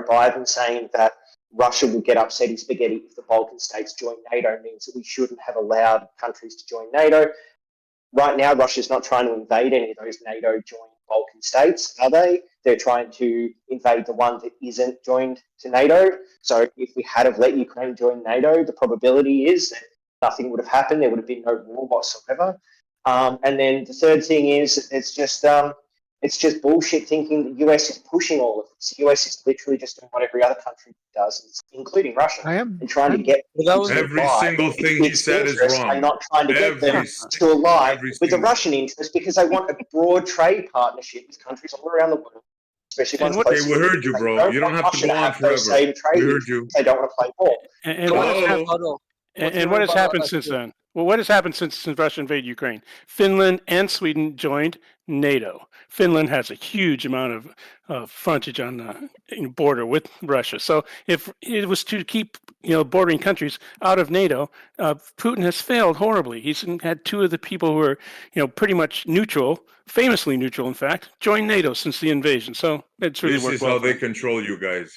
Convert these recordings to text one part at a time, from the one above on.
Biden saying that Russia will get upset in spaghetti if the Balkan states join NATO means that we shouldn't have allowed countries to join NATO. Right now, Russia's not trying to invade any of those NATO-joined Balkan states, are they? They're trying to invade the one that isn't joined to NATO. So if we had have let Ukraine join NATO, the probability is that nothing would have happened. There would have been no war whatsoever. And then the third thing is it's just bullshit thinking the US is pushing all of this. The US is literally just doing what every other country does, including Russia, and trying to get every single thing he said is wrong. And not trying to get them to ally with the Russian interest because they want a broad trade partnership with countries all around the world, especially ones close to we heard you, bro. You don't have to go on forever. We heard you. They don't want to play ball. And what has happened since then? Well, what has happened since Russia invaded Ukraine? Finland and Sweden joined NATO. Finland has a huge amount of frontage on the border with Russia. So if it was to keep bordering countries out of NATO, Putin has failed horribly. He's had two of the people who are pretty much neutral, famously neutral, in fact, join NATO since the invasion. So it's really worked well. This is how they control you guys.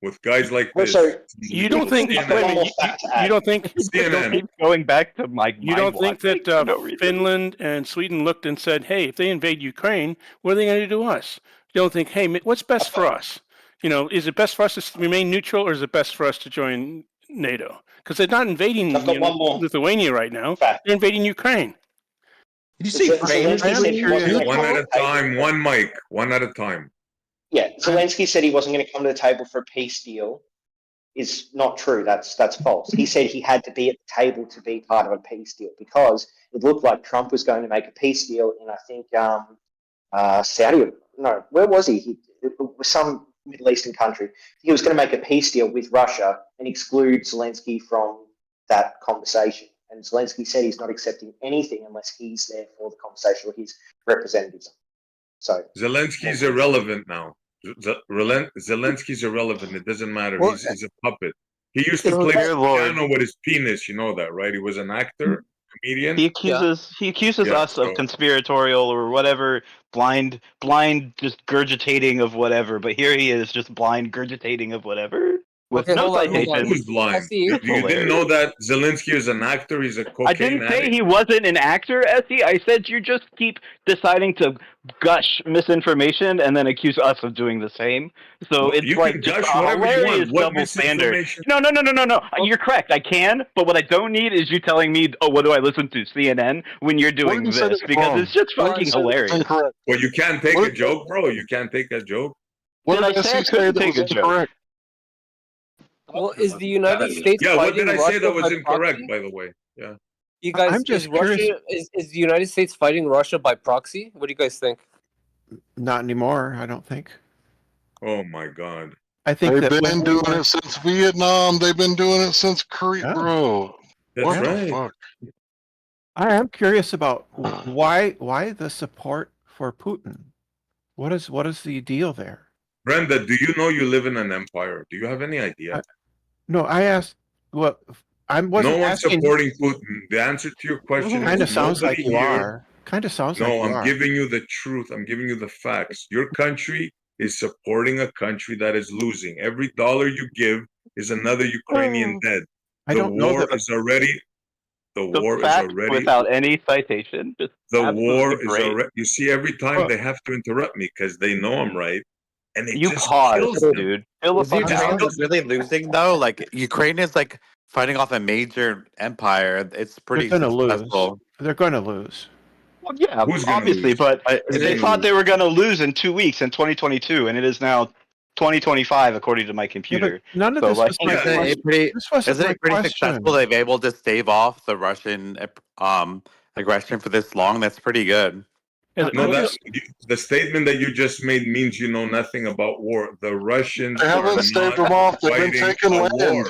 With guys like this, you don't think you don't think going back to Mike? You don't think that Finland and Sweden looked and said, "Hey, if they invade Ukraine, what are they going to do to us?" You don't think, "Hey, what's best for us? Is it best for us to remain neutral, or is it best for us to join NATO?" Because they're not invading Lithuania right now; they're invading Ukraine. Did you say one at a time? One mic, one at a time. Yeah, Zelensky said he wasn't going to come to the table for a peace deal. Is not true. That's false. He said he had to be at the table to be part of a peace deal because it looked like Trump was going to make a peace deal in, I think, Saudi. No, where was he? It was some Middle Eastern country. He was going to make a peace deal with Russia and exclude Zelensky from that conversation. And Zelensky said he's not accepting anything unless he's there for the conversation or his representatives. So Zelensky's irrelevant now. Zelensky's irrelevant. It doesn't matter. He's a puppet. He used to play piano with his penis. You know that, right? He was an actor, comedian. He accuses us of conspiratorial or whatever, blind, just gurgitating of whatever. But here he is, just blind gurgitating of whatever. With no citation. Who's blind? You didn't know that Zelensky is an actor? He's a cocaine I didn't say addict? he wasn't an actor, Essie. I said you just keep deciding to gush misinformation and then accuse us of doing the same. So it's like just a hilarious double standard. No. You're correct. I can, but what I don't need is you telling me, oh, what do I listen to? CNN when you're doing this because it's just fucking hilarious. Well, you can't take a joke, bro. You can't take a joke. Did I say I couldn't take a joke? Well, is the United States what fighting did I say that was Russia incorrect, by the way? Yeah. You guys, I'm just curious. Is the United States fighting Russia by proxy? What do you guys think? Not anymore, I don't think. Oh my God. I think they've been doing it since Vietnam. They've been doing it since Korea, bro. That's what right. the fuck? I am curious about why the support for Putin. What is the deal there? Brenda, do you know you live in an empire? Do you have any idea? No, I asked. Well, I wasn't. No one's supporting Putin. The answer to your question kind of is sounds like you here. are. Kind of sounds like you are. No, I'm giving you the truth. I'm giving you the facts. Your country is supporting a country that is losing. Every dollar you give is another Ukrainian dead. The war is already. The war is already without any citation. The war is already. You see, every time they have to interrupt me because they know I'm right. And you pause, dude. Is Ukraine really losing though? Like Ukraine is like fighting off a major empire. It's pretty successful. They're going to lose. Well, yeah, obviously, but they thought they were going to lose in 2 weeks in 2022, and it is now 2025 according to my computer. Yeah, none of this was my question. Isn't it pretty successful? They've been able to stave off the Russian aggression for this long. That's pretty good. No, the statement that you just made means you know nothing about war. The Russians haven't staved them off. They've been taking land.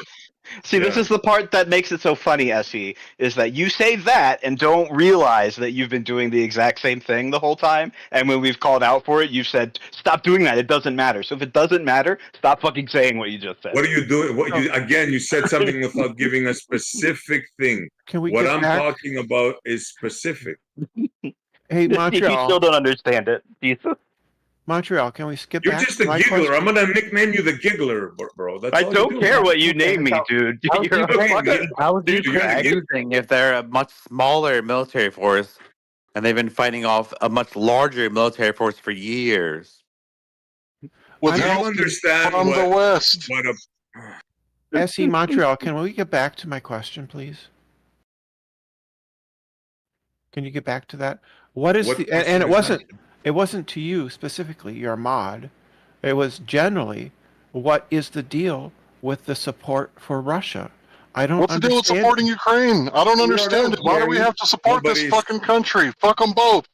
See, this is the part that makes it so funny, Essie, is that you say that and don't realize that you've been doing the exact same thing the whole time. And when we've called out for it, you've said, stop doing that. It doesn't matter. So if it doesn't matter, stop fucking saying what you just said. What are you doing? Again, you said something without giving a specific thing. What I'm talking about is specific. Hey, Montreal. You still don't understand it, Jesus. Montreal, can we skip You're back just to a my giggler. question? I'm gonna nickname you the giggler, bro. That's I all don't you do. care what you name me, So, dude. how's You're a Ukraine- fucking How is Dude, you're Ukraine the losing if they're a much smaller military force and they've been fighting off a much larger military force for years? With Do you help understand from the West. what a SE Montreal, can we get back to my question, please? Can you get back to that? What is What the question and is that? it wasn't to you specifically, you're a mod. It was generally what is the deal with the support for Russia? I don't What's the deal with understand. supporting Ukraine? I don't don't understand know, it. Why do we Gary. have to support this Nobody's- fucking country? Fuck them both.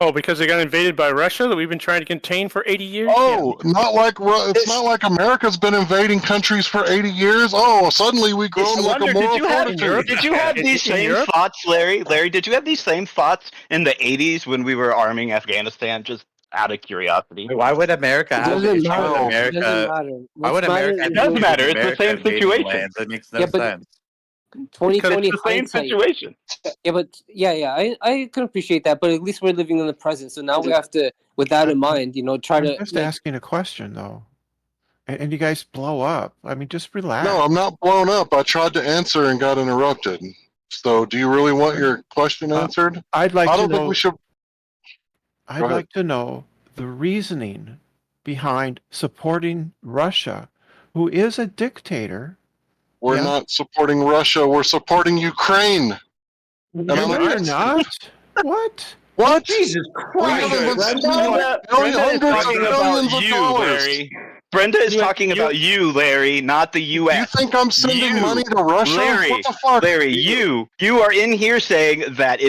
Oh, because they got invaded by Russia that we've been trying to contain for 80 years? Oh, not like it's not like America's been invading countries for 80 years. Oh, suddenly we grown I like a wonder, moral did you have fortitude. did you have these In same Europe? thoughts, Larry? Larry, did you have these same thoughts in the 80s when we were arming Afghanistan? Just out of curiosity. Why would America It have doesn't issue matter. with It America? doesn't matter. Why would What's America? matter have is does issues matter. with It's the America same invading situation. lands? That makes no Yeah, but- sense. 2020 It's the same hindsight. situation. Yeah, but I can appreciate that, but at least we're living in the present. So now we have to, with that in mind, try I'm to just like, asking a question though. And you guys blow up. I mean, just relax. No, I'm not blown up. I tried to answer and got interrupted. So, do you really want your question answered? I'd like I to don't think know. we should. I'd Go ahead. like to know the reasoning behind supporting Russia, who is a dictator. We're Yeah. not supporting Russia. We're supporting Ukraine. And No, I'm you're against it. not. What? What? Jesus We haven't been Christ. spending Brenda is hundreds of talking about billions of you, dollars. Larry. Brenda is talking about you, Larry, not the You U.S. think I'm sending You, money to Russia? Larry, What the fuck? Larry, you are in here saying that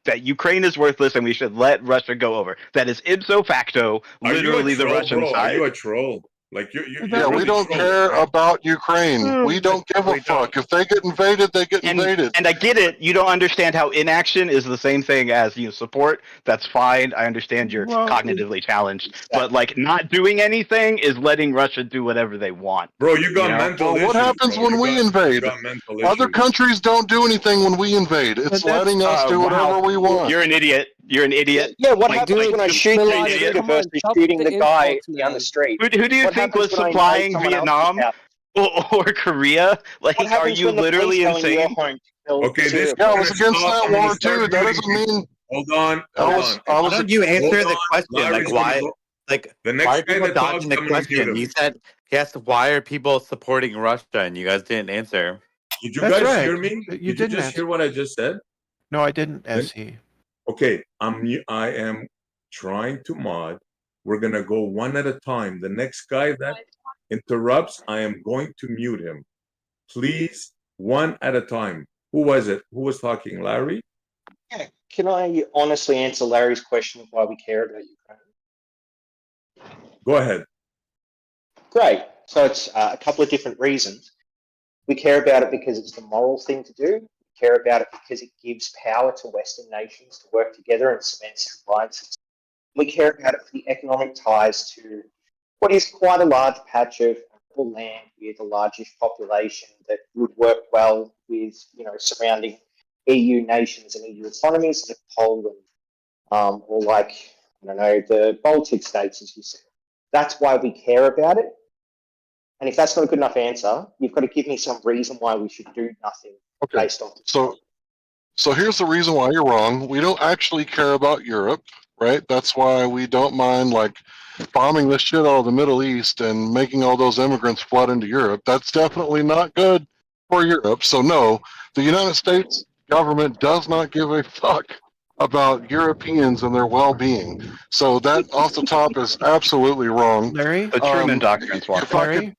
that Ukraine is worthless and we should let Russia go over. That is ipso facto, Are you a literally the troll, Russian bro? Are side. you a troll? Like you're Yeah, we really don't trolling, care right? about Ukraine. We don't give a We don't. fuck. If they get invaded, they get invaded. And I get it. You don't understand how inaction is the same thing as support. That's fine. I understand you're Well, cognitively challenged, but like not doing anything is letting Russia do whatever they want. Bro, you got You know? mental Well, issues. what happens bro. when You we got- invade? You got mental Other issues. countries don't do anything when we invade. It's that's- letting us do whatever we want. You're an idiot. You're an idiot. Yeah, what Like, happens dude, when I just shoot Melania, the shooter come on, versus stop shooting the the guy insults, down man. the street? Who do you What think happens was when I invade supplying someone else's Vietnam house? or Korea? Like, What are happens you when the literally police go in your insane? home to kill Okay, this serial Yeah, I I'm was gonna against stop. that I'm gonna war start too. That muting doesn't you. mean Hold on. I Hold was- on. I Why was- don't you answer Hold the on. question? Larry's Like gonna why? go- Like The next why are guy people that talks, dodging the I'm gonna mute question? him. He said he asked why are people supporting Russia, and you guys didn't answer. Did you That's guys right. hear me? You Did you didn't just answer. hear what I just said? No, I didn't. Then- SE. Okay, I am trying to mod. We're gonna go one at a time. The next guy that interrupts, I am going to mute him. Please, one at a time. Who was it? Who was talking? Larry? Yeah. Can I honestly answer Larry's question of why we care about Ukraine? Go ahead. Great. So it's a couple of different reasons. We care about it because it's the moral thing to do. We care about it because it gives power to Western nations to work together and cement alliances. We care about it for the economic ties to what is quite a large patch of land with a largish population that would work well with, surrounding EU nations and EU economies like Poland, or like, I don't know, the Baltic states, as you said. That's why we care about it. And if that's not a good enough answer, you've got to give me some reason why we should do nothing Okay. based on. So here's the reason why you're wrong. We don't actually care about Europe, right? That's why we don't mind like bombing the shit out of the Middle East and making all those immigrants flood into Europe. That's definitely not good for Europe. So no, the United States government does not give a fuck about Europeans and their well-being. So that off the top is absolutely wrong. Larry? The Truman Doctrine swap. If I could, Larry?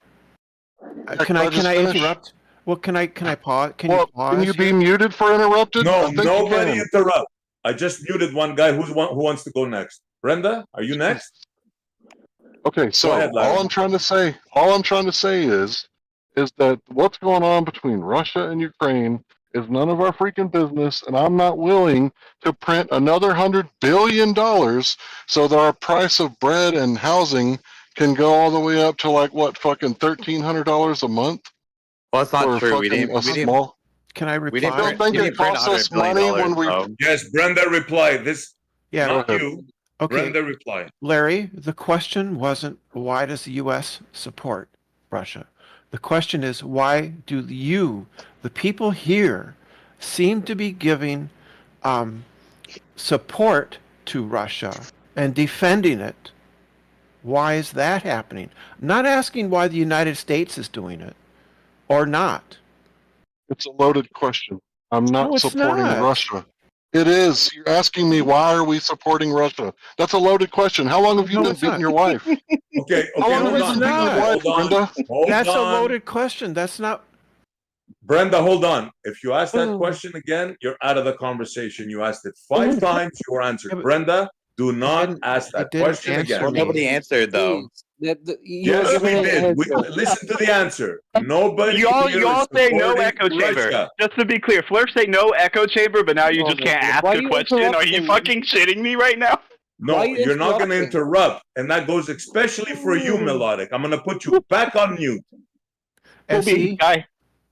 Can I just finish? interrupt? Well, can I pause? Can Well, you pause? can you be here? muted for interrupted? No, I think you nobody can. interrupt. I just muted one guy. Who wants to go next? Brenda, are you next? Okay, so Go ahead, Larry. all I'm trying to say is that what's going on between Russia and Ukraine is none of our freaking business, and I'm not willing to print another $100 billion so that our price of bread and housing can go all the way up to like what fucking $1,300 a month. Well, it's not for true. We fucking didn't. a We didn't. small. Can I We didn't. reply? Don't think we it didn't print costs us $100 billion. money when we- So. Yes, Brenda replied. This Yeah. not Go ahead. you. Okay. Brenda, reply. Larry, the question wasn't why does the U.S. support Russia? The question is why do the people here, seem to be giving support to Russia and defending it? Why is that happening? Not asking why the United States is doing it or not. It's a loaded question. I'm No, not it's supporting not. Russia. It is. You're asking me why are we supporting Russia? That's a loaded question. How long have you No, been it's beating not. your wife? Okay, How long No, have you it's been beating your not. wife, Brenda? That's a on. loaded question. That's not. Brenda, hold on. If you ask that question again, you're out of the conversation. You asked it 5 times, you were answered. Yeah, but Brenda, do not didn't- ask that it didn't question answer again. Well, me. nobody answered though. You were Yes, we given an did. We answer. listen to the answer. Nobody You all here you all is say no supporting echo chamber. Russia. Just to be clear, Fleur say no echo chamber, but now you just can't ask Why a are you question. Are you interrupting? fucking shitting me right now? No, Why are you you're not going to interrupting? interrupt. And that goes especially for you, Melodic. I'm going to put you back on mute. SE, Guy.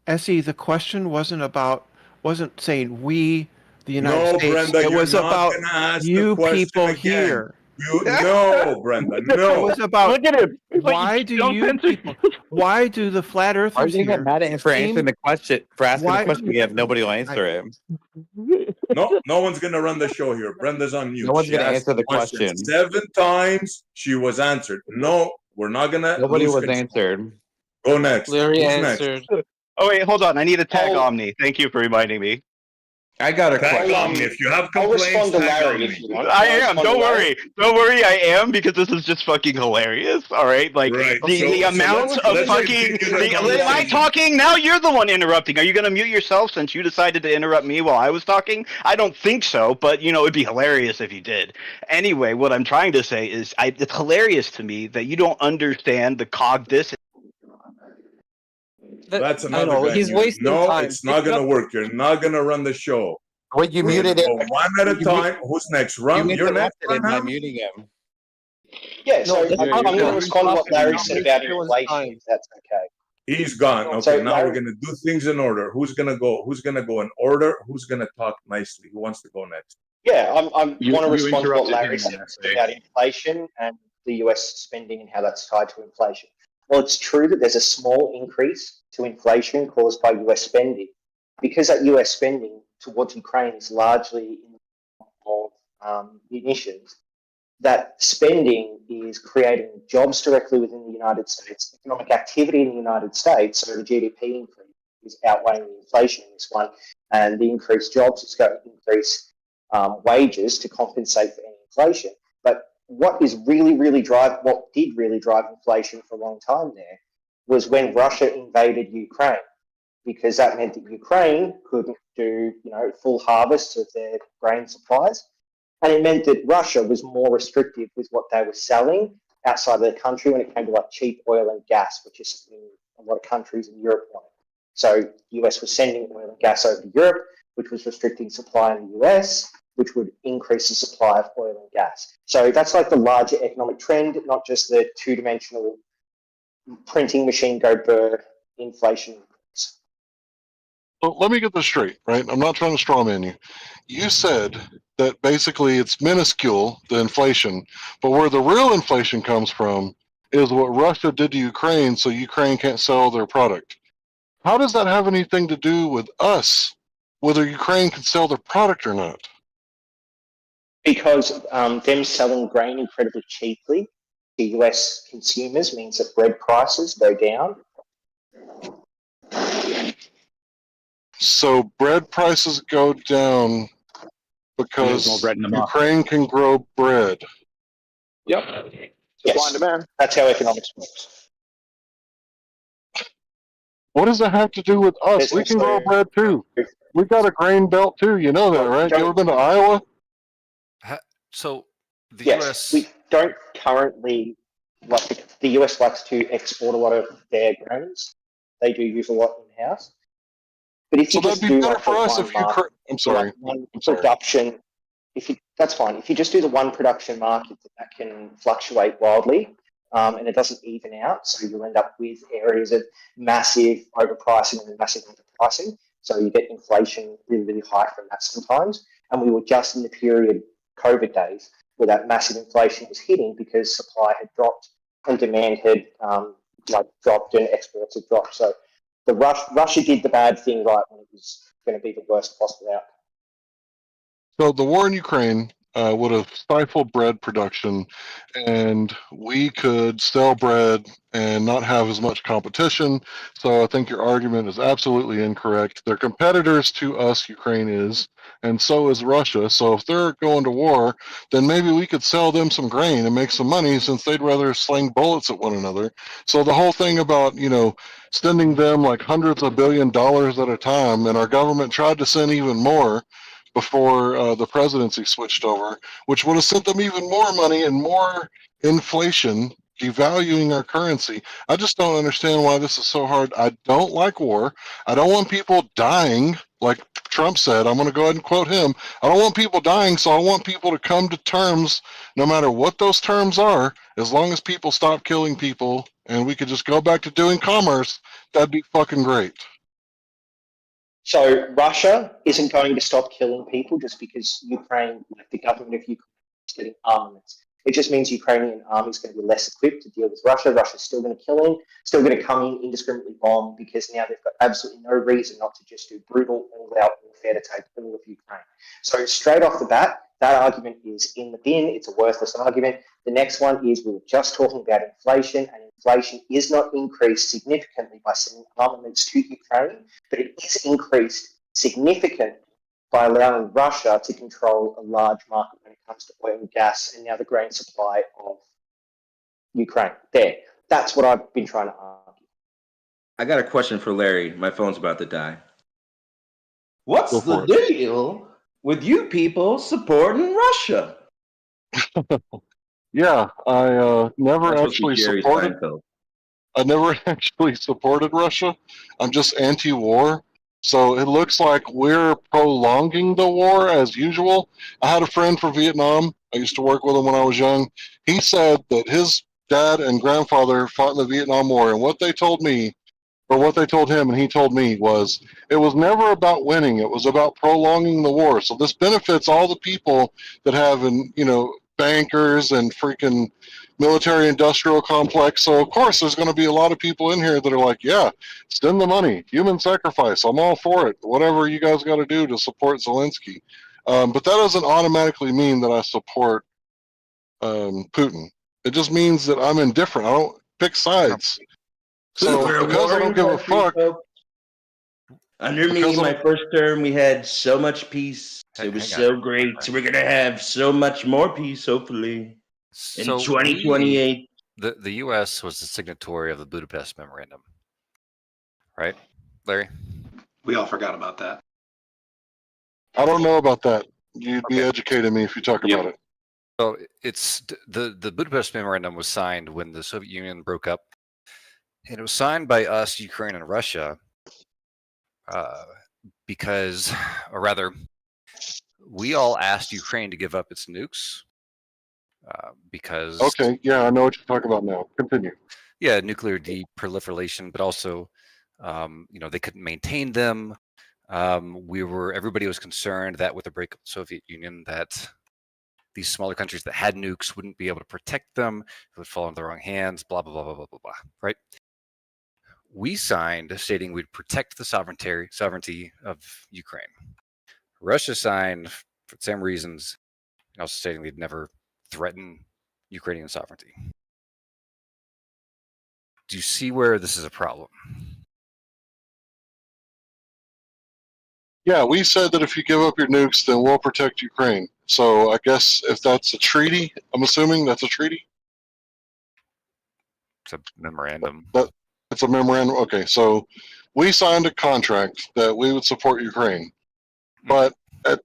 SE, the question wasn't saying we, the United No, States. Brenda, It you're was not about going to ask the you question people again. here. No, Brenda, It no. was about Look at him. why do you people, why do the flat Why are earthers you here get mad at him for answering the question? For asking Why- the question again, nobody will answer him. No one's going to run the show here. Brenda's on mute. No one's She going to asked answer the question question. 7 times. She was answered. No, we're not going to. Nobody was answered. Go next. Larry Who's answered. next? Oh wait, hold on. I need to tag Oh. Omni. Thank you for reminding me. I got a Tag question. Omni. If you have I'll complaints, respond to tag Larry Omni. if you want. I I'll am. respond to Don't Larry. worry. Don't worry. I am because this is just fucking hilarious. All right. Like Right. the amount of let's fucking. continue the Am I conversation. talking? Now you're the one interrupting. Are you gonna mute yourself since you decided to interrupt me while I was talking? I don't think so, but it'd be hilarious if you did. Anyway, what I'm trying to say is, it's hilarious to me that you don't understand the cognition. That's I another know, guy. he's wasting No, time. it's not going to work. You're not going to run the show. Wait, you We're muted gonna him. go one at a time. Who's next? Rum, You you're next. interrupted him by Ram? muting him. Yeah, so No, I'm going to respond to what Larry said about everyone's inflation, time. if that's okay. He's gone. Okay, So, now Larry- we're going to do things in order. Who's going to go? Who's going to go in order? Who's going to talk nicely? Who wants to go next? Yeah, I want to respond to what interrupted Larry him said last day. about inflation and the US spending and how that's tied to inflation. Well, it's true that there's a small increase to inflation caused by US spending. Because that US spending towards Ukraine is largely in the form of munitions, that spending is creating jobs directly within the United States, economic activity in the United States, so the GDP increase is outweighing the inflation in this one, and the increased jobs is going to increase wages to compensate for any inflation. But what did really drive inflation for a long time there was when Russia invaded Ukraine, because that meant that Ukraine couldn't do full harvests of their grain supplies. And it meant that Russia was more restrictive with what they were selling outside of the country when it came to like cheap oil and gas, which is something a lot of countries in Europe wanted. So the US was sending oil and gas over to Europe, which was restricting supply in the US, which would increase the supply of oil and gas. So that's like the larger economic trend, not just the two-dimensional printing machine go burr inflation. So let me get this straight, right? I'm not trying to straw man you. You said that basically it's minuscule, the inflation, but where the real inflation comes from is what Russia did to Ukraine, so Ukraine can't sell their product. How does that have anything to do with us, whether Ukraine can sell their product or not? Because them selling grain incredibly cheaply to US consumers means that bread prices go down. So bread prices go down because Ukraine can grow bread. Yep. Yes, that's how economics works. What does that have to do with us? We can grow bread too. We got a grain belt too. You know that, right? You ever been to Iowa? So the Yes, U.S. we don't currently the US likes to export a lot of their grains. They do use a lot in house. But if you So just that'd be do better like for the us one if market, I'm sorry. one I'm sorry. production, that's fine. If you just do the one production market, that can fluctuate wildly, and it doesn't even out. So you'll end up with areas of massive overpricing and massive underpricing. So you get inflation really high from that sometimes. And we were just in the period COVID days where that massive inflation was hitting because supply had dropped and demand had dropped and exports had dropped. So Russia did the bad thing right when it was going to be the worst possible outcome. So the war in Ukraine would have stifled bread production, and we could sell bread and not have as much competition. So I think your argument is absolutely incorrect. They're competitors to us, Ukraine is, and so is Russia. So if they're going to war, then maybe we could sell them some grain and make some money, since they'd rather sling bullets at one another. So the whole thing about, sending them like hundreds of $billions at a time, and our government tried to send even more before the presidency switched over, which would have sent them even more money and more inflation, devaluing our currency. I just don't understand why this is so hard. I don't like war. I don't want people dying, like Trump said. I'm going to go ahead and quote him. I don't want people dying, so I want people to come to terms, no matter what those terms are. As long as people stop killing people and we could just go back to doing commerce, that'd be fucking great. So Russia isn't going to stop killing people just because Ukraine, like the government of Ukraine, is getting armaments. It just means Ukrainian army is going to be less equipped to deal with Russia. Russia's still going to kill him, still going to come in, indiscriminately bomb, because now they've got absolutely no reason not to just do brutal, all-out warfare to take all of Ukraine. So straight off the bat, that argument is in the bin. It's a worthless argument. The next one is we were just talking about inflation, and inflation is not increased significantly by sending armaments to Ukraine, but it is increased significantly by allowing Russia to control a large market when it comes to oil and gas and now the grain supply of Ukraine. There. That's what I've been trying to argue. I got a question for Larry. My phone's about to die. What's the deal with you people supporting Russia? Yeah, I never actually supported. I never actually supported Russia. I'm just anti-war. So it looks like we're prolonging the war as usual. I had a friend from Vietnam. I used to work with him when I was young. He said that his dad and grandfather fought in the Vietnam War, and what they told me, or what they told him and he told me, was it was never about winning. It was about prolonging the war. So this benefits all the people that have, bankers and freaking military industrial complex. So of course there's going to be a lot of people in here that are like, yeah, send the money, human sacrifice, I'm all for it, whatever you guys got to do to support Zelensky. But that doesn't automatically mean that I support Putin. It just means that I'm indifferent. I don't pick sides. So because I don't give a fuck. Under me, in my first term, we had so much peace. It was so great. So we're going to have so much more peace, hopefully, in 2028. The U.S. was the signatory of the Budapest Memorandum, right, Larry? We all forgot about that. I don't know about that. You'd be educating me if you talk about it. So it's the Budapest Memorandum was signed when the Soviet Union broke up, and it was signed by us, Ukraine, and Russia. Because, or rather, we all asked Ukraine to give up its nukes because... Okay, yeah, I know what you're talking about now. Continue. Yeah, nuclear deproliferation, but also, they couldn't maintain them. Everybody was concerned that with the breakup of the Soviet Union, that these smaller countries that had nukes wouldn't be able to protect them, it would fall into the wrong hands, blah, blah, blah, blah, blah, blah, blah, right? We signed stating we'd protect the sovereignty of Ukraine. Russia signed for the same reasons, also stating they'd never threaten Ukrainian sovereignty. Do you see where this is a problem? Yeah, we said that if you give up your nukes, then we'll protect Ukraine. So I guess if that's a treaty, I'm assuming that's a treaty? It's a memorandum. It's a memorandum. Okay, so we signed a contract that we would support Ukraine. But at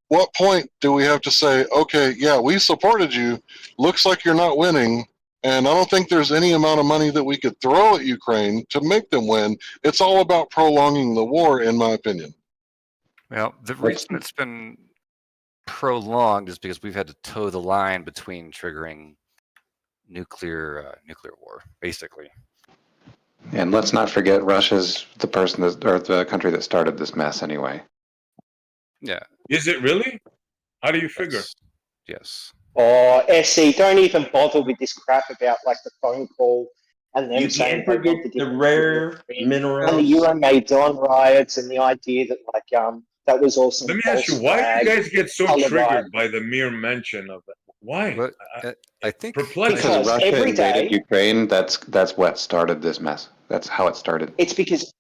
what point do we have to say, okay, yeah, we supported you, looks like you're not winning, and I don't think there's any amount of money that we could throw at Ukraine to make them win. It's all about prolonging the war, in my opinion. Well, the reason it's been prolonged is because we've had to toe the line between triggering nuclear war, basically. And let's not forget, Russia's the country that started this mess anyway. Yeah. Is it really? How do you figure? Yes. Oh, SE, don't even bother with this crap about like the phone call and them You saying can't they forget want the rare and the minerals. Euromaidan riots and the idea that that was also Let me ask you, why do you guys get so triggered by the mere mention of that? Why? But, I think perplexed. Because Russia every invaded day, Ukraine. That's what started this mess. That's how it started. It's because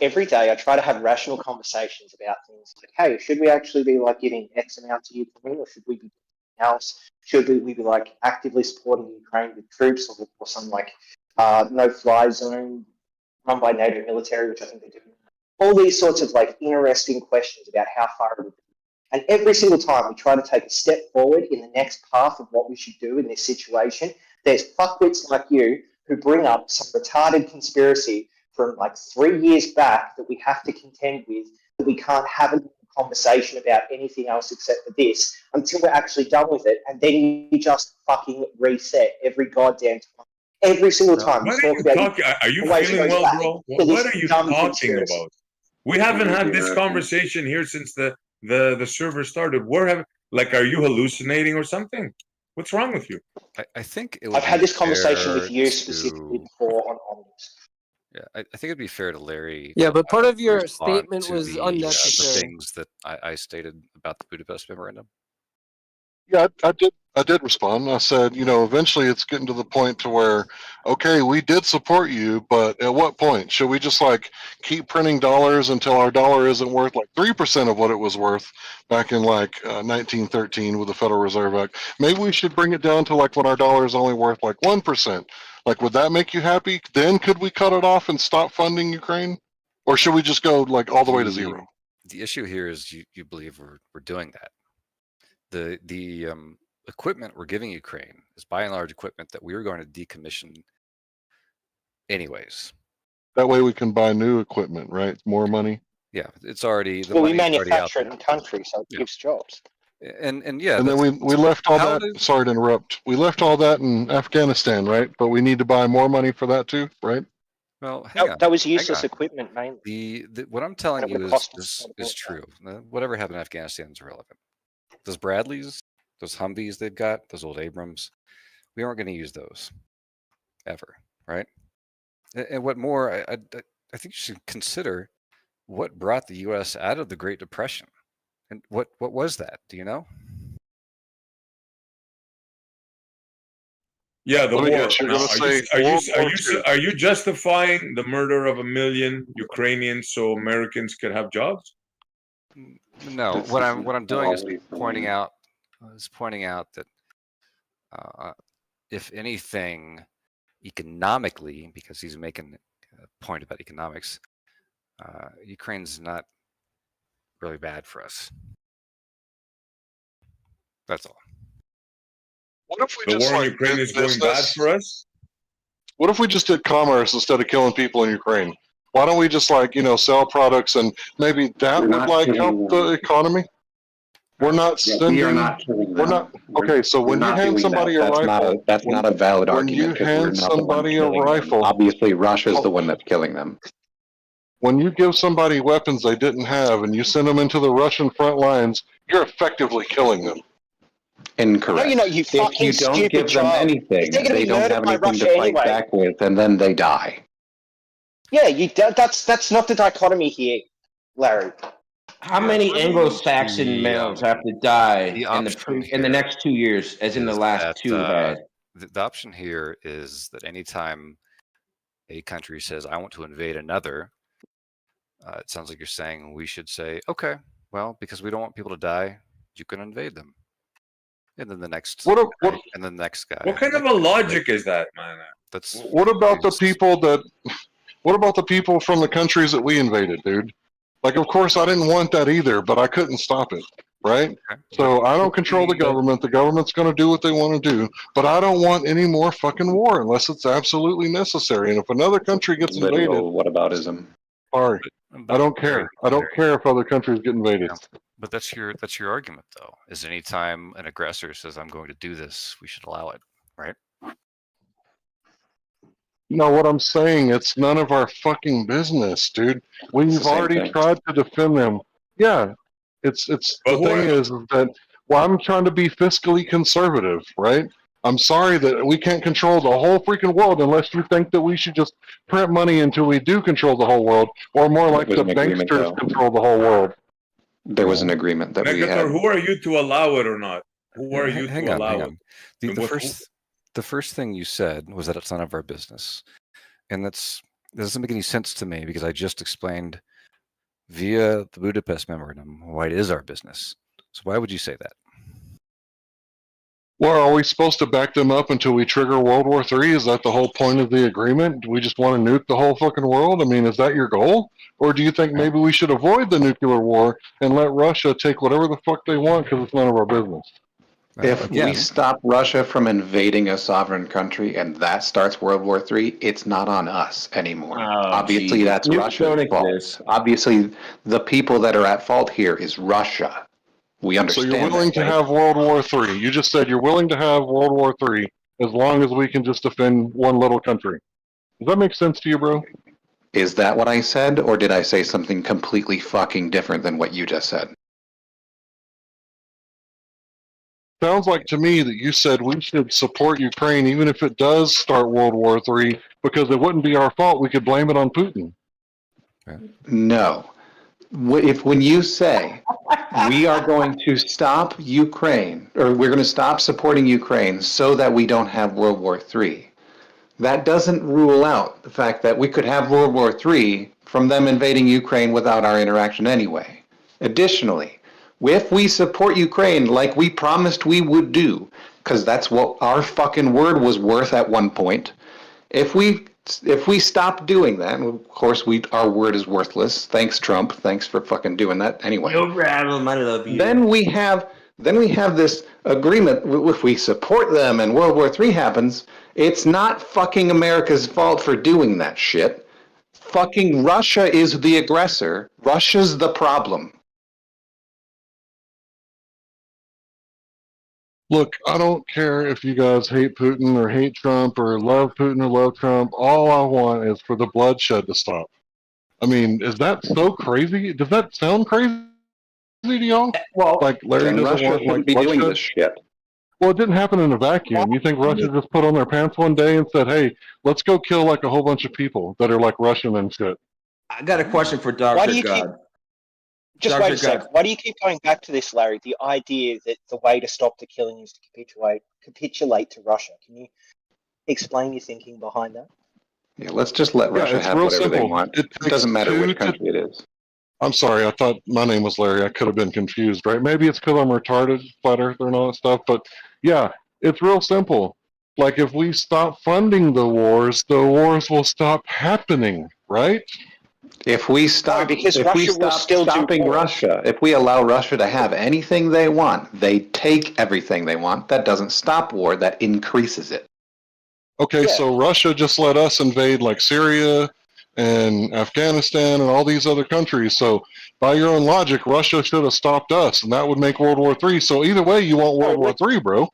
every day I try to have rational conversations about things like, hey, should we actually be like giving X amount to Ukraine, or should we be doing something else? Should we be like actively supporting Ukraine with troops or some like no-fly zone run by NATO military, which I think they do. All these sorts of like interesting questions about how far it would be. And every single time we try to take a step forward in the next path of what we should do in this situation, there's fuckwits like you who bring up some retarded conspiracy from like 3 years back that we have to contend with, that we can't have a conversation about anything else except for this until we're actually done with it. And then you just fucking reset every goddamn time. Every single time. What are you talking? Are you feeling well, bro? What are you talking about? We haven't had this conversation here since the server started. Are you hallucinating or something? What's wrong with you? I think it would I've had this conversation with you specifically before on Omnis. Yeah, I think it'd be fair to Larry. Yeah, but part of your respond statement to was the unnecessary. things that I stated about the Budapest Memorandum. Yeah, I did respond. I said, eventually it's getting to the point to where, okay, we did support you, but at what point? Should we just keep printing dollars until our dollar isn't worth 3% of what it was worth back in 1913 with the Federal Reserve Act? Maybe we should bring it down to when our dollar is only worth 1%. Would that make you happy? Then could we cut it off and stop funding Ukraine? Or should we just go all the way to zero? The issue here is you believe we're doing that. The equipment we're giving Ukraine is by and large equipment that we were going to decommission anyways. That way we can buy new equipment, right? More money. Yeah, it's already we manufacture it in country, so it gives jobs. And yeah, and then we left all that. Sorry to interrupt. We left all that in Afghanistan, right? But we need to buy more money for that too, right? Well, hang on. That was useless equipment, mainly. What I'm telling you is true. Whatever happened in Afghanistan is irrelevant. Those Bradleys, those Humvees they've got, those old Abrams, we aren't going to use those ever, right? And what more, I think you should consider what brought the U.S. out of the Great Depression. And what was that? Do you know? Yeah, the war. Are you justifying the murder of 1 million Ukrainians so Americans could have jobs? No. What I'm doing is pointing out that if anything, economically, because he's making a point about economics, Ukraine's not really bad for us. That's all. What if we the war in Ukraine is going bad for us? What if we just did commerce instead of killing people in Ukraine? Why don't we just sell products and maybe that would help the economy? We're not sending. We are not killing them. We're not. Okay, so when you hand somebody a rifle, that's not a valid argument. When you hand somebody a rifle, obviously Russia's the one that's killing them. When you give somebody weapons they didn't have and you send them into the Russian front lines, you're effectively killing them. Incorrect. No, you fucking if you don't give them anything, they don't have anything to fight back with, and then they die. Yeah, that's not the dichotomy here, Larry. How many Anglo-Saxon males have to die in the next 2 years, as in the last two had? The option here is that anytime a country says, I want to invade another, it sounds like you're saying we should say, okay, well, because we don't want people to die, you can invade them. And then the next guy. What kind of a logic is that, man? What about the people from the countries that we invaded, dude? Of course, I didn't want that either, but I couldn't stop it, right? Okay. So I don't control the government. The government's going to do what they want to do, but I don't want any more fucking war unless it's absolutely necessary. And if another country gets invaded, whataboutism. Sorry, I don't care. I don't care if other countries get invaded. Yeah. But that's your argument, though. Is anytime an aggressor says, "I'm going to do this," we should allow it, right? No, what I'm saying, it's none of our fucking business, dude. We've already tried to defend them. Yeah, the thing is that Well, I'm trying to be fiscally conservative, right? I'm sorry that we can't control the whole freaking world unless you think that we should just print money until we do control the whole world, or more like the banksters control the whole world. There was an agreement that we had. Who are you to allow it or not? Who are you to allow it? The first thing you said was that it's none of our business, and that doesn't make any sense to me because I just explained via the Budapest Memorandum why it is our business. So why would you say that? Well, are we supposed to back them up until we trigger World War III? Is that the whole point of the agreement? Do we just want to nuke the whole fucking world? I mean, is that your goal? Or do you think maybe we should avoid the nuclear war and let Russia take whatever the fuck they want because it's none of our business? If we stop Russia from invading a sovereign country and that starts World War III, it's not on us anymore. Obviously, that's Russia's fault. Obviously, the people that are at fault here is Russia. We understand. So you're willing to have World War III. You just said you're willing to have World War III as long as we can just defend one little country. Does that make sense to you, bro? Is that what I said, or did I say something completely fucking different than what you just said? Sounds like to me that you said we should support Ukraine even if it does start World War III because it wouldn't be our fault. We could blame it on Putin. No. When you say we are going to stop Ukraine, or we're going to stop supporting Ukraine so that we don't have World War III, that doesn't rule out the fact that we could have World War III from them invading Ukraine without our interaction anyway. Additionally, if we support Ukraine like we promised we would do, because that's what our fucking word was worth at one point, if we stop doing that, and of course our word is worthless. Thanks, Trump. Thanks for fucking doing that anyway. No problem. I love you. Then we have this agreement. If we support them and World War III happens, it's not fucking America's fault for doing that shit. Fucking Russia is the aggressor. Russia's the problem. Look, I don't care if you guys hate Putin or hate Trump or love Putin or love Trump. All I want is for the bloodshed to stop. I mean, is that so crazy? Does that sound crazy to y'all? Well, like Larry doesn't Russia want like be bloodshed? doing this shit. Well, it didn't happen in a vacuum. You think Russia just put on their pants one day and said, "Hey, let's go kill like a whole bunch of people that are like Russian and shit"? I got a question for Dr. Why do you God. Just wait a second. Why do you keep going back to this, Larry? The idea that the way to stop the killing is to capitulate to Russia. Can you explain your thinking behind that? Yeah, let's just let Russia have whatever they want. It doesn't matter which country it is. I'm sorry, I thought my name was Larry. I could have been confused, right? Maybe it's because I'm retarded, flat earther and all that stuff. But yeah, it's real simple. Like if we stop funding the wars will stop happening, right? If we stop, stopping Russia, if we allow Russia to have anything they want, they take everything they want. That doesn't stop war, that increases it. Okay, so Russia just let us invade like Syria and Afghanistan and all these other countries. So by your own logic, Russia should have stopped us, and that would make World War III. So either way, you want World War III, bro.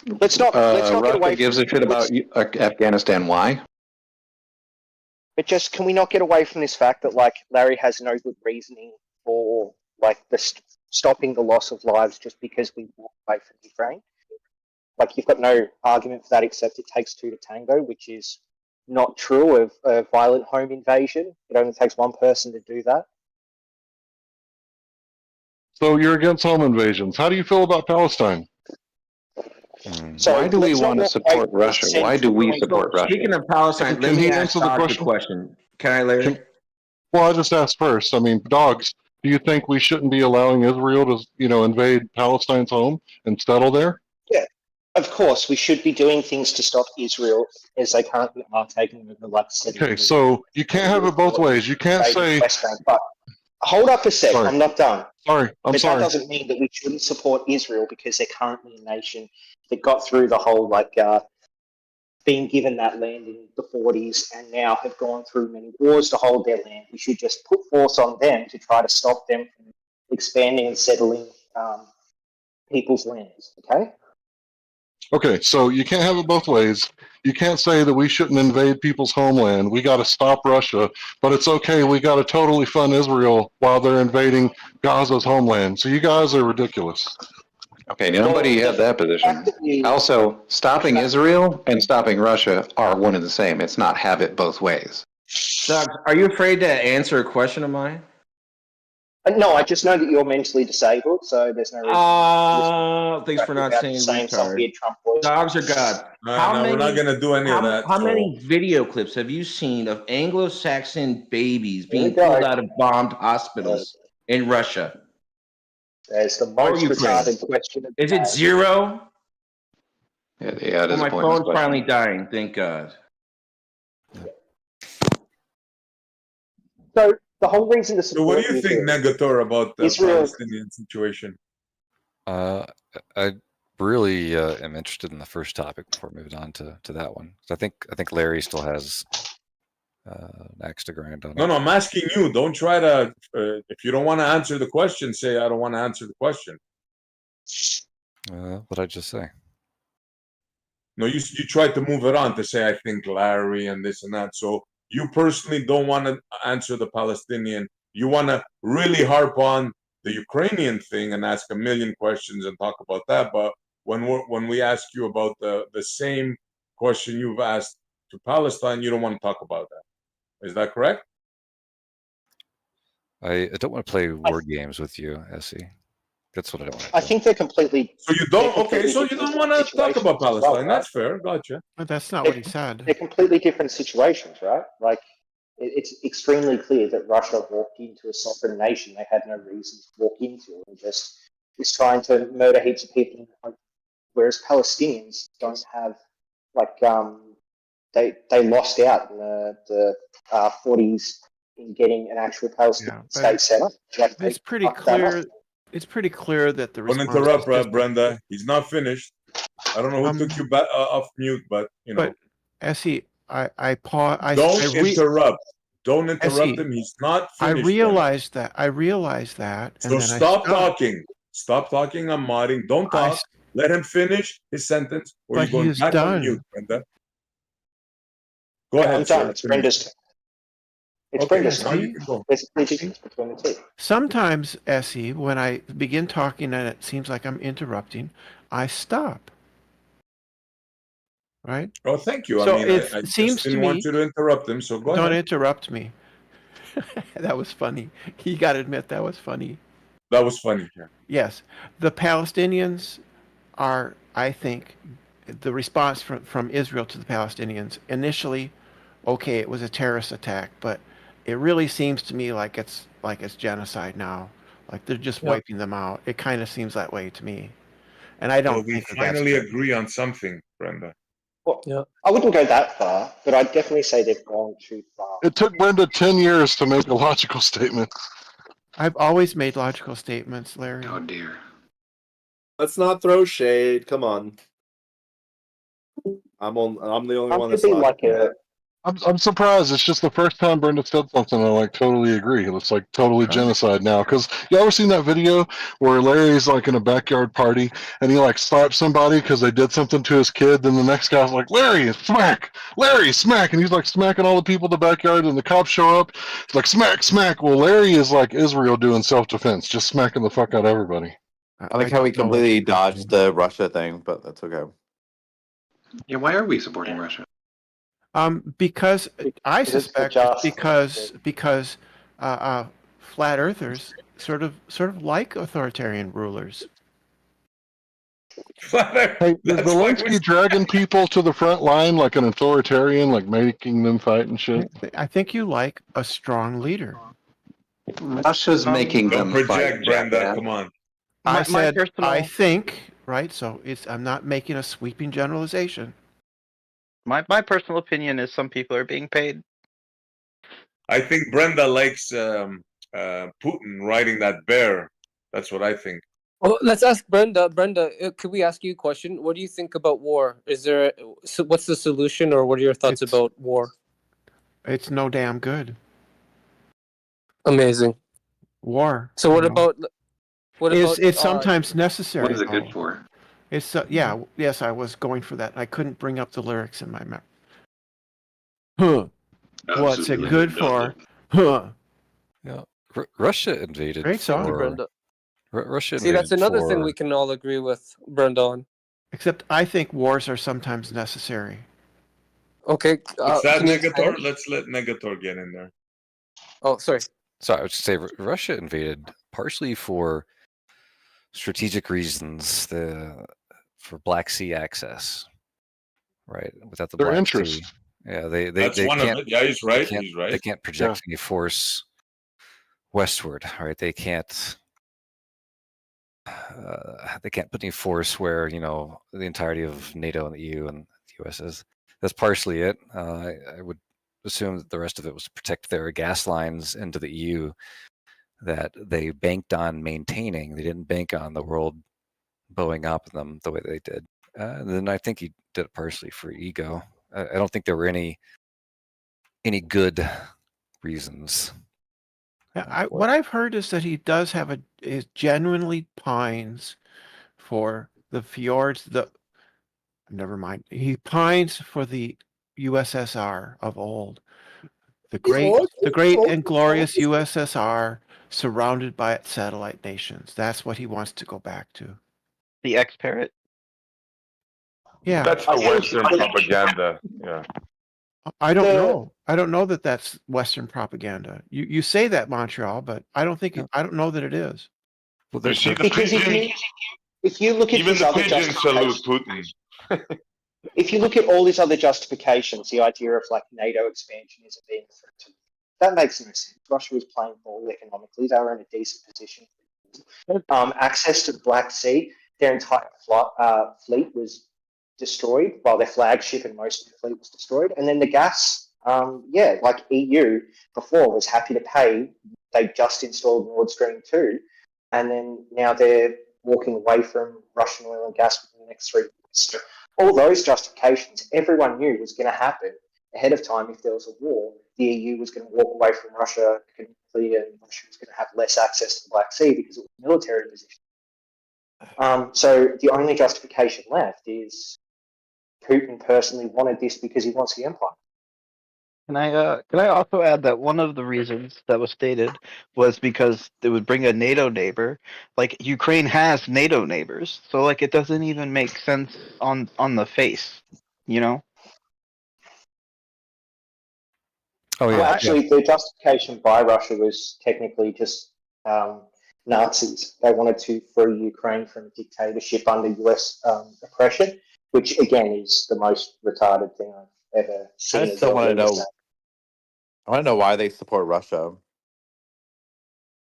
Let's not Russia get away. Gives a shit about Afghanistan. Why? But just can we not get away from this fact that like Larry has no good reasoning for like stopping the loss of lives just because we walk away from Ukraine? Like you've got no argument for that except it takes two to tango, which is not true of a violent home invasion. It only takes one person to do that. So you're against home invasions. How do you feel about Palestine? So why do we want to support Russia? Why do we support Russia? Speaking of Palestine, let me answer the question. Can I, Larry? Well, I just asked first. I mean, dogs, do you think we shouldn't be allowing Israel to, invade Palestine's home and settle there? Yeah, of course. We should be doing things to stop Israel as they currently are taking over, like I said. Okay, so you can't have it both ways. You can't say... But hold up a sec. I'm not done. Sorry, I'm sorry. That doesn't mean that we shouldn't support Israel because they're currently a nation that got through the whole, being given that land in the 40s and now have gone through many wars to hold their land. We should just put force on them to try to stop them from expanding and settling people's lands, okay? Okay, so you can't have it both ways. You can't say that we shouldn't invade people's homeland. We got to stop Russia, but it's okay. We got to totally fund Israel while they're invading Gaza's homeland. So you guys are ridiculous. Okay, nobody had that position. Also, stopping Israel and stopping Russia are one and the same. It's not have it both ways. Doug, are you afraid to answer a question of mine? No, I just know that you're mentally disabled, so there's no reason. Thanks for not saying some retard. weird Trump voice. Dogs are God. We're not going to do any of that. How many video clips have you seen of Anglo-Saxon babies being pulled out of bombed hospitals in Russia? There's the most retarded question. Is it 0? Yeah, well, my phone's finally dying. Thank God. So the whole reason to support. So, what do you think, Negator, about the Palestinian situation? I really am interested in the first topic before moving on to that one. I think Larry still has an axe to grind on. No, I'm asking you. Don't try to. If you don't want to answer the question, say I don't want to answer the question. What did I just say? No, you tried to move it on to say I think Larry and this and that. So you personally don't want to answer the Palestinian. You want to really harp on the Ukrainian thing and ask a million questions and talk about that. But when we ask you about the same question you've asked to Palestine, you don't want to talk about that. Is that correct? I don't want to play word games with you, Essie. That's what I don't want to do. I think they're completely. So you don't. Okay, so you don't want to talk about Palestine. Well, right? That's fair. Gotcha. But that's not what he said. They're completely different situations, right? Like, it's extremely clear that Russia walked into a sovereign nation they had no reason to walk into, and just is trying to murder heaps of people. Whereas Palestinians don't have, like, they lost out in the 40s in getting an actual Palestinian state set up. Like, it's pretty clear. It's pretty cleur that the response. Don't interrupt, Brenda. He's not finished. I don't know who took you back off mute, but you know. But Essie, I pause. Don't interrupt. Don't interrupt him. He's not finished. I realize that. So then stop talking. Stop talking. I'm modding. Don't talk. Let him finish his sentence, or you're going back on mute, Brenda. Go ahead. I'm done. It's Brenda's turn. It's Brenda's turn. There's a difference between the two. Sometimes, Essie, when I begin talking and it seems like I'm interrupting, I stop. Right? Oh, thank you. So I mean, I just didn't want you to interrupt him, so go ahead. Don't interrupt me. That was funny. You got to admit that was funny. That was funny. Yeah. Yes. The Palestinians are, I think, the response from Israel to the Palestinians initially, okay, it was a terrorist attack, but it really seems to me like it's genocide now. Like they're just wiping them out. It kind of seems that way to me. And I don't think we finally agree on something, Brenda. Well, I wouldn't go that far, but I'd definitely say they've gone too far. It took Brenda 10 years to make a logical statement. I've always made logical statements, Larry. Oh dear. Let's not throw shade. Come on. I'm the only one that's like I'm surprised. It's just the first time Brenda said something I like totally agree. It's like totally genocide now. Because you ever seen that video where Larry's like in a backyard party and he like slaps somebody because they did something to his kid, then the next guy's like, Larry, smack! Larry, smack! And he's like smacking all the people in the backyard, and the cops show up. It's like smack, smack. Well, Larry is like Israel doing self-defense, just smacking the fuck out of everybody. I like how he completely dodged the Russia thing, but that's okay. Yeah, why are we supporting Russia? Because I suspect because flat earthers sort of like authoritarian rulers. Hey, is Zelensky dragging people to the front line like an authoritarian, like making them fight and shit? I think you like a strong leader. Russia's making them fight. Brenda, come on. I said I think, right? So I'm not making a sweeping generalization. My personal opinion is some people are being paid. I think Brenda likes Putin riding that bear. That's what I think. Well, let's ask Brenda. Brenda, could we ask you a question? What do you think about war? What's the solution, or what are your thoughts about war? It's no damn good. Amazing. War. So what about? It's sometimes necessary. What is it good for? It's yes, I was going for that. I couldn't bring up the lyrics in my memory. What's it good for? Yeah, Russia invaded. Great song, for, Brenda. Russia See, that's invaded another thing for we can all agree with, Brendan. Except I think wars are sometimes necessary. Okay. What's that, can you Negator? expand? Let's let Negator get in there. Oh, sorry. So I would say Russia invaded partially for strategic reasons, for Black Sea access, right? Without the Their Black interest. Sea, yeah, they That's one of can't it. Yeah, he's right. they can't He's right. they can't project any force westward, right? They can't put any force where the entirety of NATO and the EU and the US is. That's partially it. I would assume that the rest of it was to protect their gas lines into the EU that they banked on maintaining. They didn't bank on the world blowing up them the way they did. And then I think he did it partially for ego. I don't think there were any good reasons. Yeah, what I've heard is that he does have is genuinely pines for the fjords. Never mind. He pines for the USSR of old, the great and glorious USSR, surrounded by its satellite nations. That's what he wants to go back to. The ex-parrot. Yeah, That's the Western propaganda. Yeah. I don't know. I don't know that that's Western propaganda. You say that, Montreal, but I don't know that it is. Well, you see the because pigeon, if you look at even his the other pigeons salute Putin. if you look at all his other justifications, the idea of like NATO expansion isn't being a threat to, that makes no sense. Russia was playing ball economically; they were in a decent position. Access to the Black Sea, their entire fleet was destroyed, while their flagship and most of the fleet was destroyed. And then the gas, like EU before was happy to pay. They just installed Nord Stream 2, and then now they're walking away from Russian oil and gas within the next 3 years. So all those justifications, everyone knew was going to happen ahead of time. If there was a war, the EU was going to walk away from Russia economically, and Russia was going to have less access to the Black Sea because it was a military position. So the only justification left is Putin personally wanted this because he wants the empire. Can I also add that one of the reasons that was stated was because it would bring a NATO neighbor. Like Ukraine has NATO neighbors, so like it doesn't even make sense on the face, you know? Oh yeah. Well, actually, the justification by Russia was technically just Nazis. They wanted to free Ukraine from dictatorship under US oppression, which again is the most retarded thing I've ever seen. I still want to know. I want to know why they support Russia.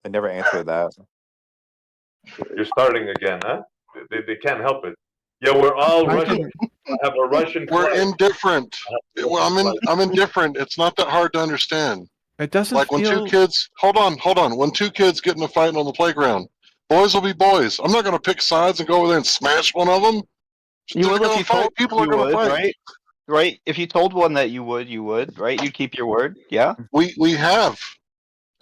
They never answered that. You're starting again, huh? They can't help it. Yeah, we're all Russian. Have a Russian. We're indifferent. Well, I'm indifferent. It's not that hard to understand. It doesn't like when two kids. Hold on. When two kids get in a fight on the playground, boys will be boys. I'm not going to pick sides and go over there and smash one of them. You will if you told people are going to fight, right? Right. If you told one that you would, right? You'd keep your word. Yeah. We have.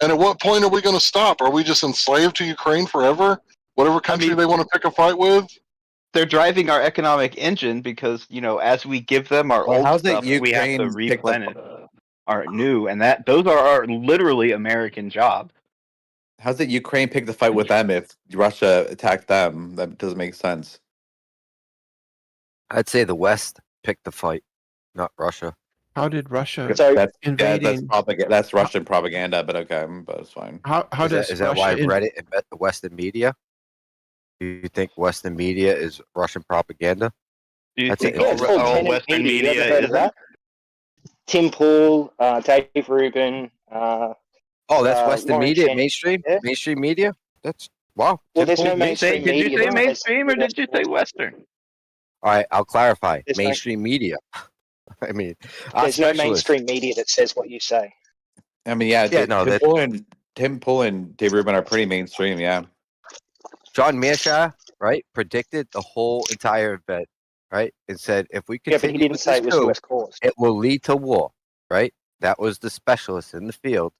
And at what point are we going to stop? Are we just enslaved to Ukraine forever? Whatever country they want to pick a fight with? They're driving our economic engine because, as we give them our old stuff, we have to replenish our new, and those are our literally American jobs. How's it Ukraine pick the fight with them if Russia attacked them? That doesn't make sense. I'd say the West picked the fight, not Russia. How did Russia invading? That's Russian propaganda, but okay, but it's fine. How is that why I read it in the Western media? Do you think Western media is Russian propaganda? Do you think all Western media is that? Tim Pool, Dave Rubin. That's Western media, mainstream, mainstream media. That's wow. Well, there's no mainstream media. Did you say mainstream or did you say Western? All right, I'll clarify. Mainstream media. I mean, there's no mainstream media that says what you say. I mean, Tim Pool and Dave Rubin are pretty mainstream, yeah. John Mearsheimer, right, predicted the whole entire event, right, and said if we continue but he didn't say it was US cause. It will lead to war, right? That was the specialist in the field,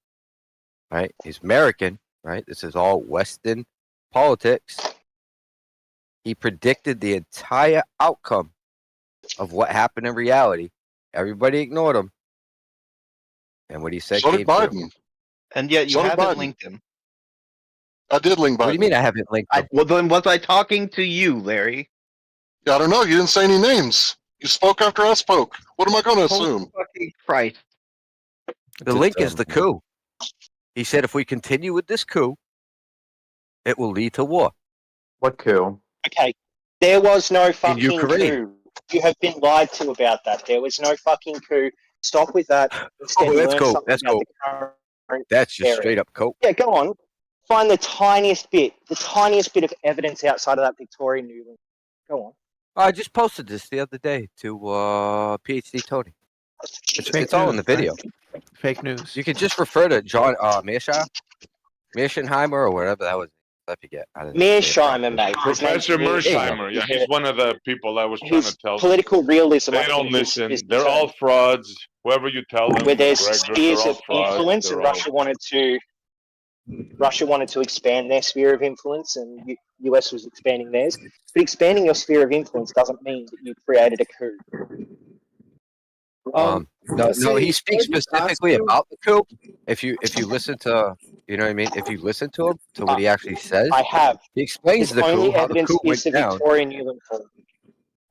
right? He's American, right? This is all Western politics. He predicted the entire outcome of what happened in reality. Everybody ignored him. And what he said so did Biden. And yet you haven't linked him. I did link What do Biden. you mean I haven't linked him? Well, then was I talking to you, Larry? I don't know. You didn't say any names. You spoke after I spoke. What am I going to assume? Fucking Christ. The link is the coup. He said if we continue with this coup, it will lead to war. What coup? Okay, there was no fucking Ukraine. coup. You have been lied to about that. There was no fucking coup. Stop with that. Instead, Oh, that's learn cool. something That's about cool. the current That's just area. straight up coke. Yeah, go on. Find the tiniest bit of evidence outside of that Victorian New Link. Go on. I just posted this the other day to PhD Tony. It's all in the video. Right? Fake news. You can just refer to John Mearsheimer or whatever that was. I forget. Mearsheimer, mate. Professor Mearsheimer. Yeah, he's one of the people I was trying to tell. Political realism. They don't listen. They're all frauds. Whoever you tell them, where there's Gregor, spheres they're all of frauds. influence, and Russia wanted to expand their sphere of influence, and US was expanding theirs. But expanding your sphere of influence doesn't mean that you created a coup. No, he speaks specifically about the coup. If you listen to, you know what I mean. If you listen to him, to what he actually says, I have. He explains the coup, how the coup went is the down. Victorian Newland poll.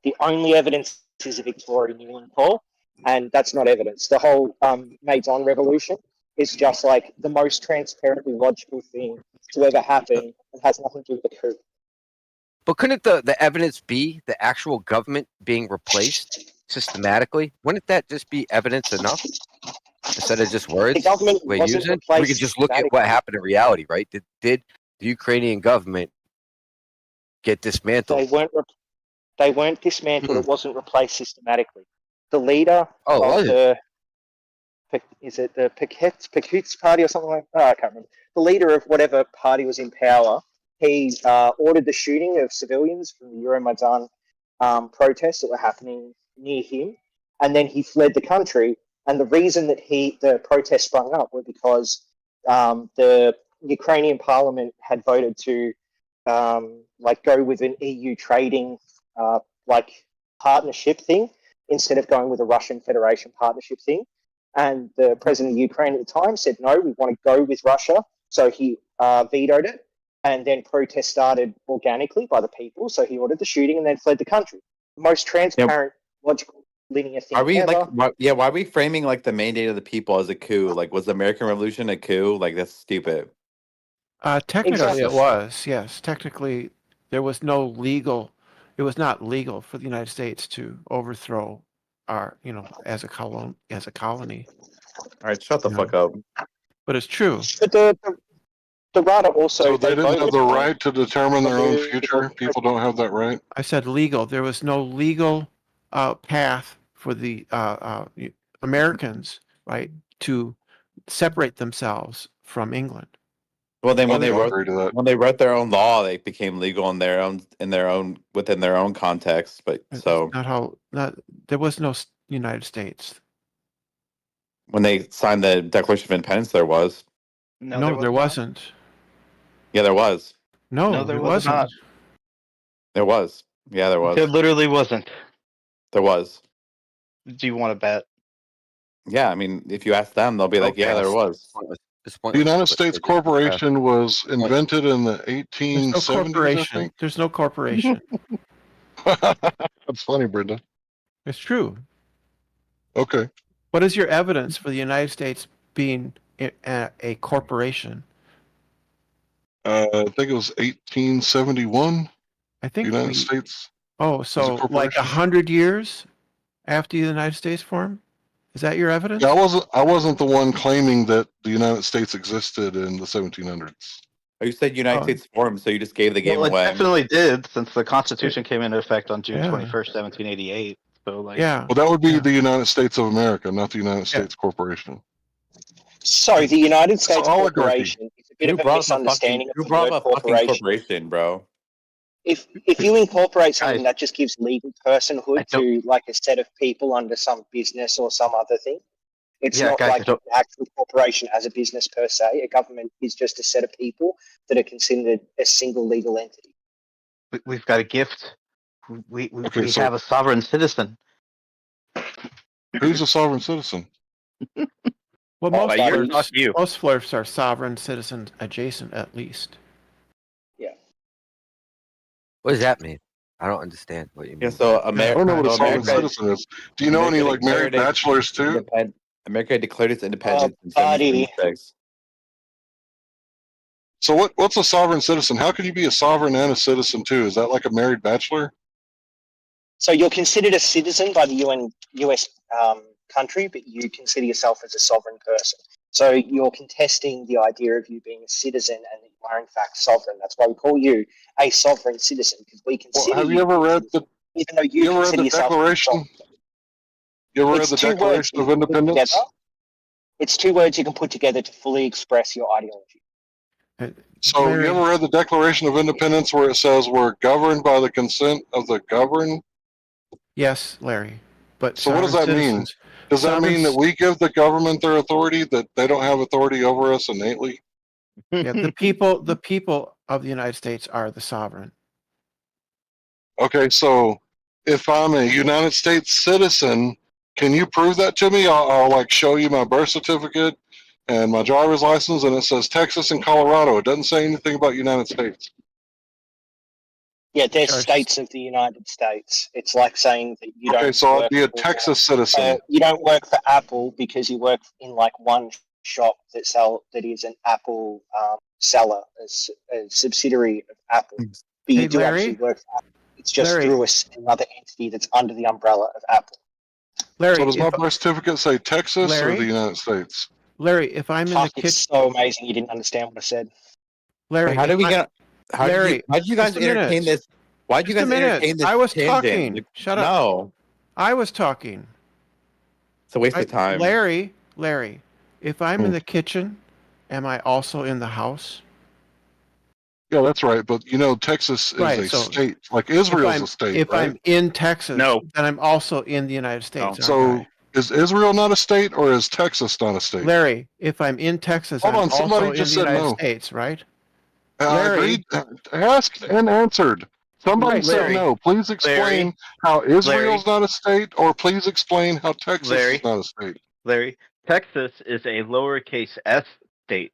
The only evidence is the Victorian Newland poll, and that's not evidence. The whole Maidan revolution is just like the most transparently logical thing to ever happen and has nothing to do with the coup. But couldn't the evidence be the actual government being replaced systematically? Wouldn't that just be evidence enough instead of just words? The government we're wasn't using? replaced We could just look at what happened in reality, right? Did the Ukrainian government get dismantled? They weren't dismantled. It wasn't replaced systematically. The leader of is it the Paquets party or something like that? I can't remember. The leader of whatever party was in power, he ordered the shooting of civilians from the Euromaidan protests that were happening near him, and then he fled the country. And the reason that the protests sprung up were because the Ukrainian parliament had voted to go with an EU trading partnership thing instead of going with a Russian Federation partnership thing. And the president of Ukraine at the time said, no, we want to go with Russia. So he vetoed it. And then protests started organically by the people. So he ordered the shooting and then fled the country. The most transparent, logical, linear thing Are we ever. why are we framing like the mandate of the people as a coup? Like, was the American Revolution a coup? Like, that's stupid. Technically it was, yes. Technically, there was no legal, it was not legal for the United States to overthrow our, as a colony. All right, shut the fuck up. But it's true. But the Rada also... So they didn't have the right to determine their own future? People don't have that right? I said legal. There was no legal path for the Americans, right, to separate themselves from England. Well, then when they wrote their own law, they became legal within their own context. But so there was no United States when they signed the Declaration of Independence. There was no, there wasn't. Yeah, there was. No, there wasn't. Not. There was. Yeah, there was. There literally wasn't. There was. Do you want to bet? Yeah, I mean, if you ask them, they'll be like, "Yeah, there was." The United States Corporation was invented in the 1870s, I think. There's no corporation. That's funny, Brenda. It's true. Okay. What is your evidence for the United States being a corporation? I think it was 1871. I think the United States. Oh, so like 100 years after the United States formed? Is that your evidence? Yeah, I wasn't the one claiming that the United States existed in the 1700s. Oh, you said United States formed, so you just gave the game away. It definitely did, since the Constitution came into effect on June 21st, 1788. So, well, that would be the United States of America, not the United States Corporation. So the United States Corporation is a bit of a misunderstanding Who of the brought word up fucking corporation. corporation, bro? If you incorporate something, that just gives legal personhood to like a set of people under some business or some other thing. It's not like an actual corporation as a business per se. A government is just a set of people that are considered a single legal entity. We've got a gift. We have a sovereign citizen. Who's a sovereign citizen? Well, most flirts are sovereign citizens adjacent, at least. What does that mean? I don't understand what you mean. Yeah, so I don't know what a sovereign America, citizen is. Do you know any like married bachelors too? America declared its independence in buddy. 1776. So what's a sovereign citizen? How can you be a sovereign and a citizen too? Is that like a married bachelor? So you're considered a citizen by the US country, but you consider yourself as a sovereign person. So you're contesting the idea of you being a citizen and that you are in fact sovereign. That's why we call you a sovereign citizen, because we consider Have you ever read the even though you ever read consider the yourself Declaration? You ever read the Declaration of Independence? It's 2 words you can put together to fully express your ideology. So Larry, you ever read the Declaration of Independence where it says we're governed by the consent of the governed? yes, Larry. But So what does that mean? Does that mean that we give the government their authority, that they don't have authority over us innately? Yeah, the people of the United States are the sovereign. Okay, so if I'm a United States citizen, can you prove that to me? I'll like show you my birth certificate and my driver's license, and it says Texas and Colorado. It doesn't say anything about United States. Yeah, they're states of the United States. It's like saying that you don't. Okay, so I'd be a Texas citizen. You don't work for Apple because you work in like one shop that is an Apple seller, a subsidiary of Apple. But you do actually work for Apple. It's just through another entity that's under the umbrella of Apple. Larry, so does my birth certificate say Texas Larry, or the United States? Larry, if I'm in the kitchen, it's so amazing you didn't understand what I said. Larry, how did we get? Larry, why did you guys entertain this? Why did you guys entertain this? I was tangent? talking. Like, Shut up. No, I was talking. it's a waste of time. Larry, if I'm in the kitchen, am I also in the house? Yeah, that's right. But you know, Texas is a state, like Israel's a state. If right? I'm in Texas, no, then I'm also in the United States. So is Israel not a state, or is Texas not a state? Larry, if I'm in Texas, Hold I'm on, somebody also just in the said United no. States, right? Agreed, asked and answered. Somebody said no. Please explain how Israel's not a state, or please explain how Texas is not a state. Larry, Texas is a lowercase s state.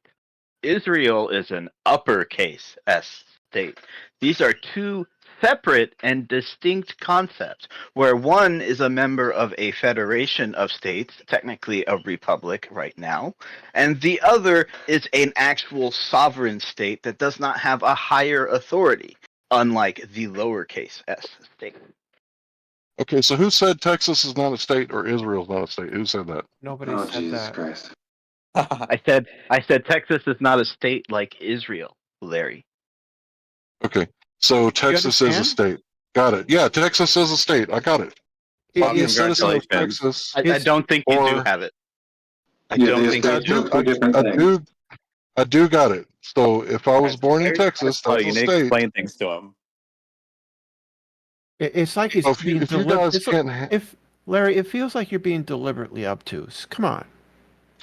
Israel is an uppercase s state. These are two separate and distinct concepts, where one is a member of a federation of states, technically a republic right now, and the other is an actual sovereign state that does not have a higher authority, unlike the lowercase s state. Okay, so who said Texas is not a state or Israel's not a state? Who said that? Nobody said Jesus that. Christ. I said Texas is not a state like Israel, Larry. Okay, so Texas is a state. Got it. Yeah, Texas is a state. I got it. I'm a citizen of Texas. I don't think you do have it. I don't think you do. I do got it. So if I was born in Texas, that's a state. Explain things to him. It's like he's being if Larry, it feels like you're being deliberately obtuse. Come on.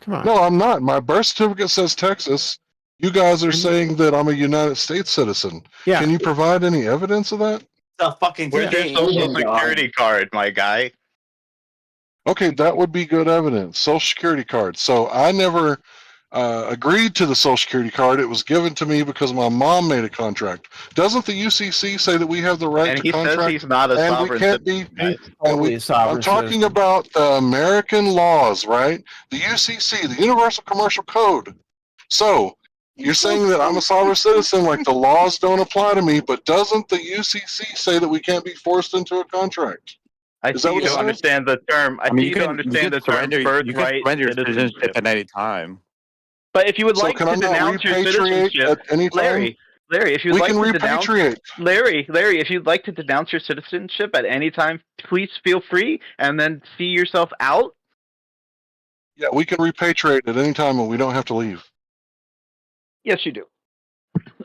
No, I'm not. My birth certificate says Texas. You guys are saying that I'm a United States citizen. Yeah. Can you provide any evidence of that? The fucking Where's your social security card, my guy? Okay, that would be good evidence. Social security card. So I never agreed to the social security card. It was given to me because my mom made a contract. Doesn't the UCC say that we have the right to contract? And he says he's not a sovereign citizen. I'm talking about the American laws, right? The UCC, the Universal Commercial Code. So you're saying that I'm a sovereign citizen, like the laws don't apply to me, but doesn't the UCC say that we can't be forced into a contract? I see you don't understand the term. I see you don't understand the term birthright citizenship at any time. But if you would like to denounce your citizenship, Larry, if you'd like to denounce, Larry, if you'd like to denounce your citizenship at any time, please feel free, and then see yourself out. Yeah, we can repatriate at any time, and we don't have to leave. Yes, you do.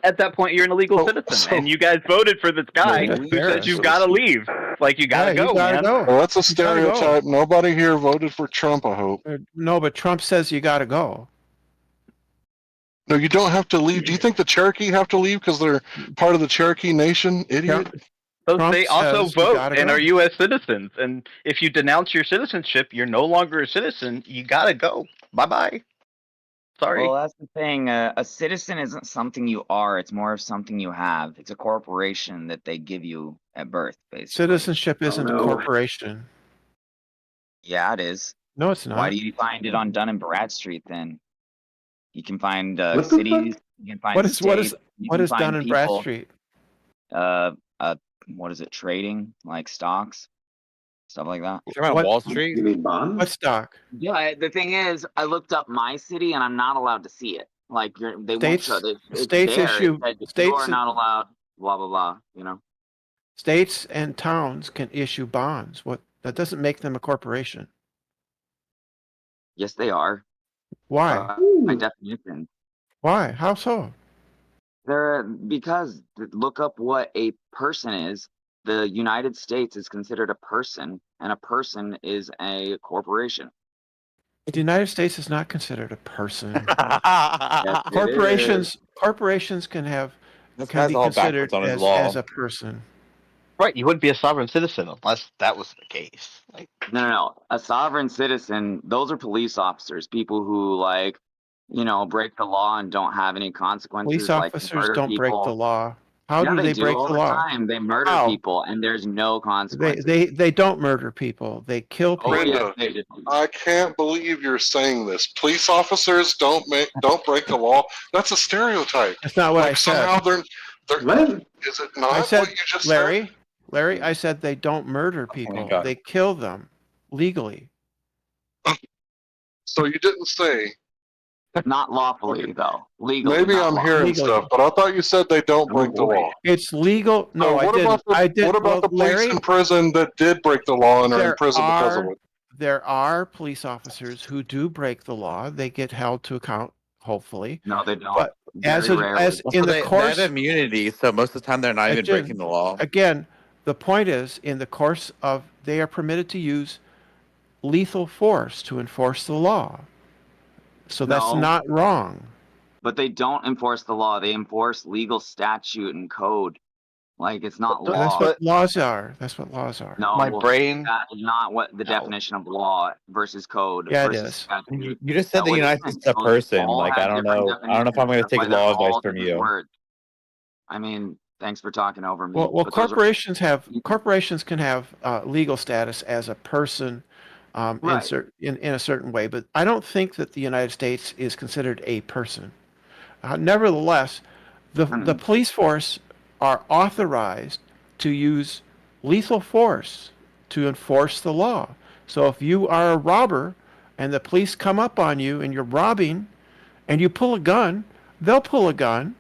At that point, you're an illegal citizen, and you guys voted for this guy who says you've got to leave. Like, you got to go, man. Well, that's a stereotype. Nobody here voted for Trump, I hope. No, but Trump says you got to go. No, you don't have to leave. Do you think the Cherokee have to leave because they're part of the Cherokee Nation, idiot? They also vote and are U.S. citizens. And if you denounce your citizenship, you're no longer a citizen. You got to go. Bye-bye. Sorry. Well, that's the thing. A citizen isn't something you are; it's more of something you have. It's a corporation that they give you at birth, basically. Citizenship isn't a corporation. Yeah, it is. No, it's not. Why do you find it on Dun and Bradstreet then? You can find What the cities. fuck? You can find What is states. what is Dun and Bradstreet? What is it? Trading, like stocks, stuff like that. You're talking about Wall Street? You mean bonds? What stock? Yeah, the thing is, I looked up my city and I'm not allowed to see it. Like they won't show it. It's States there. issue- It said, you states are and- not allowed. Blah blah blah. You know. States and towns can issue bonds. What that doesn't make them a corporation. Yes, they are. Why? By definition. Why? How so? Because look up what a person is. The United States is considered a person, and a person is a corporation. The United States is not considered a person. Yes, it Corporations can be all considered backwards on his law. as a person. Right, you wouldn't be a sovereign citizen unless that was the case. Like, No. A sovereign citizen, those are police officers, people who break the law and don't have any consequences. Police like officers murder don't break people. the law. How Yeah, do they break all the law? time. They murder How? people, and there's no consequences. They don't murder people. They kill people. Brenda, I can't believe you're saying this. Police officers don't break the law. That's a stereotype. That's not what I said. Somehow they're What? Is it not I said, what you just said? Larry, I said they don't murder people. They kill them legally. So you didn't say. Not lawfully, though. Legally. Maybe not I'm hearing Legally. stuff, but I thought you said they don't break the law. It's legal. No, what I about didn't. I did. What about the police Larry, in prison that did break the law and are in prison because of it? There are police officers who do break the law. They get held to account, hopefully. No, they don't. But as They course, have immunity, so most of the time they're not even breaking the law. Again, the point is, in the course of, they are permitted to use lethal force to enforce the law. So that's No. not wrong. But they don't enforce the law. They enforce legal statute and code. Like, it's not law. That's what laws are. That's what laws are. No, My brain- That is not what the definition of law versus code. Yeah, it versus is. statute. You just said the United States is a person. Like, I don't know if I'm going to take law advice from you. I mean, thanks for talking over me. Well, but those are- corporations can have legal status as a person Right. in a certain way, but I don't think that the United States is considered a person. Nevertheless, the police force are authorized to use lethal force to enforce the law. So if you are a robber and the police come up on you and you're robbing and you pull a gun, they'll pull a gun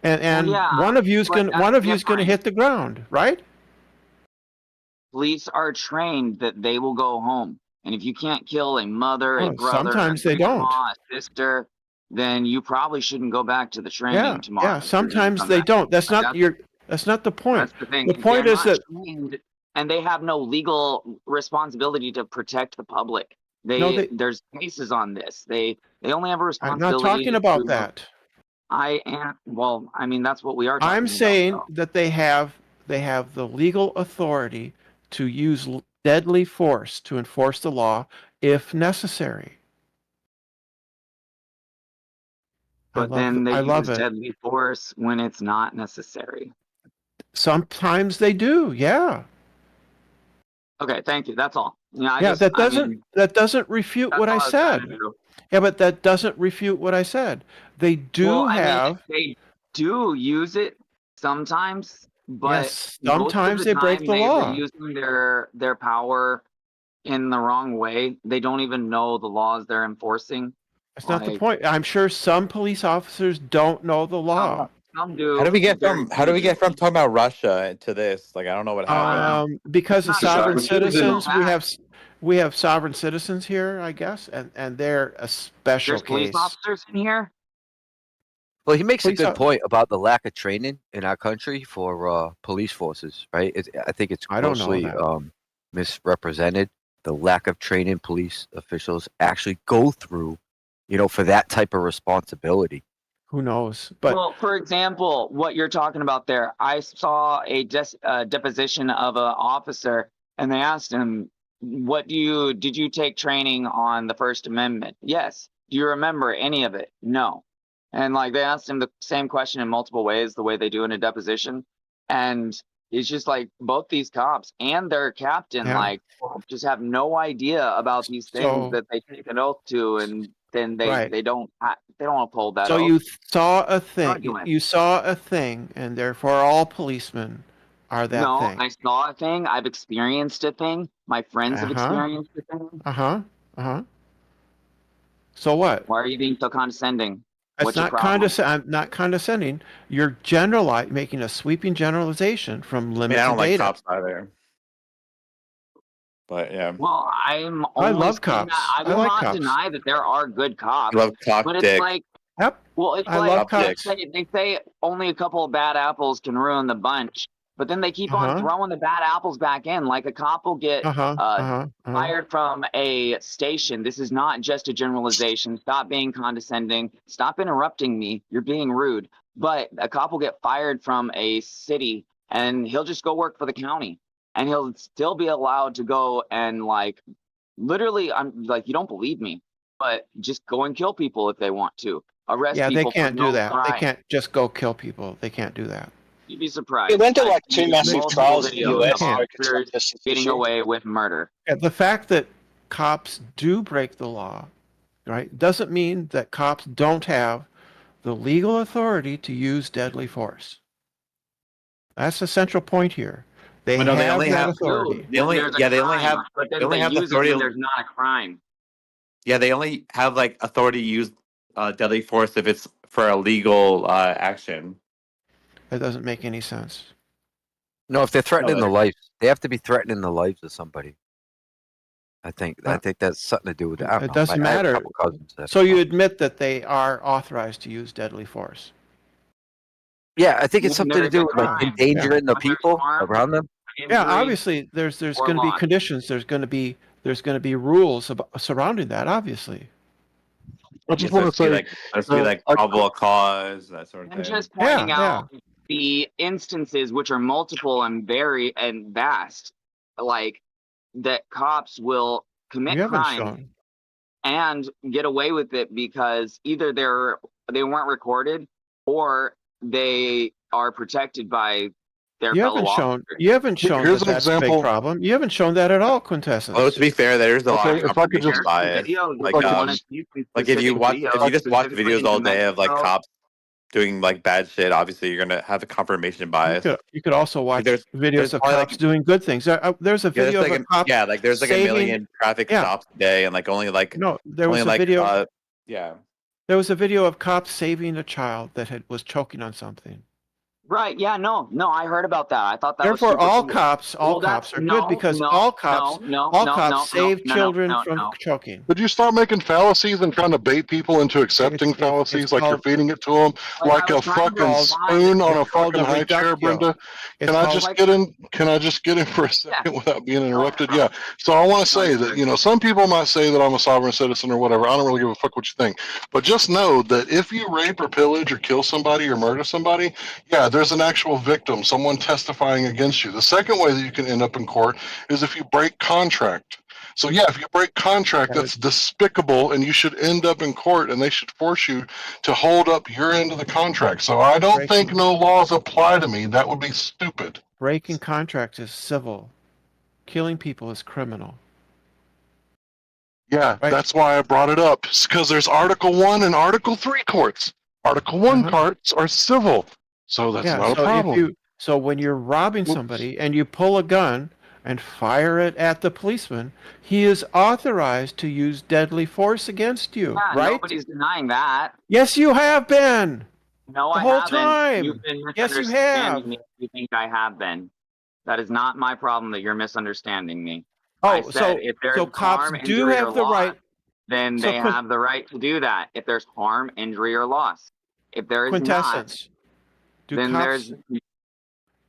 and one of you's going to hit the ground, right? Police are trained that they will go home. And if you can't kill a mother, a brother, sometimes a they don't. grandma, a sister, then you probably shouldn't go back to the training tomorrow. Yeah, sometimes they don't. That's not the point. That's the thing. The point They're is not that trained, and they have no legal responsibility to protect the public. There's cases on this. They only have a I'm responsibility. not talking about that. I mean, that's what we are talking I'm about, saying though. that they have the legal authority to use deadly force to enforce the law if necessary. But then they use deadly force when it's not necessary. Sometimes they do, yeah. Okay, thank you. That's all. That doesn't refute what I said. Yeah, but that doesn't refute what I said. They do they do use it sometimes, but yes, sometimes they break the law. They're using their power in the wrong way. They don't even know the laws they're enforcing. That's not the point. I'm sure some police officers don't know the law. Some do. How do we get from talking about Russia to this? Like, I don't know what happened. Because of sovereign citizens, we have sovereign citizens here, I guess, and they're a special There's police officers in here. Well, he makes a good point about the lack of training in our country for police forces, right? I think it's mostly misrepresented. The lack of training police officials actually go through, for that type of responsibility. Who knows? But well, for example, what you're talking about there, I saw a deposition of an officer, and they asked him, did you take training on the First Amendment? Yes. Do you remember any of it? No. And like they asked him the same question in multiple ways, the way they do in a deposition. And it's just like both these cops and their captain, like, just have no idea about these things that they take an oath to, and then they don't uphold that oath. You saw a thing. You saw a thing, and therefore all policemen are that thing. No, I saw a thing. I've experienced a thing. My friends have experienced a thing. So what? Why are you being so condescending? It's not I'm not condescending. You're making a sweeping generalization from limited I don't like data. cops either. But yeah. Well, I love cops. I will not deny that there are good cops. I love cock but it's dick. like, well, it's I like love cops. They say only a couple of bad apples can ruin the bunch, but then they keep on throwing the bad apples back in. Like a cop will get fired from a station. This is not just a generalization. Stop being condescending. Stop interrupting me. You're being rude. But a cop will get fired from a city, and he'll just go work for the county, and he'll still be allowed to go and like, literally, I'm like, you don't believe me, but just go and kill people if they want to. Arrest people. Yeah, they can't do that. Crime. They can't just go kill people. They can't do that. You'd be surprised. He went to like 2 massive trials in the US getting away with murder. The fact that cops do break the law, right, doesn't mean that cops don't have the legal authority to use deadly force. That's the central point here. They have that authority. They only have the authority. There's not a crime. Yeah, they only have like authority to use deadly force if it's for a legal action. That doesn't make any sense. No, if they're threatening the life, they have to be threatening the lives of somebody. I think that's something to do with that. It doesn't matter. So you admit that they are authorized to use deadly force? Yeah, I think it's something to do with like endangering the people around them. Yeah, obviously there's going to be conditions. There's going to be rules surrounding that. Obviously. I just want to say, there's like probable cause, that sort of thing. I'm just pointing out the instances, which are multiple and vast, like that cops will commit crime and get away with it because either they weren't recorded or they are protected by their fellow officers. You haven't shown that that's a big problem. You haven't shown that at all, Quintessence. Well, to be fair, there's a lot of confirmation bias. Like if you just watch videos all day of like cops doing like bad shit, obviously you're gonna have a confirmation bias. You could also watch videos of cops doing good things. There's a video of a cop. Yeah, like there's like a million traffic stops a day, and like only like there was a video. Yeah, there was a video of cops saving a child that was choking on something. Right. Yeah. No. I heard about that. I thought that. Therefore, all cops are good because all cops save children from choking. Would you stop making fallacies and trying to bait people into accepting fallacies like you're feeding it to them like a fucking spoon on a fucking high chair, Brenda? Can I just get in for a second without being interrupted? Yeah. So I want to say that some people might say that I'm a sovereign citizen or whatever. I don't really give a fuck what you think, but just know that if you rape or pillage or kill somebody or murder somebody, there's an actual victim, someone testifying against you. The second way that you can end up in court is if you break contract. So if you break contract, that's despicable, and you should end up in court, and they should force you to hold up your end of the contract. So I don't think no laws apply to me. That would be stupid. Breaking contracts is civil. Killing people is criminal. Yeah, that's why I brought it up. Because there's Article 1 and Article 3 courts. Article 1 courts are civil. So that's not a problem. So when you're robbing somebody and you pull a gun and fire it at the policeman, he is authorized to use deadly force against you, right? Nobody's denying that. Yes, you have been. No, I haven't. Time. You've been yes, you have. Me. You think I have been. That is not my problem that you're misunderstanding me. So cops do have the right. Then they have the right to do that if there's harm, injury, or loss. If there is not,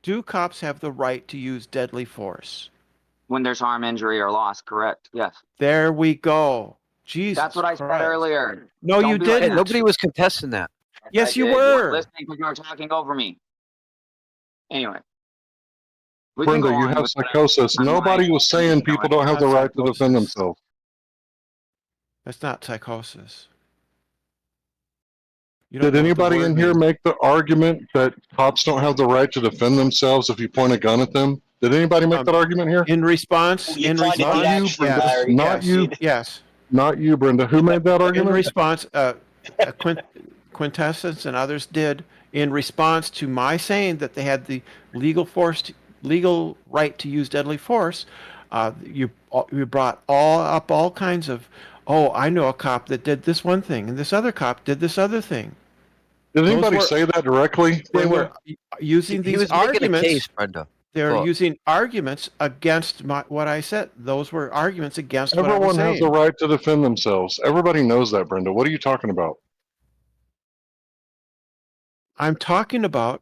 do cops have the right to use deadly force? When there's harm, injury, or loss, correct? Yes. There we go. Jesus That's what I said earlier. No, you didn't. Nobody was contesting that. Yes, you were. You weren't listening because you were talking over me. Anyway. Brenda, you have psychosis. Nobody was saying people don't have the right to defend themselves. That's not psychosis. Did anybody in here make the argument that cops don't have the right to defend themselves if you point a gun at them? Did anybody make that argument here? In response, Well, you kind of did actually, yes, Larry. Not you. Yes. Not you, Brenda. Who made that argument? In response, Quintessence and others did in response to my saying that they had the legal right to use deadly force. You brought all kinds of, oh, I know a cop that did this one thing, and this other cop did this other thing. Did anybody say that directly? They were using these arguments. Making a case, Brenda. They're using arguments against what I said. Those were arguments against what I was Everyone saying. has the right to defend themselves. Everybody knows that, Brenda. What are you talking about? I'm talking about,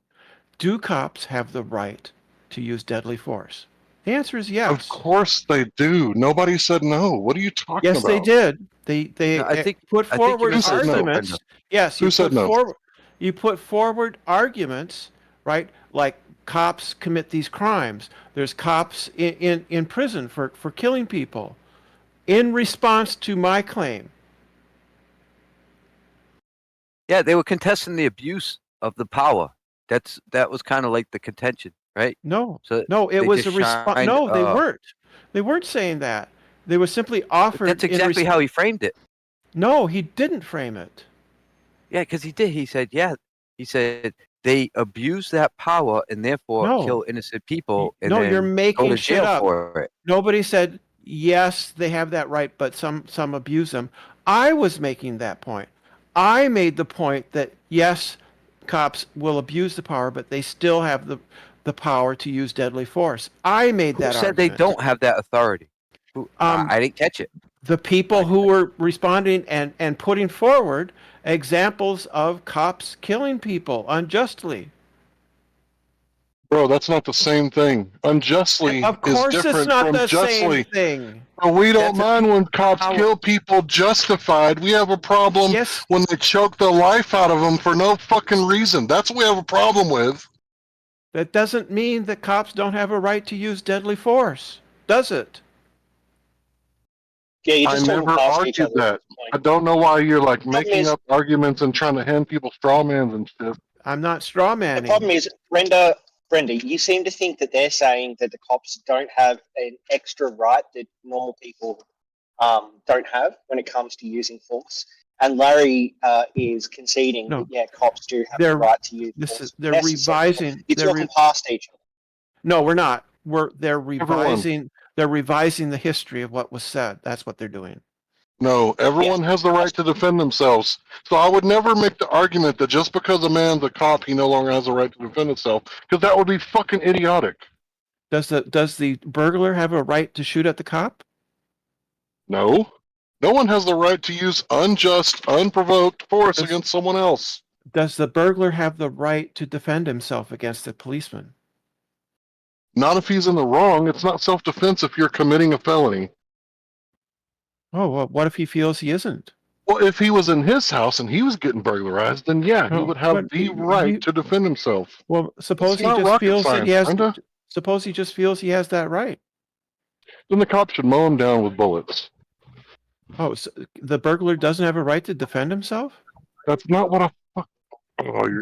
do cops have the right to use deadly force? The answer is yes. Of course they do. Nobody said no. What are you talking about? Yes, they did. They put forward arguments. No. Yes, Who said no? You put forward arguments, right? Like cops commit these crimes. There's cops in prison for killing people. In response to my claim. Yeah, they were contesting the abuse of the power. That was kind of like the contention, right? No, so it was a response. No, they weren't. They weren't saying that. They were simply offered. That's exactly how he framed it. No, he didn't frame it. Yeah, because he did. He said, he said they abuse that power and therefore kill innocent people. And then you're making go to shit jail up. For it. Nobody said yes, they have that right, but some abuse them. I was making that point. I made the point that yes, cops will abuse the power, but they still have the power to use deadly force. I made that argument. Who said they don't have that authority? I didn't catch it. The people who were responding and putting forward examples of cops killing people unjustly. Bro, that's not the same thing. Unjustly of course is different it's not from the justly. Same thing. Bro, we don't mind when cops kill people justified. We have a problem when they choke the life out of them for no fucking reason. That's what we have a problem with. That doesn't mean that cops don't have a right to use deadly force, does it? Yeah, I never argued that. I don't know why you're like making up arguments and trying to hand people straw mans and shit. I'm not straw manning. The problem is, Brenda, you seem to think that they're saying that the cops don't have an extra right that normal people don't have when it comes to using force. And Larry is conceding that cops do have the right to use force. They're revising. You're talking past each other. No, we're not. They're revising. They're revising the history of what was said. That's what they're doing. No, everyone has the right to defend themselves. So I would never make the argument that just because a man's a cop, he no longer has the right to defend himself, because that would be fucking idiotic. Does the burglar have a right to shoot at the cop? No. No one has the right to use unjust, unprovoked force against someone else. Does the burglar have the right to defend himself against the policeman? Not if he's in the wrong. It's not self-defense if you're committing a felony. Oh, well, what if he feels he isn't? Well, if he was in his house and he was getting burglarized, then yeah, he would have the right to defend himself. Well, suppose he just feels that he has. Suppose he just feels he has that right. Then the cops should mow him down with bullets. Oh, so the burglar doesn't have a right to defend himself? That's not what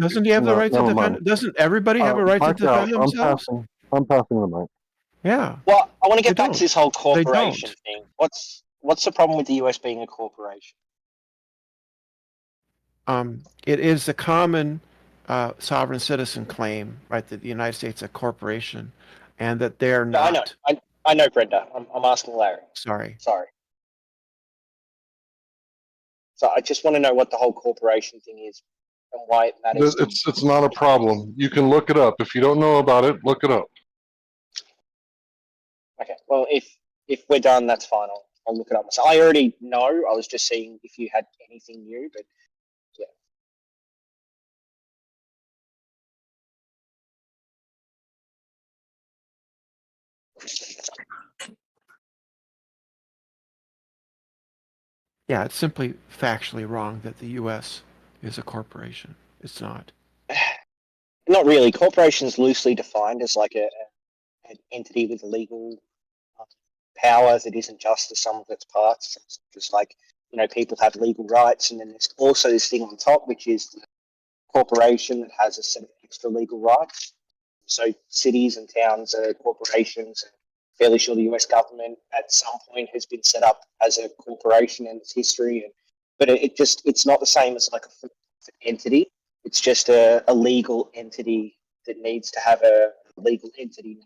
doesn't he have the right to defend? Doesn't everybody have a right to defend themselves? I'm passing the mic. Yeah. Well, I want to get back to this whole corporation thing. What's the problem with the US being a corporation? It is a common sovereign citizen claim, right? That the United States is a corporation, and that they're not. I know, Brenda. I'm asking Larry. Sorry. So I just want to know what the whole corporation thing is and why it matters. It's not a problem. You can look it up. If you don't know about it, look it up. Okay. Well, if we're done, that's fine. I'll look it up. So I already know. I was just seeing if you had anything new, but yeah. Yeah, it's simply factually wrong that the U.S. is a corporation. It's not. Not really. Corporation is loosely defined as like an entity with legal power that isn't just the sum of its parts. It's just like, people have legal rights, and then there's also this thing on top, which is corporation that has a set of extra legal rights. So cities and towns are corporations. And fairly sure the US government at some point has been set up as a corporation in its history. But it's not the same as like an entity. It's just a legal entity that needs to have a legal entity name.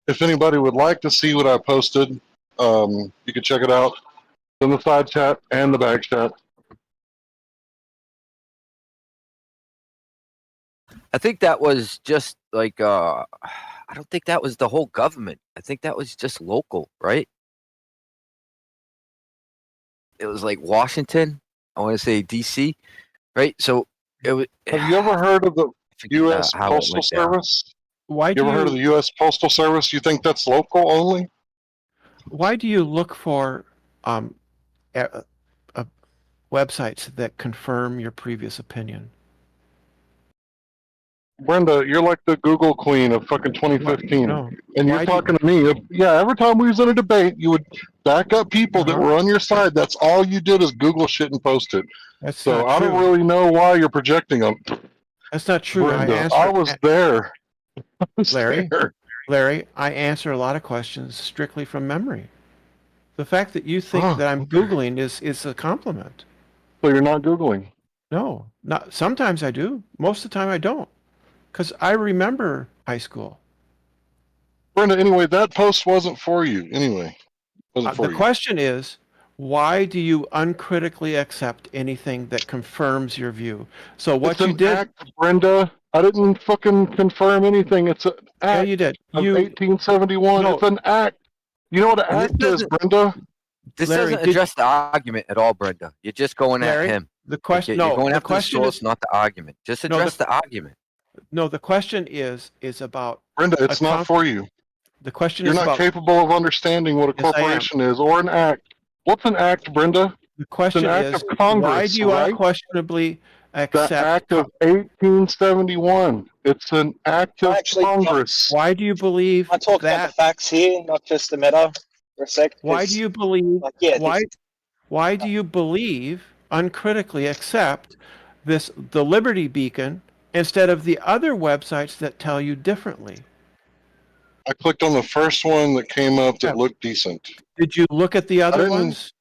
If anybody would like to see what I posted, you can check it out in the side chat and the back chat. I think that was just like I don't think that was the whole government. I think that was just local, right? It was like Washington. I want to say DC, right? So it was. Have you ever heard of the U.S. Postal Service? Why do you ever heard of the U.S. Postal Service? You think that's local only? Why do you look for websites that confirm your previous opinion? Brenda, you're like the Google queen of fucking 2015. No. And you're talking to me. Yeah, every time we was in a debate, you would back up people that were on your side. That's all you did is Google shit and post it. That's so not I true. don't really know why you're projecting them. That's not true. Brenda, I was there. Larry, I answer a lot of questions strictly from memory. The fact that you think that I'm Googling is a compliment. So you're not Googling? No, not sometimes I do. Most of the time I don't. Because I remember high school. Brenda, anyway, that post wasn't for you. Anyway, the question is, why do you uncritically accept anything that confirms your view? So what you did, act, Brenda. I didn't fucking confirm anything. It's an act. Yeah, you did. Of 1871. No. It's an act. You know what an act is, Brenda? This doesn't address the argument at all, Brenda. You're just going at him. The question, you're going after the source, not the argument. Just address the argument. No, the question is about Brenda. It's not for you. The question is about... You're not capable of understanding what a corporation is or an act. What's an act, Brenda? The question is, Congress, why do you unquestionably accept... The Act of 1871. It's an act of Congress. Why do you believe I talk about the facts here, not just the meta for a sec. Why do you believe... Why do you believe, uncritically accept the Liberty Beacon instead of the other websites that tell you differently? I clicked on the first one that came up that looked decent. Did you look at the other ones?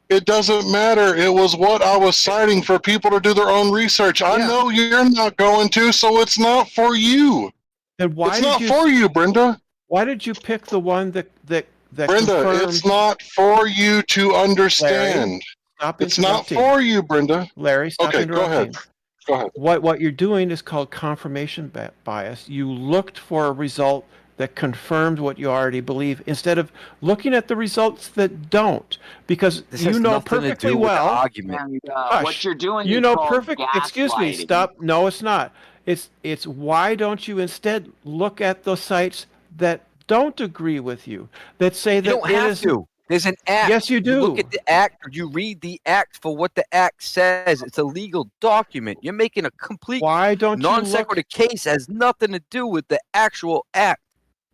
It doesn't matter. It was what I was citing for people to do their own research. I know you're not going to, so it's not for you. Then why it's not for you, Brenda. Why did you pick the one that Brenda, confirmed... it's not for you to understand. Larry, stop it's not for you, Brenda. Larry, stop interrupting. Go ahead. Go ahead. What you're doing is called confirmation bias. You looked for a result that confirmed what you already believe instead of looking at the results that don't, because you know perfectly well. What you're doing, you know perfect. Excuse me. Stop. No, it's not. It's why don't you instead look at those sites that don't agree with you, that say that you don't have to. There's an act. Yes, you do. You look at the act, or you read the act for what the act says. It's a legal document. You're making a complete non sequitur case. Has nothing to do with the actual act.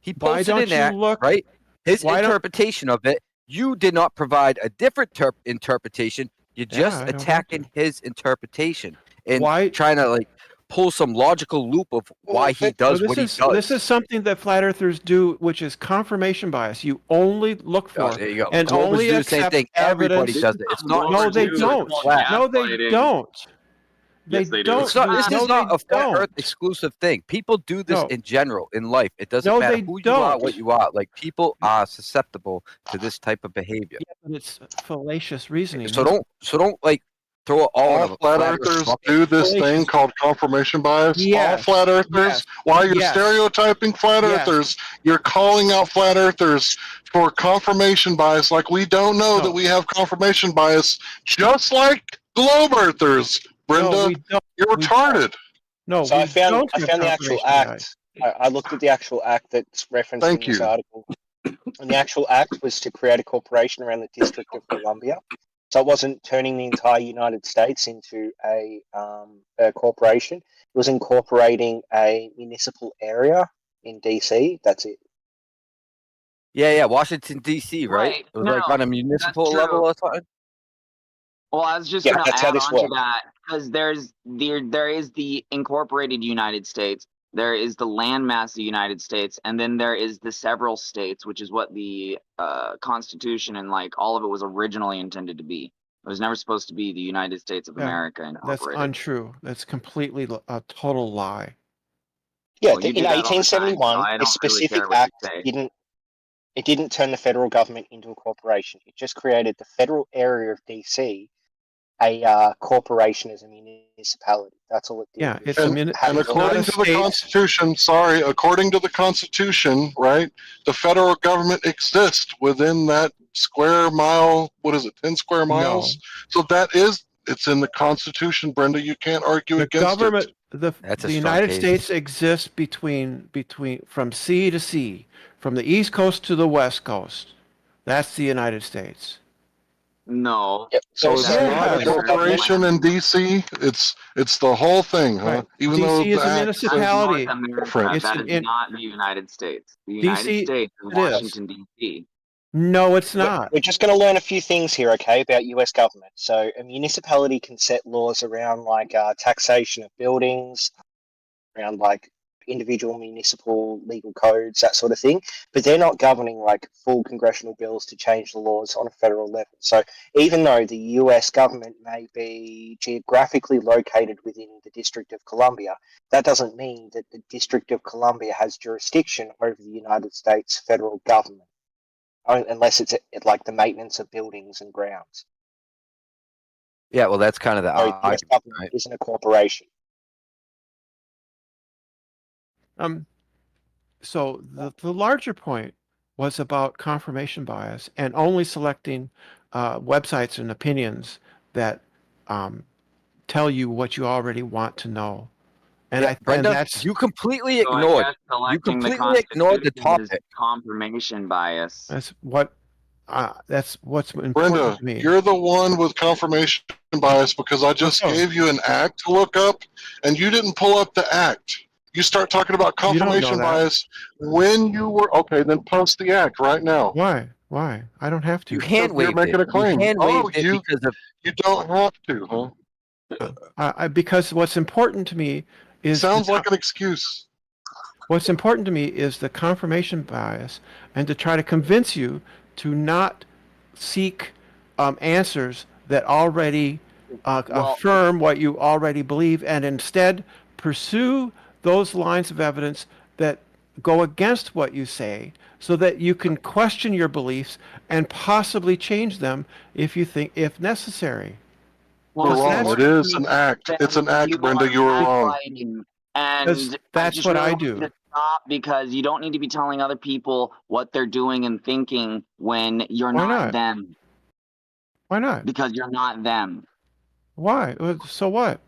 He posted an act, right? His interpretation of it. You did not provide a different interpretation. You're just attacking his interpretation and trying to pull some logical loop of why he does what he does. This is something that flat earthers do, which is confirmation bias. You only look for there you go. and Globers only do the accept same thing. Everybody does it. It's not. No, they don't. No, they don't. Yes, they do. This is not a flat Earth exclusive thing. People do this in general in life. It doesn't matter who you are, what you are. People are susceptible to this type of behavior. Yeah, but it's fallacious reasoning. So don't throw it all flat earthers do this thing called confirmation bias. All flat earthers, while you're stereotyping flat earthers, you're calling out flat earthers for confirmation bias. Like we don't know that we have confirmation bias, just like globe earthers. Brenda, you're retarded. No, So we I found don't have the actual confirmation bias. act. I looked at the actual act that's referenced Thank in this you. article, and the actual act was to create a corporation around the District of Columbia. So it wasn't turning the entire United States into a corporation. It was incorporating a municipal area in DC. That's it. Yeah, Washington D.C. Right? Right. It was No, like on a that's municipal true. level or something. Well, I was just Yeah, going to that's how add this on to works. that because there is the incorporated United States, there is the landmass of the United States, and then there is the several states, which is what the Constitution and like all of it was originally intended to be. It was never supposed to be the United States of America That's incorporated. untrue. That's completely a total lie. Yeah, Well, you in do that all the time, 1871, so I a don't really specific care what you act say. didn't turn the federal government into a corporation. It just created the federal area of DC a corporation as a municipality. That's all it did. Yeah, it's And according to the Constitution, according to the Constitution, right, the federal government exists within that square mile, what is it, 10 square miles? So it's in the Constitution, Brenda. You can't argue The against government, it. the United States exists between from sea to sea, from the East Coast to the West Coast. That's the United States. No. So it's not a corporation in DC. It's the whole thing, huh? Right. Even DC though is the a act municipality. North America, different. that is not the United States. The United DC States is it is. Washington, D.C. No, it's not. We're just going to learn a few things here, okay, about US government. So a municipality can set laws around like taxation of buildings, around like individual municipal legal codes, that sort of thing. But they're not governing like full congressional bills to change the laws on a federal level. So even though the US government may be geographically located within the District of Columbia, that doesn't mean that the District of Columbia has jurisdiction over the United States federal government, unless it's like the maintenance of buildings and grounds. Yeah, well, that's kind of the So the US government right? isn't a corporation. So the larger point was about confirmation bias and only selecting websites and opinions that tell you what you already want to know. And Yeah, Brenda, and that's you completely So I ignored. guess You selecting the completely ignored the Constitution is topic. confirmation bias. that's what's important Brenda, to me. you're the one with confirmation bias because I just gave you an act to look up, and you didn't pull up the act. You start talking about You don't know confirmation that. bias when you were okay. Then post the act right now. Why? Why? I don't have to. You hand You're waved making it. a claim. You hand Oh, waved it you because of you don't have to, huh? Because what's important to me is Sounds like an excuse. What's important to me is the confirmation bias and to try to convince you to not seek answers that already affirm what you already believe and instead pursue those lines of evidence that go against what you say so that you can question your beliefs and possibly change them if necessary. You're wrong. It is an act. It's an act, Brenda. You were wrong. And that's what I do. To stop because you don't need to be telling other people what they're doing and thinking when you're not them. Why not? Because you're not them. Why? So what?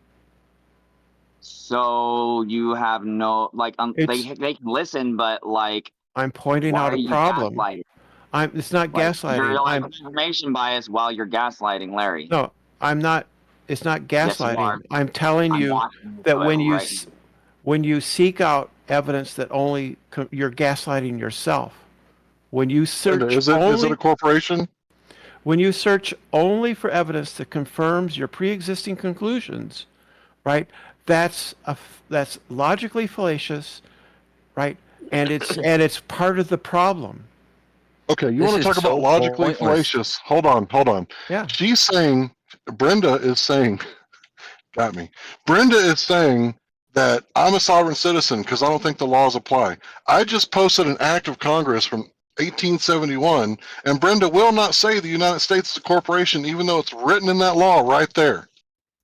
So you have no they can listen, but like I'm pointing out a problem. It's not gaslighting. You're like confirmation bias while you're gaslighting, Larry. No, I'm not. It's not gaslighting. Yes, you are. I'm telling you that when you seek out evidence that only you're gaslighting yourself. When you search is it a corporation? When you search only for evidence that confirms your pre-existing conclusions, right? That's logically fallacious, right? And it's part of the problem. Okay, you want to talk about logically fallacious? Hold on. Yeah. She's saying, Brenda is saying, got me. Brenda is saying that I'm a sovereign citizen because I don't think the laws apply. I just posted an act of Congress from 1871, and Brenda will not say the United States is a corporation, even though it's written in that law right there.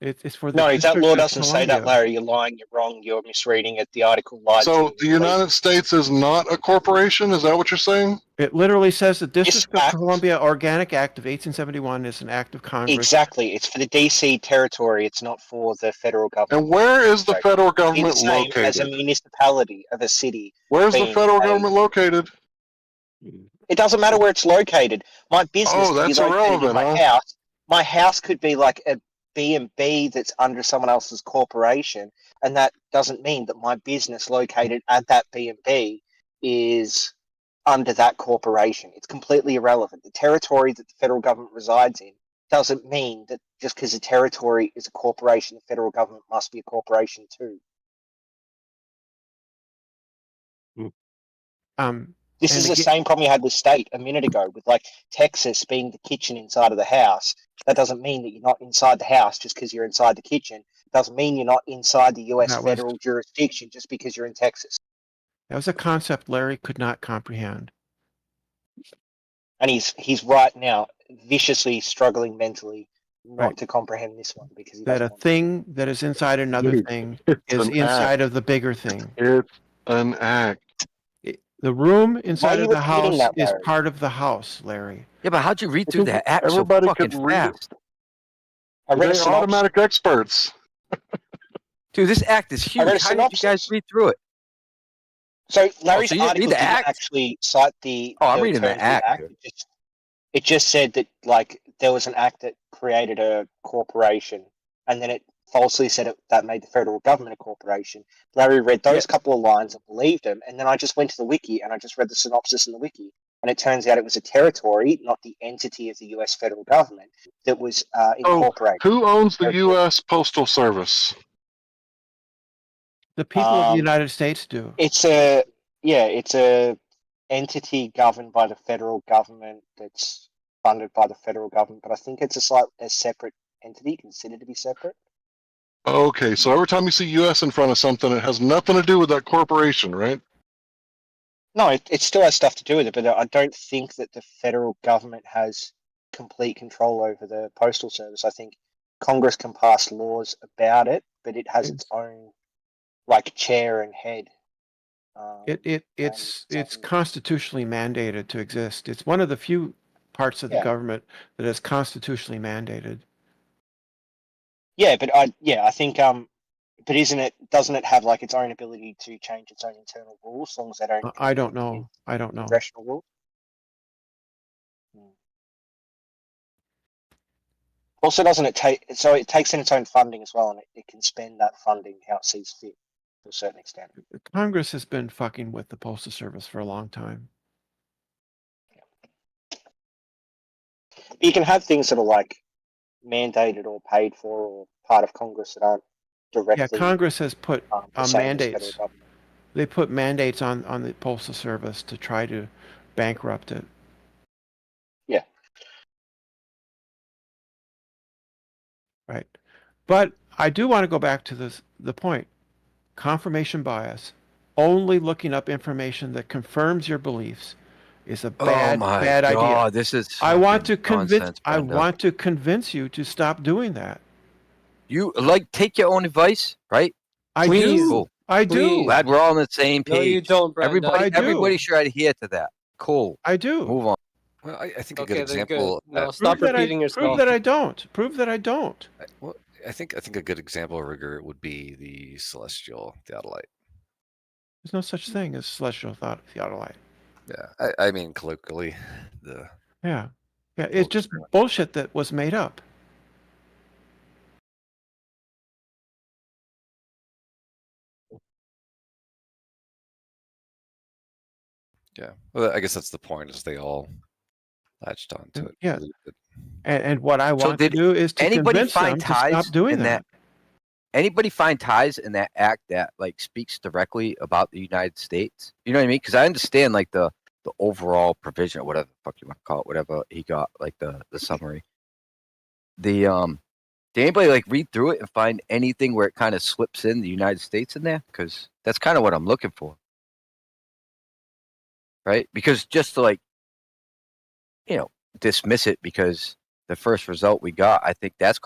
It's for the No, that District law of doesn't say that, Columbia. Larry. You're lying. You're wrong. You're misreading it. The article lied to So you. the United States is not a corporation? Is that what you're saying? It literally says the This District of act, Columbia Organic Act of 1871 is an act of Congress. exactly. It's for the DC territory. It's not for the federal government. And where is the federal government It's the same located? as a municipality of a city. Where's the federal government located? It doesn't matter where it's located. My business Oh, could be that's located in irrelevant, my huh? house. My house could be like a B&B that's under someone else's corporation, and that doesn't mean that my business located at that B&B is under that corporation. It's completely irrelevant. The territory that the federal government resides in doesn't mean that just because a territory is a corporation, the federal government must be a corporation too. This is the same problem you had with state a minute ago, with like Texas being the kitchen inside of the house. That doesn't mean that you're not inside the house just because you're inside the kitchen. It doesn't mean you're not inside the U.S. federal jurisdiction just because you're in Texas. That was a concept Larry could not comprehend. And he's right now viciously struggling mentally not to comprehend this one because he that a thing that is inside another thing is inside of the bigger thing. It's an act. The room inside of the repeating house that, is Larry? part of the house, Larry. Yeah, but how'd you read I through think that act so everybody fucking could read it. fast? I read a They're synopsis. automatic experts. Dude, this act is I read a huge. How did you guys synopsis. read through it? So Larry's so you didn't read article the didn't act? actually cite the I'm reading the terms of the act. It just said that like there was an act that created a corporation, and then it falsely said that made the federal government a corporation. Larry read those couple of lines and believed him, and then I just went to the wiki and I just read the synopsis in the wiki, and it turns out it was a territory, not the entity of the U.S. federal government, that was incorporated. Who owns the U.S. Postal Service? The people of the United States do. It's a entity governed by the federal government that's funded by the federal government, but I think it's a separate entity, considered to be separate. Okay, so every time you see U.S. in front of something, it has nothing to do with that corporation, right? No, it still has stuff to do with it, but I don't think that the federal government has complete control over the postal service. I think Congress can pass laws about it, but it has its own like chair and head. It's constitutionally mandated to exist. It's one of the few parts of the government that is constitutionally mandated. Yeah, but I think but doesn't it have like its own ability to change its own internal rules as long as they don't I don't know. congressional rules? Also, doesn't it take it takes in its own funding as well, and it can spend that funding how it sees fit to a certain extent. Congress has been fucking with the Postal Service for a long time. You can have things that are like mandated or paid for or part of Congress that aren't directly. Yeah, Congress has put mandates. Federal They put mandates on the Postal Service to try to bankrupt it. Yeah. Right. But I do want to go back to the point. Confirmation bias. Only looking up information that confirms your beliefs is a bad idea. This is I want to nonsense, convince you to stop doing that. You take your own advice, right? I do. Cool. I do. Glad we're all on the same page. No, you don't, Brenda. Everybody should adhere to that. Cool. I do. Move on. Well, I think a good example. No, stop repeating yourself. Prove that I don't. Prove that I don't. Well, I think a good example of rigor would be the celestial theodolite. There's no such thing as celestial theodolite. Yeah, I mean colloquially, Yeah, it's just bullshit that was made up. Yeah, well, I guess that's the point. Is they all latched onto it. Yeah, and what I want to do is to convince them to stop doing that. Anybody find ties in that act that speaks directly about the United States? You know what I mean? Because I understand the overall provision, or whatever the fuck you want to call it, whatever he got, the summary. Did anybody read through it and find anything where it kind of slips in the United States in there? Because that's kind of what I'm looking for. Right? Because just to dismiss it because the first result we got, I think that's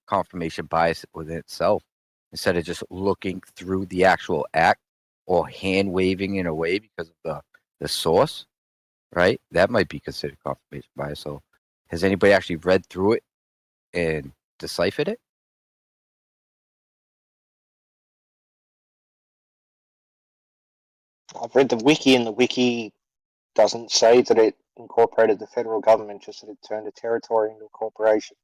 confirmation bias within itself. Instead of just looking through the actual act or hand waving in a way because of the source, right? That might be considered confirmation bias. So, has anybody actually read through it and deciphered it? I've read the wiki, and the wiki doesn't say that it incorporated the federal government, just that it turned a territory into a corporation.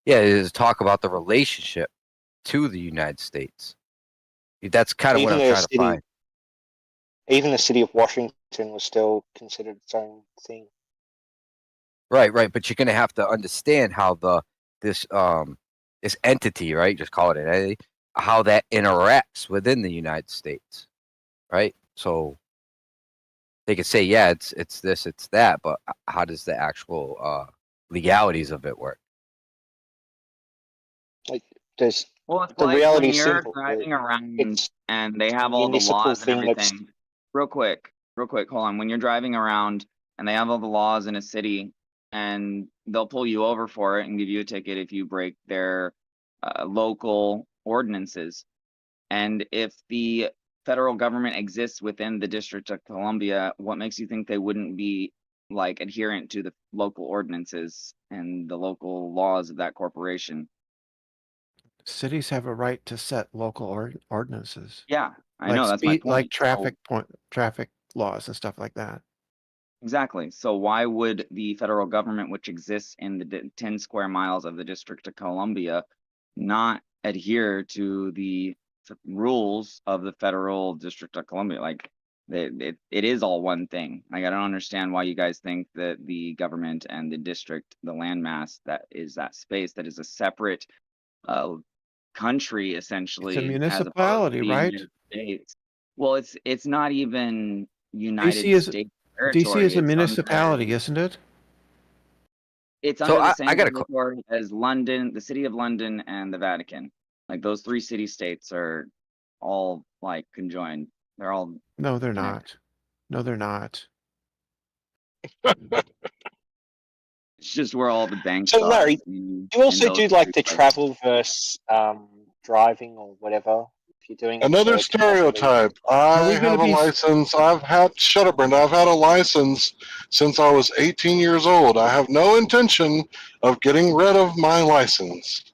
Yeah, it is talk about the relationship to the United States. That's kind of what I'm trying to find. Even the city of Washington was still considered its own thing. Right. But you're going to have to understand how this entity, right? Just call it an entity, how that interacts within the United States, right? So they could say, yeah, it's this, it's that, but how does the actual legalities of it work? Like, there's it's the like reality when you're simple. driving around and they have all the laws and everything. Real quick, hold on. When you're driving around and they have all the laws in a city, and they'll pull you over for it and give you a ticket if you break their local ordinances. And if the federal government exists within the District of Columbia, what makes you think they wouldn't be like adherent to the local ordinances and the local laws of that corporation? Cities have a right to set local ordinances. Yeah, I know, that's my point. Like traffic laws and stuff like that. Exactly. So why would the federal government, which exists in the 10 square miles of the District of Columbia, not adhere to the rules of the federal District of Columbia? Like, it is all one thing. Like, I don't understand why you guys think that the government and the district, the landmass that is that space, that is a separate country, essentially. It's a municipality, right? United States. Well, it's not even United States territory. DC is a municipality, isn't it? It's under the same territory as London, the City of London, and the Vatican. Like, those three city-states are all like conjoined. They're all No, they're not. No, they're not. It's just where all the banks So, are. Larry, you also do like the travel versus driving or whatever. If you're doing another stereotype. I have a license. Shut up, Brenda. I've had a license since I was 18 years old. I have no intention of getting rid of my license.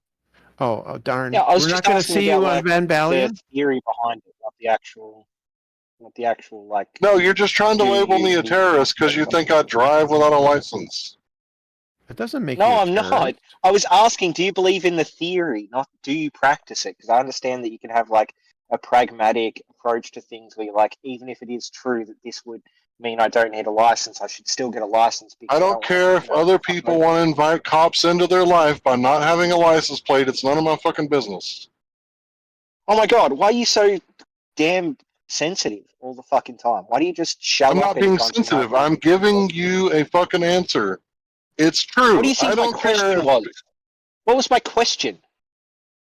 Oh darn! Yeah, I was We're just not going to see you on Van Balian. The theory behind it, not the actual like. No, you're just trying to label me a terrorist because you think I drive without a license. It doesn't make no, you a I'm not. I was asking, do you believe in the theory, not do you practice it? Because I understand that you can have like a pragmatic approach to things where you're like, even if it is true that this would mean I don't need a license, I should still get a license. Because I don't care if other people want to invite cops into their life by not having a license plate. It's none of my fucking business. Oh my God, why are you so damn sensitive all the fucking time? Why do you just shut up? I'm not being sensitive. I'm giving you a fucking answer. It's true. What do you think my question was? What was my question?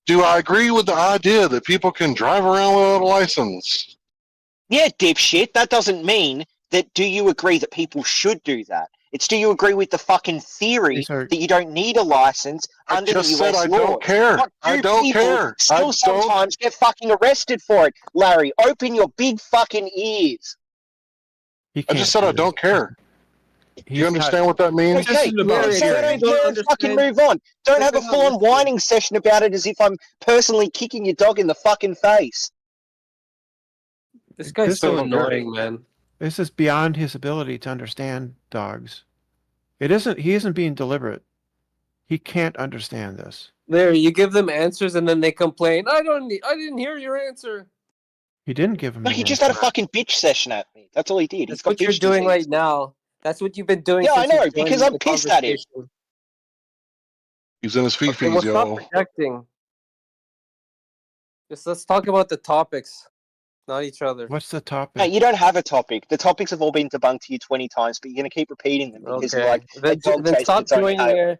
Do I agree with the idea that people can drive around without a license? Yeah, dipshit. That doesn't mean that do you agree that people should do that. It's do you agree with the fucking theory that you don't need a license under the US law? I don't care. I don't care. Still sometimes get fucking arrested for it. Larry, open your big fucking ears. I just said I don't care. Do you understand what that means? Okay, so I don't care, fucking move on. Don't have a full-on whining session about it as if I'm personally kicking your dog in the fucking face. This guy's so annoying, man. This is beyond his ability to understand dogs. He isn't being deliberate. He can't understand this. Larry, you give them answers and then they complain. I didn't hear your answer. He didn't give him. No, he just had a fucking bitch session at me. That's all he did. That's what you're doing right now. That's what you've been doing. Yeah, I know, because I'm pissed at him. He's in his fifis, okay, y'all. Stop projecting. Just let's talk about the topics, not each other. What's the topic? Hey, you don't have a topic. The topics have all been debunked to you 20 times, but you're going to keep repeating them because you're like, then stop joining your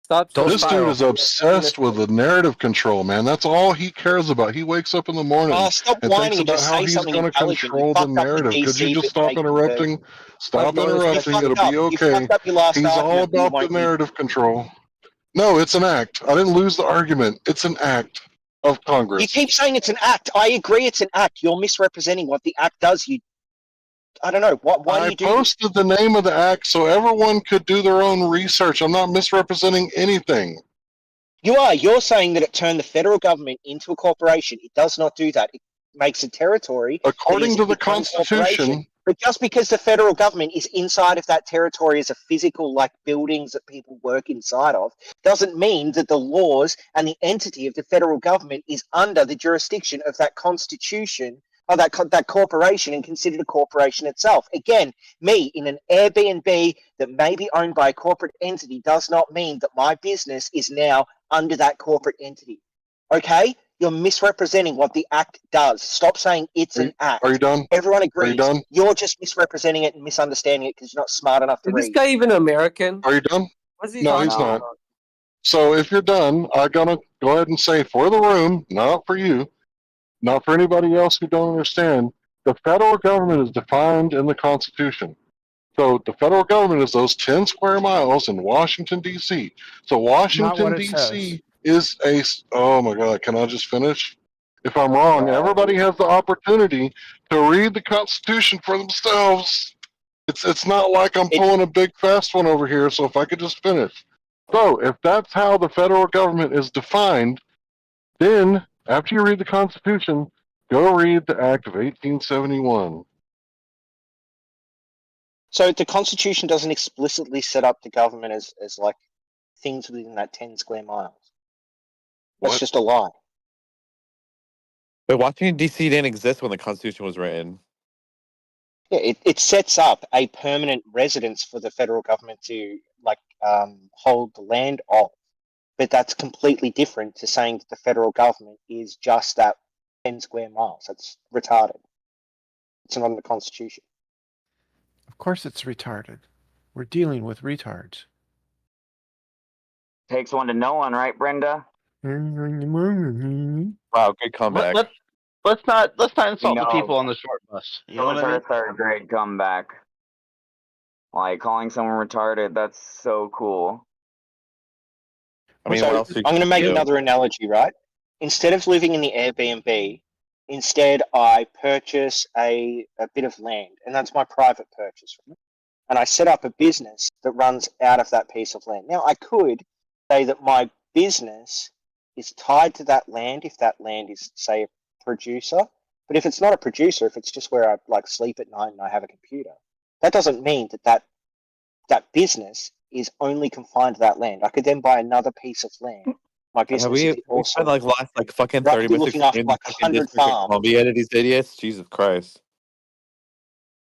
This dude is obsessed with the narrative control, man. That's all he cares about. He wakes up in the morning stop and whining thinks and about just how say he's something going to intelligent. You control the fucked up the narrative. Could you DC just bit stop taking interrupting? purge. Stop You interrupting. It'll fucked be up. You okay. fucked up your last He's all argument. You about the won't use. narrative control. No, it's an act. I didn't lose the argument. It's an act of Congress. You keep saying it's an act. I agree it's an act. You're misrepresenting what the act does. I don't know. Why do you do this? I posted the name of the act so everyone could do their own research. I'm not misrepresenting anything. You are. You're saying that it turned the federal government into a corporation. It does not do that. It makes a territory. According to the Constitution. But just because the federal government is inside of that territory as a physical, like buildings that people work inside of, doesn't mean that the laws and the entity of the federal government is under the jurisdiction of that constitution or that corporation and considered a corporation itself. Again, me in an Airbnb that may be owned by a corporate entity does not mean that my business is now under that corporate entity. Okay? You're misrepresenting what the act does. Stop saying it's an act. Are you done? Everyone agrees. Are you done? You're just misrepresenting it and misunderstanding it because you're not smart enough to read. Is this guy even American? Are you done? What's he No, talking he's about? not. So if you're done, I'm going to go ahead and say for the room, not for you, not for anybody else who don't understand, the federal government is defined in the Constitution. So the federal government is those 10 square miles in Washington, D.C. So Washington, D.C. is a... Oh, my God. Can I just finish? If I'm wrong, everybody has the opportunity to read the Constitution for themselves. It's not like I'm pulling a big fast one over here, so if I could just finish. So if that's how the federal government is defined, then after you read the Constitution, go read the Act of 1871. So the Constitution doesn't explicitly set up the government as like things within that 10 square miles. That's just a lie. But Washington, D.C. didn't exist when the Constitution was written. Yeah, it sets up a permanent residence for the federal government to hold the land of. But that's completely different to saying that the federal government is just that 10 square miles. That's retarded. It's not in the Constitution. Of course it's retarded. We're dealing with retards. Takes one to know one, right, Brenda? Wow, good comeback. Let's not insult the people on the short bus. You know what I mean? Third grade comeback. Like calling someone retarded, that's so cool. I mean, So what else? I'm going to make another analogy, right? Instead of living in the Airbnb, instead I purchase a bit of land, and that's my private purchase. And I set up a business that runs out of that piece of land. Now, I could say that my business is tied to that land if that land is, say, a producer. But if it's not a producer, if it's just where I sleep at night and I have a computer, that doesn't mean that business is only confined to that land. I could then buy another piece of land. My business we spent last fucking 30 minutes looking after 100 farms. Columbia to these idiots. Jesus Christ.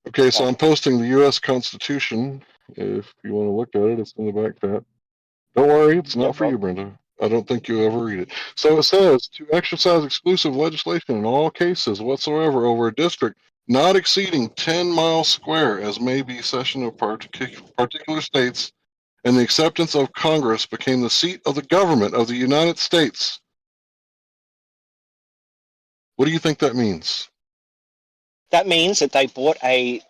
Okay, so I'm posting the U.S. Constitution. If you want to look at it, it's in the back tab. Don't worry, it's not for you, Brenda. I don't think you'll ever read it. So it says, to exercise exclusive legislation in all cases whatsoever over a district not exceeding 10 miles square as may be cession of particular states, and the acceptance of Congress became the seat of the government of the United States. What do you think that means? That means that they bought a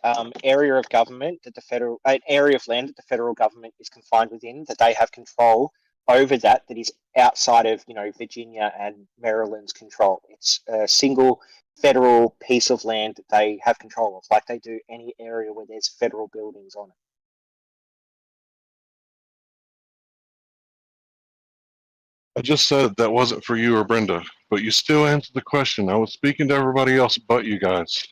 area of government an area of land that the federal government is confined within, that they have control over that is outside of Virginia and Maryland's control. It's a single federal piece of land that they have control of, like they do any area where there's federal buildings on it. I just said that wasn't for you or Brenda, but you still answered the question. I was speaking to everybody else but you guys.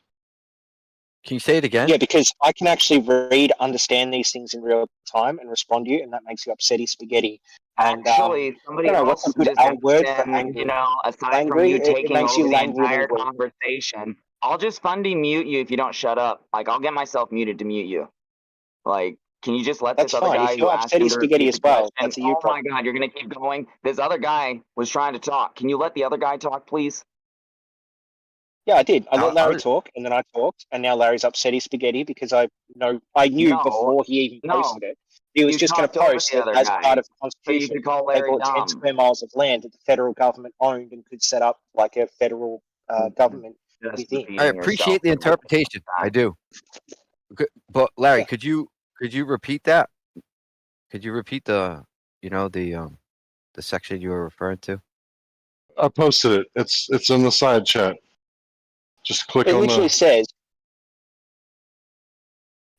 Can you say it again? Yeah, because I can actually understand these things in real time and respond to you, and that makes you upsetty spaghetti. And actually, somebody else what's a good word for angry? Aside from you taking over the entire conversation, I'll just fundy mute you if you don't shut up. I'll get myself muted to mute you. Can you just let this other guy who asked him to repeat the question? Oh my God, you're gonna keep going. This other guy was trying to talk. Can you let the other guy talk, please? Yeah, I did. I let Larry talk, and then I talked, and now Larry's upset his spaghetti because I knew before he even posted it, he was just going to post that as part of the Constitution, they bought 10 square miles of land that the federal government owned and could set up like a federal government within. I appreciate the interpretation. I do. But Larry, could you repeat that? Could you repeat the section you were referring to? I posted it. It's in the side chat. Just click on it literally says,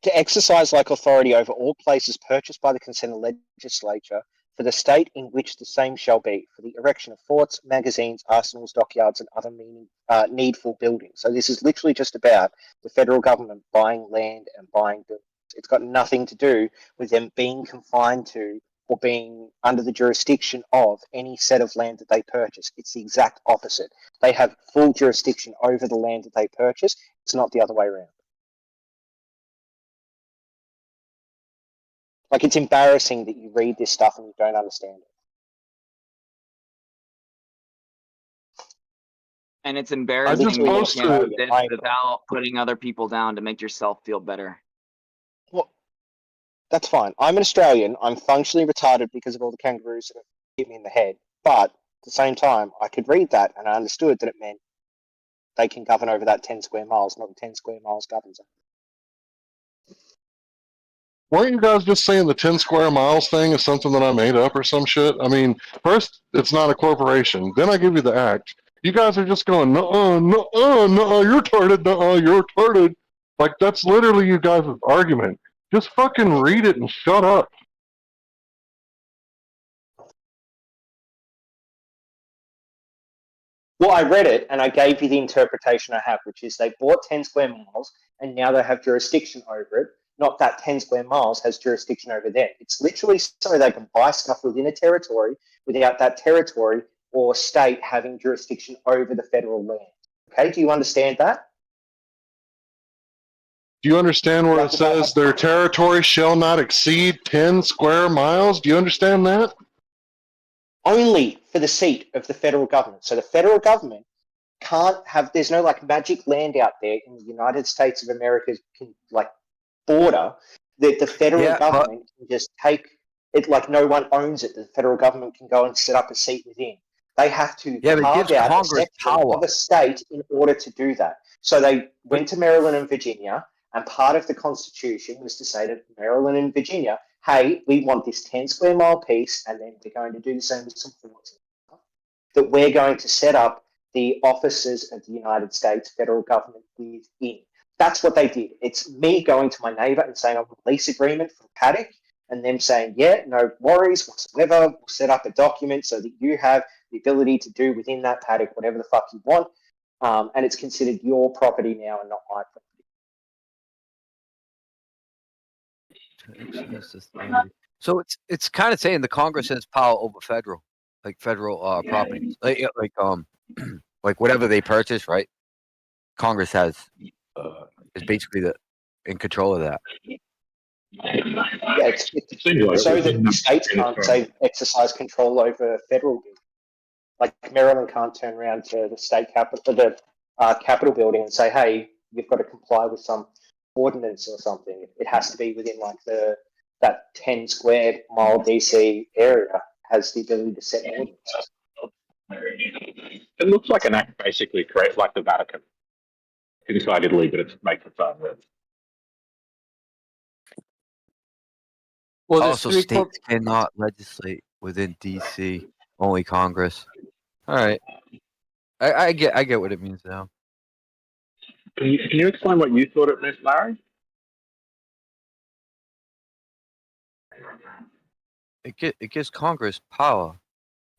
to exercise like authority over all places purchased by the consent of the legislature for the state in which the same shall be, for the erection of forts, magazines, arsenals, dockyards, and other needful buildings. So this is literally just about the federal government buying land and buying buildings. It's got nothing to do with them being confined to or being under the jurisdiction of any set of land that they purchase. It's the exact opposite. They have full jurisdiction over the land that they purchase. It's not the other way around. Like, it's embarrassing that you read this stuff and you don't understand it. And it's embarrassing that you can't do this without putting other people down to make yourself feel better. Well, that's fine. I'm an Australian. I'm functionally retarded because of all the kangaroos that have hit me in the head. But at the same time, I could read that and I understood that it meant they can govern over that 10 square miles, not the 10 square miles governs it. Weren't you guys just saying the 10 square miles thing is something that I made up or some shit? I mean, first, it's not a corporation. Then I give you the act. You guys are just going, no, you're retarded, you're retarded. Like, that's literally you guys' argument. Just fucking read it and shut up. Well, I read it and I gave you the interpretation I have, which is they bought 10 square miles and now they have jurisdiction over it. Not that 10 square miles has jurisdiction over them. It's literally so they can buy stuff within a territory without that territory or state having jurisdiction over the federal land. Okay, do you understand that? Do you understand where it says their territory shall not exceed 10 square miles? Do you understand that? Only for the seat of the federal government. So the federal government can't have, there's no like magic land out there in the United States of America's like border that the federal government can just take it, like no one owns it. The federal government can go and set up a seat within. They have to carve out a section of a state in order to do that. So they went to Maryland and Virginia, and part of the Constitution was to say to Maryland and Virginia, hey, we want this 10 square mile piece, and then we're going to do the same with some forts. That we're going to set up the offices of the United States federal government within. That's what they did. It's me going to my neighbour and saying I want a lease agreement from Paddock, and them saying, yeah, no worries whatsoever, we'll set up a document so that you have the ability to do within that paddock whatever the fuck you want, and it's considered your property now and not my property. So it's kind of saying the Congress has power over federal properties, like whatever they purchase, right? Congress has is basically in control of that. Yeah, it's so that the states can't exercise control over federal buildings. Like Maryland can't turn around to the state capital, the Capitol building, and say, "Hey, you've got to comply with some ordinance or something." It has to be within like that 10 square mile DC area has the ability to set ordinances. It looks like an act basically creates like the Vatican inside Italy, but it's makes its own rules. Well, also, states cannot legislate within DC. Only Congress. All right, I get what it means now. Can you explain what you thought it meant, Larry? It gives Congress power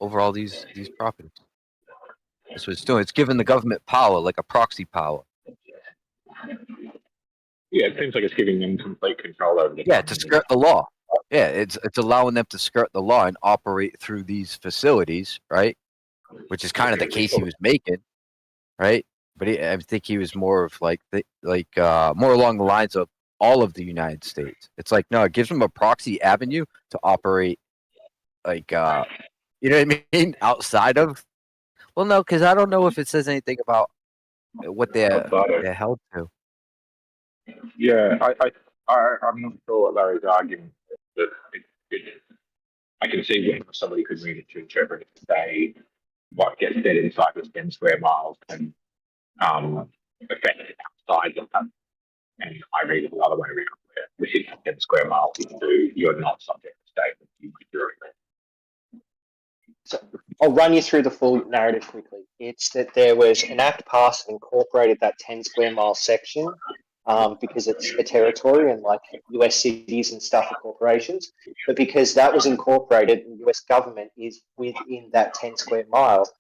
over all these properties. That's what it's doing. It's giving the government power, like a proxy power. Yeah, it seems like it's giving them complete control over the to skirt the law. Yeah, it's allowing them to skirt the law and operate through these facilities, right? Which is kind of the case he was making, right? But I think he was more of more along the lines of all of the United States. It's like, no, it gives them a proxy avenue to operate, like, you know what I mean? Outside of, well, no, because I don't know if it says anything about what they're held to. Yeah, I'm not sure what Larry's argument is, but I can see where somebody could read it to interpret it to say what gets said inside this 10 square miles can affect outside of that. And I read it the other way around, where within 10 square miles, you're not subject to statement. So I'll run you through the full narrative quickly. It's that there was an act passed and incorporated that 10 square mile section because it's a territory and like US cities and stuff are corporations. But because that was incorporated and the US government is within that 10 square mile,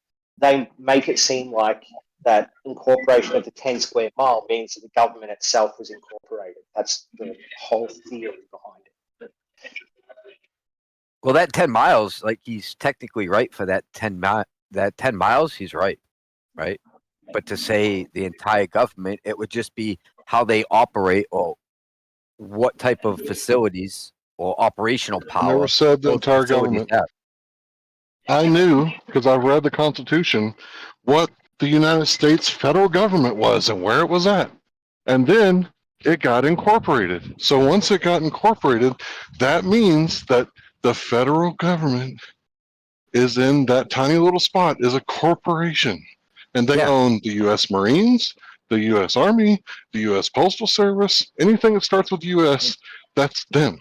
they make it seem like that incorporation of the 10 square mile means that the government itself was incorporated. That's the whole theory behind it. Well, that 10 miles, like he's technically right for that 10 miles, he's right. But to say the entire government, it would just be how they operate or what type of facilities or operational power. I never said the entire government. Have. I knew, because I've read the Constitution, what the United States federal government was and where it was at. And then it got incorporated. So once it got incorporated, that means that the federal government is in that tiny little spot, is a corporation. And they own the U.S. Marines, the U.S. Army, the U.S. Postal Service, anything that starts with U.S., that's them.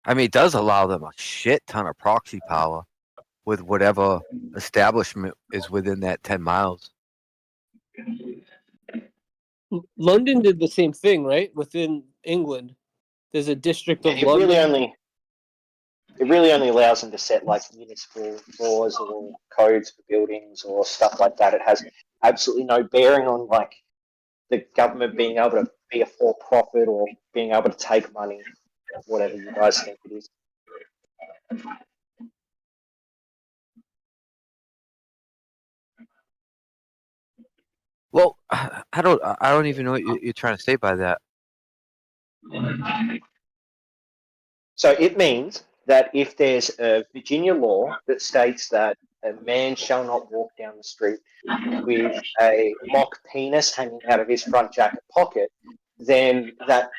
I mean, it does allow them a shit ton of proxy power with whatever establishment is within that 10 miles. London did the same thing, right? Within England, there's a district of London. It really only allows them to set like municipal laws or codes for buildings or stuff like that. It has absolutely no bearing on like the government being able to be a for-profit or being able to take money, whatever you guys think it is. Well, I don't even know what you're trying to say by that. So it means that if there's a Virginia law that states that a man shall not walk down the street with a mock penis hanging out of his front jacket pocket, then that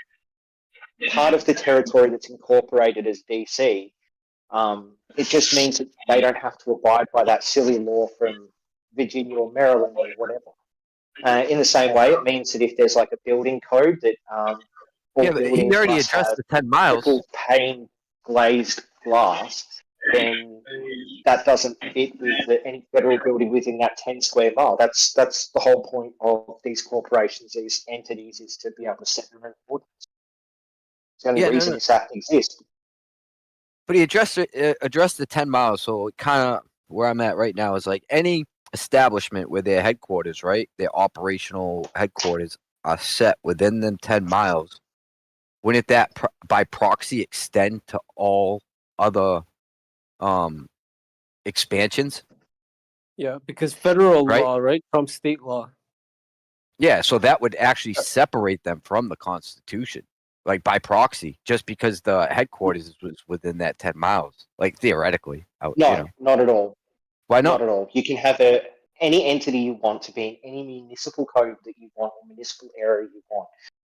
part of the territory that's incorporated as DC, it just means that they don't have to abide by that silly law from Virginia or Maryland or whatever. In the same way, it means that if there's like a building code that but he already addressed the 10 miles. Pane glazed glass, then that doesn't fit with any federal building within that 10 square mile. That's the whole point of these corporations, these entities, is to be able to set their own ordinance. It's the only reason this act exists. But he addressed the 10 miles, so kind of where I'm at right now is like any establishment where their headquarters, right, their operational headquarters are set within them 10 miles. Wouldn't that by proxy extend to all other expansions? Yeah, because federal law, right, from state law. Yeah, so that would actually separate them from the Constitution, like by proxy, just because the headquarters was within that 10 miles, like theoretically. Not at all. Why not? Not at all. You can have any entity you want to be in any municipal code that you want or municipal area you want.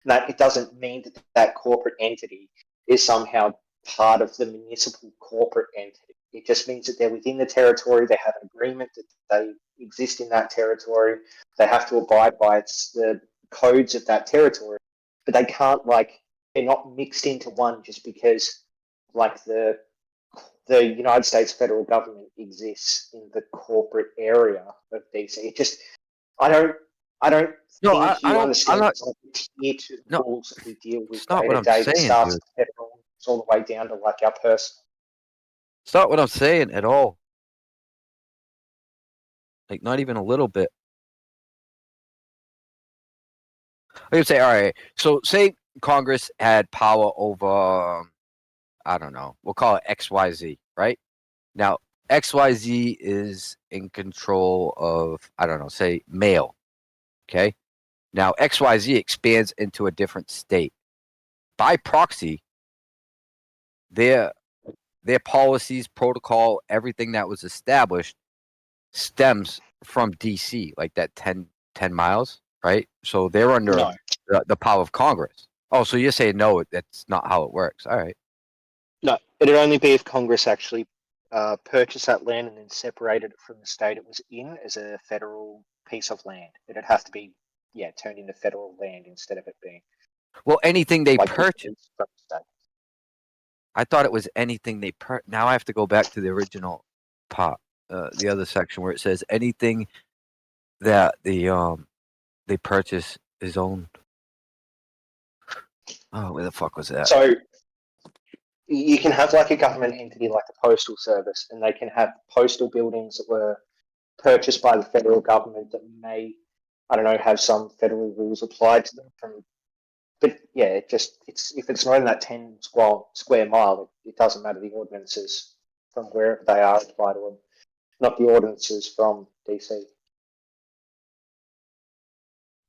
That it doesn't mean that that corporate entity is somehow part of the municipal corporate entity. It just means that they're within the territory. They have an agreement that they exist in that territory. They have to abide by the codes of that territory, but they can't they're not mixed into one just because the United States federal government exists in the corporate area of DC. It just I don't think you understand the tier to the rules that we deal with day to day. It starts with federal, it's all the way down to like our personal. It's not what I'm saying at all. Like not even a little bit. I would say, all right. So say Congress had power over, I don't know, we'll call it XYZ, right? Now, XYZ is in control of, I don't know, say mail. Okay. Now XYZ expands into a different state. By proxy, their policies, protocol, everything that was established stems from DC, like that 10 miles, right? So they're under the power of Congress. Oh, so you're saying no, that's not how it works. All right. No, it'd only be if Congress actually purchased that land and then separated it from the state it was in as a federal piece of land. It'd have to be, turned into federal land instead of it being. Well, anything they like purchase. I thought it was anything they Now I have to go back to the original part, the other section where it says anything that they purchase is owned. Oh, where the fuck was that? So you can have like a government entity like the Postal Service, and they can have postal buildings that were purchased by the federal government that may, I don't know, have some federal rules applied to them from. But yeah, it's if it's not in that 10 square mile, it doesn't matter. The ordinances from wherever they are apply to them, not the ordinances from DC.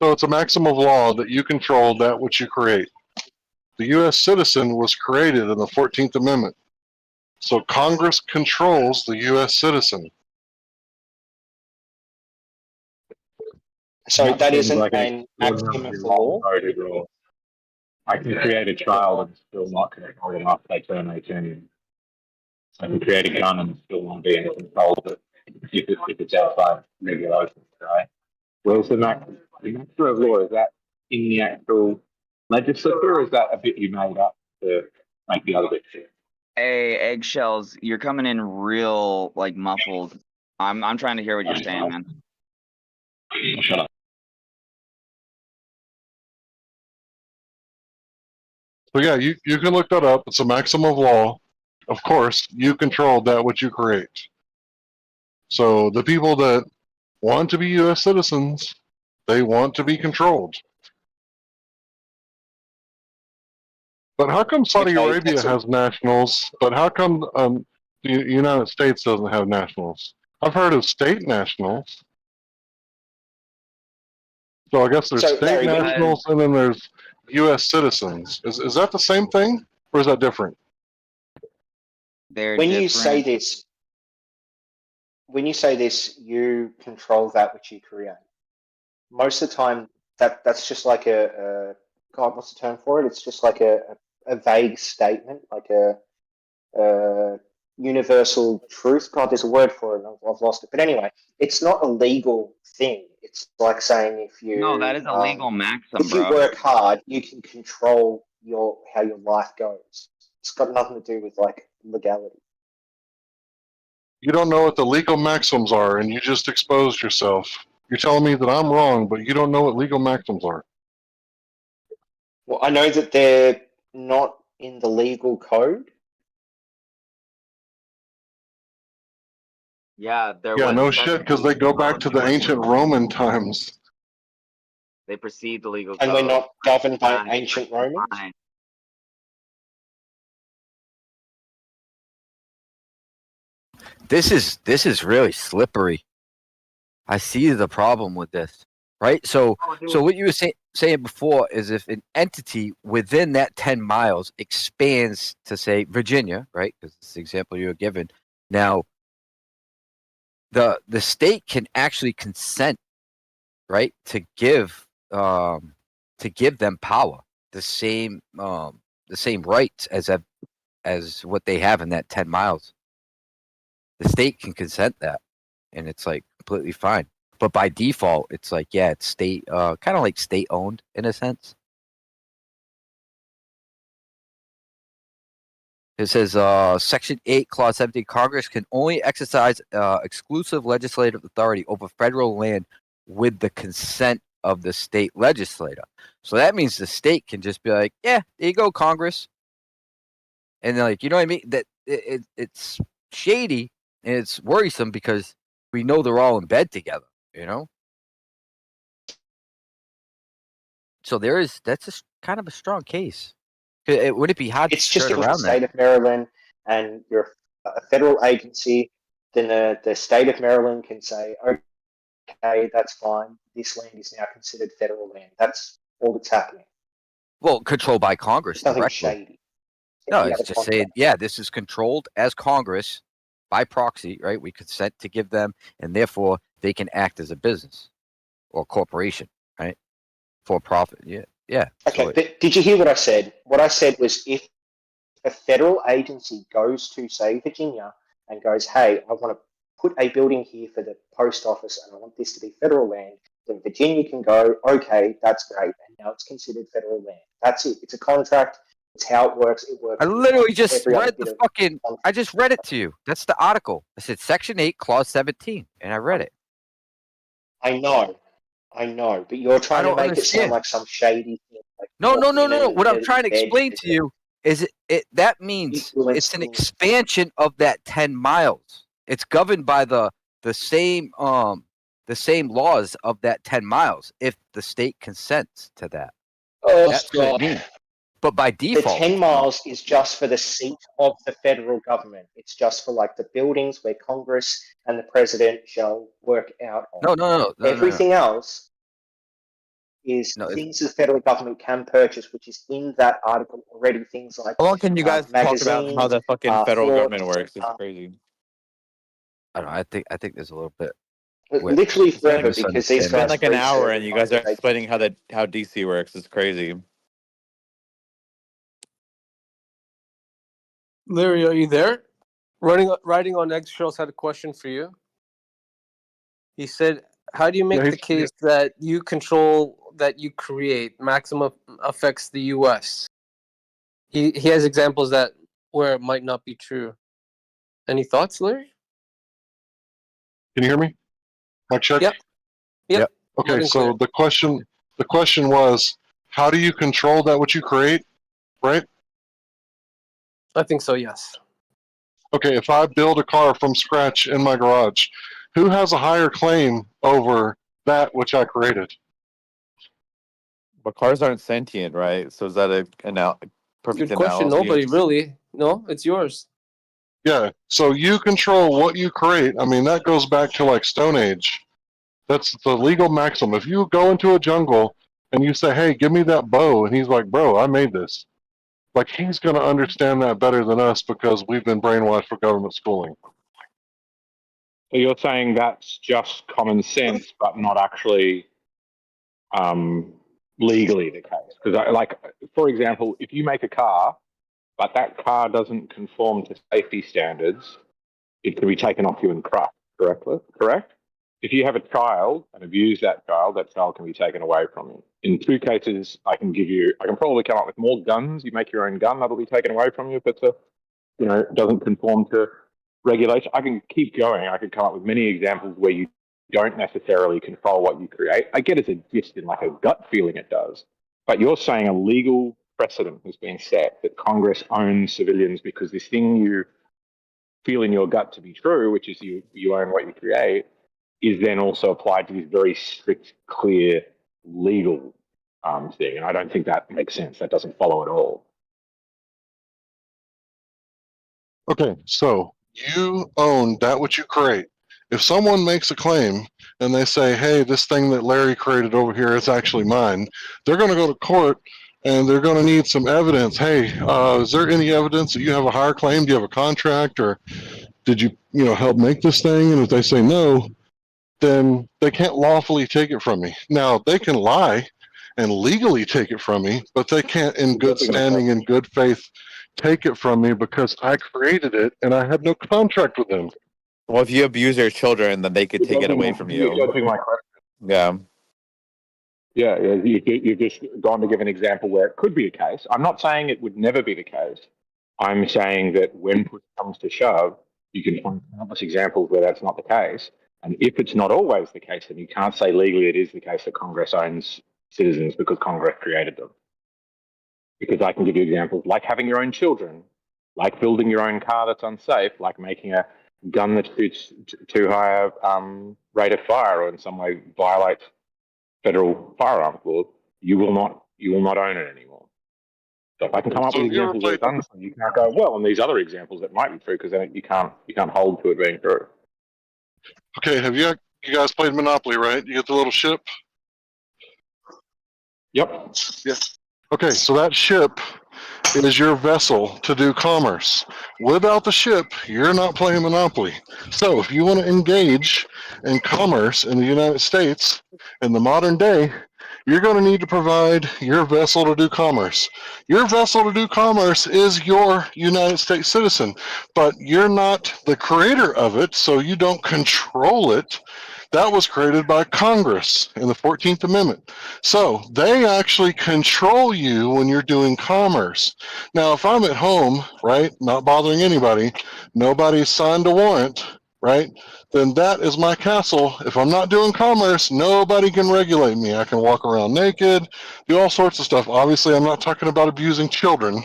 So it's a maxim of law that you control that which you create. The U.S. citizen was created in the 14th Amendment. So Congress controls the U.S. citizen. So that isn't a maximum of the law? I can create a child and still not connect all enough they turn 18. I can create a gun and still not be able to control it if it's outside regulations, right? Where's the maximum of law? Is that in the actual legislature, or is that a bit you made up to make the other bit clear? Hey, Eggshells, you're coming in real like muffled. I'm trying to hear what you're saying, man. Shut up. So yeah, you can look that up. It's a maxim of law. Of course, you control that which you create. So the people that want to be U.S. citizens, they want to be controlled. But how come Saudi Arabia has nationals, but how come the United States doesn't have nationals? I've heard of state nationals. So I guess there's state nationals and then there's U.S. citizens. Is that the same thing, or is that different? They're when different. you say this, you control that which you create. Most of the time, that's just like God, what's the term for it? It's just like a vague statement, like a universal truth. God, there's a word for it. I've lost it. But anyway, it's not a legal thing. It's like saying if you that is a legal maxim, if you work hard, you can control how your life goes. It's got nothing to do with like legality. You don't know what the legal maxims are, and you just exposed yourself. You're telling me that I'm wrong, but you don't know what legal maxims are. Well, I know that they're not in the legal code. Yeah, no shit, because they go back to the ancient Roman times. They precede the legal and code. we're not governed by ancient Romans. This is really slippery. I see the problem with this, right? So what you were saying before is if an entity within that 10 miles expands to say Virginia, right? Because it's the example you were given. Now, the state can actually consent, right, to give them power, the same rights as what they have in that 10 miles. The state can consent that, and it's like completely fine. But by default, it's like, yeah, it's state, kind of like state owned in a sense. It says, Section 8, Clause 17, Congress can only exercise exclusive legislative authority over federal land with the consent of the state legislator. So that means the state can just be like, yeah, there you go, Congress. And they're like, you know what I mean? That it's shady and it's worrisome because we know they're all in bed together, you know? So that's kind of a strong case. Would it be hard it's to just skirt if around the state of Maryland and you're a federal agency, then the state of Maryland can say, okay, that's fine. This land is now considered federal land. That's all that's happening. Well, controlled by Congress It's nothing directly. shady. No, it's just saying, yeah, this is controlled as Congress by proxy, right? We consent to give them, and therefore they can act as a business or corporation, right? For profit. Yeah. Yeah. Okay, but did you hear what I said? What I said was if a federal agency goes to, say, Virginia and goes, hey, I want to put a building here for the post office and I want this to be federal land, then Virginia can go, okay, that's great. And now it's considered federal land. That's it. It's a contract. It's how it works. It works. I literally just read the fucking, I just read it to you. That's the article. I said Section 8, Clause 17, and I read it. I know, but you're trying to make it sound like some shady thing. Like no. What I'm trying to explain to you is that means it's an expansion of that 10 miles. It's governed by the same laws of that 10 miles if the state consents to that. That's what it means. But by default, the 10 miles is just for the seat of the federal government. It's just for like the buildings where Congress and the president shall work out on. No. Everything else is things the federal government can purchase, which is in that article already. Things like how long can you guys talk about how the fucking federal government works? It's crazy. I don't know. I think there's a little bit. Literally forever because these guys like an hour and you guys are explaining how DC works. It's crazy. Larry, are you there? Riding on Eggshells had a question for you. He said, how do you make the case that you control, that you create, maximum affects the U.S.? He has examples that where it might not be true. Any thoughts, Larry? Can you hear me? Mic check? Yep. Okay, so the question was, how do you control that what you create, right? I think so, yes. Okay, if I build a car from scratch in my garage, who has a higher claim over that which I created? But cars aren't sentient, right? So is that a perfect Good question. analogy? Nobody really. No, it's yours. Yeah, so you control what you create. I mean, that goes back to like Stone Age. That's the legal maximum. If you go into a jungle and you say, hey, give me that bow, and he's like, bro, I made this. Like, he's going to understand that better than us because we've been brainwashed for government schooling. So you're saying that's just common sense, but not actually legally the case? Because, like, for example, if you make a car, but that car doesn't conform to safety standards, it can be taken off you and crushed, correct? If you have a child and abuse that child can be taken away from you. In two cases, I can probably come up with more guns. You make your own gun, that'll be taken away from you if it's doesn't conform to regulation. I can keep going. I could come up with many examples where you don't necessarily control what you create. I get it's just in like a gut feeling it does. But you're saying a legal precedent has been set that Congress owns civilians because this thing you feel in your gut to be true, which is you own what you create, is then also applied to this very strict, clear, legal thing. And I don't think that makes sense. That doesn't follow at all. Okay, so you own that which you create. If someone makes a claim and they say, hey, this thing that Larry created over here is actually mine, they're going to go to court and they're going to need some evidence. Hey, is there any evidence that you have a higher claim? Do you have a contract, or did you help make this thing? And if they say no, then they can't lawfully take it from me. Now, they can lie and legally take it from me, but they can't in good standing, in good faith, take it from me because I created it and I had no contract with them. Well, if you abuse your children, then they could take it away from you. You're dodging my question. Yeah. Yeah, you've just gone to give an example where it could be a case. I'm not saying it would never be the case. I'm saying that when push comes to shove, you can find countless examples where that's not the case. And if it's not always the case, then you can't say legally it is the case that Congress owns citizens because Congress created them. Because I can give you examples like having your own children, like building your own car that's unsafe, like making a gun that shoots too high a rate of fire or in some way violates federal firearms laws. You will not own it anymore. So if I can come up with examples where it's done, you can't go, well, and these other examples that might be true because then you can't hold to it being true. Okay, have you You guys played Monopoly, right? You get the little ship? Yep. Yeah. Okay, so that ship is your vessel to do commerce. Without the ship, you're not playing Monopoly. So if you want to engage in commerce in the United States in the modern day, you're going to need to provide your vessel to do commerce. Your vessel to do commerce is your United States citizen, but you're not the creator of it, so you don't control it. That was created by Congress in the 14th Amendment. So they actually control you when you're doing commerce. Now, if I'm at home, right, not bothering anybody, nobody's signed a warrant, right, then that is my castle. If I'm not doing commerce, nobody can regulate me. I can walk around naked, do all sorts of stuff. Obviously, I'm not talking about abusing children.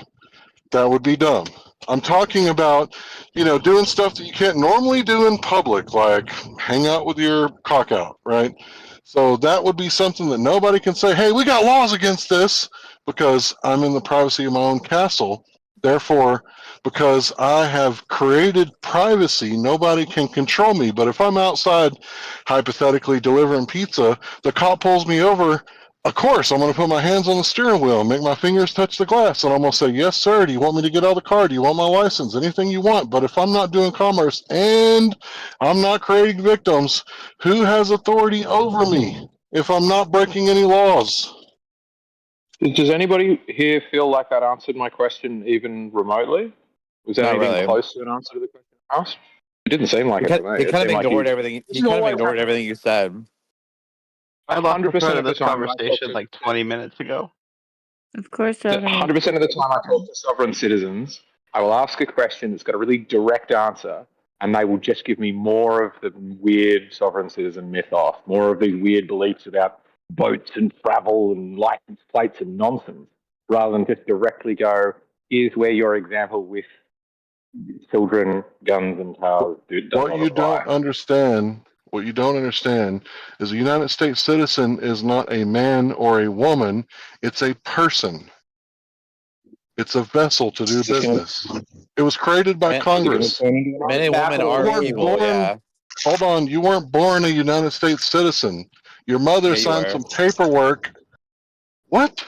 That would be dumb. I'm talking about, doing stuff that you can't normally do in public, like hang out with your cock out, right? So that would be something that nobody can say, hey, we got laws against this, because I'm in the privacy of my own castle. Therefore, because I have created privacy, nobody can control me. But if I'm outside, hypothetically delivering pizza, the cop pulls me over. Of course, I'm going to put my hands on the steering wheel and make my fingers touch the glass. And I'm going to say, yes, sir. Do you want me to get out of the car? Do you want my license? Anything you want. But if I'm not doing commerce and I'm not creating victims, who has authority over me if I'm not breaking any laws? Does anybody here feel like that answered my question even remotely? Was that Not anything really. close to an answer to the question I asked? It didn't seem like He it to me. kind of ignored everything. He kind of ignored everything you said. I lost the 100% thread of of the this time conversation like 20 minutes ago. Of course, 100% of the time I talk to sovereign citizens, I will ask a question that's got a really direct answer, and they will just give me more of the weird sovereign citizen myth off, more of these weird beliefs about boats and travel and license plates and nonsense, rather than just directly go, here's where your example with children, guns, and cars does What not you apply. don't understand, is a United States citizen is not a man or a woman. It's a person. It's a vessel to do business. It was created by Congress. Men and women are people, yeah. Hold on, you weren't born a United States citizen. Your mother Yeah, you signed were. some paperwork. What?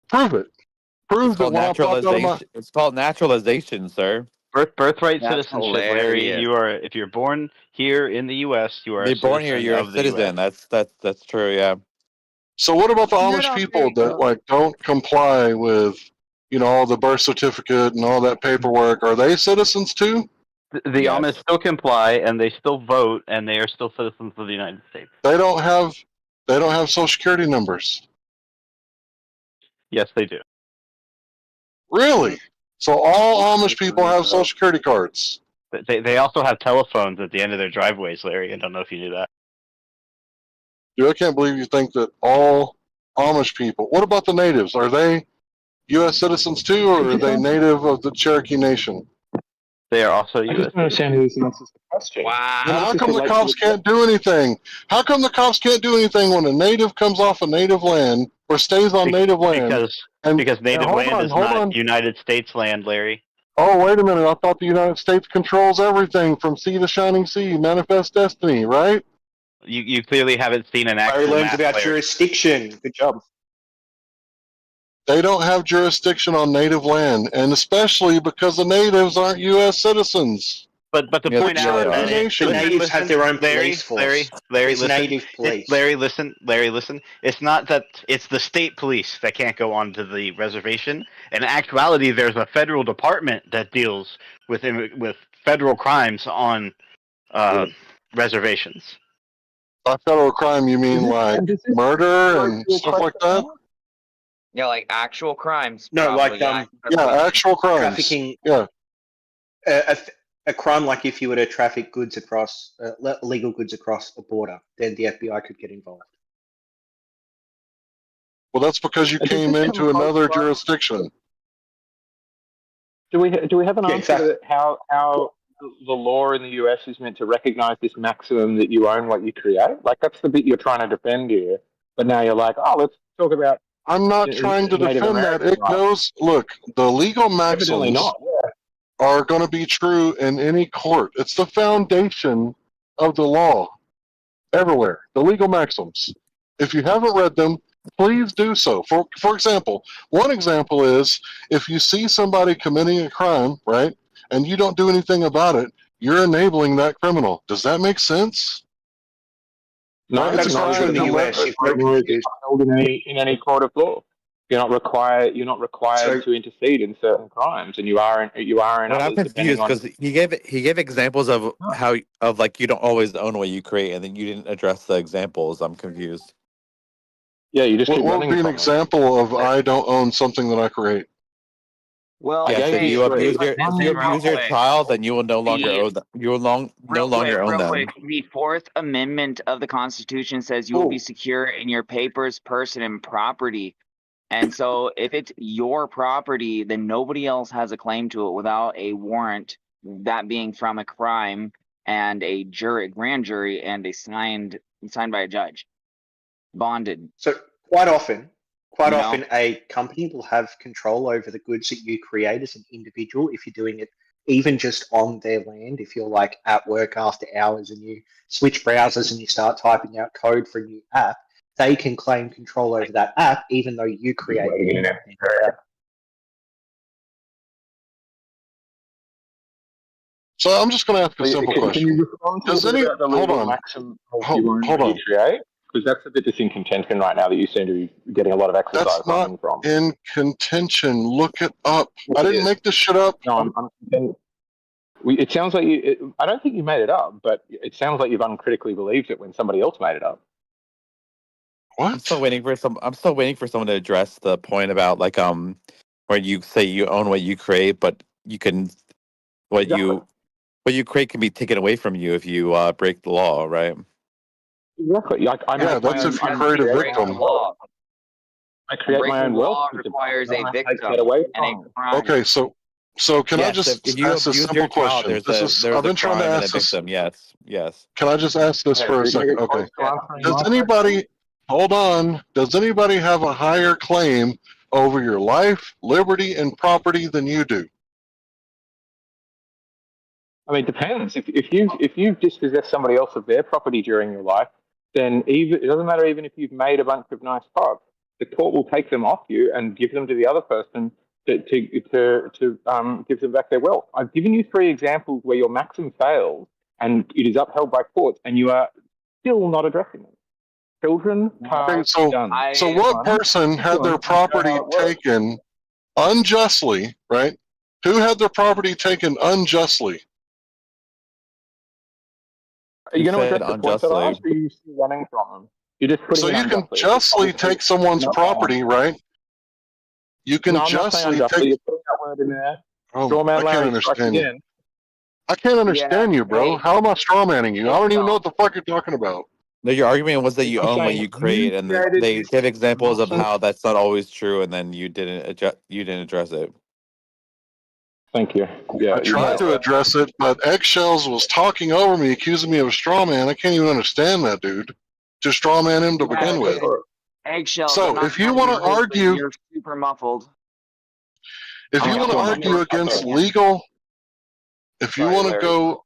Prove it. Prove that when I popped out of my... It's called naturalization, sir. Birthright That's citizenship, Larry. hilarious. If you're born here in the U.S., you are. You're born here. You're a of the citizen. US. That's true. Yeah. So what about the Amish people that don't comply with, all the birth certificate and all that paperwork? Are they citizens too? The Amish still comply and they still vote and they are still citizens of the United States. They don't have social security numbers. Yes, they do. Really? So all Amish people have social security cards. They also have telephones at the end of their driveways, Larry. I don't know if you knew that. Dude, I can't believe you think that all Amish people. What about the natives? Are they U.S. citizens too, or are they native of the Cherokee Nation? They are also I U.S. just don't understand who this answers the question. Wow. And how come the cops can't do anything? How come the cops can't do anything when a native comes off a native land or stays on native land? Because native land is not United States land, Larry. Oh, wait a minute. I thought the United States controls everything from sea to shining sea, manifest destiny, right? You clearly haven't seen an actual Larry learns map, about Larry. jurisdiction. Good job. They don't have jurisdiction on native land, and especially because the natives aren't U.S. citizens. But the point out that the natives have their own police force. Larry, listen. Native police. Larry, listen. It's not that it's the state police that can't go onto the reservation. In actuality, there's a federal department that deals with federal crimes on reservations. By federal crime, you mean like murder and stuff like that? Yeah, like actual crimes. No, probably, like actual crimes. Trafficking. Yeah. A crime like if you were to traffic goods across illegal goods across a border, then the FBI could get involved. Well, that's because you came into another jurisdiction. Do we have an answer to how the law in the US is meant to recognize this maximum that you own what you create? Like, that's the bit you're trying to defend here. But now you're like, oh, let's talk about... I'm not trying to defend that. It goes, look, the legal maxims are going to be true in any court. It's the foundation of the law. everywhere. The legal maxims. If you haven't read them, please do so. For example, one example is if you see somebody committing a crime, right, and you don't do anything about it, you're enabling that criminal. Does that make sense? No, That's not true in the US. You've got held in any court of law. You're not required to intercede in certain crimes, and you are in But others. I'm confused because he gave examples of how like you don't always own what you create, and then you didn't address the examples. I'm confused. Yeah, you just What keep would running be an from example of I don't own something that I create? Well, Yes, if you abuse your child, then you will no longer The- own them. You will no longer own them. The Fourth Amendment of the Constitution says you will be secure in your papers, person, and property. And so if it's your property, then nobody else has a claim to it without a warrant, that being from a crime and a grand jury, and signed by a judge, bonded. So quite often, a company will have control over the goods that you create as an individual if you're doing it even just on their land. If you're like at work after hours and you switch browsers and you start typing out code for a new app, they can claim control over that app even though you created it. So I'm just going to ask a simple question. Can you respond to the legal maxim of you own what you create? Because that's a bit that's in contention right now that you seem to be getting a lot of exercise That's not from. in contention. Look it up. I didn't make this shit up. No, it sounds like you. I don't think you made it up, but it sounds like you've uncritically believed it when somebody else made it up. What? I'm still waiting for someone to address the point about like where you say you own what you create, but you can what you create can be taken away from you if you break the law, right? Exactly. That's if you create a victim. I create my own wealth. Law requires a victim and a crime. Okay, so can I just if you ask a abuse simple your child, question? there's I've been a trying to crime and a ask this. victim. Yes. Can I just ask this for a second? Okay. Does anybody have a higher claim over your life, liberty, and property than you do? I mean, it depends. If you dispossess somebody else of their property during your life, then it doesn't matter even if you've made a bunch of nice cars. The court will take them off you and give them to the other person to give them back their wealth. I've given you 3 examples where your maxim fails and it is upheld by courts, and you are still not addressing them. Children, cars, guns. So what person had their property taken unjustly, right? Who had their property taken unjustly? Are you going to address the point that I asked, or are you still running from them? You're just putting so you can justly take someone's property, right? You can justly take. You're putting that word in there. I can't understand you. I can't understand you, bro. How am I strawmanning you? I don't even know what the fuck you're talking about. No, your argument was that you own what you create, and they give examples of how that's not always true, and then you didn't address it. Thank you. Yeah, I tried to address it, but Eggshells was talking over me, accusing me of a straw man. I can't even understand that, dude. To straw man him to begin with. Eggshells. So if you want to argue, you're super muffled. If you want to argue against legal, if you want to go,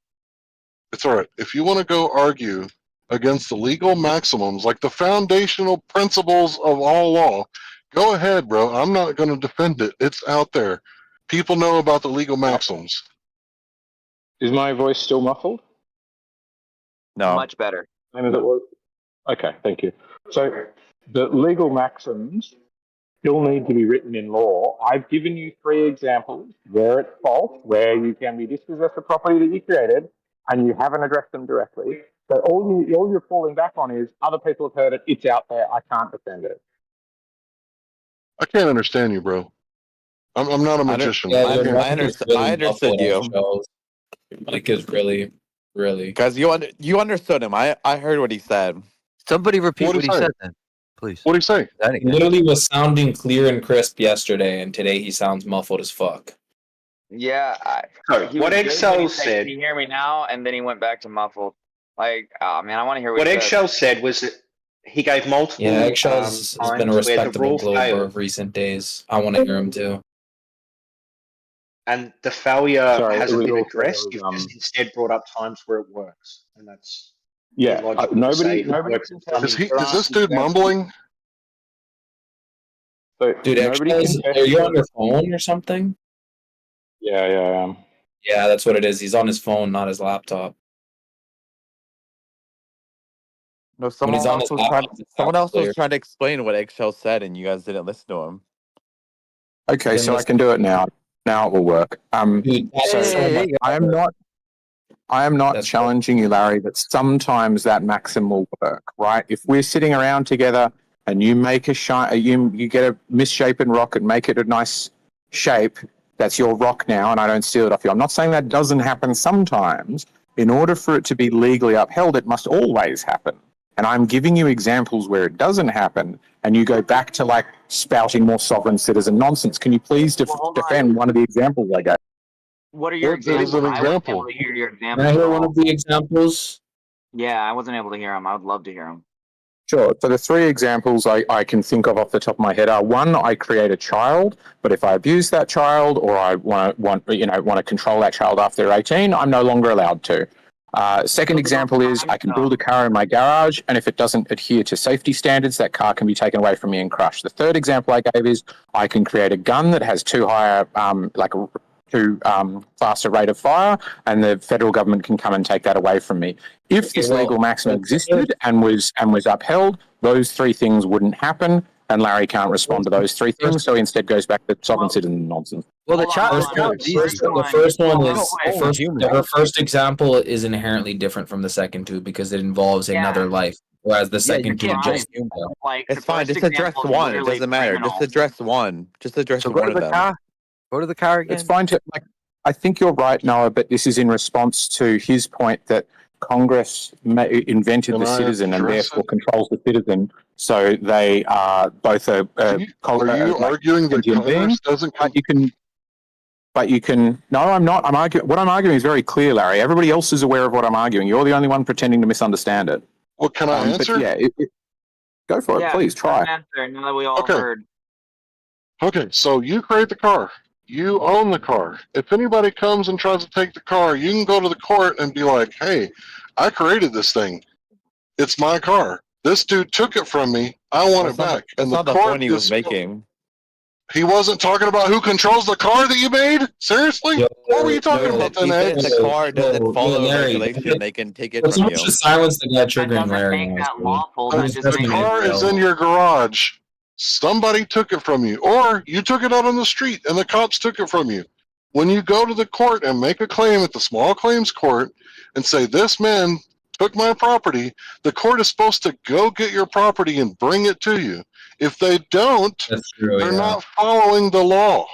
it's all right. If you want to go argue against the legal maximums, like the foundational principles of all law, go ahead, bro. I'm not going to defend it. It's out there. People know about the legal maxims. Is my voice still muffled? No. Much better. Same as it was? Okay, thank you. So the legal maxims still need to be written in law. I've given you 3 examples where it's false, where you can be dispossessed of property that you created, and you haven't addressed them directly. So all you're falling back on is other people have heard it, it's out there, I can't defend it. I can't understand you, bro. I'm not a magician. I understood you. Mike is really. Guys, you understood him. I heard what he said. Somebody repeat what he said then, please. What did he say? He literally was sounding clear and crisp yesterday, and today he sounds muffled as fuck. Yeah. What Eggshell said. Can you hear me now? And then he went back to muffled. Like, oh man, I want to hear what Eggshell said was that he gave multiple. Yeah, Eggshells has been a respectable Glober of recent days. I want to hear him too. And the failure hasn't been addressed. You've just instead brought up times where it works, and that's Yeah, nobody can tell Is me. this dude mumbling? So Dude, nobody actually, can test are you on it. your phone or something? Yeah, I am. Yeah, that's what it is. He's on his phone, not his laptop. No, When someone he's on else his was laptop, trying. it's Someone not else was clear. trying to explain what Eggshell said, and you guys didn't listen to him. Okay, Didn't so I listen. can do it now. Now it will work. Dude, that's So so much I am better. not That's challenging you, Larry, that sometimes that maxim will work, right? If we're sitting around together and you make you get a misshapen rock and make it a nice shape, that's your rock now, and I don't steal it off you. I'm not saying that doesn't happen sometimes. In order for it to be legally upheld, it must always happen. And I'm giving you examples where it doesn't happen, and you go back to like spouting more sovereign citizen nonsense. Can you please defend one of the examples I gave? What are your What is examples? an I wasn't example? able to hear your Can examples I at hear one all. of the examples? Yeah, I wasn't able to hear them. I would love to hear them. Sure. So the three examples I can think of off the top of my head are: one, I create a child, but if I abuse that child or I want to control that child after they're 18, I'm no longer allowed to. Second example is I can build a car in my garage, and if it doesn't adhere to safety standards, that car can be taken away from me and crushed. The third example I gave is I can create a gun that has too faster rate of fire, and the federal government can come and take that away from me. If this legal maximum existed and was upheld, those three things wouldn't happen, and Larry can't respond to those three things, so he instead goes back to sovereign citizen nonsense. Well, the first example is inherently different from the second two because it involves another life, whereas the second two just It's fine. Just address one. It doesn't matter. Just address one. Just address So go one to of the them. car. Go to the car again. It's fine to I think you're right, Noah, but this is in response to his point that Congress invented Can the I citizen and address therefore controls the citizen. So they are both Are you arguing that sentient being, Congress doesn't? but you can. No, I'm not. What I'm arguing is very clear, Larry. Everybody else is aware of what I'm arguing. You're the only one pretending to misunderstand it. Well, can I answer? But yeah, go for it. Please try. Answer, now that we all heard. Okay, so you create the car. You own the car. If anybody comes and tries to take the car, you can go to the court and be like, hey, I created this thing. It's my car. This dude took it from me. I want it back. That's not the point he was making. He wasn't talking about who controls the car that you made? Seriously? What were you talking about then, If Eggs? the car doesn't follow regulation, they can take it from Someone you. should silence the guy triggering Larry. The car is in your garage. Somebody took it from you, or you took it out on the street and the cops took it from you. When you go to the court and make a claim at the small claims court and say, this man took my property, the court is supposed to go get your property and bring it to you. If they don't, they're not following the law.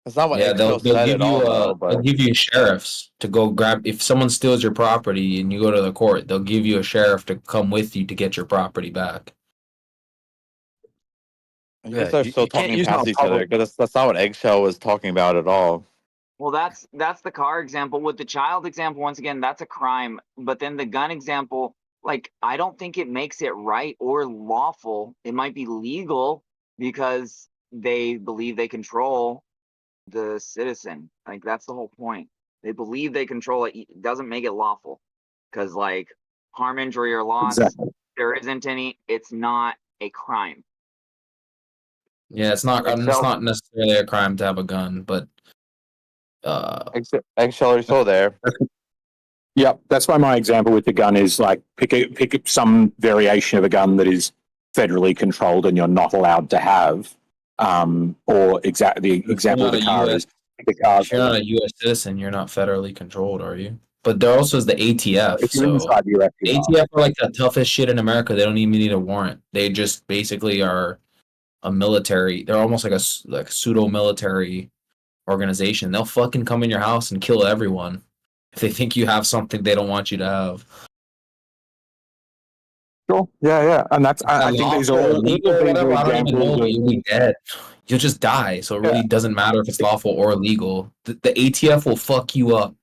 That's not what they'll said give at all, you though, but they'll give you sheriffs to go grab. If someone steals your property and you go to the court, they'll give you a sheriff to come with you to get your property back. You guys are still talking past each other because that's not what Eggshell was talking about at all. Well, that's the car example. With the child example, once again, that's a crime. But then the gun example, like, I don't think it makes it right or lawful. It might be legal because they believe they control the citizen. Like, that's the whole point. They believe they control it. It doesn't make it lawful because, like, harm, injury, or loss, there isn't any. It's not a crime. Yeah, it's not necessarily a crime to have a gun, but Eggshell, are you still there? Yep, that's why my example with the gun is like pick up some variation of a gun that is federally controlled and you're not allowed to have. Or the example of the car is the car. If you're not a U.S. citizen, you're not federally controlled, are you? But there also is the ATF. If you're inside the US, ATF are like the toughest shit in America. They don't even need a warrant. They just basically are a military. They're almost like a pseudo military organization. They'll fucking come in your house and kill everyone if they think you have something they don't want you to have. Sure. Yeah. And that's I think these are all legal. I don't even know, but you'll be dead. You'll just die. So it really doesn't matter if it's lawful or illegal. The ATF will fuck you up.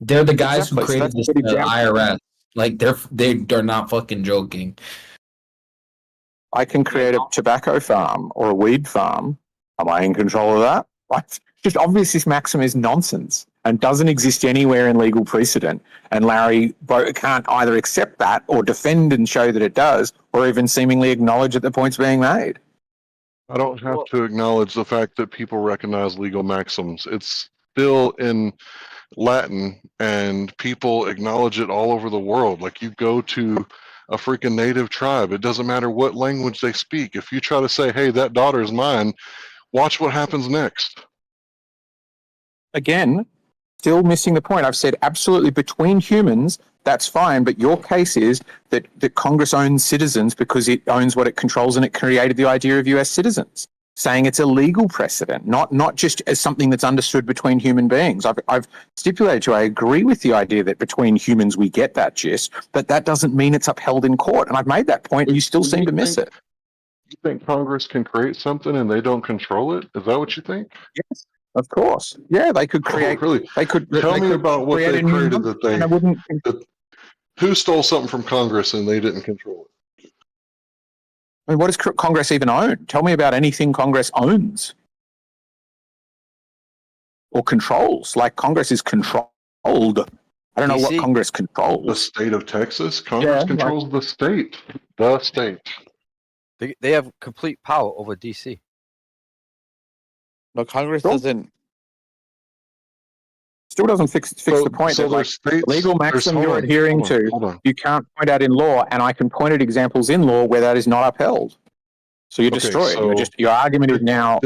They're the guys who created this IRS. Like they're not fucking joking. I can create a tobacco farm or a weed farm. Am I in control of that? Like, just obvious this maxim is nonsense. and doesn't exist anywhere in legal precedent. And Larry can't either accept that or defend and show that it does, or even seemingly acknowledge that the point's being made. I don't have to acknowledge the fact that people recognize legal maxims. It's still in Latin, and people acknowledge it all over the world. Like, you go to a freaking native tribe, it doesn't matter what language they speak. If you try to say, hey, that daughter is mine, watch what happens next. Again, still missing the point. I've said absolutely between humans, that's fine, but your case is that Congress owns citizens because it owns what it controls, and it created the idea of US citizens, saying it's a legal precedent, not just as something that's understood between human beings. I've stipulated to you, I agree with the idea that between humans we get that gist, but that doesn't mean it's upheld in court. And I've made that point, and you still seem to miss it. You think Congress can create something and they don't control it? Is that what you think? Yes, of course. Yeah, they could create. Oh, really? They could Tell me about what they created that who stole something from Congress and they didn't control it. I mean, what does Congress even own? Tell me about anything Congress owns or controls. Like, Congress is controlled. I don't know what Congress controls. The state of Texas? Congress controls the state. The state. They have complete power over DC. No, Congress doesn't. Still doesn't fix the point. So that, states, legal maxim you're adhering to, you can't point out in law, and I can point at examples in law where that is not upheld. So you're destroyed. Your argument is now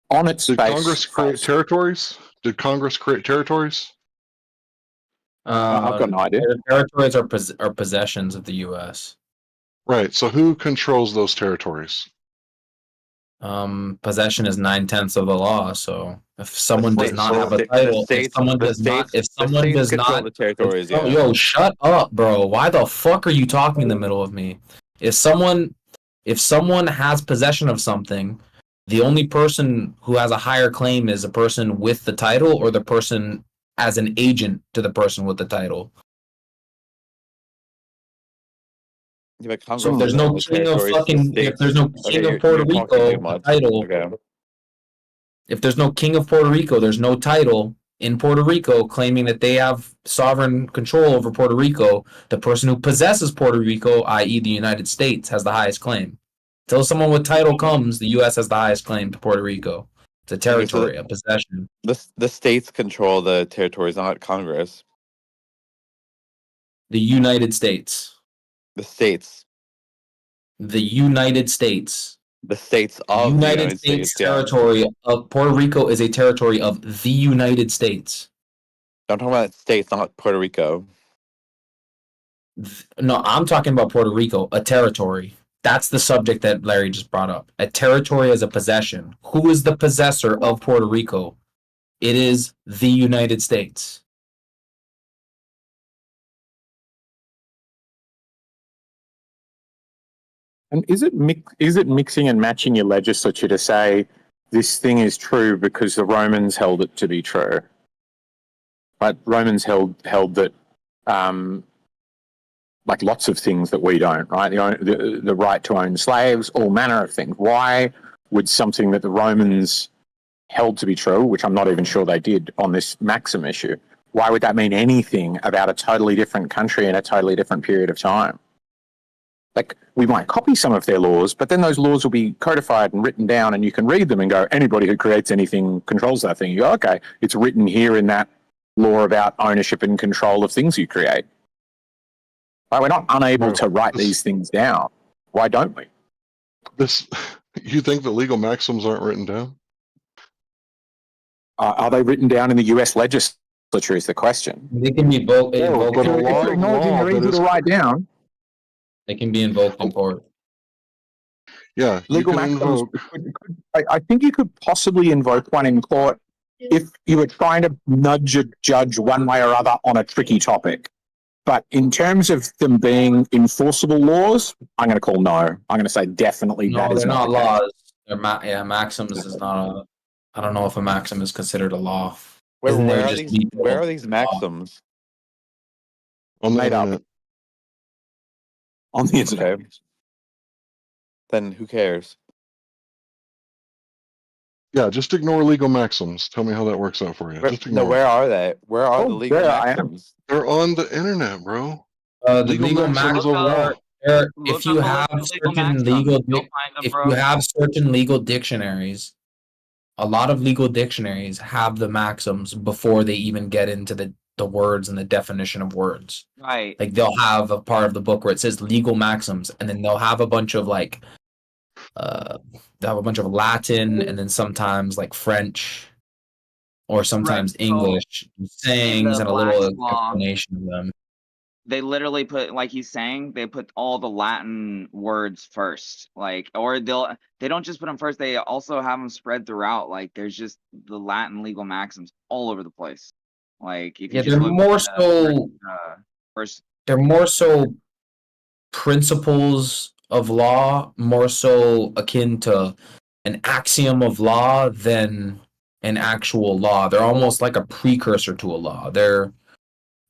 on its face. Did Congress create territories? Did Congress create territories? I've got no idea. Territories are possessions of the U.S. Right. So who controls those territories? Possession is 9/10 of the law. So if someone does not have a title, if someone does not, the territories, yo, shut up, bro. Why the fuck are you talking in the middle of me? If someone has possession of something, the only person who has a higher claim is a person with the title, or the person as an agent to the person with the title. Yeah, so if there's no king of fucking, if there's no king of Puerto Rico title, if there's no king of Puerto Rico, there's no title in Puerto Rico claiming that they have sovereign control over Puerto Rico. The person who possesses Puerto Rico, i.e. the United States, has the highest claim. Till someone with title comes, the U.S. has the highest claim to Puerto Rico. It's a territory, a possession. The states control the territories, not Congress. The United States. The states. The United States. The states of the United States territory of Puerto Rico is a territory of the United States. I'm talking about states, not Puerto Rico. No, I'm talking about Puerto Rico, a territory. That's the subject that Larry just brought up. A territory is a possession. Who is the possessor of Puerto Rico? It is the United States. And is it mixing and matching your legislature to say this thing is true because the Romans held it to be true? But Romans held that like lots of things that we don't, right? The right to own slaves, all manner of things. Why would something that the Romans held to be true, which I'm not even sure they did on this maxim issue, why would that mean anything about a totally different country in a totally different period of time? Like, we might copy some of their laws, but then those laws will be codified and written down, and you can read them and go, anybody who creates anything controls that thing. You go, okay, it's written here in that law about ownership and control of things you create. Like, we're not unable to write these things down. Why don't we? You think the legal maxims aren't written down? Are they written down in the US legislature is the question. They can be both. If you're acknowledging they're easy to write down, they can be invoked in court. Yeah, legal maxims. I think you could possibly invoke one in court if you were trying to nudge a judge one way or other on a tricky topic. But in terms of them being enforceable laws, I'm going to call no. I'm going to say definitely No, that is they're not the case. laws. They're maxims is not a. I don't know if a maxim is considered a law. Where are these maxims? Made up. On the internet. Okay. Then who cares? Yeah, just ignore legal maxims. Tell me how that works out for you. Just ignore. No, where are they? Where are the legal maxims? They're on the internet, bro. The legal maxims of law. If you have certain legal dictionaries, a lot of legal dictionaries have the maxims before they even get into the words and the definition of words. Right. Like they'll have a part of the book where it says legal maxims, and then they'll have a bunch of Latin, and then sometimes like French, or sometimes English sayings and a little explanation of them. They literally put, like he's saying, they put all the Latin words first, like, or they don't just put them first. They also have them spread throughout. Like, there's just the Latin legal maxims all over the place. Like, if you just they're look more at, first, they're more so principles of law, more so akin to an axiom of law than an actual law. They're almost like a precursor to a law. They're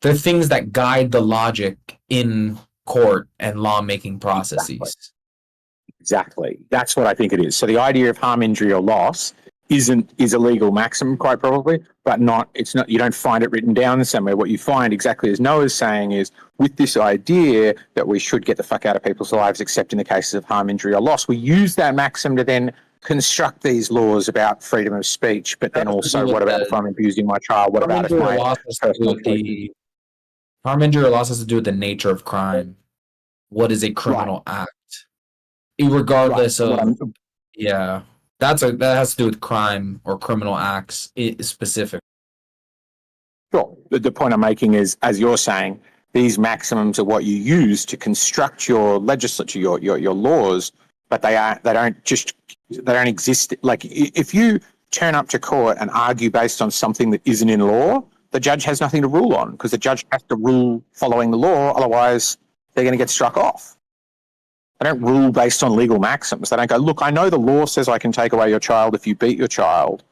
things that guide the logic in court and lawmaking processes. Exactly. That's what I think it is. So the idea of harm, injury, or loss is a legal maxim, quite probably, but it's not. You don't find it written down somewhere. What you find, exactly as Noah's saying, is with this idea that we should get the fuck out of people's lives, except in the cases of harm, injury, or loss. We use that maxim to then construct these laws about freedom of speech, but then also, what about if I'm abusing my child? What about if my harm, injury, or loss has to do with the nature of crime? What is a criminal act? Regardless of, that has to do with crime or criminal acts specific. Sure. The point I'm making is, as you're saying, these maximums are what you use to construct your legislature, your laws, but they don't exist. Like, if you turn up to court and argue based on something that isn't in law, the judge has nothing to rule on, because the judge has to rule following the law, otherwise they're going to get struck off. They don't rule based on legal maxims. They don't go, look, I know the law says I can take away your child if you beat your child,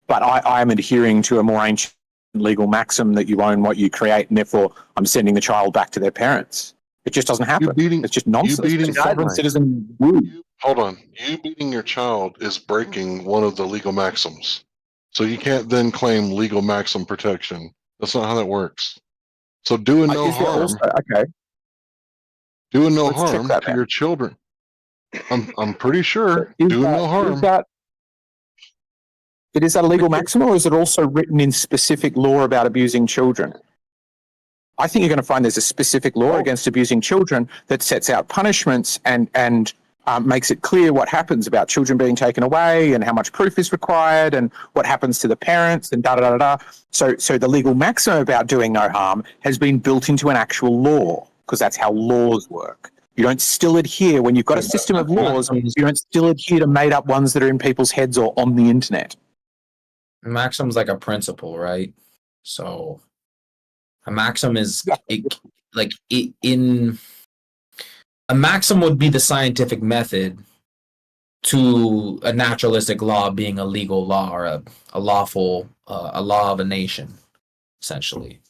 but I'm adhering to a more ancient legal maxim that you own what you create, and therefore I'm sending the child back to their parents. It just doesn't happen. It's just nonsense. It's sovereign citizen rule. Hold on. You beating your child is breaking one of the legal maxims. So you can't then claim legal maxim protection. That's not how that works. So doing no harm. Doing no harm to your children. I'm pretty sure doing no harm. Is that a legal maxim, or is it also written in specific law about abusing children? I think you're going to find there's a specific law against abusing children that sets out punishments and makes it clear what happens about children being taken away and how much proof is required and what happens to the parents and da-da-da-da. So the legal maxim about doing no harm has been built into an actual law, because that's how laws work. You don't still adhere, when you've got a system of laws, you don't still adhere to made up ones that are in people's heads or on the internet. Maxim's like a principle, right? So a maxim is a maxim would be the scientific method to a naturalistic law being a legal law, or a lawful a law of a nation, essentially,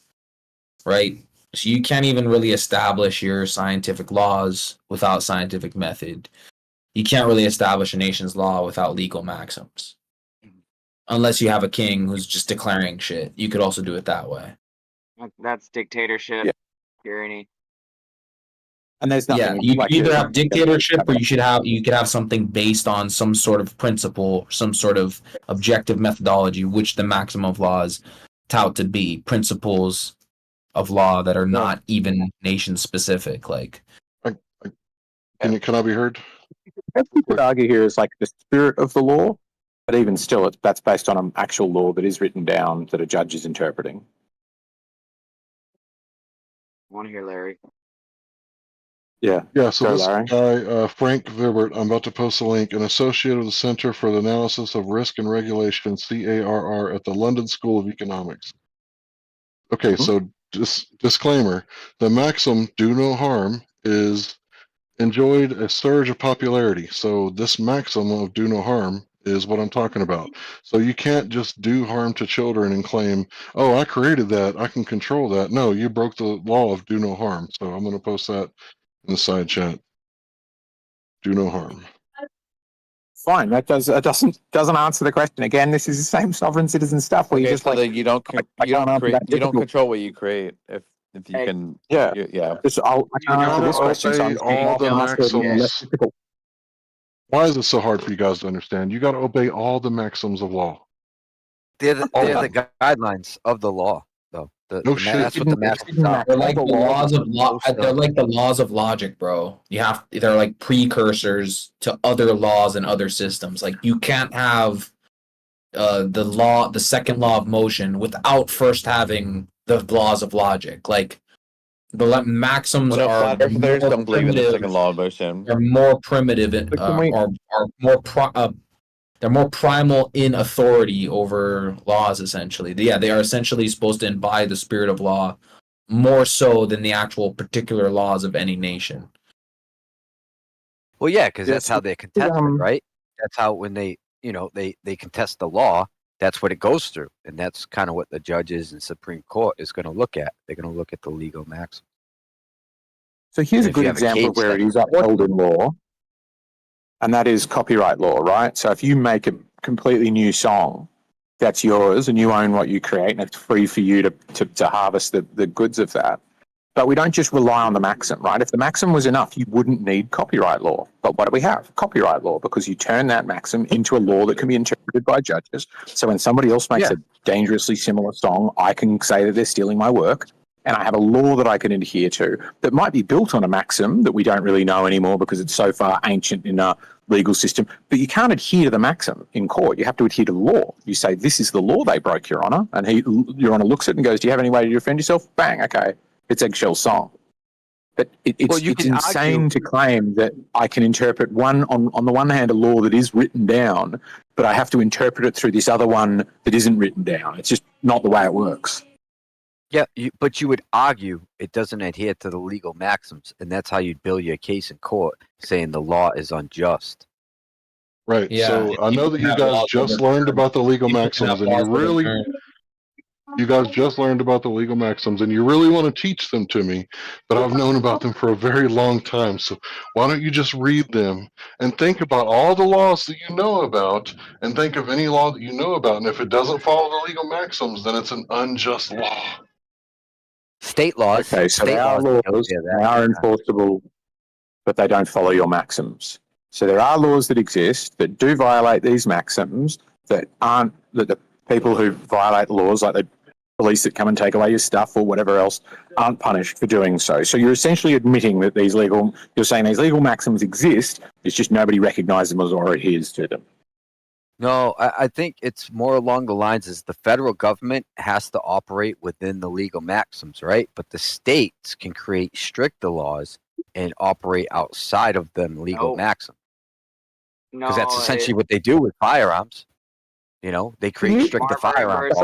right? So you can't even really establish your scientific laws without scientific method. You can't really establish a nation's law without legal maxims. Unless you have a king who's just declaring shit. You could also do it that way. That's dictatorship, tyranny. And there's nothing. You can either have dictatorship, or you could have something based on some sort of principle, some sort of objective methodology, which the maximum of laws tout to be principles of law that are not even nation specific. Like, can I be heard? What we could argue here is like the spirit of the law, but even still, that's based on an actual law that is written down that a judge is interpreting. I want to hear Larry. Yeah. So this guy, Frank Vibert, I'm about to post a link, an associate of the Center for the Analysis of Risk and Regulation, CARR, at the London School of Economics. Okay, so disclaimer, the maxim, do no harm, is enjoyed a surge of popularity. So this maxim of do no harm is what I'm talking about. So you can't just do harm to children and claim, oh, I created that, I can control that. No, you broke the law of do no harm. So I'm going to post that in the side chat. Do no harm. Fine. That doesn't answer the question. Again, this is the same sovereign citizen stuff where you just so like that you don't control what you create if you can. Yeah. Yeah. Just I can't answer this question, so I'm Obey all the maxims. Why is it so hard for you guys to understand? You got to obey all the maxims of law. They're the guidelines of the law, though. That's what the maxims are. They're like the laws of they're like the laws of logic, bro. They're like precursors to other laws and other systems. Like you can't have the second law of motion without first having the laws of logic. Like the maxims are flat earthers don't believe in the second law of motion. They're more primitive they're more primal in authority over laws, essentially. Yeah, they are essentially supposed to embody the spirit of law more so than the actual particular laws of any nation. Well, yeah, because that's how they contest it, right? That's how when they contest the law, that's what it goes through. And that's kind of what the judges and Supreme Court is going to look at. They're going to look at the legal maxims. So here's a good example of where it is upheld in law, and that is copyright law, right? So if you make a completely new song, that's yours, and you own what you create, and it's free for you to harvest the goods of that. But we don't just rely on the maxim, right? If the maxim was enough, you wouldn't need copyright law. But what do we have? Copyright law, because you turn that maxim into a law that can be interpreted by judges. So when somebody else makes a dangerously similar song, I can say that they're stealing my work, and I have a law that I can adhere to that might be built on a maxim that we don't really know anymore because it's so far ancient in our legal system. But you can't adhere to the maxim in court. You have to adhere to the law. You say, this is the law they broke, Your Honour. And Your Honour looks at it and goes, do you have any way to defend yourself? Bang, okay. It's Eggshell Song. But it's insane to claim that I can interpret on the one hand, a law that is written down, but I have to interpret it through this other one that isn't written down. It's just not the way it works. Yeah, but you would argue it doesn't adhere to the legal maxims, and that's how you'd build your case in court, saying the law is unjust. Right. Yeah. So I know that you guys just learned about the legal maxims, and you guys just learned about the legal maxims, and you really want to teach them to me, but I've known about them for a very long time. So why don't you just read them and think about all the laws that you know about, and think of any law that you know about, and if it doesn't follow the legal maxims, then it's an unjust law. State laws. Okay, so there are laws, they are enforceable, but they don't follow your maxims. So there are laws that exist that do violate these maxims that the people who violate laws, like the police that come and take away your stuff or whatever else, aren't punished for doing so. So you're essentially admitting that you're saying these legal maxims exist, it's just nobody recognises them or adheres to them. No, I think it's more along the lines as the federal government has to operate within the legal maxims, right? But the states can create stricter laws and operate outside of them legal maxims. Because that's essentially what they do with firearms. They create stricter firearms.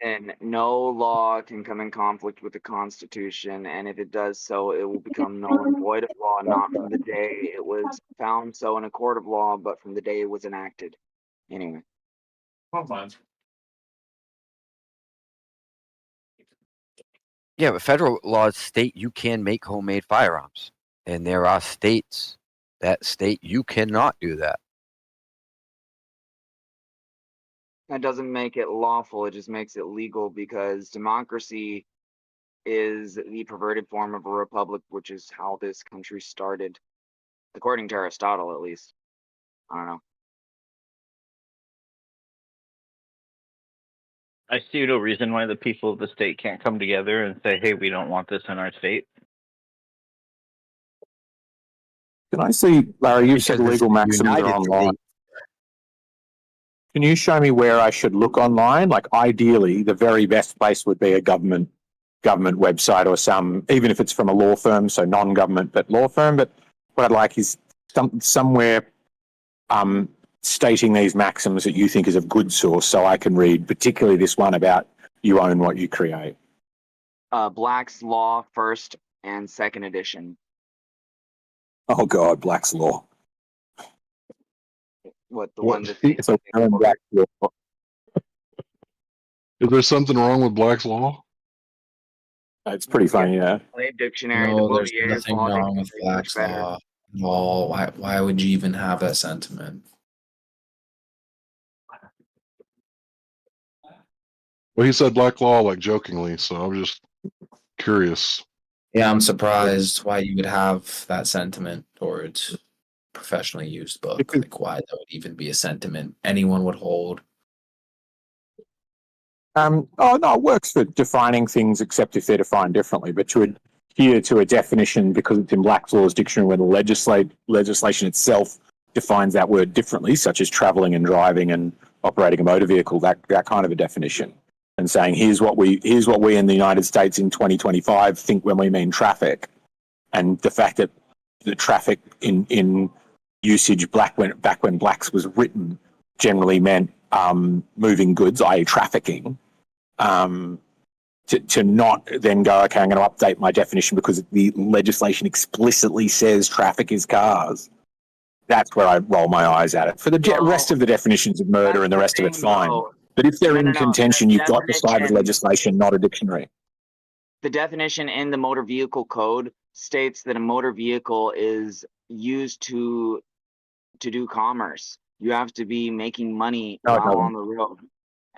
And no law can come in conflict with the Constitution, and if it does so, it will become null and void of law, not from the day it was found so in a court of law, but from the day it was enacted. Anyway. Yeah, but federal laws state you can make homemade firearms, and there are states that state you cannot do that. That doesn't make it lawful, it just makes it legal, because democracy is the perverted form of a republic, which is how this country started, according to Aristotle, at least. I don't know. I see no reason why the people of the state can't come together and say, hey, we don't want this in our state. Can I see, Larry, you've said legal maxims are online. Can you show me where I should look online? Like, ideally, the very best place would be a government website or even if it's from a law firm, so non-government but law firm. But what I'd like is somewhere stating these maxims that you think is of good source, so I can read, particularly this one about you own what you create. Black's Law, 1st and 2nd edition. Oh God, Black's Law. What, the one that it's a Black's Law. Is there something wrong with Black's Law? It's pretty funny, yeah. Dictionary. No, there's nothing wrong with Black's Law. No, why would you even have that sentiment? Well, he said black law like jokingly, so I was just curious. Yeah, I'm surprised why you would have that sentiment towards professionally used book. Like, why that would even be a sentiment anyone would hold. Oh no, it works for defining things, except if they're defined differently. But to adhere to a definition because it's in Black's Law's dictionary, where the legislation itself defines that word differently, such as travelling and driving and operating a motor vehicle, that kind of a definition, and saying here's what we in the United States in 2025 think when we mean traffic, and the fact that the traffic in usage back when Blacks was written generally meant moving goods, i.e. trafficking. To not then go, okay, I'm going to update my definition because the legislation explicitly says traffic is cars. That's where I roll my eyes at it. For the rest of the definitions of murder and the rest of it's fine. But if they're in contention, you've got to side with legislation, not a dictionary. The definition in the motor vehicle code states that a motor vehicle is used to do commerce. You have to be making money while on the road.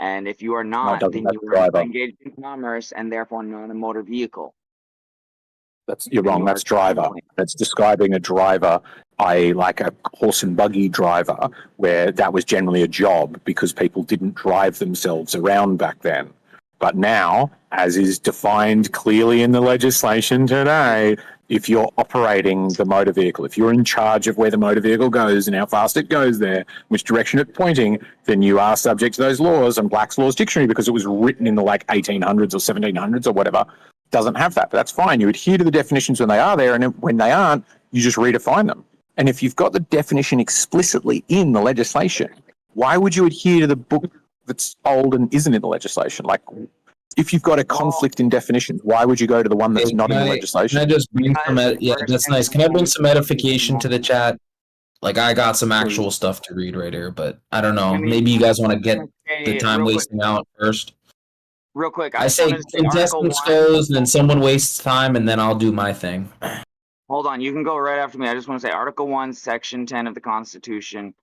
And if you are not, then you are engaged in commerce and therefore not a motor vehicle. You're wrong. That's driver. That's describing a driver, i.e. like a horse and buggy driver, where that was generally a job because people didn't drive themselves around back then. But now, as is defined clearly in the legislation today, if you're operating the motor vehicle, if you're in charge of where the motor vehicle goes and how fast it goes there, which direction it's pointing, then you are subject to those laws. And Black's Law's dictionary, because it was written in the 1800s or 1700s or whatever, doesn't have that. But that's fine. You adhere to the definitions when they are there, and when they aren't, you just redefine them. And if you've got the definition explicitly in the legislation, why would you adhere to the book that's old and isn't in the legislation? Like, if you've got a conflict in definitions, why would you go to the one that's not in the legislation? Can I just bring some? Yeah, that's nice. Can I bring some edification to the chat? Like, I got some actual stuff to read right here, but I don't know. Maybe you guys want to get the time wasting out first. Real quick, I say contestants goes, then someone wastes time, and then I'll do my thing. Hold on, you can go right after me. I just want to say Article 1, Section 10 of the Constitution.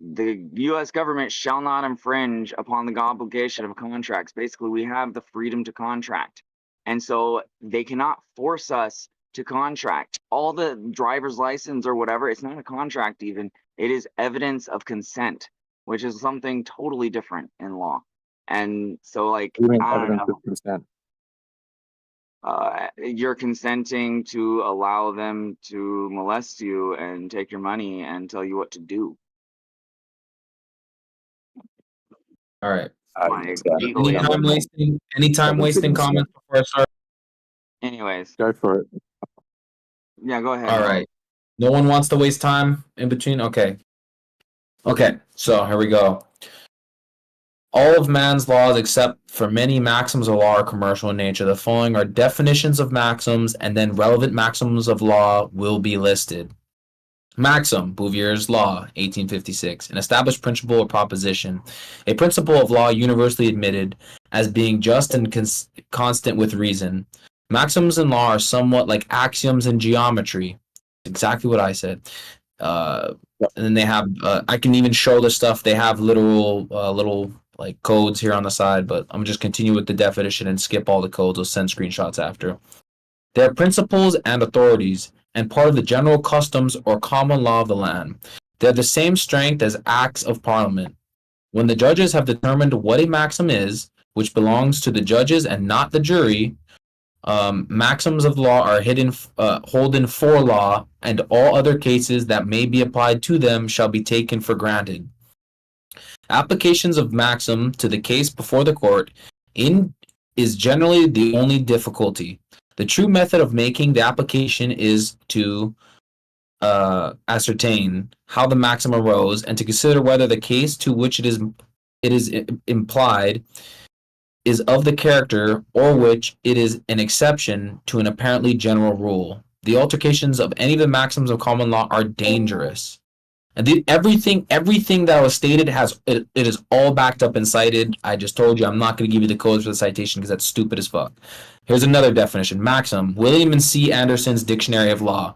The U.S. government shall not infringe upon the obligation of contracts. Basically, we have the freedom to contract. And so they cannot force us to contract. All the driver's license or whatever, it's not a contract even. It is evidence of consent, which is something totally different in law. And so, like, I don't know. Consent? You're consenting to allow them to molest you and take your money and tell you what to do. All right. Any time wasting comments before I start? Anyways. Go for it. Yeah, go ahead. All right. No one wants to waste time in between? Okay. Okay, so here we go. All of man's laws, except for many maxims of law, are commercial in nature. The following are definitions of maxims, and then relevant maxims of law will be listed. Maxim, Bouvier's Law, 1856, an established principle or proposition, a principle of law universally admitted as being just and constant with reason. Maxims in law are somewhat like axioms in geometry. Exactly what I said. And then they have, I can even show the stuff. They have little like codes here on the side, but I'm just continue with the definition and skip all the codes. I'll send screenshots after. They are principles and authorities, and part of the general customs or common law of the land. They have the same strength as acts of parliament. When the judges have determined what a maxim is, which belongs to the judges and not the jury, maxims of law are holden for law, and all other cases that may be applied to them shall be taken for granted. Applications of maxim to the case before the court is generally the only difficulty. The true method of making the application is to ascertain how the maxim arose and to consider whether the case to which it is implied is of the character or which it is an exception to an apparently general rule. The altercations of any of the maxims of common law are dangerous. And everything that was stated it is all backed up and cited. I just told you I'm not going to give you the codes for the citation because that's stupid as fuck. Here's another definition. Maxim, William and C. Anderson's Dictionary of Law.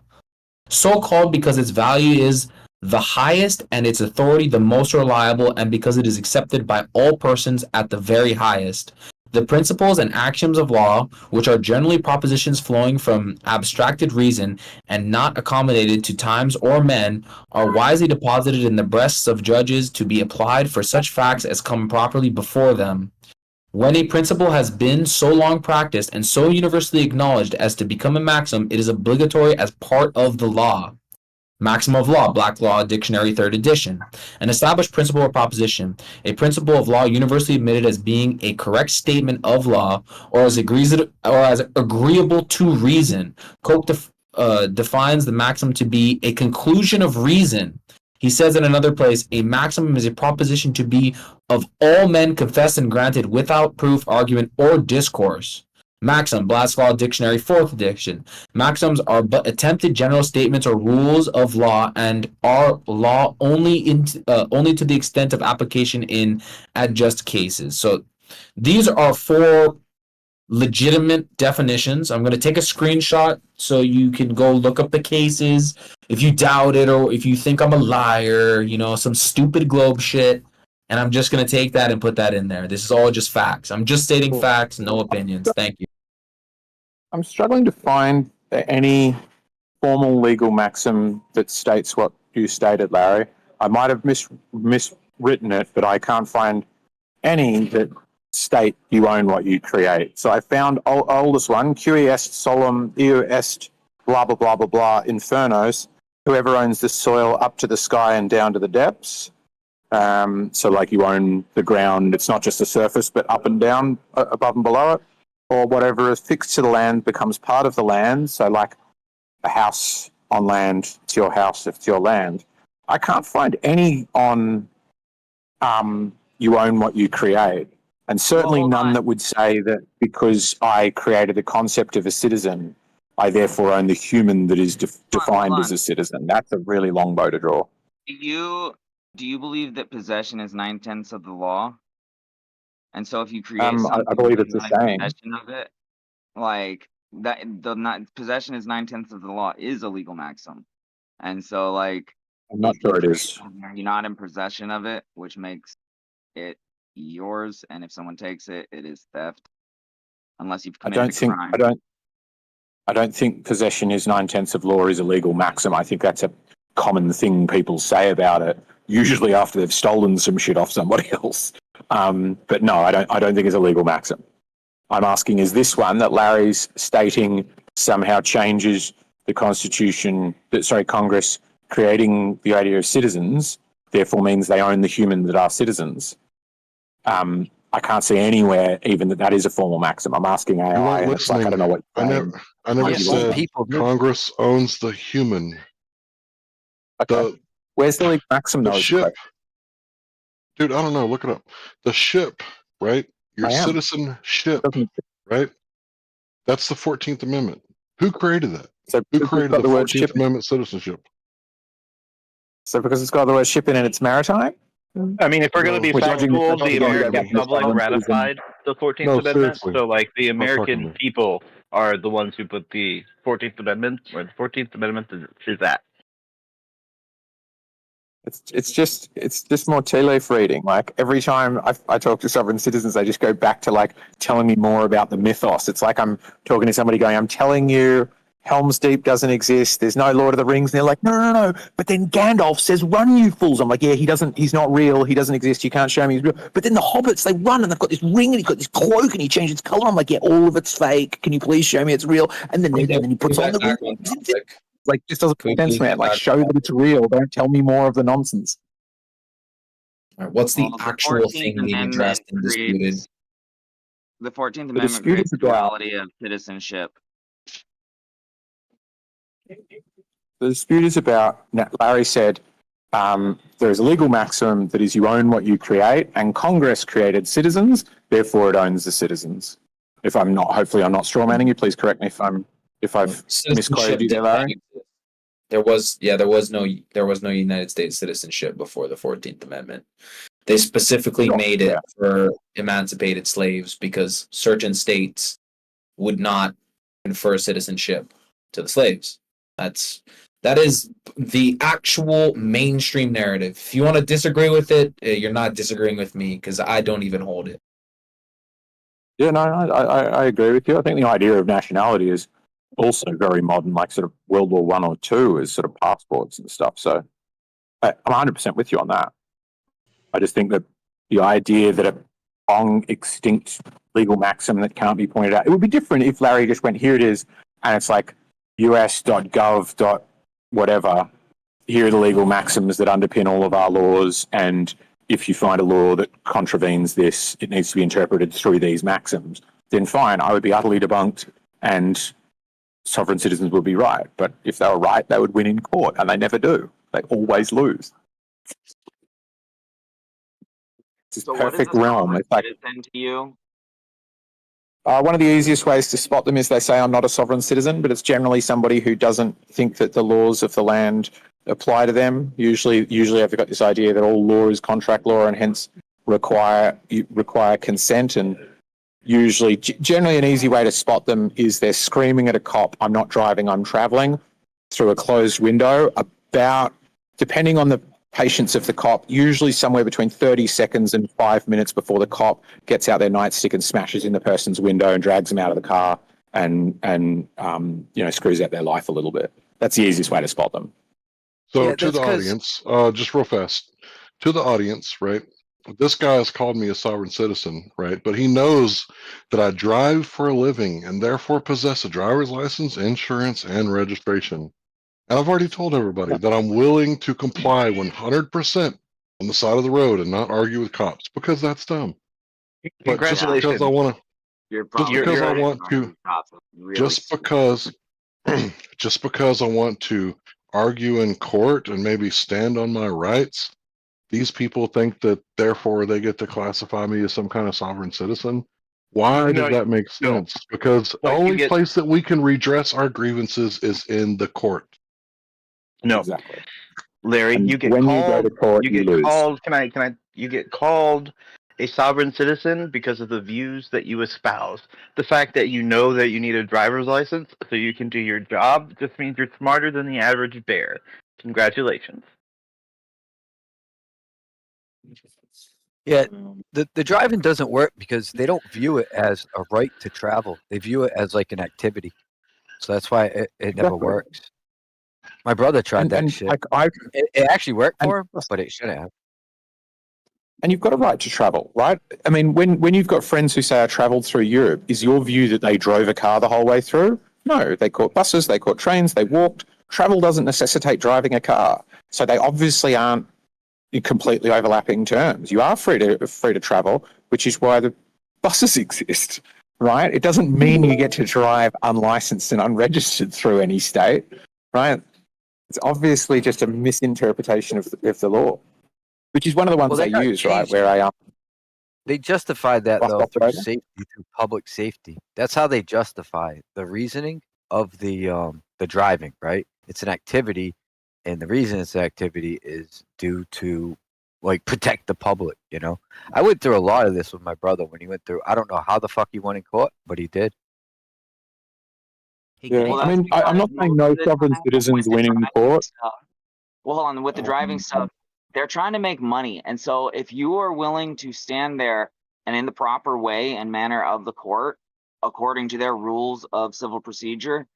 So called because its value is the highest and its authority the most reliable, and because it is accepted by all persons at the very highest. The principles and axioms of law, which are generally propositions flowing from abstracted reason and not accommodated to times or men, are wisely deposited in the breasts of judges to be applied for such facts as come properly before them. When a principle has been so long practiced and so universally acknowledged as to become a maxim, it is obligatory as part of the law. Maxim of law, Black Law Dictionary, 3rd edition. An established principle or proposition. A principle of law universally admitted as being a correct statement of law or as agreeable to reason. Koch defines the maxim to be a conclusion of reason. He says in another place, a maximum is a proposition to be of all men confessed and granted without proof, argument, or discourse. Maxim, Black's Law Dictionary, 4th edition. Maxims are but attempted general statements or rules of law and are law only to the extent of application in adjust cases. So these are 4 legitimate definitions. I'm going to take a screenshot so you can go look up the cases. If you doubt it or if you think I'm a liar, some stupid globe shit, and I'm just going to take that and put that in there. This is all just facts. I'm just stating facts, no opinions. Thank you. I'm struggling to find any formal legal maxim that states what you stated, Larry. I might have miswritten it, but I can't find any that state you own what you create. So I found oldest one, Cui est solum eo est blah, blah, blah, blah, blah, infernos, whoever owns the soil up to the sky and down to the depths. So like you own the ground, it's not just the surface, but up and down, above and below it. Or whatever is fixed to the land becomes part of the land. So like a house on land, it's your house if it's your land. I can't find any on you own what you create. And certainly none that would say that because I created the concept of a citizen, I therefore own the human that is defined as a citizen. That's a really long bow to draw. Do you believe that possession is 9/10 of the law? And so if you create something, I believe it's the same. Possession of it, like that, possession is 9/10 of the law is a legal maxim. And so like, I'm not sure it is. You're not in possession of it, which makes it yours. And if someone takes it, it is theft, unless you've committed a crime. I don't think possession is 9/10 of law is a legal maxim. I think that's a common thing people say about it, usually after they've stolen some shit off somebody else. But no, I don't think it's a legal maxim. I'm asking, is this one that Larry's stating somehow changes the Constitution, Congress creating the idea of citizens, therefore means they own the human that are citizens? I can't see anywhere even that is a formal maxim. I'm asking AI, and it's like, I don't know what I never said Congress owns the human. Okay. Where's the legal maxim? The ship. Dude, I don't know. Look it up. The ship, right? Your citizenship, right? That's the 14th Amendment. Who created that? So who created the 14th Amendment citizenship? So because it's got the word ship in it, it's maritime? I mean, if we're going to be factual, the American public ratified the 14th Amendment. Seriously. So, like, the American people are the ones who put the 14th Amendment, where the 14th Amendment is at. It's just more tea leaf reading. Like every time I talk to sovereign citizens, they just go back to like telling me more about the mythos. It's like I'm talking to somebody going, I'm telling you Helm's Deep doesn't exist. There's no Lord of the Rings. And they're like, no. But then Gandalf says, run, you fools. I'm like, yeah, he's not real. He doesn't exist. You can't show me he's real. But then the hobbits, they run and they've got this ring and he's got this cloak and he changes its color. I'm like, yeah, all of it's fake. Can you please show me it's real? And then he puts on the ring. Like, this doesn't make sense, man. Like, show that it's real. Don't tell me more of the nonsense. All right, what's the actual thing being addressed and disputed? The 14th Amendment creates the duality of citizenship. The dispute is about, Larry said, there is a legal maxim that is you own what you create, and Congress created citizens, therefore it owns the citizens. If I'm not, hopefully I'm not strawmanning you. Please correct me if I've misquoted you there, Larry. There was no United States citizenship before the 14th Amendment. They specifically made it for emancipated slaves because certain states would not confer citizenship to the slaves. That's That is the actual mainstream narrative. If you want to disagree with it, you're not disagreeing with me because I don't even hold it. Yeah, no, I agree with you. I think the idea of nationality is also very modern, like sort of World War I or II is sort of passports and stuff. So I'm 100% with you on that. I just think that the idea that a long extinct legal maxim that can't be pointed out, it would be different if Larry just went, here it is, and it's like us.gov. Whatever, here are the legal maxims that underpin all of our laws, and if you find a law that contravenes this, it needs to be interpreted through these maxims, then fine, I would be utterly debunked and sovereign citizens would be right. But if they were right, they would win in court, and they never do. They always lose. It's So this perfect realm. It's like, citizen to you? one of the easiest ways to spot them is they say, I'm not a sovereign citizen, but it's generally somebody who doesn't think that the laws of the land apply to them. Usually I've got this idea that all law is contract law and hence require consent. And usually, generally an easy way to spot them is they're screaming at a cop, I'm not driving, I'm traveling, through a closed window, about, depending on the patience of the cop, usually somewhere between 30 seconds and 5 minutes before the cop gets out their nightstick and smashes in the person's window and drags them out of the car and screws out their life a little bit. That's the easiest way to spot them. So to the audience, just real fast, to the audience, right? This guy has called me a sovereign citizen, right? But he knows that I drive for a living and therefore possess a driver's license, insurance, and registration. And I've already told everybody that I'm willing to comply 100% on the side of the road and not argue with cops because that's dumb. But just because I want to argue in court and maybe stand on my rights, these people think that therefore they get to classify me as some kind of sovereign citizen. Why does that make sense? Because the only place that we can redress our grievances is in the court. No, exactly. Larry, And you get when called. You go to court, you get lose. called. Can I? You get called a sovereign citizen because of the views that you espouse. The fact that you know that you need a driver's license so you can do your job just means you're smarter than the average bear. Congratulations. Yeah, the driving doesn't work because they don't view it as a right to travel. They view it as like an activity. So that's why it never works. My brother tried that shit. Like it actually worked for him, but it shouldn't have. And you've got a right to travel, right? I mean, when you've got friends who say I travelled through Europe, is your view that they drove a car the whole way through? No, they caught buses, they caught trains, they walked. Travel doesn't necessitate driving a car. So they obviously aren't completely overlapping terms. You are free to travel, which is why the buses exist, right? It doesn't mean you get to drive unlicensed and unregistered through any state, right? It's obviously just a misinterpretation of the law, which is one of the ones they use, right? Where they justified that though through operator? safety, through public safety. That's how they justify it. The reasoning of the driving, right? It's an activity, and the reason it's an activity is due to like protect the public. You know, I went through a lot of this with my brother when he went through. I don't know how the fuck he went in court, but he did. Yeah, I mean, I'm not saying no sovereign citizens win in court. Well, hold on. With the driving stuff, they're trying to make money. And so if you are willing to stand there and in the proper way and manner of the court, according to their rules of civil procedure,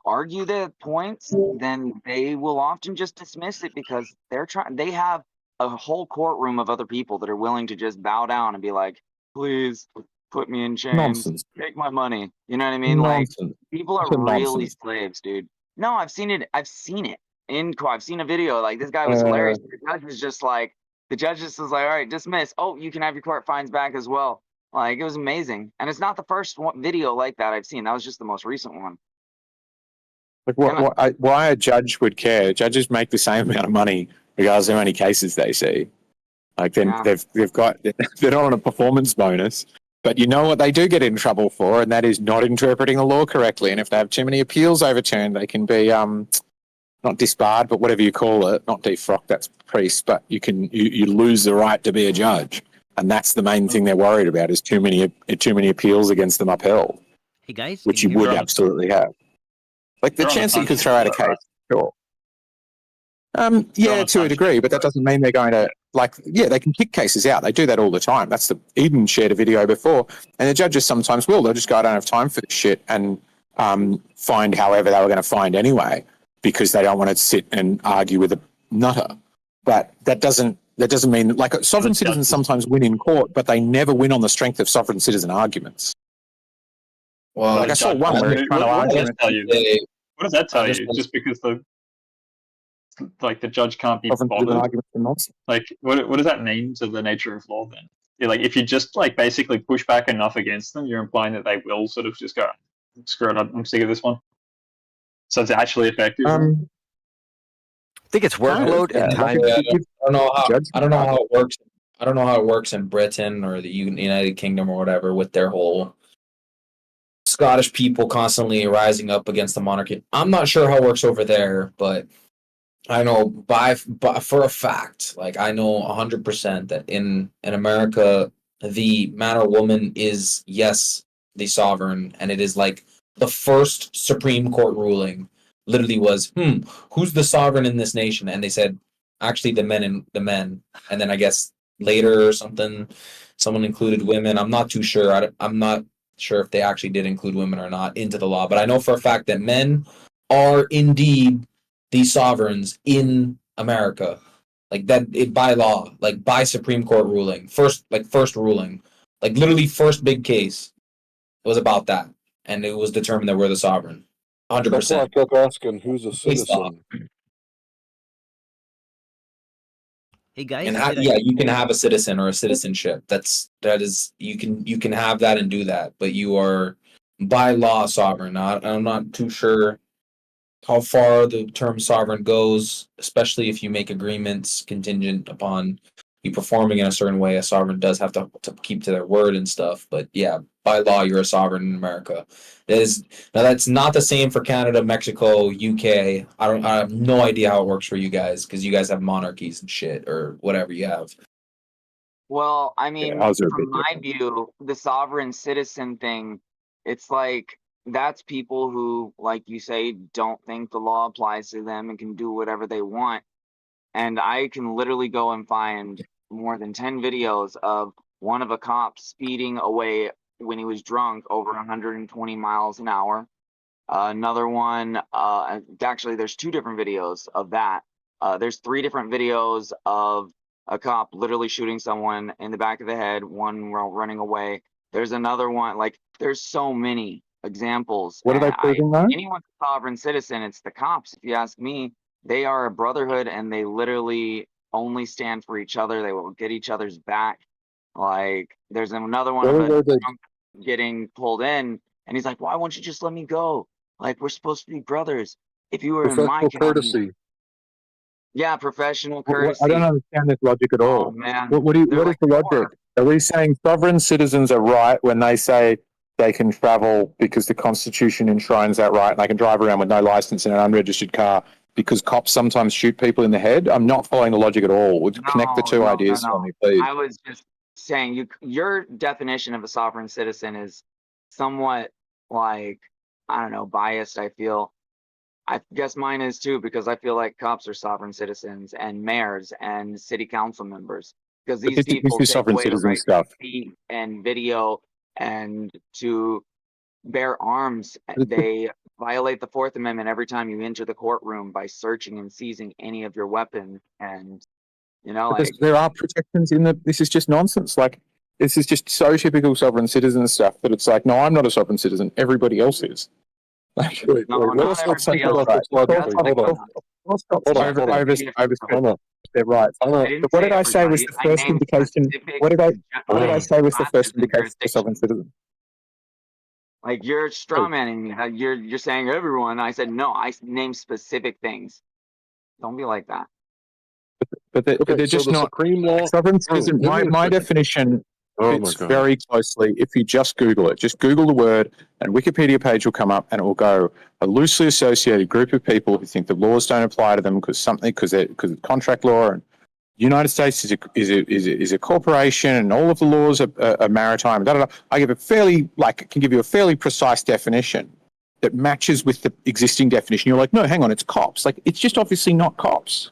argue their points, then they will often just dismiss it because they have a whole courtroom of other people that are willing to just bow down and be like, please put me in chains, Nonsense. take my money. You know what I mean? Nonsense. Like, people are That's really nonsense. slaves, dude. No, I've seen it in court. I've seen a video. Like, this guy was hilarious. The judge was just like, all right, dismiss. Oh, you can have your court fines back as well. Like, it was amazing. And it's not the first video like that I've seen. That was just the most recent one. Like why a judge would care? Judges make the same amount of money regardless of how many cases they see. Like then they're not on a performance bonus, but you know what they do get in trouble for, and that is not interpreting the law correctly. And if they have too many appeals overturned, they can be not disbarred, but whatever you call it, not defrocked. That's priest, but you lose the right to be a judge, and that's the main thing they're worried about is too many appeals against them upheld. Hey guys, which you would absolutely have. Like the chance that you could throw out a case, sure. Yeah, to a degree, but that doesn't mean they're going to they can kick cases out. They do that all the time. Eden shared a video before, and the judges sometimes will. They'll just go, I don't have time for this shit, and find however they were going to find anyway, because they don't want to sit and argue with a nutter. But that doesn't mean, sovereign citizens sometimes win in court, but they never win on the strength of sovereign citizen arguments. Well, I saw one where it's trying to argue. What does that tell you? Just because the judge can't be bothered. Like, what does that mean to the nature of law then? Yeah, like if you just basically push back enough against them, you're implying that they will sort of just go, screw it, I'm sick of this one. So it's actually effective. I think it's workload and time. I don't know how it works. I don't know how it works in Britain or the United Kingdom or whatever with their whole Scottish people constantly rising up against the monarchy. I'm not sure how it works over there, but I know for a fact, I know 100% that in America, the man or woman is, yes, the sovereign, and it is the first Supreme Court ruling literally was, who's the sovereign in this nation? And they said, actually, the men. And then I guess later or something, someone included women. I'm not too sure. I'm not sure if they actually did include women or not into the law, but I know for a fact that men are indeed the sovereigns in America, by law, by Supreme Court ruling, first ruling, literally first big case was about that, and it was determined that we're the sovereign, 100%. That's why I kept asking, who's a citizen? Hey guys, and you can have a citizen or a citizenship. That is you can have that and do that, but you are by law sovereign. I'm not too sure how far the term sovereign goes, especially if you make agreements contingent upon you performing in a certain way. A sovereign does have to keep to their word and stuff. But yeah, by law, you're a sovereign in America. That's not the same for Canada, Mexico, UK. I have no idea how it works for you guys because you guys have monarchies and shit or whatever you have. Well, I mean, from my view, the sovereign citizen thing, it's that's people who, like you say, don't think the law applies to them and can do whatever they want. And I can literally go and find more than 10 videos of one of a cop speeding away when he was drunk over 120 miles an hour. Another one, actually, there's 2 different videos of that. There's 3 different videos of a cop literally shooting someone in the back of the head, one while running away. There's another one, there's so many examples. What are they proving that? Anyone's a sovereign citizen, it's the cops. If you ask me, they are a brotherhood and they literally only stand for each other. They will get each other's back. There's another one of a drunk getting pulled in and he's like, why won't you just let me go? We're supposed to be brothers. If you were in my county. Yeah, professional courtesy. I don't understand this logic at all. Oh, man. What is the logic? Are we saying sovereign citizens are right when they say they can travel because the Constitution enshrines that right and they can drive around with no license in an unregistered car because cops sometimes shoot people in the head? I'm not following the logic at all. Connect the two ideas for me, please. I was just saying your definition of a sovereign citizen is somewhat I don't know, biased, I feel. I guess mine is too, because I feel like cops are sovereign citizens and mayors and city council members, because these people take away the right to speak and video and to bear arms. They violate the 4th Amendment every time you enter the courtroom by searching and seizing any of your weapon. And there are protections in this is just nonsense. This is just so typical sovereign citizen stuff that it's no, I'm not a sovereign citizen. Everybody else is. Let us not say that. They're right. But what did I say was the first indication? What did I say was the first indication for sovereign citizen? You're strawmanning me. You're saying everyone. I said no. I named specific things. Don't be like that. But they're just not sovereign citizen. My definition fits very closely. If you just Google it, just Google the word, and Wikipedia page will come up, and it will go a loosely associated group of people who think the laws don't apply to them because of contract law. And the United States is a corporation, and all of the laws are maritime. I give can give you a fairly precise definition that matches with the existing definition. You're like, no, hang on, it's cops. It's just obviously not cops.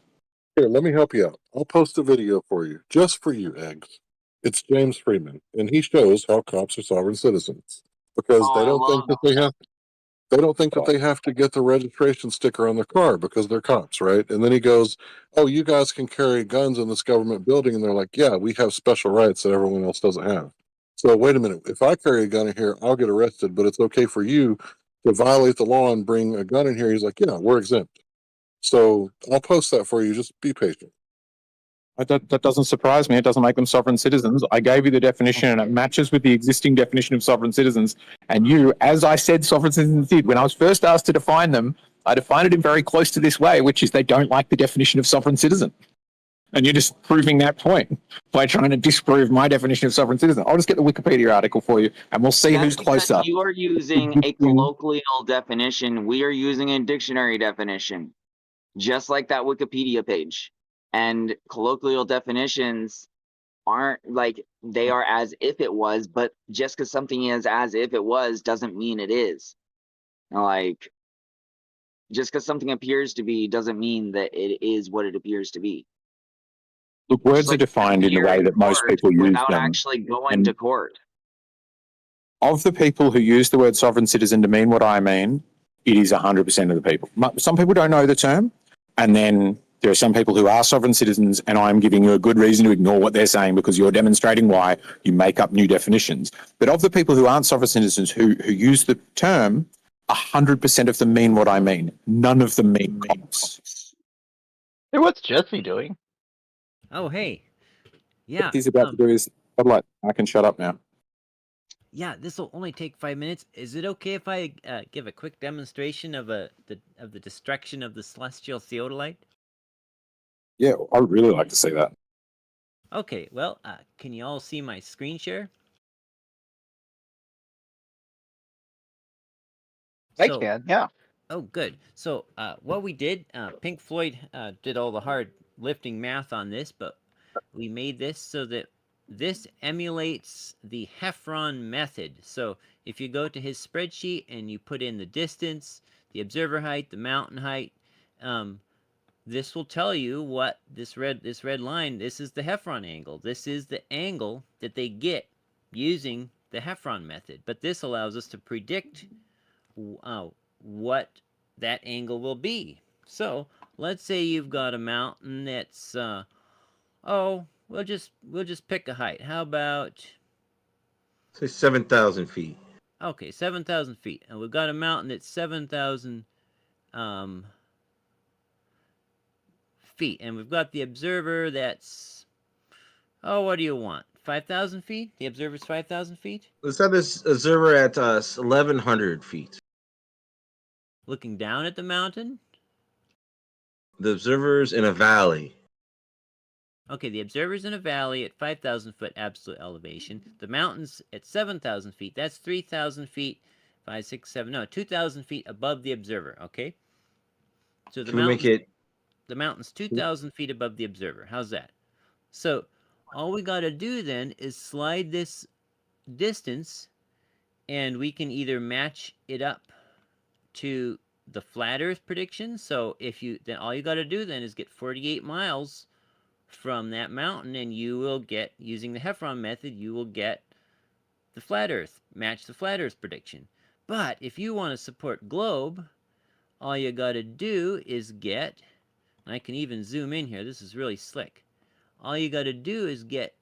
Here, let me help you out. I'll post a video for you, just for you, Eggs. It's James Freeman, and he shows how cops are sovereign citizens because they don't think that they have to get the registration sticker on their car because they're cops, right? And then he goes, "Oh, you guys can carry guns in this government building," and they're like, "Yeah, we have special rights that everyone else doesn't have." So wait a minute, if I carry a gun in here, I'll get arrested, but it's okay for you to violate the law and bring a gun in here. He's like, "Yeah, we're exempt." So I'll post that for you. Just be patient. That doesn't surprise me. It doesn't make them sovereign citizens. I gave you the definition, and it matches with the existing definition of sovereign citizens. And you, as I said, sovereign citizens did. When I was first asked to define them, I defined it in very close to this way, which is they don't like the definition of sovereign citizen. And you're just proving that point by trying to disprove my definition of sovereign citizen. I'll just get the Wikipedia article for you, and we'll see who's closer. You are using a colloquial definition. We are using a dictionary definition, just like that Wikipedia page. And colloquial definitions aren't like they are as if it was, but just because something is as if it was doesn't mean it is. Like, just because something appears to be doesn't mean that it is what it appears to be. Look, words are defined in the way that most people use without them. actually going to court. Of the people who use the word sovereign citizen to mean what I mean, it is 100% of the people. Some people don't know the term, and then there are some people who are sovereign citizens, and I'm giving you a good reason to ignore what they're saying because you're demonstrating why you make up new definitions. But of the people who aren't sovereign citizens who use the term, 100% of them mean what I mean. None of them mean cops. Hey, what's Jesse doing? Oh, hey. Yeah. What he's about to do is, I can shut up now. Yeah, this will only take 5 minutes. Is it okay if I give a quick demonstration of the destruction of the celestial theodolite? Yeah, I'd really like to see that. Okay, well, can you all see my screen share? I can, yeah. Oh, good. So what we did, Pink Floyd did all the hard lifting math on this, but we made this so that this emulates the Heffron method. So if you go to his spreadsheet and you put in the distance, the observer height, the mountain height, this will tell you what this red line, this is the Heffron angle. This is the angle that they get using the Heffron method. But this allows us to predict what that angle will be. So let's say you've got a mountain that's we'll just pick a height. How about say 7,000 feet? Okay, 7,000 feet, and we've got a mountain that's 7,000 feet, and we've got the observer that's what do you want? 5,000 feet? The observer's 5,000 feet. Let's have this observer at 1,100 feet. Looking down at the mountain? The observer's in a valley. Okay, the observer's in a valley at 5,000 foot absolute elevation. The mountain's at 7,000 feet. That's 3,000 feet, 5, 6, 7, no, 2,000 feet above the observer, okay? So the mountain's 2,000 feet above the observer. How's that? So all we got to do then is slide this distance, and we can either match it up to the flat Earth prediction. So then all you got to do then is get 48 miles from that mountain, and you will get, using the Heffron method, you will get the flat Earth, match the flat Earth prediction. But if you want to support globe, all you got to do is get, and I can even zoom in here, this is really slick. All you got to do is get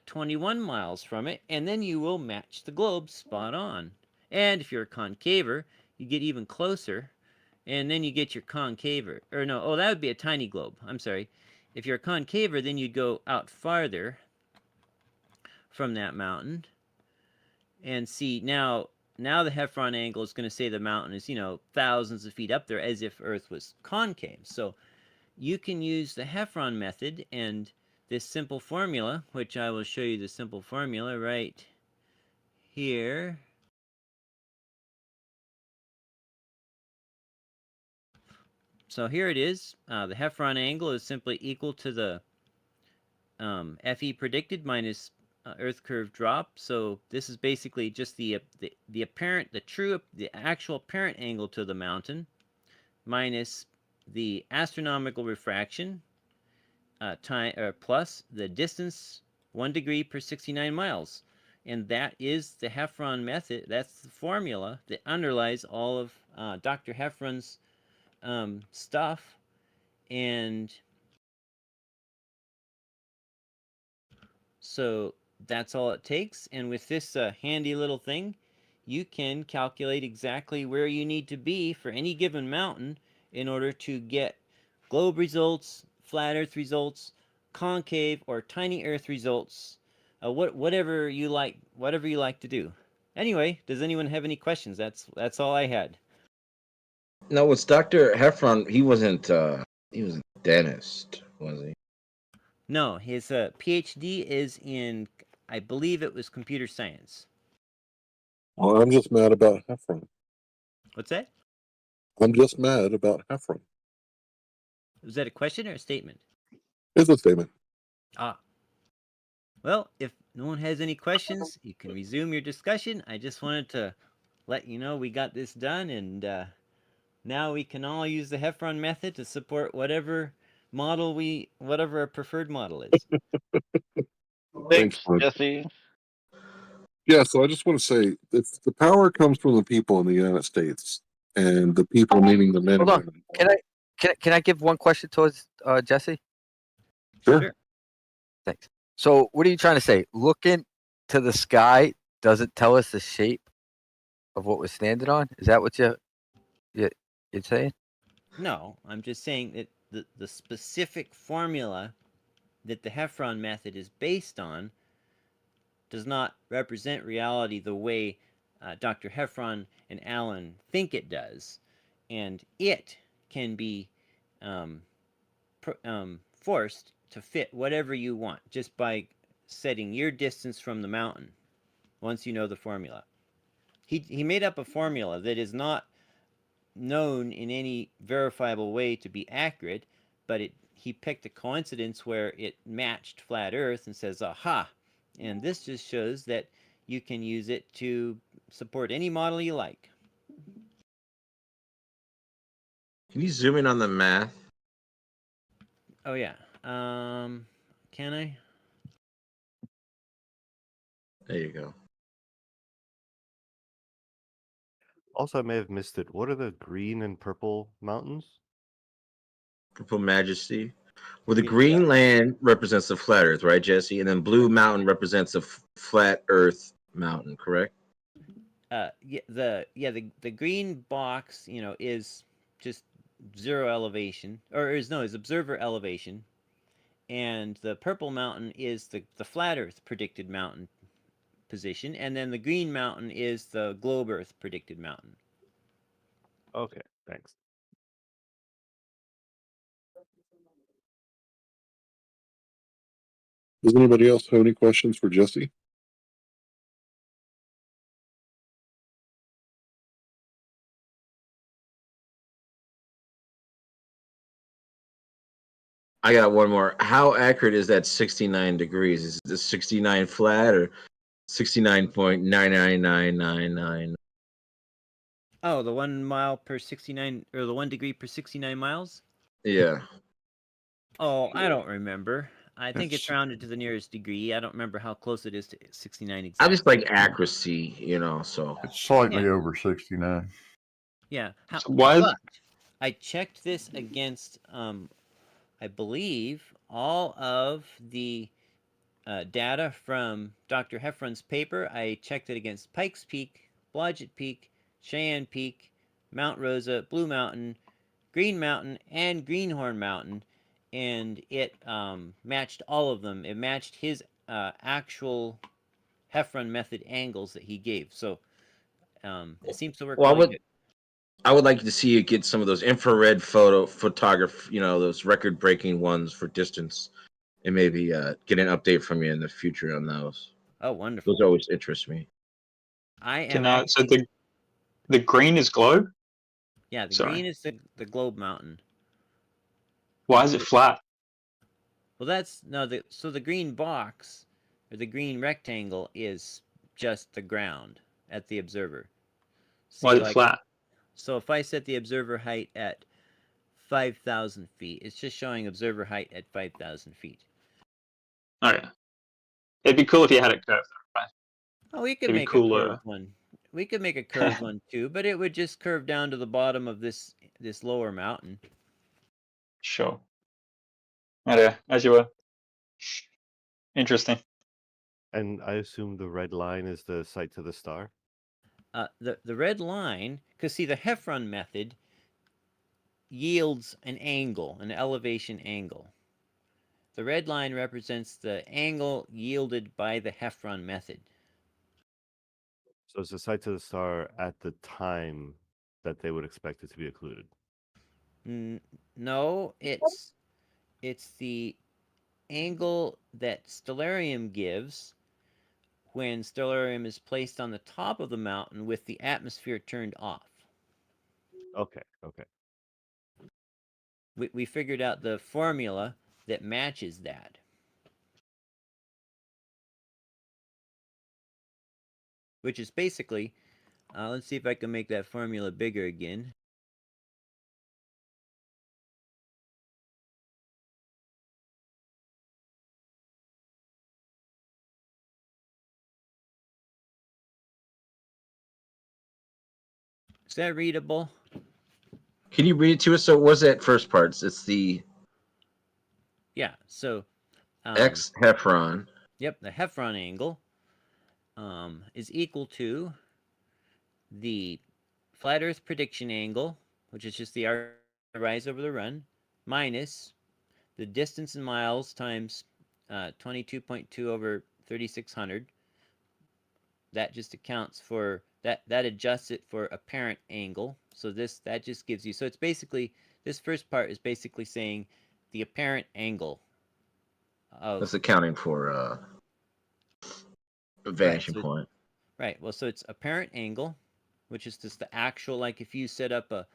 21 miles from it, and then you will match the globe spot on. And if you're a concaver, you get even closer, and then you get your concaver. Or no, that would be a tiny globe. I'm sorry. If you're a concaver, then you'd go out farther from that mountain. And see, now the Heffron angle is going to say the mountain is, thousands of feet up there, as if Earth was concave. So you can use the Heffron method and this simple formula, which I will show you the simple formula right here. So here it is. The Heffron angle is simply equal to the FE predicted minus Earth curve drop. So this is basically just the actual apparent angle to the mountain minus the astronomical refraction, time plus the distance 1 degree per 69 miles. And that is the Heffron method. That's the formula that underlies all of Dr. Heffron's stuff. And so that's all it takes. And with this handy little thing, you can calculate exactly where you need to be for any given mountain in order to get globe results, flat Earth results, concave or tiny Earth results, whatever you like to do. Anyway, does anyone have any questions? That's all I had. No, it's Dr. Heffron. He wasn't a dentist, was he? No, his PhD is in, I believe it was computer science. Well, I'm just mad about Heffron. What's that? I'm just mad about Heffron. Was that a question or a statement? It's a statement. Ah. Well, if no one has any questions, you can resume your discussion. I just wanted to let you know we got this done, and now we can all use the Heffron method to support whatever our preferred model is. Thanks, Jesse. Yeah, so I just want to say, if the power comes from the people in the United States, and the people meaning the men. Hold on. Can I give one question towards Jesse? Sure. Thanks. So, what are you trying to say? Looking to the sky doesn't tell us the shape of what we're standing on? Is that what you're saying? No, I'm just saying that the specific formula that the Heffron method is based on does not represent reality the way Dr. Heffron and Allen think it does, and it can be forced to fit whatever you want just by setting your distance from the mountain once you know the formula. He made up a formula that is not known in any verifiable way to be accurate, but he picked a coincidence where it matched flat Earth and says, aha, and this just shows that you can use it to support any model you like. Can you zoom in on the math? Oh yeah. Can I? There you go. Also, I may have missed it. What are the green and purple mountains? Purple Majesty. Well, the green land represents the flat Earth, right, Jesse? And then blue mountain represents a flat Earth mountain, correct? The green box, is just zero elevation, is observer elevation, and the purple mountain is the flat Earth predicted mountain position, and then the green mountain is the globe Earth predicted mountain. Okay, thanks. Does anybody else have any questions for Jesse? I got one more. How accurate is that 69 degrees? Is it 69 flat or 69.99999? Oh, the 1 mile per 69, or the 1 degree per 69 miles? Yeah. Oh, I don't remember. I think it's rounded to the nearest degree. I don't remember how close it is to 69 exactly. I just like accuracy, so. It's slightly over 69. Yeah. Why? But I checked this against, I believe, all of the data from Dr. Heffron's paper. I checked it against Pikes Peak, Blodgett Peak, Cheyenne Peak, Mount Rosa, Blue Mountain, Green Mountain, and Greenhorn Mountain, and it matched all of them. It matched his actual Heffron method angles that he gave. So it seems to work really good. I would like to see you get some of those infrared photography, those record-breaking ones for distance, and maybe get an update from you in the future on those. Oh, wonderful! Those always interest me. So the green is globe. Yeah, the green is the globe mountain. Why is it flat? Well, so the green box or the green rectangle is just the ground at the observer. See, why is it flat? So if I set the observer height at 5,000 feet. It's just showing observer height at 5,000 feet. Oh yeah. It'd be cool if you had it curved, right? Oh, we could It'd be make a cooler. curved one. We could make a curved one too, but it would just curve down to the bottom of this lower mountain. Sure. Oh, yeah, as you were. Interesting. And I assume the red line is the sight to the star? The red line, because see, the Heffron method yields an angle, an elevation angle. The red line represents the angle yielded by the Heffron method. So it's the sight to the star at the time that they would expect it to be occluded. No, it's the angle that stellarium gives when stellarium is placed on the top of the mountain with the atmosphere turned off. Okay. We figured out the formula that matches that. Which is basically, let's see if I can make that formula bigger again. Is that readable? Can you read it to us? So, what was that first part? It's the so X Heffron. Yep, the Heffron angle is equal to the flat Earth prediction angle, which is just the rise over the run, minus the distance in miles times 22.2 over 3600. That just accounts for that adjusts it for apparent angle. So that just gives you, so it's basically, this first part is basically saying the apparent angle of, That's accounting for a vanishing point. Right. Well, so it's apparent angle, which is just the actual, like if you set up a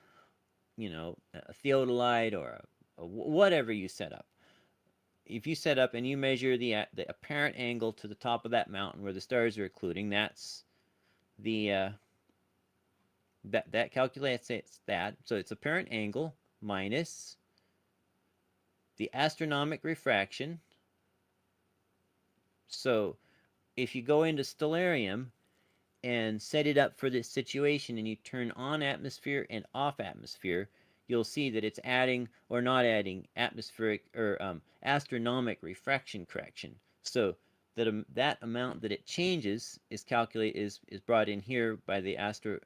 theodolite or a whatever you set up. If you set up and you measure the apparent angle to the top of that mountain where the stars are occluding, that's the that calculates that. So it's apparent angle minus the astronomic refraction. So if you go into stellarium and set it up for this situation and you turn on atmosphere and off atmosphere, you'll see that it's adding or not adding atmospheric or astronomic refraction correction. So that amount that it changes is calculated is brought in here by the astronomic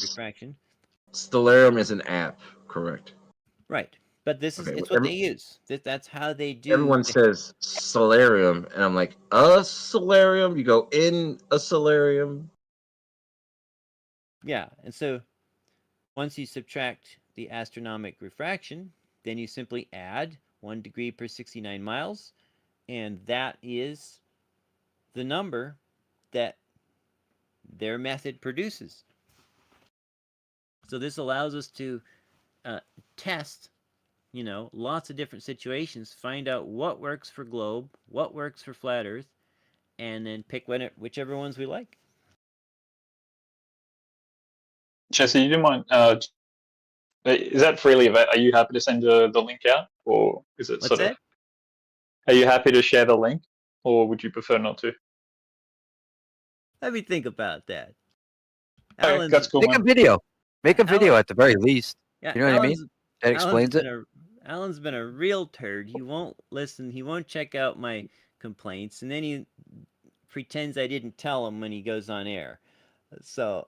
refraction. Stellarium is an app, correct? Right, but this is it's what they use. That's how they do. Everyone says solarium, and I'm like, a solarium? You go in a solarium? Yeah, and so once you subtract the astronomic refraction, then you simply add 1 degree per 69 miles, and that is the number that their method produces. So this allows us to test, lots of different situations, find out what works for globe, what works for flat Earth, and then pick whichever ones we like. Jesse, you didn't mind? Is that freely available? Are you happy to send the link out, or is it What's that? Are you happy to share the link, or would you prefer not to? Let me think about that. Okay, that's cool. Make a video. Make a video at the very least. Yeah, you know what I mean? That explains it. Alan's been a real turd. He won't listen. He won't check out my complaints, and then he pretends I didn't tell him when he goes on air. So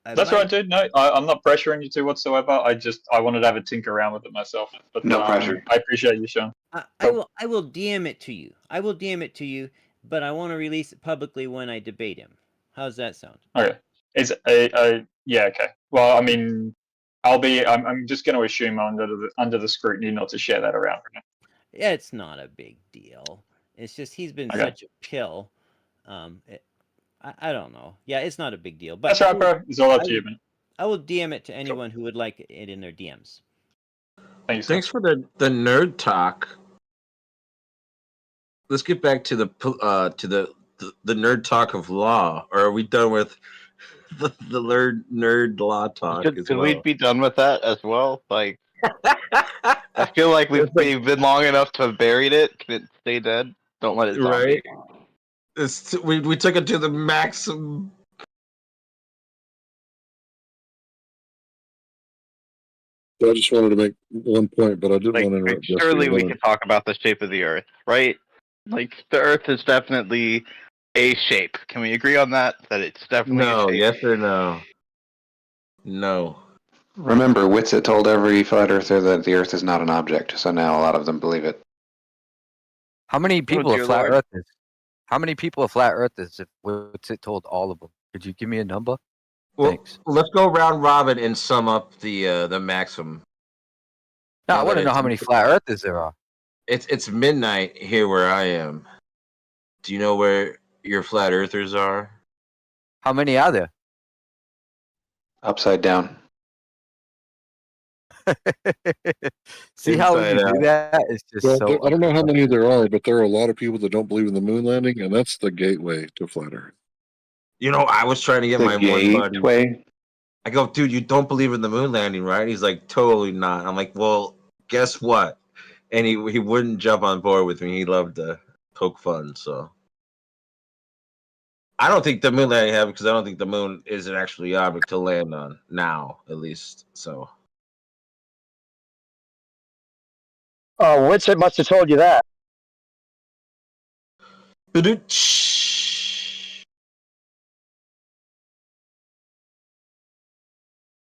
that's right, dude. No, I'm not pressuring you to whatsoever. I wanted to have a tinker around with it myself. But no pressure. I appreciate you, Sean. I will DM it to you. I will DM it to you, but I want to release it publicly when I debate him. How's that sound? Okay. It's yeah, okay. Well, I mean, I'm just going to assume under the scrutiny not to share that around for now. Yeah, it's not a big deal. It's just he's been such a pill. I don't know. Yeah, it's not a big deal. But that's right, bro. It's all up to you, man. I will DM it to anyone who would like it in their DMs. Thanks for the nerd talk. Let's get back to the nerd talk of law. Or are we done with the nerd law talk as Could well. we be done with that as well? Like, I feel like we've been long enough to have buried it. Can it stay dead? Don't let it zombie. Right. We took it to the maximum. I just wanted to make one point, but I didn't want to interrupt. Surely we can talk about the shape of the Earth, right? Like, the Earth is definitely a shape. Can we agree on that? That it's definitely a shape? Yes or no? No. Remember, Whitsitt told every flat earther that the Earth is not an object, so now a lot of them believe it. How many people are dear flat Lord. earthers? How many people are flat earthers if Whitsitt told all of them? Could you give me a number? Well, Thanks. let's go round robin and sum up the maximum. No, I Now want to that know how many flat earthers there are. It's midnight here where I am. Do you know where your flat earthers are? How many are there? Upside down. See how Inside you do out. that? It's just Well, so. I don't know how many there are, but there are a lot of people that don't believe in the moon landing, and that's the gateway to flat Earth. You know, I was trying to get The my one buddy. gateway? I go, dude, you don't believe in the moon landing, right? He's like, totally not. I'm like, well, guess what? And he wouldn't jump on board with me. He loved to poke fun, so. I don't think the moon landing happened because I don't think the moon is an actually object to land on now, at least. So. Oh, Whitsitt must have told you that.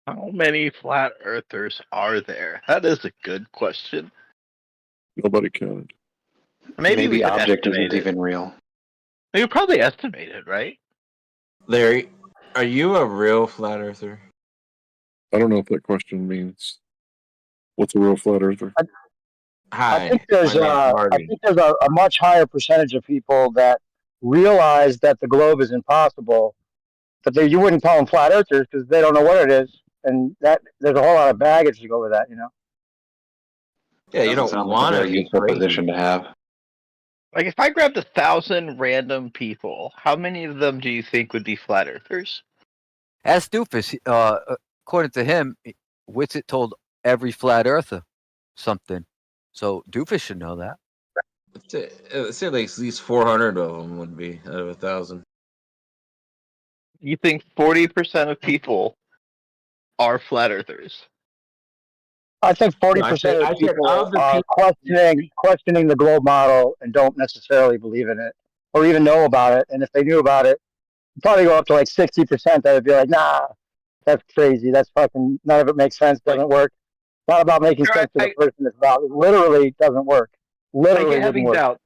How many flat earthers are there? That is a good question. Nobody counted. Maybe we could object estimate isn't it. even real. We could probably estimate it, right? Larry, are you a real flat earther? I don't know if that question means what's a real flat earther. I think there's a much higher percentage of people that realize that the globe is impossible, but you wouldn't call them flat earthers because they don't know what it is, and that there's a whole lot of baggage to go with that, you know. Yeah, you don't want to be useful crazy. position to have. Like, if I grabbed 1,000 random people, how many of them do you think would be flat earthers? As Doofus, according to him, Whitsitt told every flat earther something. So Doofus should know that. Say like at least 400 of them would be out of 1,000. You think 40% of people are flat earthers? I think 40% of people are questioning the globe model and don't necessarily believe in it or even know about it. And if they knew about it, it'd probably go up to like 60% that would be like, nah, that's crazy. That's fucking, none of it makes sense, doesn't work. It's not about making sense to the person. It's about, it literally doesn't work. Literally I get having wouldn't work. doubts.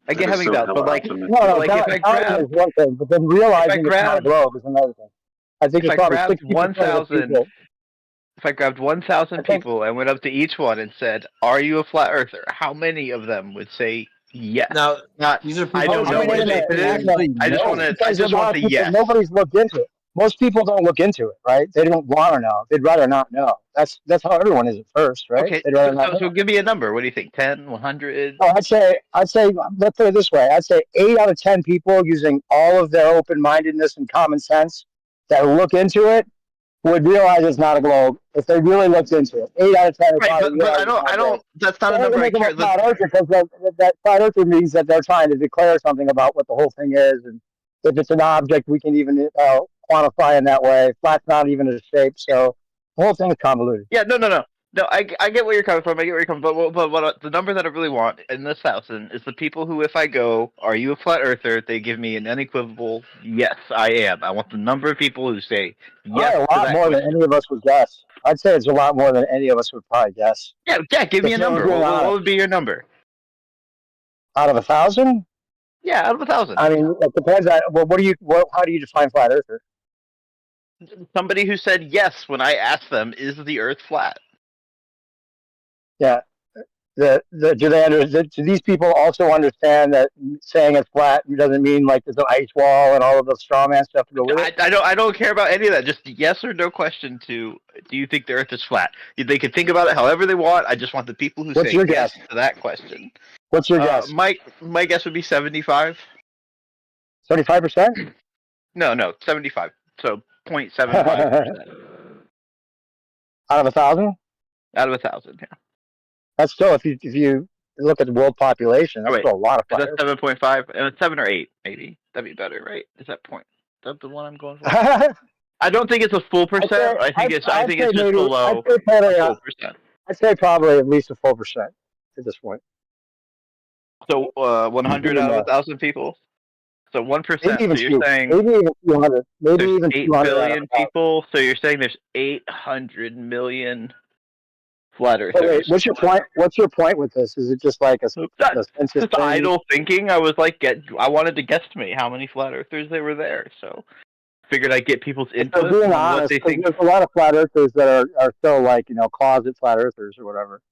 I get having doubts, but like, No, like if I doubting is one thing, but then realizing it's not a globe is another thing. I think if it's I probably grabbed 60% 1,000, of people. if I grabbed 1,000 people and went up to each one and said, "Are you a flat earther?" How many of them would say yes? Now, not these are I don't know what shape it is. I just want to. I just want the yes. Nobody's looked into it. Most people don't look into it, right? They don't want to know. They'd rather not know. That's how everyone is at first, right? Okay, They'd rather not know. so give me a number. What do you think? 10, 100? Oh, I'd say, let's put it this way. I'd say 8 out of 10 people using all of their open-mindedness and common sense that look into it would realize it's not a globe if they really looked into it. 8 out of 10. Right, but I don't. That's not a number I care. Flat earther, because that flat earther means that they're trying to declare something about what the whole thing is, and if it's an object, we can even quantify in that way. Flat's not even a shape, so the whole thing is convoluted. Yeah, no. I get where you're coming from. I get where you're coming from. But what the number that I really want in this 1,000 is the people who, if I go, "Are you a flat earther?" they give me an unequivocal yes, I am. I want the number of people who say yes. A lot more than any of us would guess. I'd say it's a lot more than any of us would probably guess. Yeah. Give me a number. What would be your number? Out of 1,000? Yeah, out of 1,000. I mean, it depends on how do you define flat earther? Somebody who said yes when I asked them, "Is the Earth flat?" Yeah. Do these people also understand that saying it's flat doesn't mean like there's an ice wall and all of the straw man stuff to go with it? I don't care about any of that. Just yes or no question to, do you think the Earth is flat? They can think about it however they want. I just want the people who say yes to that question. What's your guess? My guess would be 75. 75%? No, 75. So 0.75%. Out of 1,000? Out of 1,000, yeah. That's still, if you look at the world population, that's still a lot of Is flat that earthers. 7.5? 7 or 8, maybe. That'd be better, right? Is that point? Is that the one I'm going for? I don't think it's a full percent. I think it's just below a full percent. I'd say probably at least a full percent at this point. So 100 out of 1,000 people. So 1%. So you're saying maybe even 200. Maybe there's even 8 200 billion people. So you're saying there's 800 million flat earthers. Wait, what's your point? What's your point with this? Is it just like a census Just thing? idle thinking. I was like, I wanted to guesstimate how many flat earthers there were there. So figured I'd get people's input So being on honest, what they think. there's a lot of flat earthers that are still like closet flat earthers or whatever.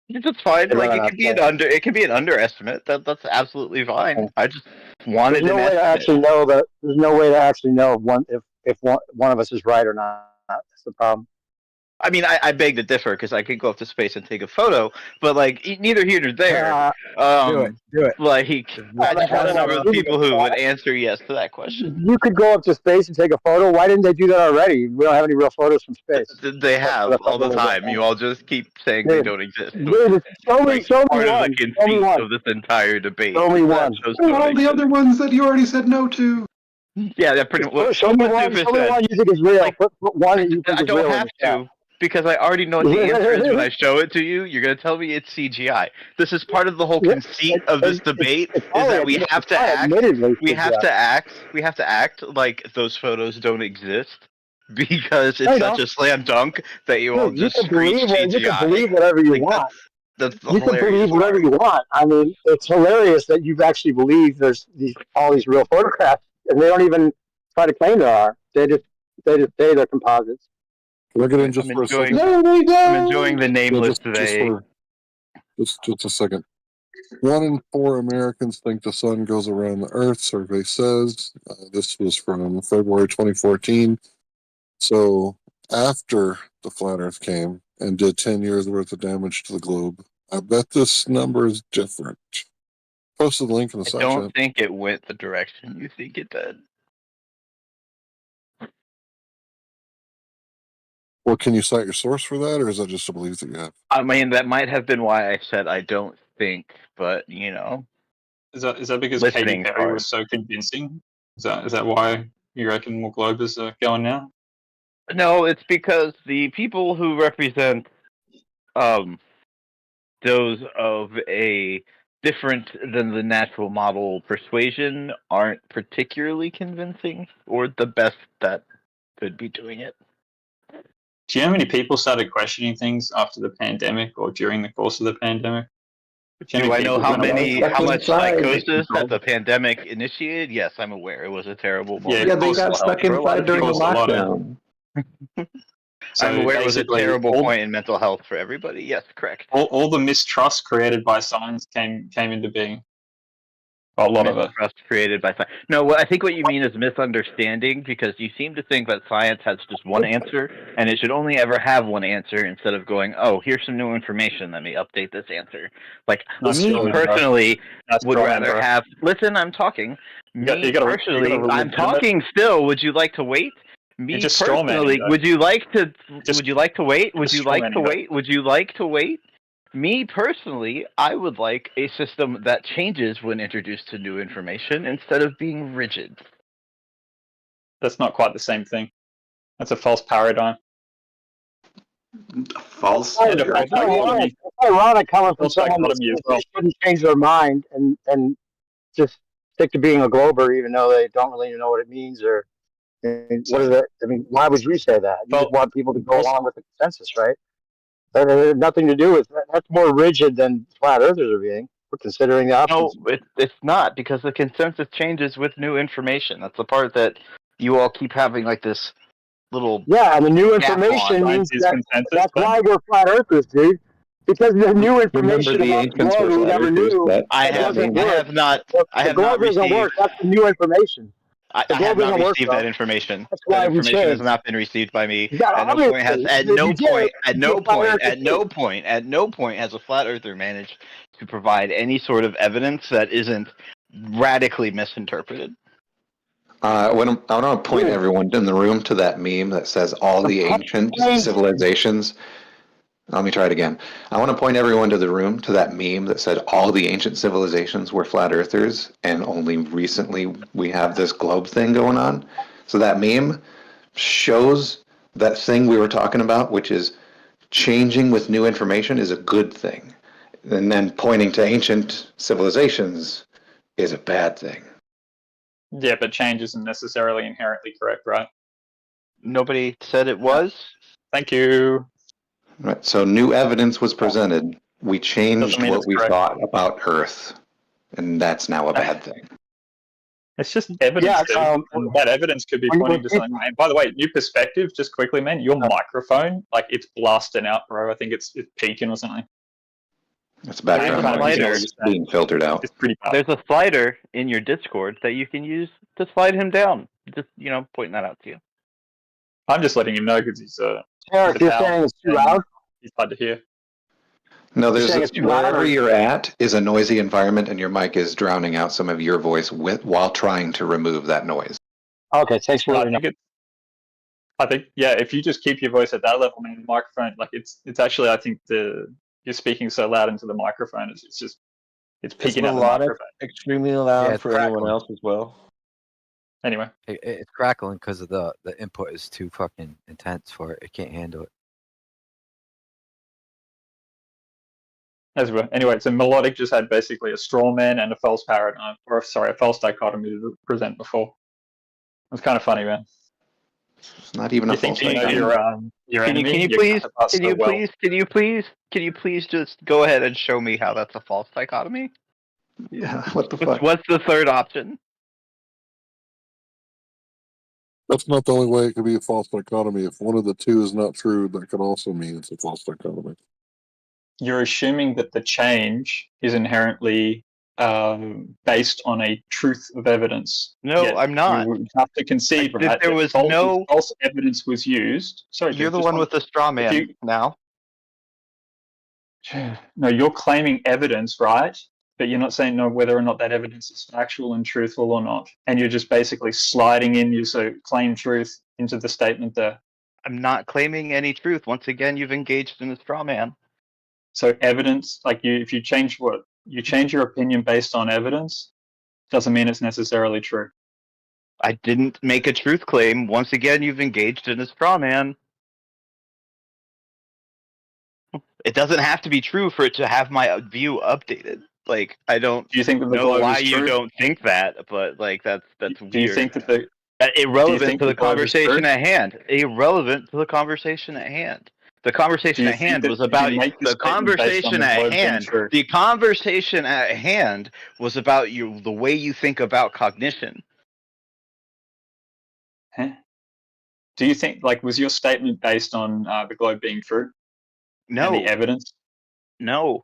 It's fine. Like it can be an underestimate. That's absolutely fine. I just wanted There's no way to actually know that. There's no way to actually know if one of us is right or not. That's the problem. I mean, I beg to differ because I could go up to space and take a photo, but like neither here nor there. Do it. Like I just want to know the people who would answer yes to that question. You could go up to space and take a photo. Why didn't they do that already? We don't have any real photos from space. They have all the time. You all just keep saying they don't exist. Show me part of one. the conceit of this entire debate. Show me one. All the other ones that you already said no to. Yeah, they're pretty much. Show me one you think is real. Put one that you think is real. I don't have to. Because I already know what the answer is when I show it to you. You're going to tell me it's CGI. This is part of the whole conceit of this debate is that we have to act. We have to act like those photos don't exist because it's such a slam dunk that you all just screech CGI. You can believe whatever you want. That's the you can believe whatever you want. I mean, it's hilarious that you've actually believed there's all these real photographs, and they don't even try to claim there are. They just say they're composites. Look at it just for a second. I'm enjoying the nameless today. Just a second. 1 in 4 Americans think the sun goes around the Earth, survey says. This was from February 2014. So after the flat Earth came and did 10 years worth of damage to the globe, I bet this number is different. Posted the link in the side chat. I don't think it went the direction you think it did. Well, can you cite your source for that, or is that just a belief that you have? I mean, that might have been why I said I don't think, but Is that because Katy Perry was so convincing? Is that why you reckon more globers are going now? No, it's because the people who represent those of a different than the natural model persuasion aren't particularly convincing or the best that could be doing it. Do you know how many people started questioning things after the pandemic or during the course of the pandemic? Do I know how much psychosis that the pandemic initiated? Yes, I'm aware. It was a terrible moment. Yeah, they got stuck inside during the lockdown. I'm aware it was a terrible point in mental health for everybody. Yes, correct. All the mistrust created by science came into being. A lot of it. Mistrust created by science. No, I think what you mean is misunderstanding, because you seem to think that science has just one answer, and it should only ever have one answer instead of going, oh, here's some new information, let me update this answer. Like, me personally would rather have... Listen, I'm talking. Me personally, I'm talking still. Would you like to wait? Me personally, would you like to wait? Would you like to wait? Would you like to wait? Me personally, I would like a system that changes when introduced to new information instead of being rigid. That's not quite the same thing. That's a false paradigm. False? It's ironic coming from someone that shouldn't change their mind and just stick to being a glober even though they don't really know what it means or what is it? I mean, why would you say that? You just want people to go along with the consensus, right? That has nothing to do with that. That's more rigid than flat earthers are being. We're considering the options. No, it's not, because the consensus changes with new information. That's the part that you all keep having like this little... Yeah, and the new information means that's why we're flat earthers, dude. Because the new information about the globe we never knew. I have not received... work. That's the new information. I have not received that information. That's why that information has not been received by me. At no point has a flat earther managed to provide any sort of evidence that isn't radically misinterpreted. I want to point everyone in the room to that meme that says all the ancient civilizations. Let me try it again. I want to point everyone to the room to that meme that said all the ancient civilizations were flat earthers, and only recently we have this globe thing going on. So that meme shows that thing we were talking about, which is changing with new information is a good thing. And then pointing to ancient civilizations is a bad thing. Yeah, but change isn't necessarily inherently correct, right? Nobody said it was. Thank you. Right. So new evidence was presented. We changed mean what it's we correct. thought about Earth, and that's now a bad thing. It's just evidence, Yeah, and that evidence could be when- pointing to something. And by the way, new perspective, just quickly, man, your microphone, like, it's blasting out, bro. I think it's peaking or something. It's background noise. It's being filtered out. It's pretty bad. There's a slider in your Discord that you can use to slide him down. Just, pointing that out to you. I'm just letting him know because he's Eric, you're saying it's too loud? He's hard to hear. No, You're saying it's too loud, wherever or- you're at is a noisy environment, and your mic is drowning out some of your voice while trying to remove that noise. Okay, thanks for letting me know. I think, yeah, if you just keep your voice at that level, man, the microphone, like, it's actually, I think you're speaking so loud into the microphone, it's peaking out the microphone. Extremely loud Yeah, it's for anyone crackling. else as well. Anyway, It's crackling because of the input is too fucking intense for it. It can't handle it. Anyway, so melodic just had basically a straw man and a false paradigm, or sorry, a false dichotomy to present before. It was kind of funny, man. It's not even a false dichotomy. Your Can enemy. you please just go ahead and show me how that's a false dichotomy? Yeah, what the fuck? What's the third option? That's not the only way it could be a false dichotomy. If one of the two is not true, that could also mean it's a false dichotomy. You're assuming that the change is inherently based on a truth of evidence. No, Yet I'm not. You would have to concede that there was false evidence was used. Sorry, You're dude, the just one with the straw man now. No, you're claiming evidence, right? But you're not saying whether or not that evidence is factual and truthful or not. And you're just basically sliding in your claim truth into the statement there. I'm not claiming any truth. Once again, you've engaged in a straw man. So evidence, if you change your opinion based on evidence, doesn't mean it's necessarily true. I didn't make a truth claim. Once again, you've engaged in a straw man. It doesn't have to be true for it to have my view updated. Like, I don't Do you think that the know globe why is you true? don't think that, but that's weird. Do you think that irrelevant to the globe is true? conversation at hand? Irrelevant to the conversation at hand. The conversation at hand was about the conversation at hand. The conversation at hand was about the way you think about cognition. Huh? Do you think, was your statement based on the globe being true? No. And the evidence? No.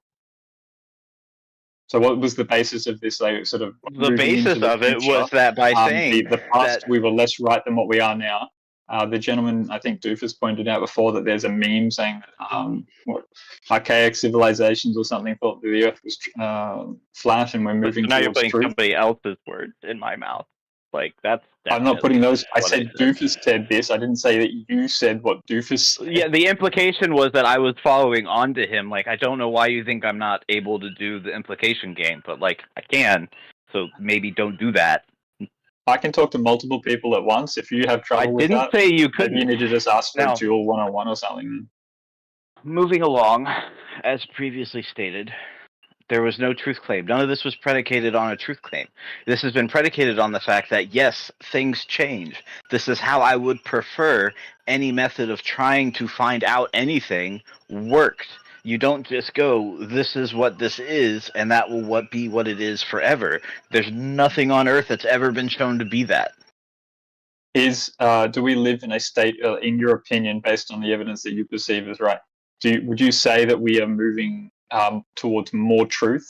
So what was the basis of this, sort of? The basis of it was that by saying the past we were less right than what we are now. The gentleman, I think Doofus pointed out before that there's a meme saying that archaic civilizations or something thought that the Earth was flat and we're moving now you're towards putting truth. somebody else's words in my mouth. Like that's I'm not putting those. I said Doofus said this. I didn't say that you said what Doofus said. Yeah, the implication was that I was following on to him. Like, I don't know why you think I'm not able to do the implication game, but I can. So maybe don't do that. I can talk to multiple people at once. If you have trouble with that, I didn't say you couldn't. Maybe you need to just ask for Now, a dual one-on-one or something. Moving along, as previously stated, there was no truth claim. None of this was predicated on a truth claim. This has been predicated on the fact that, yes, things change. This is how I would prefer any method of trying to find out anything worked. You don't just go, this is what this is, and that will be what it is forever. There's nothing on Earth that's ever been shown to be that. Do we live in a state, in your opinion, based on the evidence that you perceive as right? Would you say that we are moving towards more truth?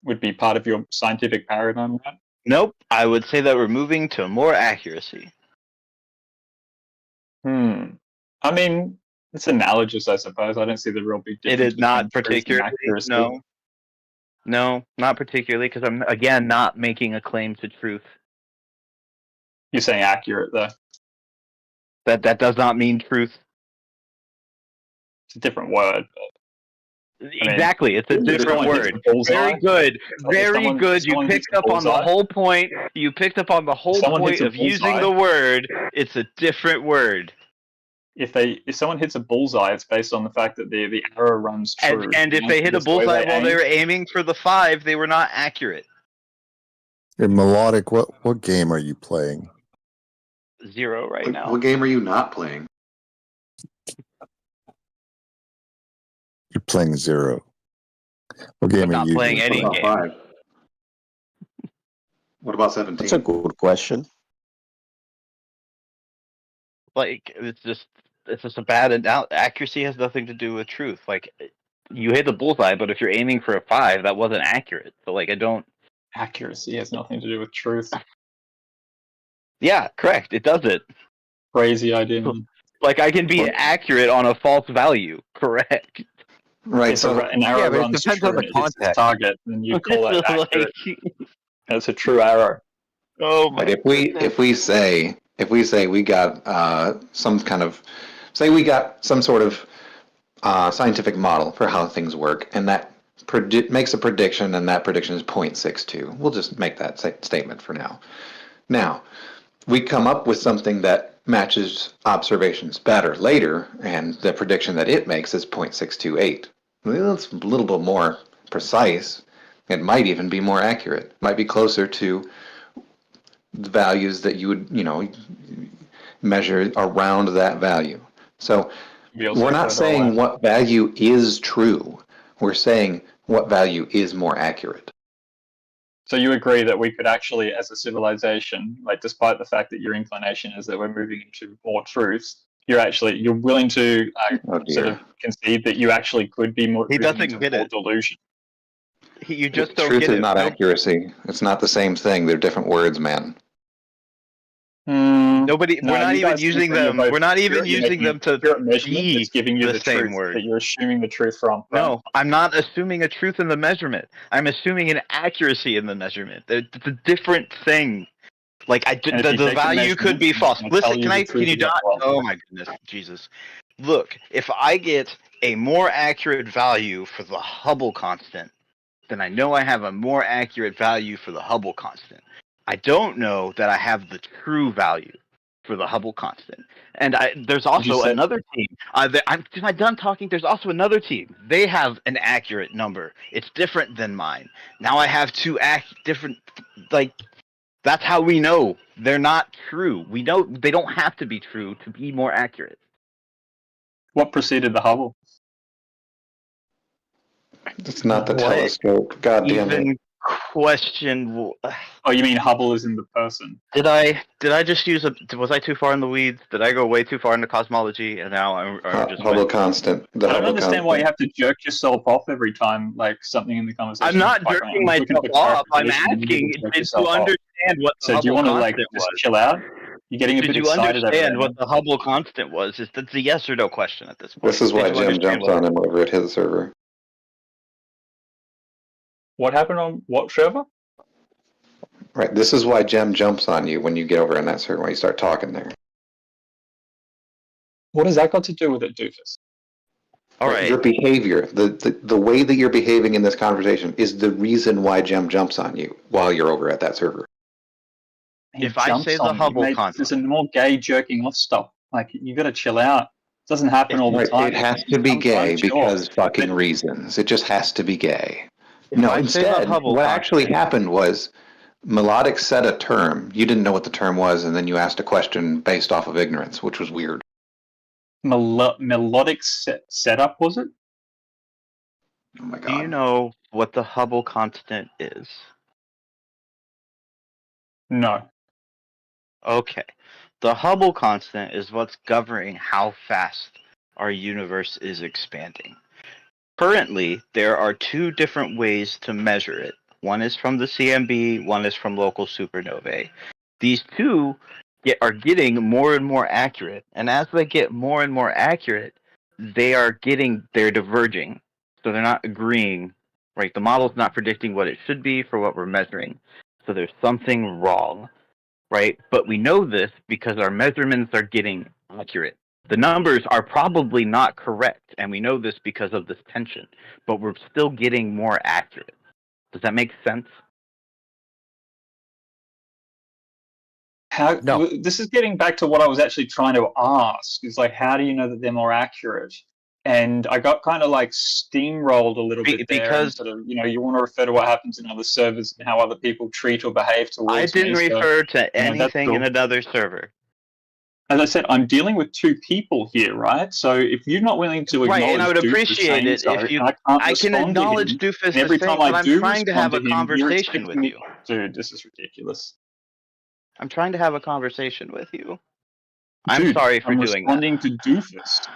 Would be part of your scientific paradigm, right? Nope. I would say that we're moving to more accuracy. I mean, it's analogous, I suppose. I don't see the real big difference. It is not between truth and particularly. accuracy. No, not particularly, because I'm, again, not making a claim to truth. You're saying accurate though. That does not mean truth. It's a different word. Exactly, it's a different word. Very good, very good. You picked up on the whole point. You picked up on the whole point of using the word. It's a different word. If someone hits a bullseye, it's based on the fact that the arrow runs true. And if they hit a bullseye while they were aiming for the 5, they were not accurate. Hey, Melodic, what game are you playing? 0 right now. What game are you not playing? You're playing 0. What game are you playing any game? 5. What about 17? That's a good question. Like, it's just a bad accuracy has nothing to do with truth. Like, you hit the bullseye, but if you're aiming for a 5, that wasn't accurate. So, like, Accuracy has nothing to do with truth. Yeah, correct. It doesn't. Crazy idea. Like, I can be accurate on a false value. Correct. Right. So an arrow runs depends true on the and it hits its context. target, then you call that accurate. That's a true arrow. Oh my! But if we say we got some kind of we got some sort of scientific model for how things work, and that makes a prediction, and that prediction is 0.62. We'll just make that statement for now. Now, we come up with something that matches observations better later, and the prediction that it makes is 0.628. Well, it's a little bit more precise. It might even be more accurate. It might be closer to the values that you would, measure around that value. So we're not saying what value is true. We're saying what value is more accurate. So you agree that we could actually, as a civilization, like despite the fact that your inclination is that we're moving into more truths, you're willing to sort of concede that you actually could be more. He doesn't get it. Delusion. You just don't Truth get is it. not accuracy. It's not the same thing. They're different words, man. We're not even using them. We're not even using them to be giving you the same truth word that you're assuming the truth from. Right? No, I'm not assuming a truth in the measurement. I'm assuming an accuracy in the measurement. It's a different thing. Like the value could be false. Listen, can you not? Oh my goodness, Jesus! Look, if I get a more accurate value for the Hubble constant, then I know I have a more accurate value for the Hubble constant. I don't know that I have the true value for the Hubble constant. And there's also another team. Am I done talking? There's also another team. They have an accurate number. It's different than mine. Now I have two different, that's how we know they're not true. We know they don't have to be true to be more accurate. What preceded the Hubble? It's not the telescope. God damn it. Question. Oh, you mean Hubble is in the person? Did I just use was I too far in the weeds? Did I go way too far into cosmology? And now I'm just Hubble constant. I don't understand why you have to jerk yourself off every time something in the conversation. I'm not jerking myself off. I'm asking, did you understand what the Hubble do you want to constant was? just chill out? You're getting a bit excited. Did you understand what the Hubble constant was? That's a yes or no question at this point. This is why Jim jumps on him over at his server. What happened on what server? Right. This is why Jem jumps on you when you get over in that server, when you start talking there. What has that got to do with it, doofus? All right. Your behavior, the way that you're behaving in this conversation is the reason why Jem jumps on you while you're over at that server. If I say the Hubble constant, there's a more gay jerking off stuff. Like, you got to chill out. It doesn't happen all the time. It has to be gay because fucking reasons. It just has to be gay. No, instead, what actually happened was Melodic said a term. You didn't know what the term was, and then you asked a question based off of ignorance, which was weird. Melodic setup, was it? Oh my God. Do you know what the Hubble constant is? No. Okay. The Hubble constant is what's governing how fast our universe is expanding. Currently, there are two different ways to measure it. One is from the CMB, one is from local supernovae. These two are getting more and more accurate, and as they get more and more accurate, they're diverging. So they're not agreeing, right? The model's not predicting what it should be for what we're measuring. So there's something wrong. right? But we know this because our measurements are getting accurate. The numbers are probably not correct, and we know this because of this tension, but we're still getting more accurate. Does that make sense? No. This is getting back to what I was actually trying to ask. It's like, how do you know that they're more accurate? And I got kind of like steamrolled a little bit there. Because sort of, you want to refer to what happens in other servers and how other people treat or behave towards me. I didn't refer to anything in another server. As I said, I'm dealing with two people here, right? So if you're not willing to acknowledge right, and I would Doofus appreciate it so, if you. I can acknowledge Doofus every the time same, but I I'm do trying to have a respond to him, you're conversation with expecting you. Dude, this is ridiculous. I'm trying to have a conversation with you. I'm Dude, sorry for I'm doing that. responding to Doofus,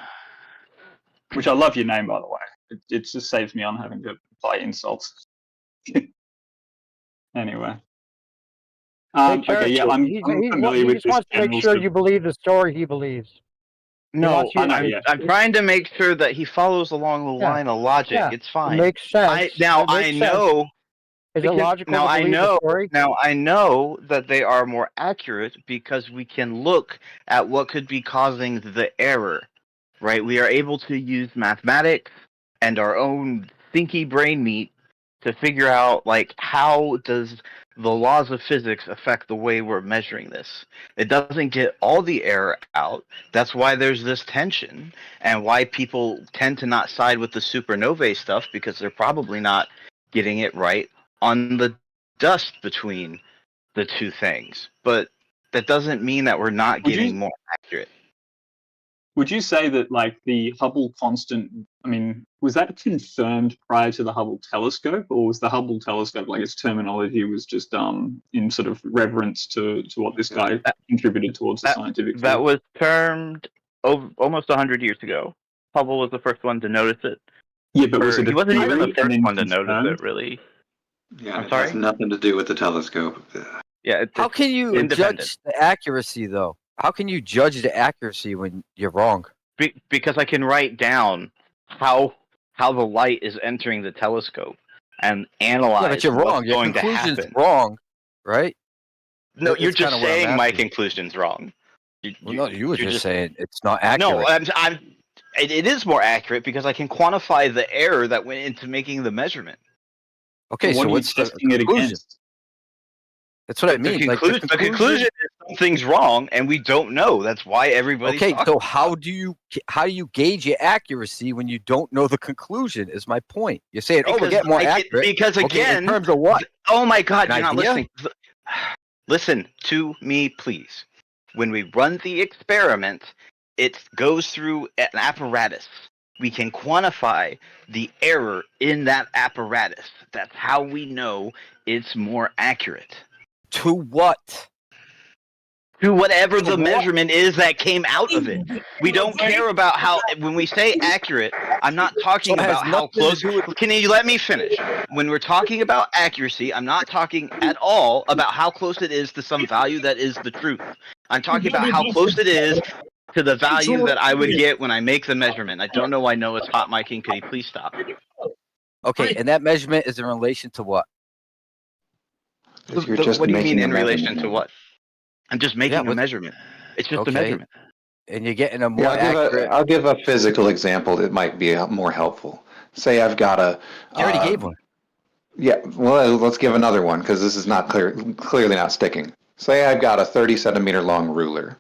which I love your name, by the way. It just saves me on having to apply insults. Anyway. Okay, yeah, I'm familiar with he just this wants to make general sure you believe the story he believes. No, I'm trying to make sure that he follows along the line of logic. Yeah, It's fine. It makes sense. I know. Is it logical Now to I believe the know. story? Now I know that they are more accurate because we can look at what could be causing the error. Right? We are able to use mathematics and our own thinky brain meat to figure out like how does the laws of physics affect the way we're measuring this. It doesn't get all the error out. That's why there's this tension and why people tend to not side with the supernovae stuff because they're probably not getting it right on the dust between the two things. But that doesn't mean that we're not getting more accurate. Would you say that, like, the Hubble constant, I mean, was that confirmed prior to the Hubble telescope, or was the Hubble telescope, like, its terminology was just in sort of reverence to what this guy contributed towards the scientific field? That was termed almost 100 years ago. Hubble was the first one to notice it. Yeah, but was it he wasn't even the theory and first then one to notice confirmed? it, really. Yeah, I'm it sorry? has nothing to do with the telescope. Yeah, How can you judge the accuracy, though? How can you judge the accuracy when you're wrong? Because I can write down how the light is entering the telescope and analyze Yeah, but you're what's wrong. Your going to conclusion's happen. wrong, right? No, That's you're just kinda what I'm saying my asking. conclusion's wrong. No, you were you're just saying it's not accurate. No, it is more accurate because I can quantify the error that went into making the measurement. Okay, so what's the conclusion? That's what I mean. The Like conclusion is something's wrong, and we don't know. That's why everybody's Okay, talking so about how do you gauge your accuracy when you don't know the conclusion? Is my point. You're saying, oh, we're getting more accurate. Because Okay, again, in terms of what? Oh my God, An you're not idea? listening. Listen to me, please. When we run the experiment, it goes through an apparatus. We can quantify the error in that apparatus. That's how we know it's more accurate. To what? To whatever the measurement is that came out of it. We don't care about how, when we say accurate, I'm not talking So it has about how nothing to close. do with- Can you let me finish? When we're talking about accuracy, I'm not talking at all about how close it is to some value that is the truth. I'm talking about how close it is to the value that I would get when I make the measurement. I don't know why Noah's hot micing. Could he please stop? Okay, and that measurement is in relation to what? You're just What do you making mean a in relation measurement. to what? I'm just making a measurement. It's just a measurement. And you're getting a more Yeah, accurate. I'll give a physical example that might be more helpful. Say I've got a. You already gave one. Yeah, well, let's give another one because this is not clearly not sticking. Say I've got a 30-centimeter long ruler.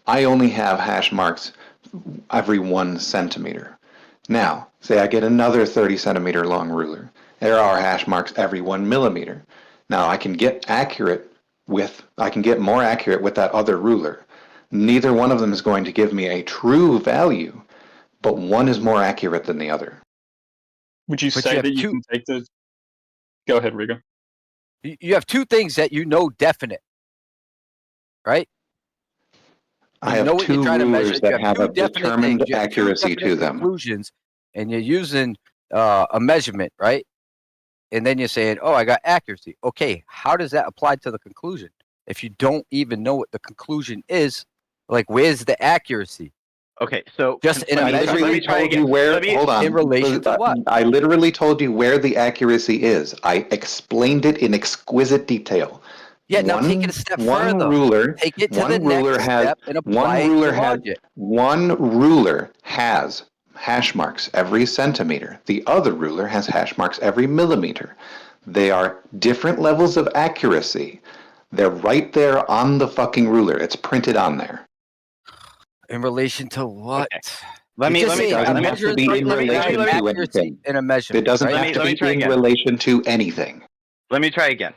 I only have hash marks every 1 centimeter. Now, say I get another 30-centimeter long ruler. There are hash marks every 1 millimeter. Now I can get more accurate with that other ruler. Neither one of them is going to give me a true value, but one is more accurate than the other. Would you say that you can take the... Go ahead, Rigger. You have two things that you know definite, right? I have two rulers that have a determined accuracy to them. Conclusions, and you're using a measurement, right? And then you're saying, oh, I got accuracy. Okay, how does that apply to the conclusion? If you don't even know what the conclusion is, like, where's the accuracy? Okay, so just in a measurement. Let me told you where. Hold on. In relation to what? I literally told you where the accuracy is. I explained it in exquisite detail. Yeah, now take it a step one further. ruler, Take it to one the ruler next has step and one apply ruler your has logic. one ruler has hash marks every centimeter. The other ruler has hash marks every millimeter. They are different levels of accuracy. They're right there on the fucking ruler. It's printed on there. In relation to what? Okay. Let me It doesn't have to be in relation to anything. In a measurement. It doesn't right? have to let me be try in again. relation to anything. Let me try again.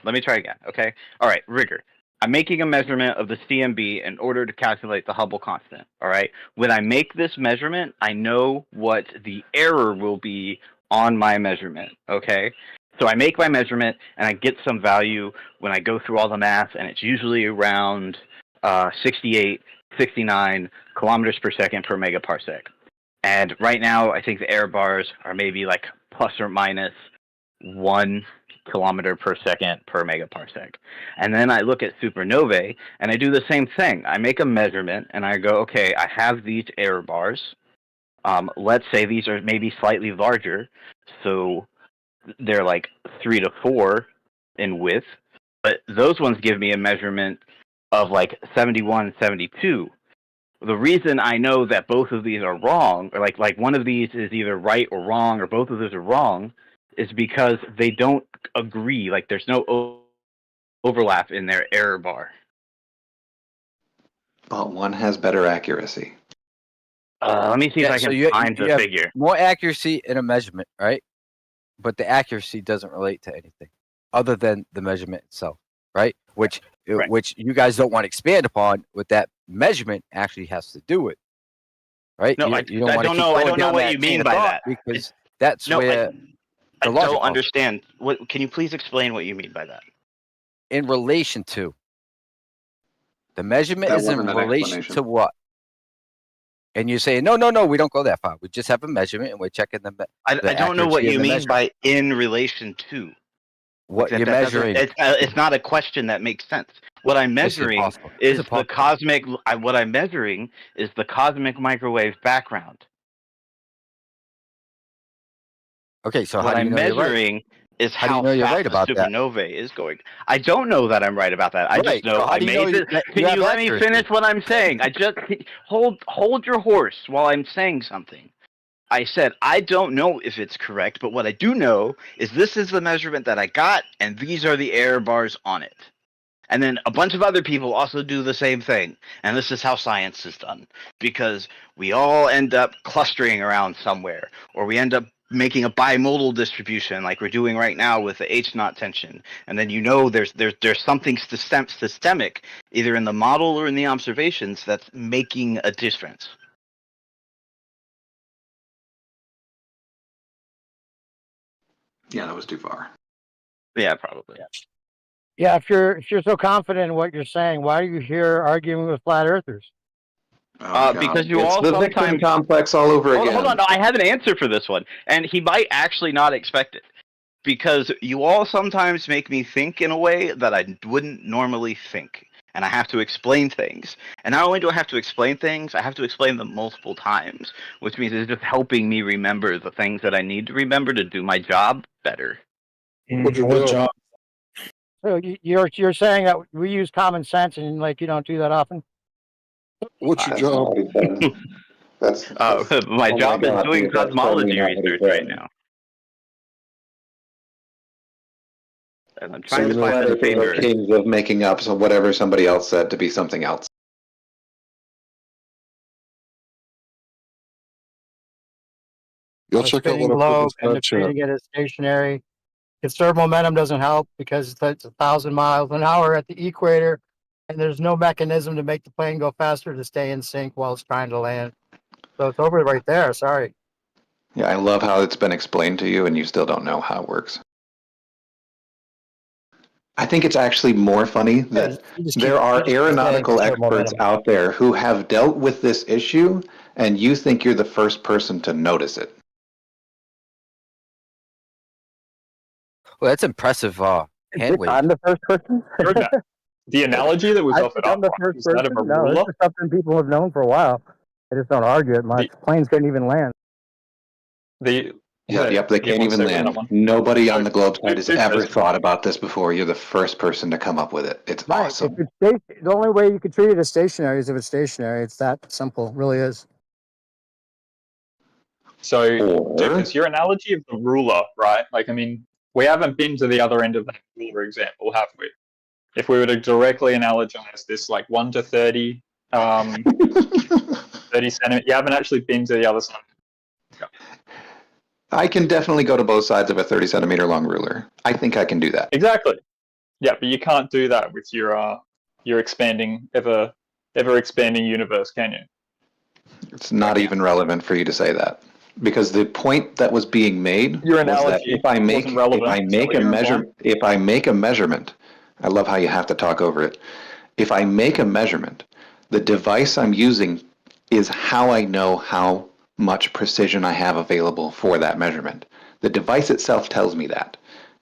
Okay. All right, rigor. I'm making a measurement of the CMB in order to calculate the Hubble constant. All right. When I make this measurement, I know what the error will be on my measurement. Okay. So I make my measurement and I get some value when I go through all the math, and it's usually around 68, 69 kilometers per second per megaparsec. And right now, I think the error bars are maybe like plus or minus 1 kilometer per second per megaparsec. And then I look at supernovae and I do the same thing. I make a measurement and I go, okay, I have these error bars. Let's say these are maybe slightly larger. So they're like 3 to 4 in width. But those ones give me a measurement of like 71, 72. The reason I know that both of these are wrong, or like one of these is either right or wrong, or both of those are wrong, is because they don't agree. Like there's no overlap in their error bar. But one has better accuracy. Let me see if I can find the have figure. More accuracy in a measurement, right? But the accuracy doesn't relate to anything other than the measurement itself, right? Which you guys don't want to expand upon. What that measurement actually has to do with, right? No, I don't know. I don't know what you mean by that because that's where I the logic don't comes. understand. What? Can you please explain what you mean by that? In relation to the measurement is in relation to what? And you say no, we don't go that far. We just have a measurement and we're checking the. I don't know what you mean by in relation to. What you're measuring. It's not a question that makes sense. What I'm measuring is the cosmic. What I'm measuring is the cosmic microwave background. Okay, so what how do you I'm know measuring is how do you how know you're fast right about the that? supernovae is going. I don't know that I'm right about that. I just know I made it. Can you let me finish what I'm saying? I just hold your horse while I'm saying something. I said, I don't know if it's correct, but what I do know is this is the measurement that I got, and these are the error bars on it. And then a bunch of other people also do the same thing. And this is how science is done. Because we all end up clustering around somewhere, or we end up making a bimodal distribution like we're doing right now with the H-naught tension. And then there's something systemic, either in the model or in the observations, that's making a difference. Yeah, that was too far. Yeah, probably. Yeah, if you're so confident in what you're saying, why are you here arguing with flat earthers? Because you it's all the sometimes victim complex all over again. Hold on, no, I have an answer for this one, and he might actually not expect it, because you all sometimes make me think in a way that I wouldn't normally think, and I have to explain things. And not only do I have to explain things, I have to explain them multiple times, which means it's just helping me remember the things that I need to remember to do my job better. What job? So you're saying that we use common sense and like you don't do that often? What's your job? That's my job is doing cosmology research right now. And I'm trying to find the figure. Kings of making up whatever somebody else said to be something else. You'll check out what I put in the and defeating it is stationary. Conserved momentum doesn't help because it's 1,000 miles an hour at the equator, and there's no mechanism to make the plane go faster to stay in sync while it's trying to land. So it's over right there. Sorry. Yeah, I love how it's been explained to you and you still don't know how it works. I think it's actually more funny that there are aeronautical experts out there who have dealt with this issue, and you think you're the first person to notice it. Well, that's impressive. Hand wave. I'm the first person. The analogy that was offered up is that of a ruler. This is something people have known for a while. They just don't argue it much. Planes couldn't even land. The Yep, they can't even land. Nobody on the globe side has ever thought about this before. You're the first person to come up with it. It's awesome. If it's the only way you can treat it as stationary is if it's stationary. It's that simple. It really is. So, Doofus, your analogy of the ruler, right? Like, I mean, we haven't been to the other end of that ruler example, have we? If we were to directly analogize this, like 1 to 30, 30 centimeters, you haven't actually been to the other side. Yeah. I can definitely go to both sides of a 30 centimeter long ruler. I think I can do that. Exactly. Yeah, but you can't do that with your expanding, ever expanding universe, can you? It's not even relevant for you to say that. Because the point that was being made was that if I make a measurement, I love how you have to talk over it. If I make a measurement, the device I'm using is how I know how much precision I have available for that measurement. The device itself tells me that.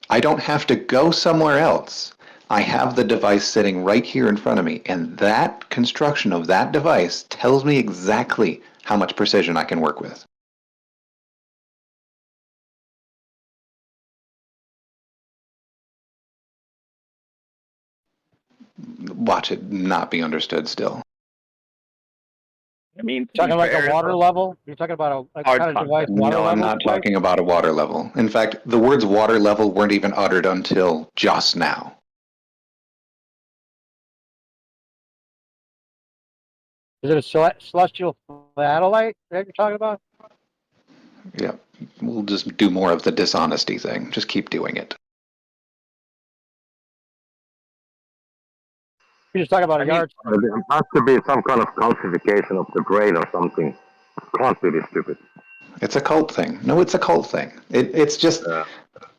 I don't have to go somewhere else. I have the device sitting right here in front of me, and that construction of that device tells me exactly how much precision I can work with. Watch it not be understood still. I mean, talking like a water level? You're talking about a kind of device water level? No, I'm not talking about a water level. In fact, the words water level weren't even uttered until just now. Is it a celestial satellite that you're talking about? Yeah, we'll just do more of the dishonesty thing. Just keep doing it. You're just talking about a yard. There has to be some kind of calcification of the brain or something. It can't be this stupid. It's a cult thing. No, it's a cult thing. It's just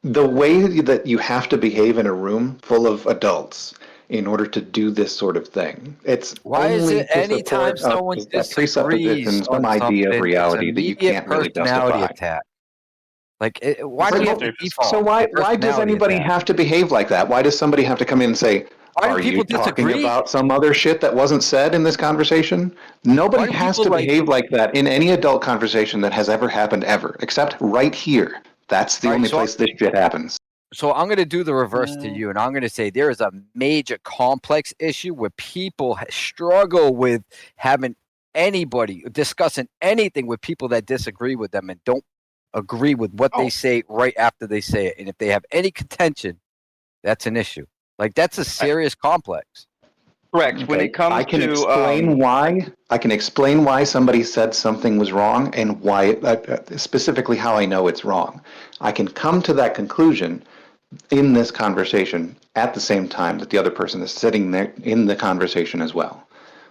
the way that you have to behave in a room full of adults in order to do this sort of thing. It's why only is it to anytime support someone presuppositions, disagrees some on idea of something, reality it's that you immediate can't really personality justify. attack? Like, why do you have to default? So why does anybody have to behave like that? Why does somebody have to come in and say, are you talking about some other shit that wasn't said in this conversation? Nobody has to behave like that in any adult conversation that has ever happened ever, except right here. That's the only place this shit happens. So I'm going to do the reverse to you, and I'm going to say there is a major complex issue where people struggle with having anybody discussing anything with people that disagree with them and don't agree with what they say right after they say it. And if they have any contention, that's an issue. Like, that's a serious complex. Correct. When it comes I can to explain why. I can explain why somebody said something was wrong and why, specifically how I know it's wrong. I can come to that conclusion in this conversation at the same time that the other person is sitting there in the conversation as well.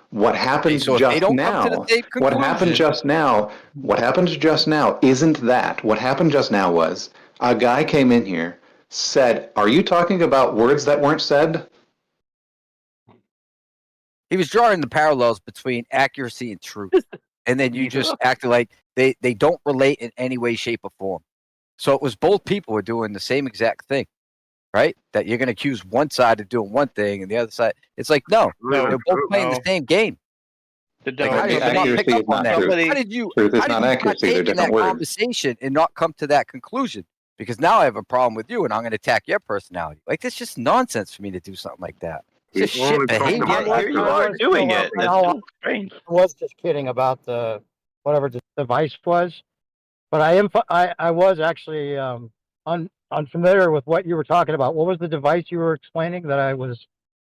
What happens just now? What happened just now? What happened just now isn't that. What happened just now was a guy came in here, said, "Are you talking about words that weren't said?" He was drawing the parallels between accuracy and truth. And then you just acted like they don't relate in any way, shape, or form. So it was both people were doing the same exact thing, right? That you're going to accuse one side of doing one thing and the other side. It's like, no, they're both playing the same game. Accuracy is not truth. How did you accuracy, they're partake in that different words. conversation and not come to that conclusion? Because now I have a problem with you and I'm going to attack your personality. Like, that's just nonsense for me to do something like that. It's just shit behavior. Here you are doing it. That's so strange. I was just kidding about the whatever the device was, but I was actually unfamiliar with what you were talking about. What was the device you were explaining that I was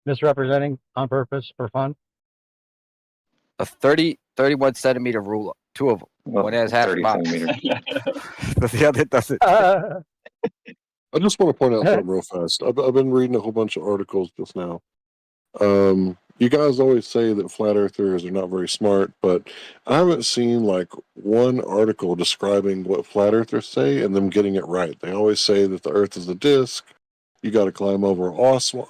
misrepresenting on purpose for fun? A 31 centimeter ruler, two of them. One has half 30 centimeters. But the other doesn't. I just want to point out something real fast. I've been reading a whole bunch of articles just now. You guys always say that flat earthers are not very smart, but I haven't seen like one article describing what flat earthers say and them getting it right. They always say that the earth is a disc. You got to climb over an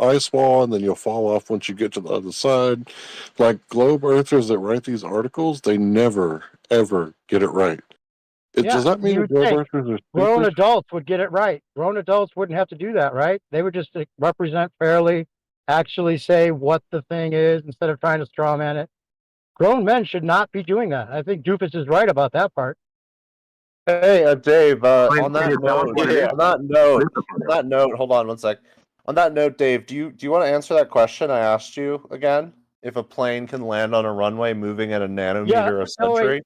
ice wall, and then you'll fall off once you get to the other side. Like globe earthers that write these articles, they never, ever get it right. Does that mean that globe earthers are grown stupid? adults would get it right? Grown adults wouldn't have to do that, right? They would just represent fairly, actually say what the thing is instead of trying to straw man it. Grown men should not be doing that. I think Doofus is right about that part. Hey, Dave. Plain- On that plain tell us note, what it is. on that note, hold on one sec. On that note, Dave, do you want to answer that question I asked you again? If a plane can land on a runway moving at a nanometer a century?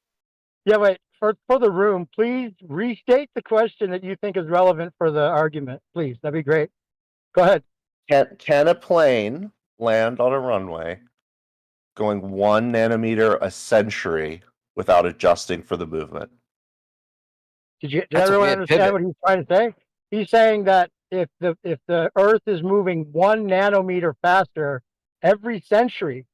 Wait. For the room, please restate the question that you think is relevant for the argument. Please, that'd be great. Go ahead. Can a plane land on a runway going 1 nanometer a century without adjusting for the movement? Did everyone understand what he's trying to say? He's saying that if the Earth is moving 1 nanometer faster every century,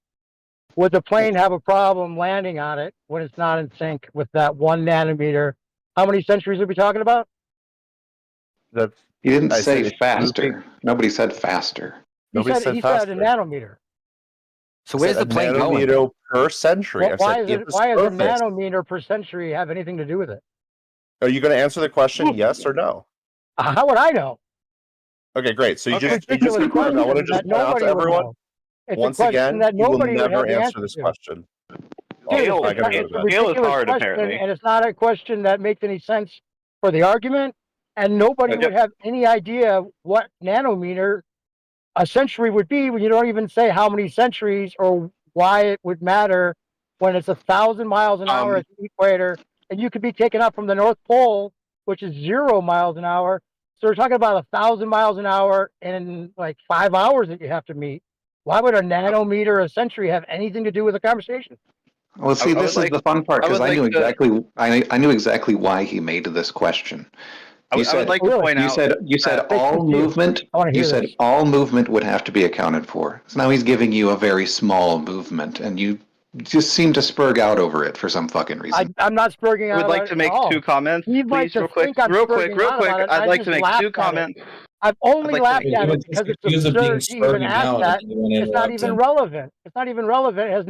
would the plane have a problem landing on it when it's not in sync with that 1 nanometer? How many centuries are we talking about? He didn't say faster. Nobody said faster. He said a nanometer. So where's the plane going? Nanometer per century. Why does a nanometer per century have anything to do with it? Are you going to answer the question, yes or no? How would I know? Okay, great. So you just I want to just point out to everyone, once again, you will never answer this question. Scale is hard, apparently. And it's not a question that makes any sense for the argument, and nobody would have any idea what nanometer a century would be when you don't even say how many centuries or why it would matter when it's 1,000 miles an hour at the equator, and you could be taken up from the North Pole, which is 0 miles an hour. So we're talking about 1,000 miles an hour in like 5 hours that you have to meet. Why would a nanometer a century have anything to do with the conversation? Well, see, this is the fun part because I knew exactly why he made this question. I would like to point out. You said all movement. You said all movement would have to be accounted for. So now he's giving you a very small movement, and you just seem to spurg out over it for some fucking reason. I'm not spurging out. I would like to make 2 comments, please, real quick. I'd like to make 2 comments. I've only laughed at it because it's absurd to even ask that. It's not even relevant. It's not even relevant. It has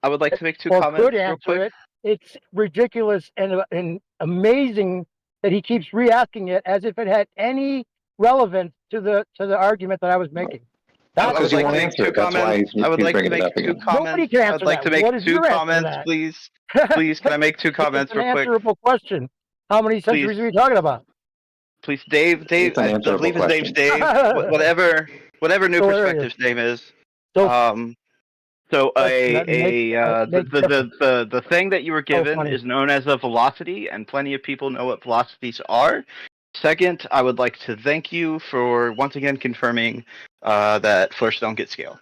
I would like to make 2 comments. Could answer it. It's ridiculous and amazing that he keeps re-asking it as if it had any relevance to the argument that I was making. I would like to make 2 comments. I would like to make 2 comments. Nobody can answer I'd like to make 2 comments, please. Please, can I make 2 comments real quick? It's an answerable question. How many centuries are we talking about? Please, Dave, I believe his name's Dave. whatever New Perspective's name is. The thing that you were given is known as a velocity, and plenty of people know what velocities are. Second, I would like to thank you for once again confirming that flourish don't get scale.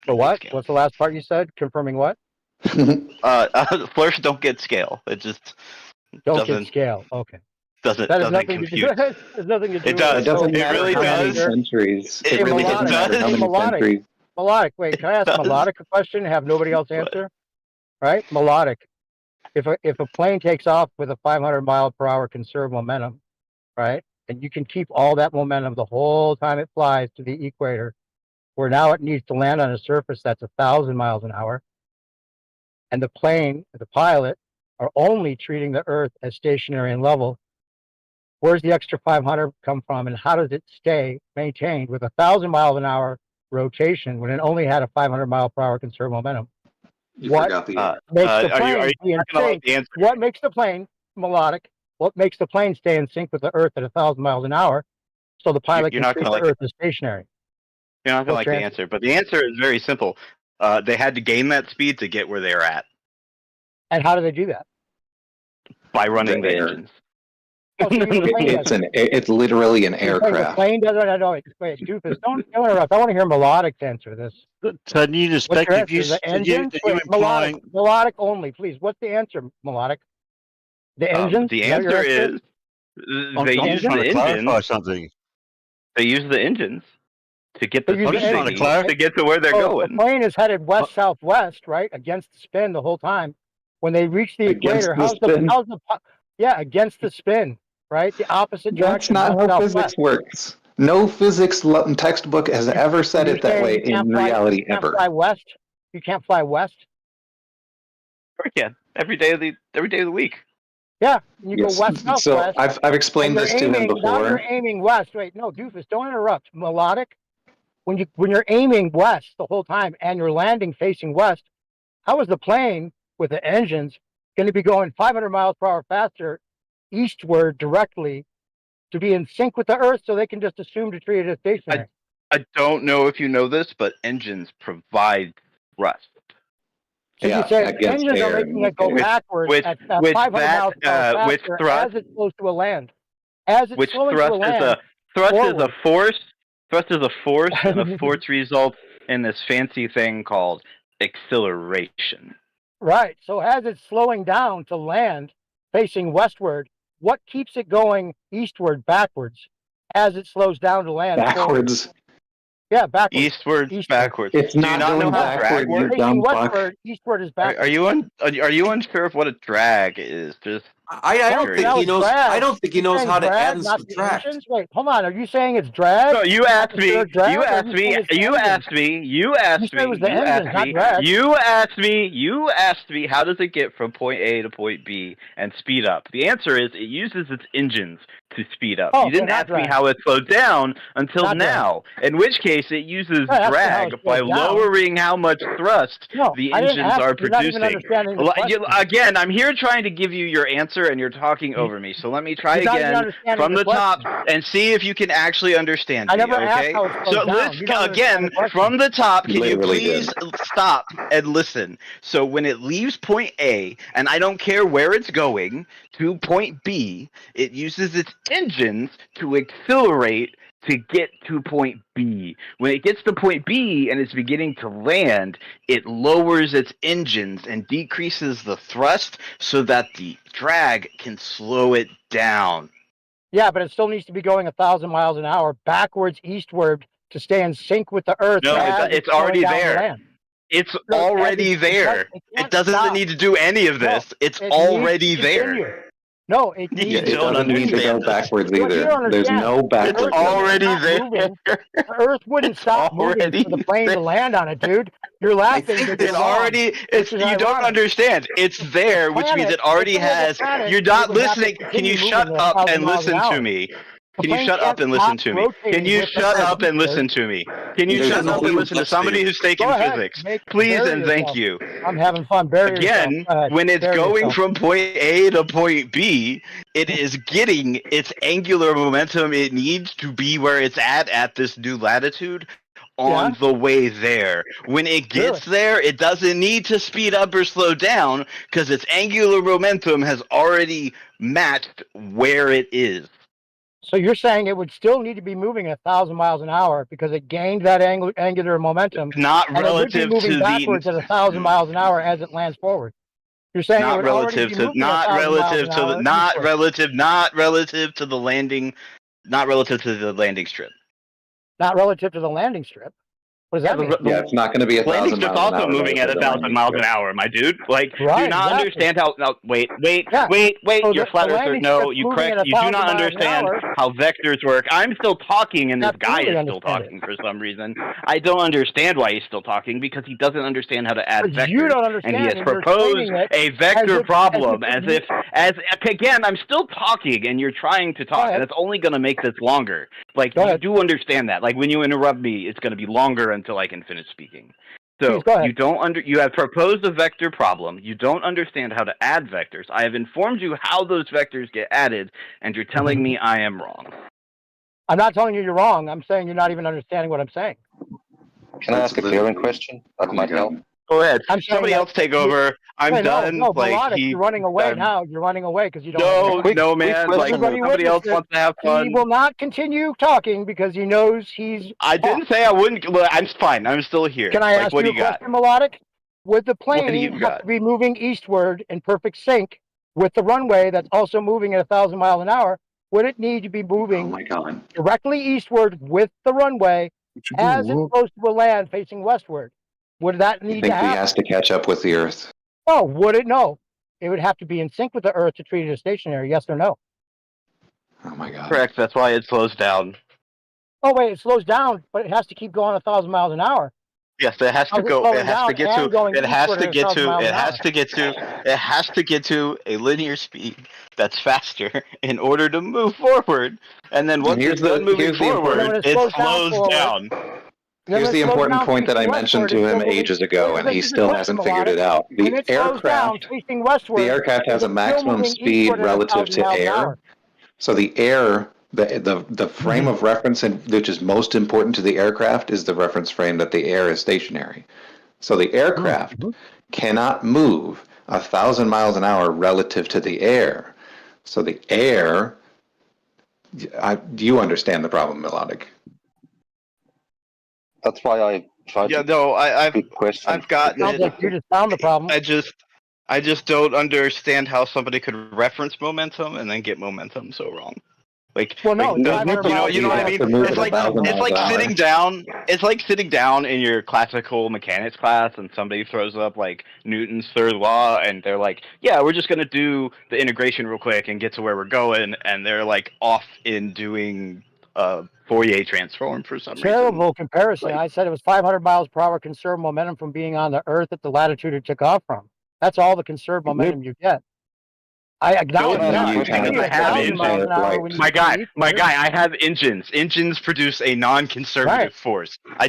For what? What's the last part you said? Confirming what? Flourish don't get scale. It just don't get scale. Okay. Doesn't compute. There's nothing to do. It does. It really does. Centuries. It really does. Melodic. Wait, can I ask Melodic a question and have nobody else answer? Right? Melodic. If a plane takes off with a 500 mile per hour conserved momentum, right? And you can keep all that momentum the whole time it flies to the equator, where now it needs to land on a surface that's 1,000 miles an hour, and the pilot, are only treating the Earth as stationary and level. Where's the extra 500 come from, and how does it stay maintained with 1,000 miles an hour rotation when it only had a 500 mile per hour conserved momentum? What makes the plane melodic? What makes the plane stay in sync with the Earth at 1,000 miles an hour, so the pilot can treat the Earth as stationary? You're not going to like the answer, but the answer is very simple. They had to gain that speed to get where they were at. And how do they do that? By running the engines. It's literally an aircraft. The plane doesn't. Wait, Doofus, don't interrupt. I want to hear Melodic answer this. So I need to spec if you melodic only, please. What's the answer, Melodic? The engines. The answer is they use the engines. Something. They use the engines to get the speed to get to where they're going. The plane is headed west southwest, right, against the spin the whole time. When they reach the equator, against the spin, right? The opposite direction. That's not how physics works. No physics textbook has ever said it that way in reality ever. You can't fly west. Sure you can. Every day of the week. Yeah, you go west southwest. So I've explained this to him before. Now you're aiming west. Wait, no, Doofus, don't interrupt. Melodic. When you're aiming west the whole time and you're landing facing west, how is the plane with the engines going to be going 500 miles per hour faster eastward directly to be in sync with the Earth, so they can just assume to treat it as stationary. I don't know if you know this, but engines provide thrust. So you say engines are making it go backwards at 500 miles per hour faster as it's close to a land. As it's slowing to a land. Thrust is a force. Thrust is a force, and a force results in this fancy thing called acceleration. Right. So as it's slowing down to land, facing westward, what keeps it going eastward, backwards, as it slows down to land? Backwards. Forward? Yeah, backwards. Eastward, backwards. It's Do not you not going know how backward, drag you works? dumb fuck. Westward, eastward is backwards. Are you unsure of what a drag is? Just I don't think he knows. I don't think he knows how to add and subtract. Wait, hold on. Are you saying it's drag? No, you asked me. You asked me. You asked me. You asked me. You asked me. You asked me. How does it get from point A to point B and speed up? The answer is it uses its engines to speed up. You didn't ask me how it slowed down until now. In which case, it uses drag by lowering how much thrust the engines are producing. Again, I'm here trying to give you your answer, and you're talking over me. So let me try again from the top and see if you can actually understand me. Okay? So let's again from the top. Can you please stop and listen? So when it leaves point A, and I don't care where it's going, to point B, it uses its engines to accelerate to get to point B. When it gets to point B and it's beginning to land, it lowers its engines and decreases the thrust so that the drag can slow it down. Yeah, but it still needs to be going 1,000 miles an hour backwards eastward to stay in sync with the Earth. No, it's already there. It's already there. It doesn't need to do any of this. It's already there. No, it doesn't need to go backwards either. There's no backwards. It's already there. The Earth wouldn't stop moving for the plane to land on it, dude. You're laughing. You don't understand. It's there, which means it already has. You're not listening. Can you shut up and listen to me? Can you shut up and listen to me? Can you shut up and listen to me? Can you shut up and listen to somebody who's taken physics? Please and thank you. I'm having fun. Again, when it's going from point A to point B, it is getting its angular momentum it needs to be where it's at this new latitude on the way there. When it gets there, it doesn't need to speed up or slow down because its angular momentum has already matched where it is. So you're saying it would still need to be moving at 1,000 miles an hour because it gained that angular momentum. Not relative to moving backwards at 1,000 miles an hour as it lands forward. You're saying not relative to the landing strip. Not relative to the landing strip. What does that mean? Yeah, it's not going to be 1,000 miles an hour. Landing strip's also moving at 1,000 miles an hour, my dude. Like, do you not understand how? No, wait. So you're flat earther. No, you correct. You do not understand how vectors work. I'm still talking, and this guy is still talking for some reason. I don't understand why he's still talking because he doesn't understand how to add vectors. You don't understand, and he has proposed a vector problem as again, I'm still talking, and you're trying to talk, and it's only going to make this longer. Like, you do understand that. Like, when you interrupt me, it's going to be longer until I can finish speaking. So you have proposed a vector problem. You don't understand how to add vectors. I have informed you how those vectors get added, and you're telling me I am wrong. I'm not telling you you're wrong. I'm saying you're not even understanding what I'm saying. Can I ask a clearing question? That might help. Go ahead. Somebody else take over. I'm done. No, you're running away now. You're running away because you don't. No, man. Like, somebody else wants to have fun. He will not continue talking because he knows he's. I didn't say I wouldn't. Look, I'm fine. I'm still here. Can I ask you a question, Melodic? Would the plane have to be moving eastward in perfect sync with the runway that's also moving at 1,000 miles an hour? Would it need to be moving directly eastward with the runway as it's close to a land facing westward? Would that need to happen? I think he has to catch up with the Earth. Oh, would it? No. It would have to be in sync with the Earth to treat it as stationary, yes or no? Oh my God. Correct. That's why it slows down. Oh, wait, it slows down, but it has to keep going 1,000 miles an hour. Yes, it has to go. It has to get to. It has to get to. It has to get to. It has to get to a linear speed that's faster in order to move forward. And then once it's done moving forward, it slows down. Here's the important point that I mentioned to him ages ago, and he still hasn't figured it out. The aircraft has a maximum speed relative to air. So the air, the frame of reference, which is most important to the aircraft, is the reference frame that the air is stationary. So the aircraft cannot move 1,000 miles an hour relative to the air. So the air, do you understand the problem, Melodic? That's why I tried Yeah, no, I've gotten Sounds like you just found the problem. I just don't understand how somebody could reference momentum and then get momentum so wrong. Like, well, no, you know what I mean? It's like sitting down. It's like sitting down in your classical mechanics class, and somebody throws up like Newton's third law, and they're like, "Yeah, we're just gonna do the integration real quick and get to where we're going," and they're like off in doing Fourier transform for some reason. Terrible comparison. I said it was 500 miles per hour conserved momentum from being on the Earth at the latitude it took off from. That's all the conserved momentum you get. I acknowledge that. My guy, I have engines. Engines produce a non-conservative force. My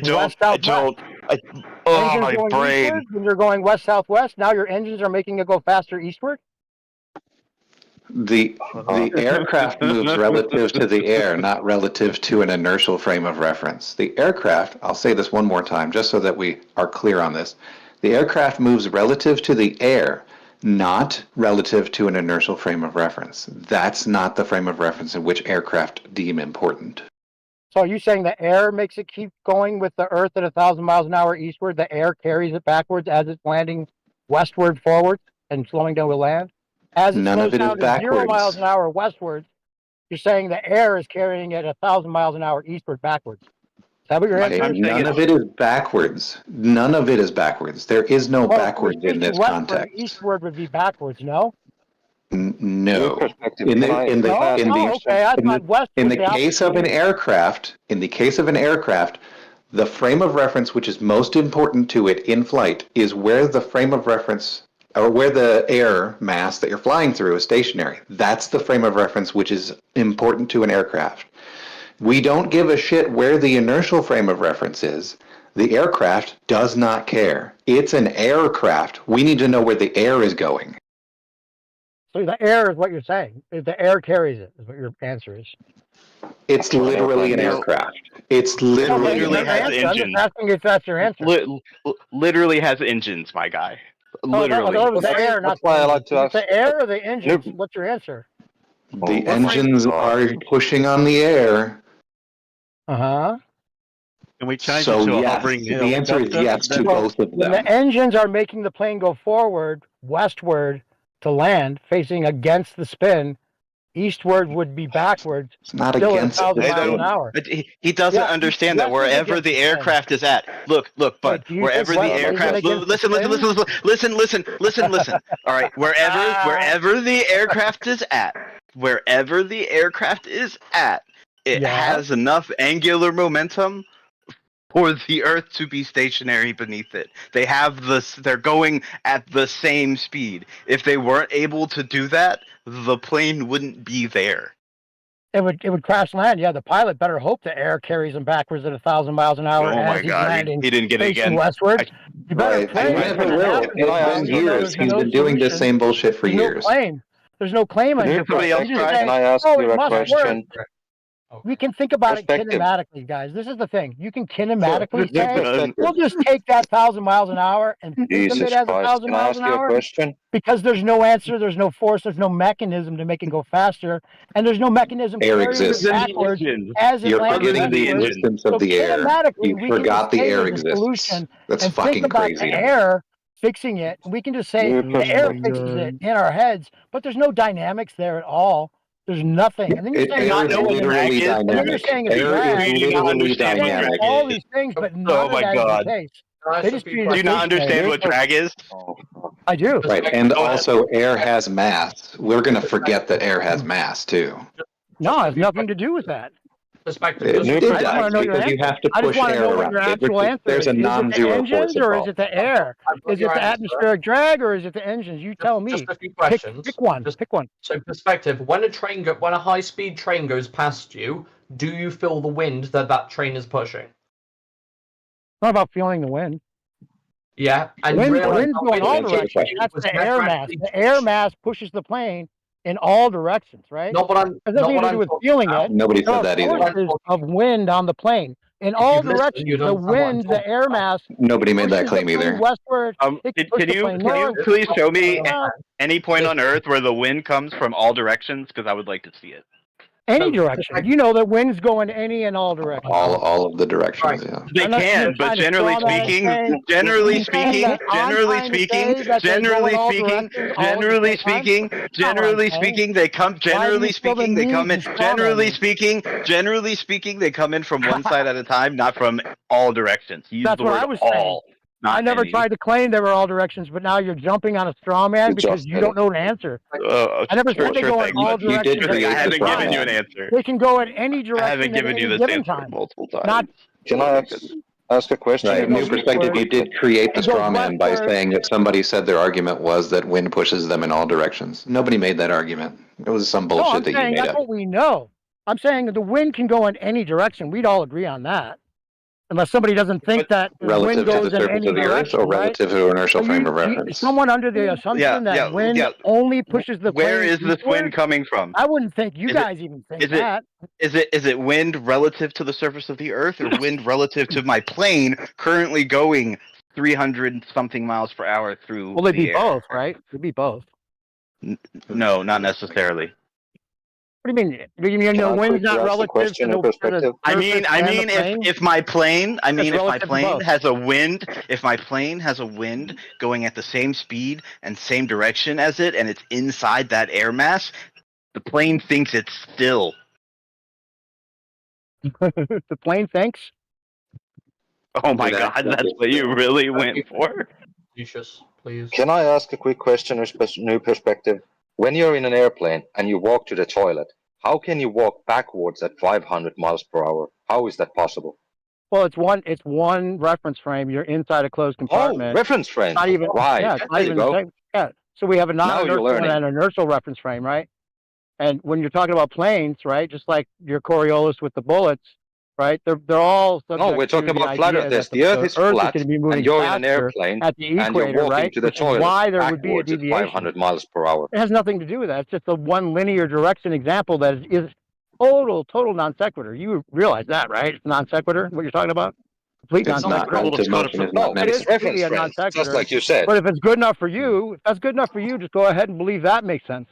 brain. When you're going west-southwest, now your engines are making it go faster eastward? The aircraft moves relative to the air, not relative to an inertial frame of reference. The aircraft, I'll say this one more time, just so that we are clear on this. The aircraft moves relative to the air, not relative to an inertial frame of reference. That's not the frame of reference in which aircraft deem important. So are you saying the air makes it keep going with the Earth at 1,000 miles an hour eastward? The air carries it backwards as it's landing westward, forward, and slowing down to land? As it slows down to 0 miles an hour westward, you're saying the air is carrying it 1,000 miles an hour eastward, backwards. Is that what you're answering? None of it is backwards. None of it is backwards. There is no backwards in this context. Eastward would be backwards, no? No. In the case of an aircraft, the frame of reference which is most important to it in flight is where the frame of reference or where the air mass that you're flying through is stationary. That's the frame of reference which is important to an aircraft. We don't give a shit where the inertial frame of reference is. The aircraft does not care. It's an aircraft. We need to know where the air is going. So the air is what you're saying. The air carries it, is what your answer is. It's literally an aircraft. It's literally has engines. I'm just asking if that's your answer. Literally has engines, my guy. Literally. Oh, the air, not why I like to ask. The air or the engines? What's your answer? The engines are pushing on the air. Uh-huh. Can we change it to a hovering? The answer is yes to both of them. When the engines are making the plane go forward, westward to land, facing against the spin, eastward would be backwards. It's not against the miles an hour. He doesn't understand that wherever the aircraft is at. Look, bud. Wherever the aircraft. Listen. All right. Wherever the aircraft is at. Wherever the aircraft is at, it has enough angular momentum for the Earth to be stationary beneath it. They're going at the same speed. If they weren't able to do that, the plane wouldn't be there. It would crash land. Yeah, the pilot better hope the air carries him backwards at 1,000 miles an hour. Oh my God, he didn't get it again. Westward. You better pray. Never will. It's been years. He's been doing this same bullshit for years. There's no claim on your part. Can I ask you a question? We can think about it kinematically, guys. This is the thing. You can kinematically say, we'll just take that 1,000 miles an hour and think of it as 1,000 miles an hour. Because there's no answer, there's no force, there's no mechanism to make it go faster, and there's no mechanism air exists. Backwards as it You're lands forgetting the existence of the air. You forgot the air exists. That's fucking crazy. The air fixing it. We can just say the air fixes it in our heads, but there's no dynamics there at all. There's nothing. And then you're saying it's literally dynamic. Air is literally dynamic. All these things, but none of that is the case. Do you not understand what drag is? I do. Right, and also air has mass. We're going to forget that air has mass too. No, it has nothing to do with that. Perspective. It does, because you have to push air around. There's a non-zero force involved. Or is it the air? Is it the atmospheric drag, or is it the engines? You tell me. Just a few questions. Pick one. Pick one. So, perspective. When a high-speed train goes past you, do you feel the wind that train is pushing? not about feeling the wind. Yeah, and wind's realize going all directions. That's the air mass. The air mass pushes the plane in all directions, right? Not what I'm. It has nothing to do with feeling it. Nobody There said are that either. forces of wind on the plane in all directions. The wind, the air mass. Nobody made that claim pushes the plane either. westward. It can push Can the you plane north. please show me any point on Earth where the wind comes from all directions? Because I would like to see it. Any direction. You know that winds go in any and all directions. All of the directions, yeah. They can, but generally speaking, generally speaking, they come. Generally speaking, they come in from one side at a time, not from all directions. Use That's the what word I was all. saying. I never any. tried to claim they were all directions, but now you're jumping on a straw man because you don't know the answer. I never said they go in all directions. I haven't given you an answer. They can go in any direction. I haven't given you this answer multiple times. Not Can I ask a question? Right. New perspective, you did create the straw man by saying that somebody said their argument was that wind pushes them in all directions. Nobody made that argument. It was some bullshit that you made that's up. what we know. I'm saying that the wind can go in any direction. We'd all agree on that. Unless somebody doesn't think that the wind Relative to goes the in surface any of the Earth direction, or relative to an inertial frame of reference? Someone under the assumption that wind only pushes the plane. Where is this wind coming from? I wouldn't think you guys even think that. Is it wind relative to the surface of the Earth, or wind relative to my plane currently going 300 something miles per hour through? Well, it'd be both, right? It'd be both. No, not necessarily. What do you mean? Do you mean the wind's not relative to the I mean, if my plane has a wind going at the same speed and same direction as it, and it's inside that air mass, the plane thinks it's still. The plane thinks? Oh my God, that's what you really went for? Please. Can I ask a quick question or new perspective? When you're in an airplane and you walk to the toilet, how can you walk backwards at 500 miles per hour? How is that possible? Well, it's one reference frame. You're inside a closed compartment. Oh, reference frame. Not even, right. Yeah, There you go. Yeah. So we have a non-inertial and an inertial reference frame, right? And when you're talking about planes, right, just like your Coriolis with the bullets, right? They're all. No, we're talking about flat Earth. The Earth is flat, and you're in an airplane, at the equator, and you're walking right? to the toilet why there would be a backwards at deviation. 500 miles per hour. It has nothing to do with that. It's just a one linear direction example that is total non sequitur. You realize that, right? It's non sequitur. What you're talking about? Complete non sequitur. It is completely a non sequitur. Just like you said. But if it's good enough for you, if that's good enough for you, just go ahead and believe that makes sense.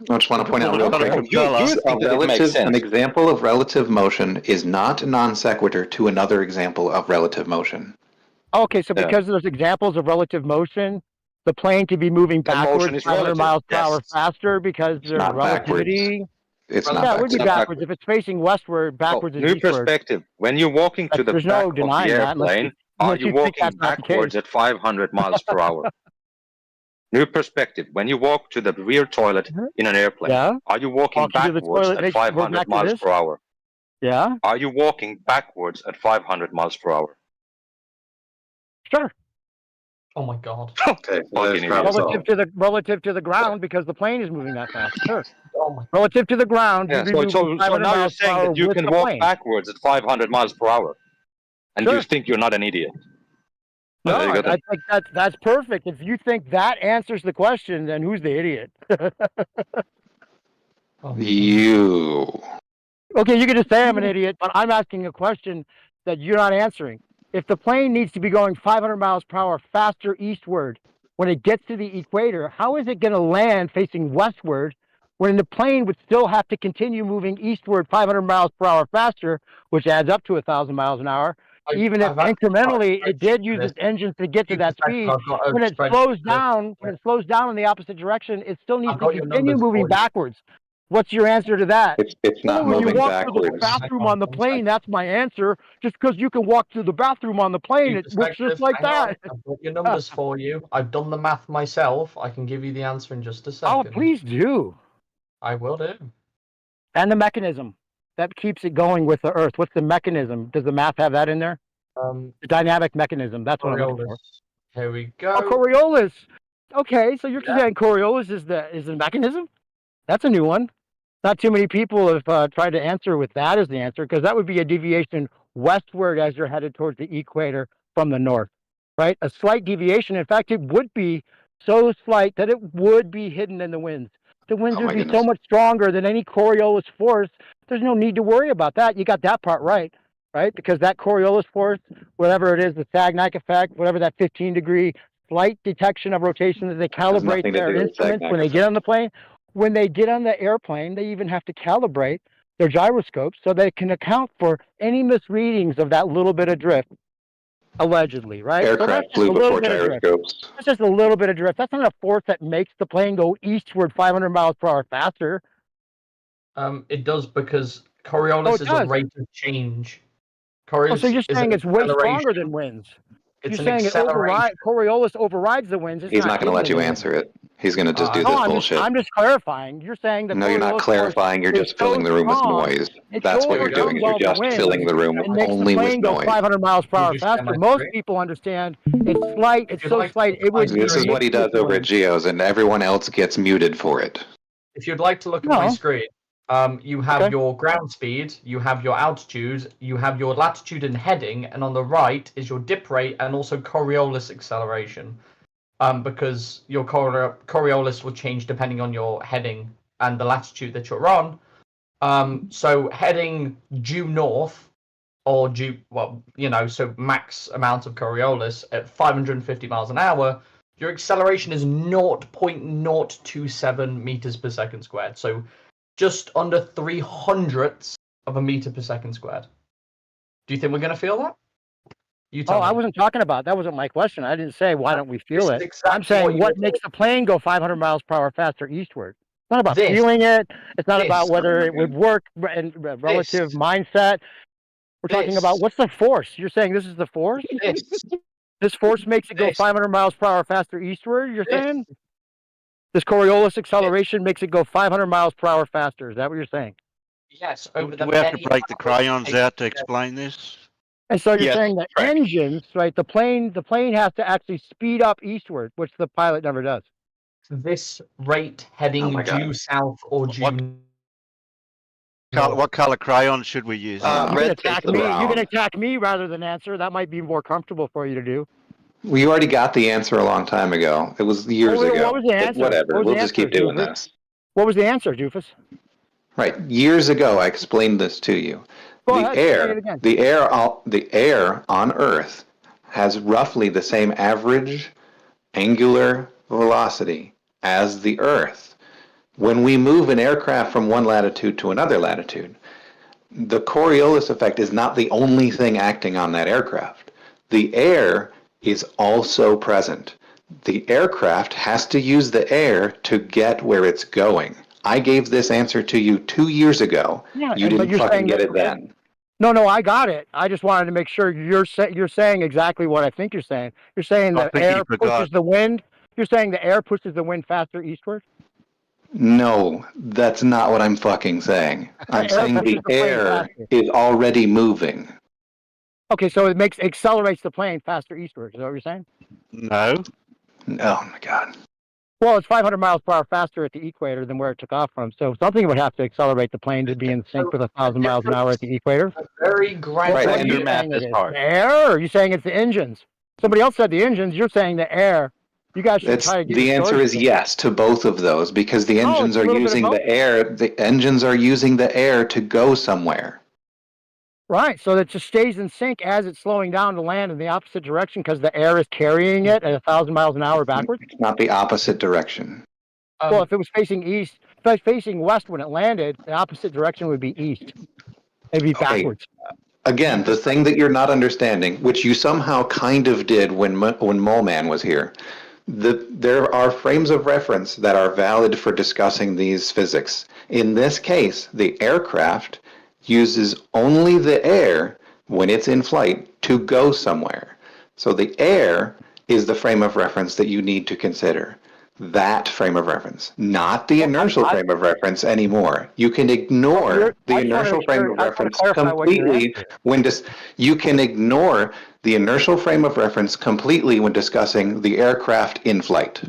I just want to point out real quick, an example of relative motion is not non sequitur to another example of relative motion. Okay, so because there's examples of relative motion, the plane could be moving backwards 500 miles per hour faster because there's relativity. It's not it would be backwards. If it's facing westward, backwards is new eastward. Perspective. When you're walking to the back of the airplane, are you walking backwards at 500 miles per hour? New perspective. When you walk to the rear toilet in an airplane, are you walking backwards at 500 miles per hour? Yeah. Are you walking backwards at 500 miles per hour? Sure. Oh my God. Okay. Relative to the ground because the plane is moving that fast. Sure. Relative to the ground. Yeah, so now you're saying that you can walk backwards at 500 miles per hour, and you think you're not an idiot. No, I think that's perfect. If you think that answers the question, then who's the idiot? You. Okay, you can just say I'm an idiot, but I'm asking a question that you're not answering. If the plane needs to be going 500 miles per hour faster eastward when it gets to the equator, how is it going to land facing westward when the plane would still have to continue moving eastward 500 miles per hour faster, which adds up to 1,000 miles an hour? Even if incrementally it did use its engines to get to that speed, when it slows down in the opposite direction, it still needs to continue moving backwards. What's your answer to that? It's not moving when you walk backwards. through the bathroom on the plane, that's my answer. Just because you can walk through the bathroom on the plane, it works just like that. I've got your numbers for you. I've done the math myself. I can give you the answer in just a second. Oh, please do. I will do. And the mechanism that keeps it going with the Earth. What's the mechanism? Does the math have that in there? The dynamic mechanism. That's what I'm looking for. Here we go. Oh, Coriolis. Okay, so you're saying Coriolis is the mechanism? That's a new one. Not too many people have tried to answer with that as the answer, because that would be a deviation westward as you're headed towards the equator from the north, right? A slight deviation. In fact, it would be so slight that it would be hidden in the winds. The winds would be so much stronger than any Coriolis force. There's no need to worry about that. You got that part right? Because that Coriolis force, whatever it is, the Sagnac effect, whatever that 15-degree slight detection of rotation that they calibrate their instruments when they get on the plane. When they get on the airplane, they even have to calibrate their gyroscopes so they can account for any misreadings of that little bit of drift. Allegedly, right? Aircraft flew before gyroscopes. That's just a little bit of drift. That's not a force that makes the plane go eastward 500 miles per hour faster. It does because Coriolis is a rate of change. Coriolis so you're saying it's way stronger than winds? You're saying Coriolis overrides the winds. He's not going to let you answer it. He's going to just do this bullshit. I'm just clarifying. You're saying that. No, you're not clarifying. You're just filling the room with noise. That's what you're doing. You're just filling the room only with noise. 500 miles per hour faster. Most people understand it's slight. It's so slight. It would. This is what he does over at Geos, and everyone else gets muted for it. If you'd like to look at my screen, you have your ground speed, you have your altitude, you have your latitude and heading, and on the right is your dip rate and also Coriolis acceleration. Because your Coriolis will change depending on your heading and the latitude that you're on. So heading due north, or due, so max amount of Coriolis at 550 miles an hour, your acceleration is 0.027 meters per second squared. So just under 300ths of a meter per second squared. Do you think we're going to feel that? I wasn't talking about that. Wasn't my question. I didn't say why don't we feel it. I'm saying what makes the plane go 500 miles per hour faster eastward. It's not about feeling it. It's not about whether it would work in relative mindset. We're talking about what's the force. You're saying this is the force? This force makes it go 500 miles per hour faster eastward, you're saying? This Coriolis acceleration makes it go 500 miles per hour faster. Is that what you're saying? Yes. Do we have to break the crayons out to explain this? And so you're saying that engines, right? The plane has to actually speed up eastward, which the pilot never does. This rate heading due south or due. What color crayon should we use? You can attack me rather than answer. That might be more comfortable for you to do. We already got the answer a long time ago. It was years ago. What was the answer? Whatever. We'll just keep doing this. What was the answer, Doofus? Right. Years ago, I explained this to you. The air on Earth has roughly the same average angular velocity as the Earth. When we move an aircraft from one latitude to another latitude, the Coriolis effect is not the only thing acting on that aircraft. The air is also present. The aircraft has to use the air to get where it's going. I gave this answer to you 2 years ago. Yeah, you didn't fucking get it then. No, I got it. I just wanted to make sure you're saying exactly what I think you're saying. You're saying the air pushes the wind. You're saying the air pushes the wind faster eastward? No, that's not what I'm fucking saying. I'm saying the air is already moving. Okay, so it accelerates the plane faster eastward. Is that what you're saying? No. Oh my god. Well, it's 500 miles per hour faster at the equator than where it took off from. So something would have to accelerate the plane to be in sync with 1,000 miles an hour at the equator. Very granular math is hard. The air, or are you saying it's the engines? Somebody else said the engines. You're saying the air. You guys should try to get the answer is yes to both of those because the engines are using the air. The engines are using the air to go somewhere. Right, so it just stays in sync as it's slowing down to land in the opposite direction because the air is carrying it at 1,000 miles an hour backwards? It's not the opposite direction. Well, if it was facing east, if it was facing west when it landed, the opposite direction would be east. It'd be backwards. Again, the thing that you're not understanding, which you somehow kind of did when Mole Man was here, there are frames of reference that are valid for discussing these physics. In this case, the aircraft uses only the air when it's in flight to go somewhere. So the air is the frame of reference that you need to consider. That frame of reference, not the inertial frame of reference anymore. You can ignore the inertial frame of reference completely you can ignore the inertial frame of reference completely when discussing the aircraft in flight.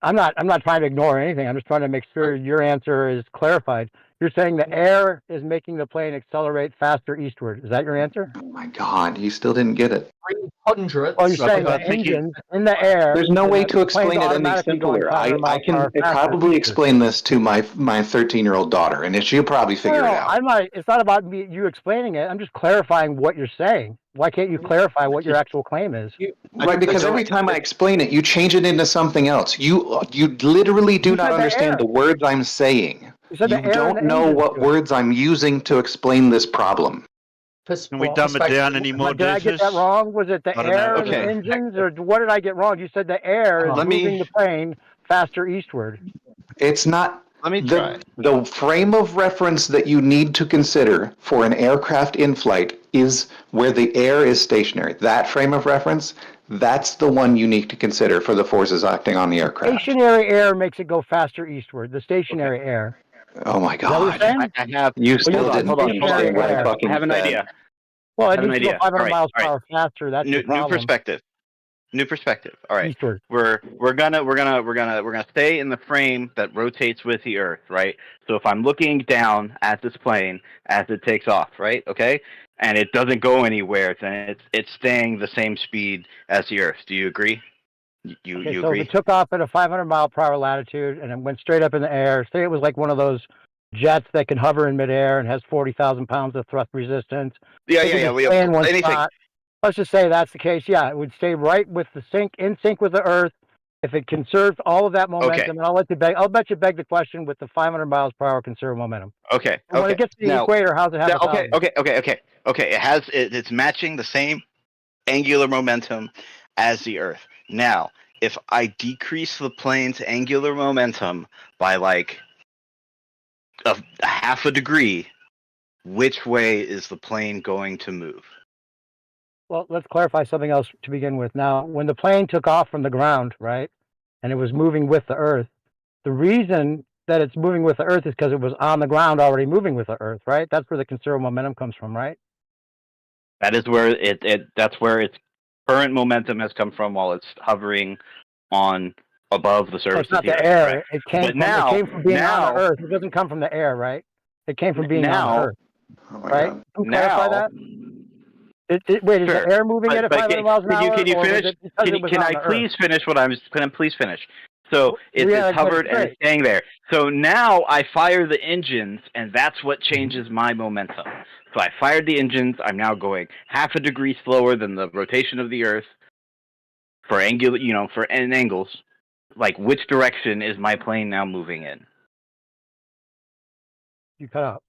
I'm not trying to ignore anything. I'm just trying to make sure your answer is clarified. You're saying the air is making the plane accelerate faster eastward. Is that your answer? Oh my God, you still didn't get it. hundreds. Well, you're saying the engines in the air. There's no way to explain it any simpler. I can probably explain this to my 13-year-old daughter, and she'll probably figure it out. It's not about you explaining it. I'm just clarifying what you're saying. Why can't you clarify what your actual claim is? Right, because every time I explain it, you change it into something else. You literally do not understand the words I'm saying. You don't know what words I'm using to explain this problem. Can we dumb it down any more? Did I get that wrong? Was it the air and the engines, or what did I get wrong? You said the air is moving the plane faster eastward. It's not. Let me try. The frame of reference that you need to consider for an aircraft in flight is where the air is stationary. That frame of reference, that's the one you need to consider for the forces acting on the aircraft. Stationary air makes it go faster eastward. The stationary air. Oh my God! I have. You still didn't understand what I fucking I have an said. idea. Well, I it have an needs to go idea. 500 miles per All hour faster. That's the problem. New perspective. All right. Eastward. We're gonna stay in the frame that rotates with the Earth, right? So if I'm looking down at this plane as it takes off, right? Okay, and it doesn't go anywhere, then it's staying the same speed as the Earth. Do you agree? You so agree? if it took off at a 500 mile per hour latitude and it went straight up in the air, say it was like one of those jets that can hover in midair and has 40,000 pounds of thrust resistance. Yeah. Anything. Spot. Let's just say that's the case. Yeah, it would stay right with in sync with the Earth. If it conserved all of that momentum, and I'll bet you beg the question with the 500 miles per hour conserved momentum. Okay. And when it gets to the equator, how's it have? Okay. It's matching the same angular momentum as the Earth. Now, if I decrease the plane's angular momentum by like a half a degree, which way is the plane going to move? Well, let's clarify something else to begin with. Now, when the plane took off from the ground, right, and it was moving with the Earth, the reason that it's moving with the Earth is because it was on the ground already moving with the Earth, right? That's where the conserved momentum comes from, right? That is where that's where its current momentum has come from while it's hovering on above the surface of the air. Right? It came from being on the Earth. It doesn't come from the air, right? It came from being on the Earth, right? Can you clarify that? Wait, is the air moving at 500 miles an hour? Can you finish? Can I please finish what I'm? Can I please finish? So it's hovered and it's staying there. So now I fire the engines, and that's what changes my momentum. So I fired the engines. I'm now going half a degree slower than the rotation of the Earth for angular, for angles. Like, which direction is my plane now moving in? You cut out.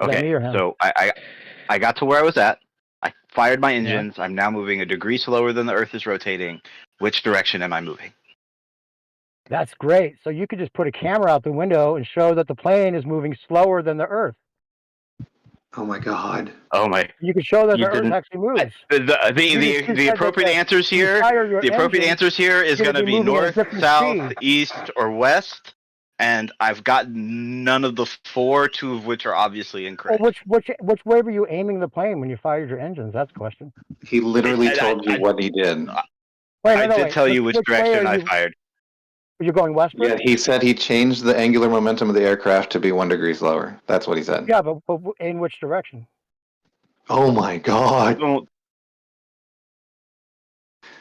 Okay, so I got to where I was at. I fired my engines. Yeah. I'm now moving a degree slower than the Earth is rotating. Which direction am I moving? That's great. So you could just put a camera out the window and show that the plane is moving slower than the Earth. Oh my God. Oh my. You can show that the Earth actually moves. The appropriate answers here. The appropriate answers here is going to be north, south, east, or west. And I've got none of the four, two of which are obviously incorrect. Well, which way were you aiming the plane when you fired your engines? That's the question. He literally told you what he did. I did tell you which direction I fired. You're going westward? Yeah, he said he changed the angular momentum of the aircraft to be 1 degree slower. That's what he said. Yeah, but in which direction? Oh my God. Well,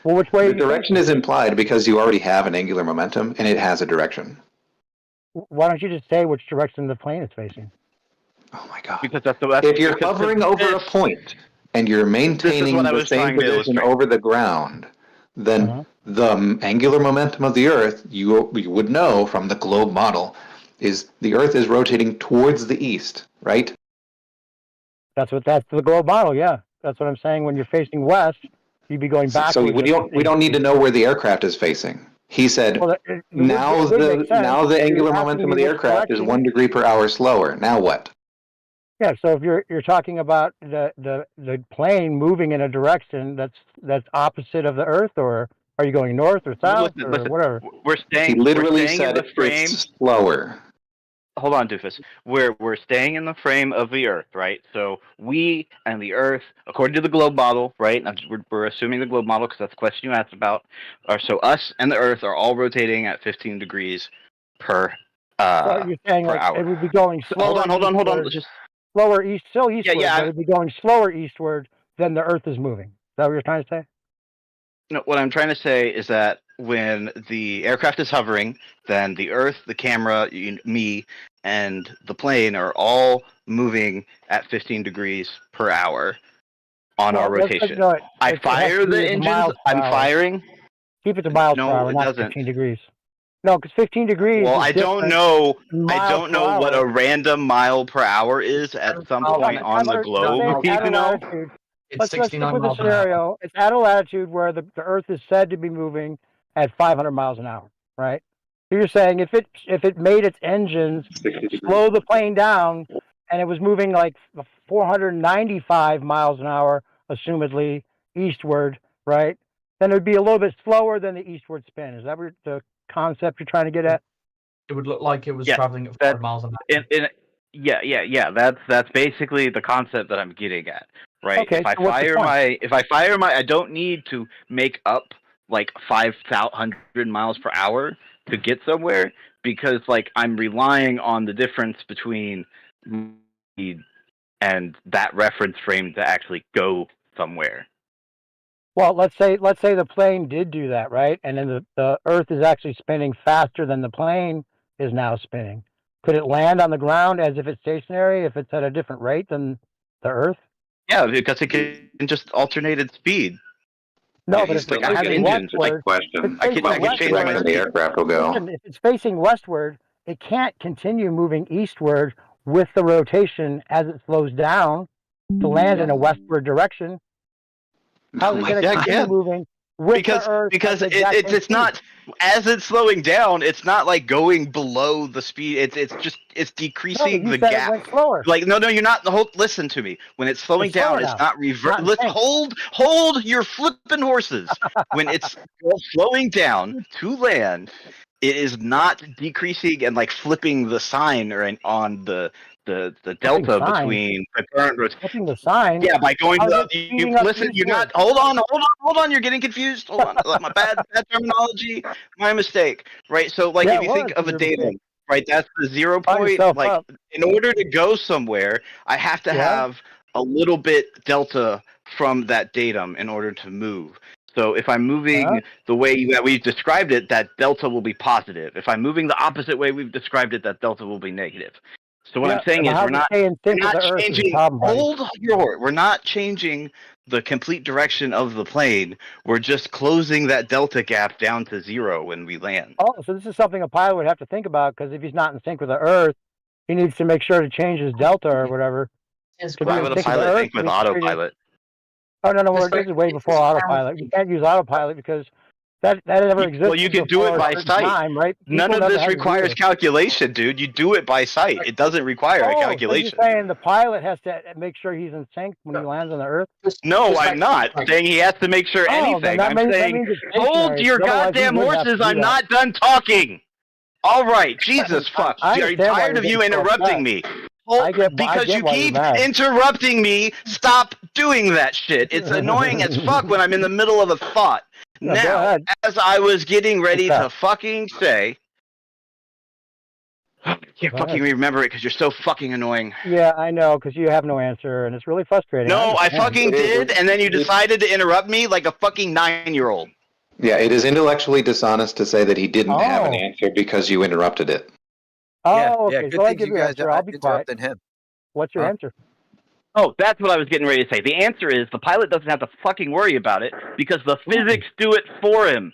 which way? The direction is implied because you already have an angular momentum and it has a direction. Why don't you just say which direction the plane is facing? Oh my God. Because that's if you're hovering over a point and you're maintaining the same position over the ground, then the angular momentum of the Earth, you would know from the globe model, is the Earth is rotating towards the east, right? That's the globe model, yeah. That's what I'm saying. When you're facing west, you'd be going backwards. So we don't need to know where the aircraft is facing. He said, now the angular momentum of the aircraft is 1 degree per hour slower. Now what? Yeah, so if you're talking about the plane moving in a direction that's opposite of the Earth, or are you going north or south or whatever? He literally said it's slower. Hold on, Doofus. We're staying in the frame of the Earth, right? So we and the Earth, according to the globe model, right? We're assuming the globe model because that's the question you asked about. So us and the Earth are all rotating at 15 degrees per so you're saying per hour. It would be going slower. Hold on. Just slower eastward. But it would be going slower eastward than the Earth is moving. that what you're trying to say? No, what I'm trying to say is that when the aircraft is hovering, then the Earth, the camera, me, and the plane are all moving at 15 degrees per hour on our rotation. I fire the engines. I'm firing. Keep it to miles per hour, not 15 degrees. No, because 15 degrees. Well, I don't know. I don't know what a random mile per hour is at some point on the globe. You know, let's stick with the scenario. It's at a latitude where the Earth is said to be moving at 500 miles an hour, right? So you're saying if it made its engines slow the plane down, and it was moving like 495 miles an hour, assumedly eastward, right? Then it would be a little bit slower than the eastward spin. Is that what the concept you're trying to get at? It would look like it was traveling at 5 miles an hour. Yeah. That's basically the concept that I'm getting at, right? Okay, if I fire my, I don't need to make up like 500 miles per hour to get somewhere, because like I'm relying on the difference between speed and that reference frame to actually go somewhere. Well, let's say the plane did do that, right? And then the Earth is actually spinning faster than the plane is now spinning. Could it land on the ground as if it's stationary if it's at a different rate than the Earth? Yeah, because it can just alternate its speed. No, but if like I have engines. Like question. I can change my the aircraft will go. Listen, if it's facing westward, it can't continue moving eastward with the rotation as it slows down to land in a westward direction. How is it going to continue moving with the Earth? Because it's not, as it's slowing down, it's not like going below the speed. It's decreasing the gap. It went slower. Like no, you're not. Listen to me. When it's slowing down, it's not reverse. Let's hold your flipping horses. When it's slowing down to land, it is not decreasing and like flipping the sign or on the delta between the current flipping the sign. Yeah, by going to listen. You're not. Hold on. You're getting confused. Hold on. My bad terminology. My mistake. Right. So like if you think of a datum, right? That's the 0 point. Like in order to go somewhere, I have to have a little bit delta from that datum in order to move. So if I'm moving the way that we've described it, that delta will be positive. If I'm moving the opposite way we've described it, that delta will be negative. So what I'm saying is we're not changing. Hold your horse. We're not changing the complete direction of the plane. We're just closing that delta gap down to 0 when we land. Oh, so this is something a pilot would have to think about, because if he's not in sync with the Earth, he needs to make sure to change his delta or whatever. Why would a pilot think with autopilot? Oh no, this is way before autopilot. You can't use autopilot because that never existed. Well, you can do it by sight. Time, right? None of this requires calculation, dude. You do it by sight. It doesn't require a calculation. So you're saying the pilot has to make sure he's in sync when he lands on the Earth? No, I'm not saying he has to make sure anything. I'm saying hold your goddamn horses. I'm not done talking. All right, Jesus fuck. I'm tired of you interrupting me. Because you keep interrupting me. Stop doing that shit. It's annoying as fuck when I'm in the middle of a thought. Now, as I was getting ready to fucking say, I can't fucking remember it because you're so fucking annoying. Yeah, I know, because you have no answer, and it's really frustrating. No, I fucking did, and then you decided to interrupt me like a fucking 9-year-old. Yeah, it is intellectually dishonest to say that he didn't have an answer because you interrupted it. Oh, okay. So I give you an answer. I'll be quiet. What's your answer? Oh, that's what I was getting ready to say. The answer is the pilot doesn't have to fucking worry about it because the physics do it for him.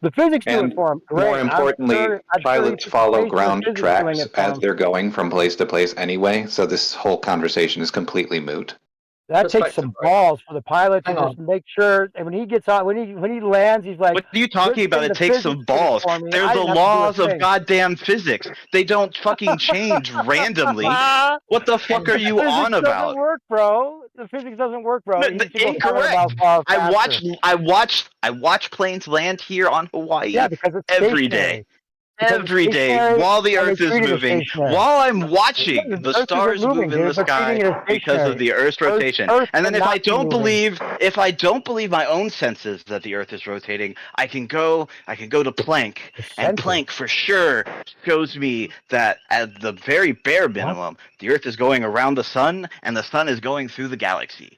The physics do it for him. Great. More importantly, pilots follow ground tracks as they're going from place to place anyway, so this whole conversation is completely moot. That takes some balls for the pilot to just make sure. And when he gets on, when he lands, he's like, "What are you talking about? It takes some balls. They're the laws of goddamn physics. They don't fucking change randomly. What the fuck are you on about? Doesn't work, bro. The physics doesn't work, bro. Incorrect. I watch planes land here on Hawaii every day. Every day, while the Earth is moving, while I'm watching the stars move in the sky because of the Earth's rotation. And then if I don't believe my own senses that the Earth is rotating, I can go to Planck, and Planck for sure shows me that at the very bare minimum, the Earth is going around the sun, and the sun is going through the galaxy.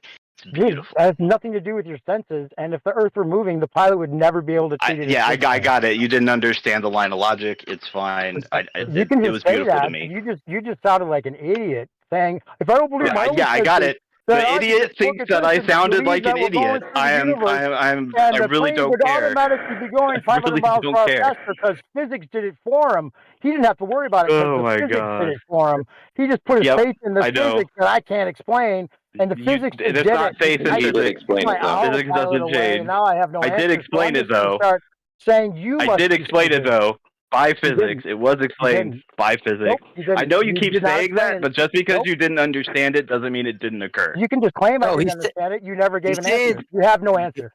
Dude, that has nothing to do with your senses. And if the Earth were moving, the pilot would never be able to treat it. I got it. You didn't understand the line of logic. It's fine. It was beautiful to me. You just sounded like an idiot saying, "If I don't believe my own I got it. The idiot thinks that I sounded like an idiot. I really don't care. Would automatically be going 500 miles per hour faster because physics did it for him. He didn't have to worry about it because the physics did it for him. He just put his faith in the physics that I can't explain. And the physics it's not faith in physics. Physics doesn't change. Now I have no answer. I did explain it though. I did explain it though. By physics. It was explained by physics. Nope, I know you keep saying that, but just because you didn't understand it doesn't mean it didn't occur. You can just claim I didn't understand it. You never gave an answer. You have no answer.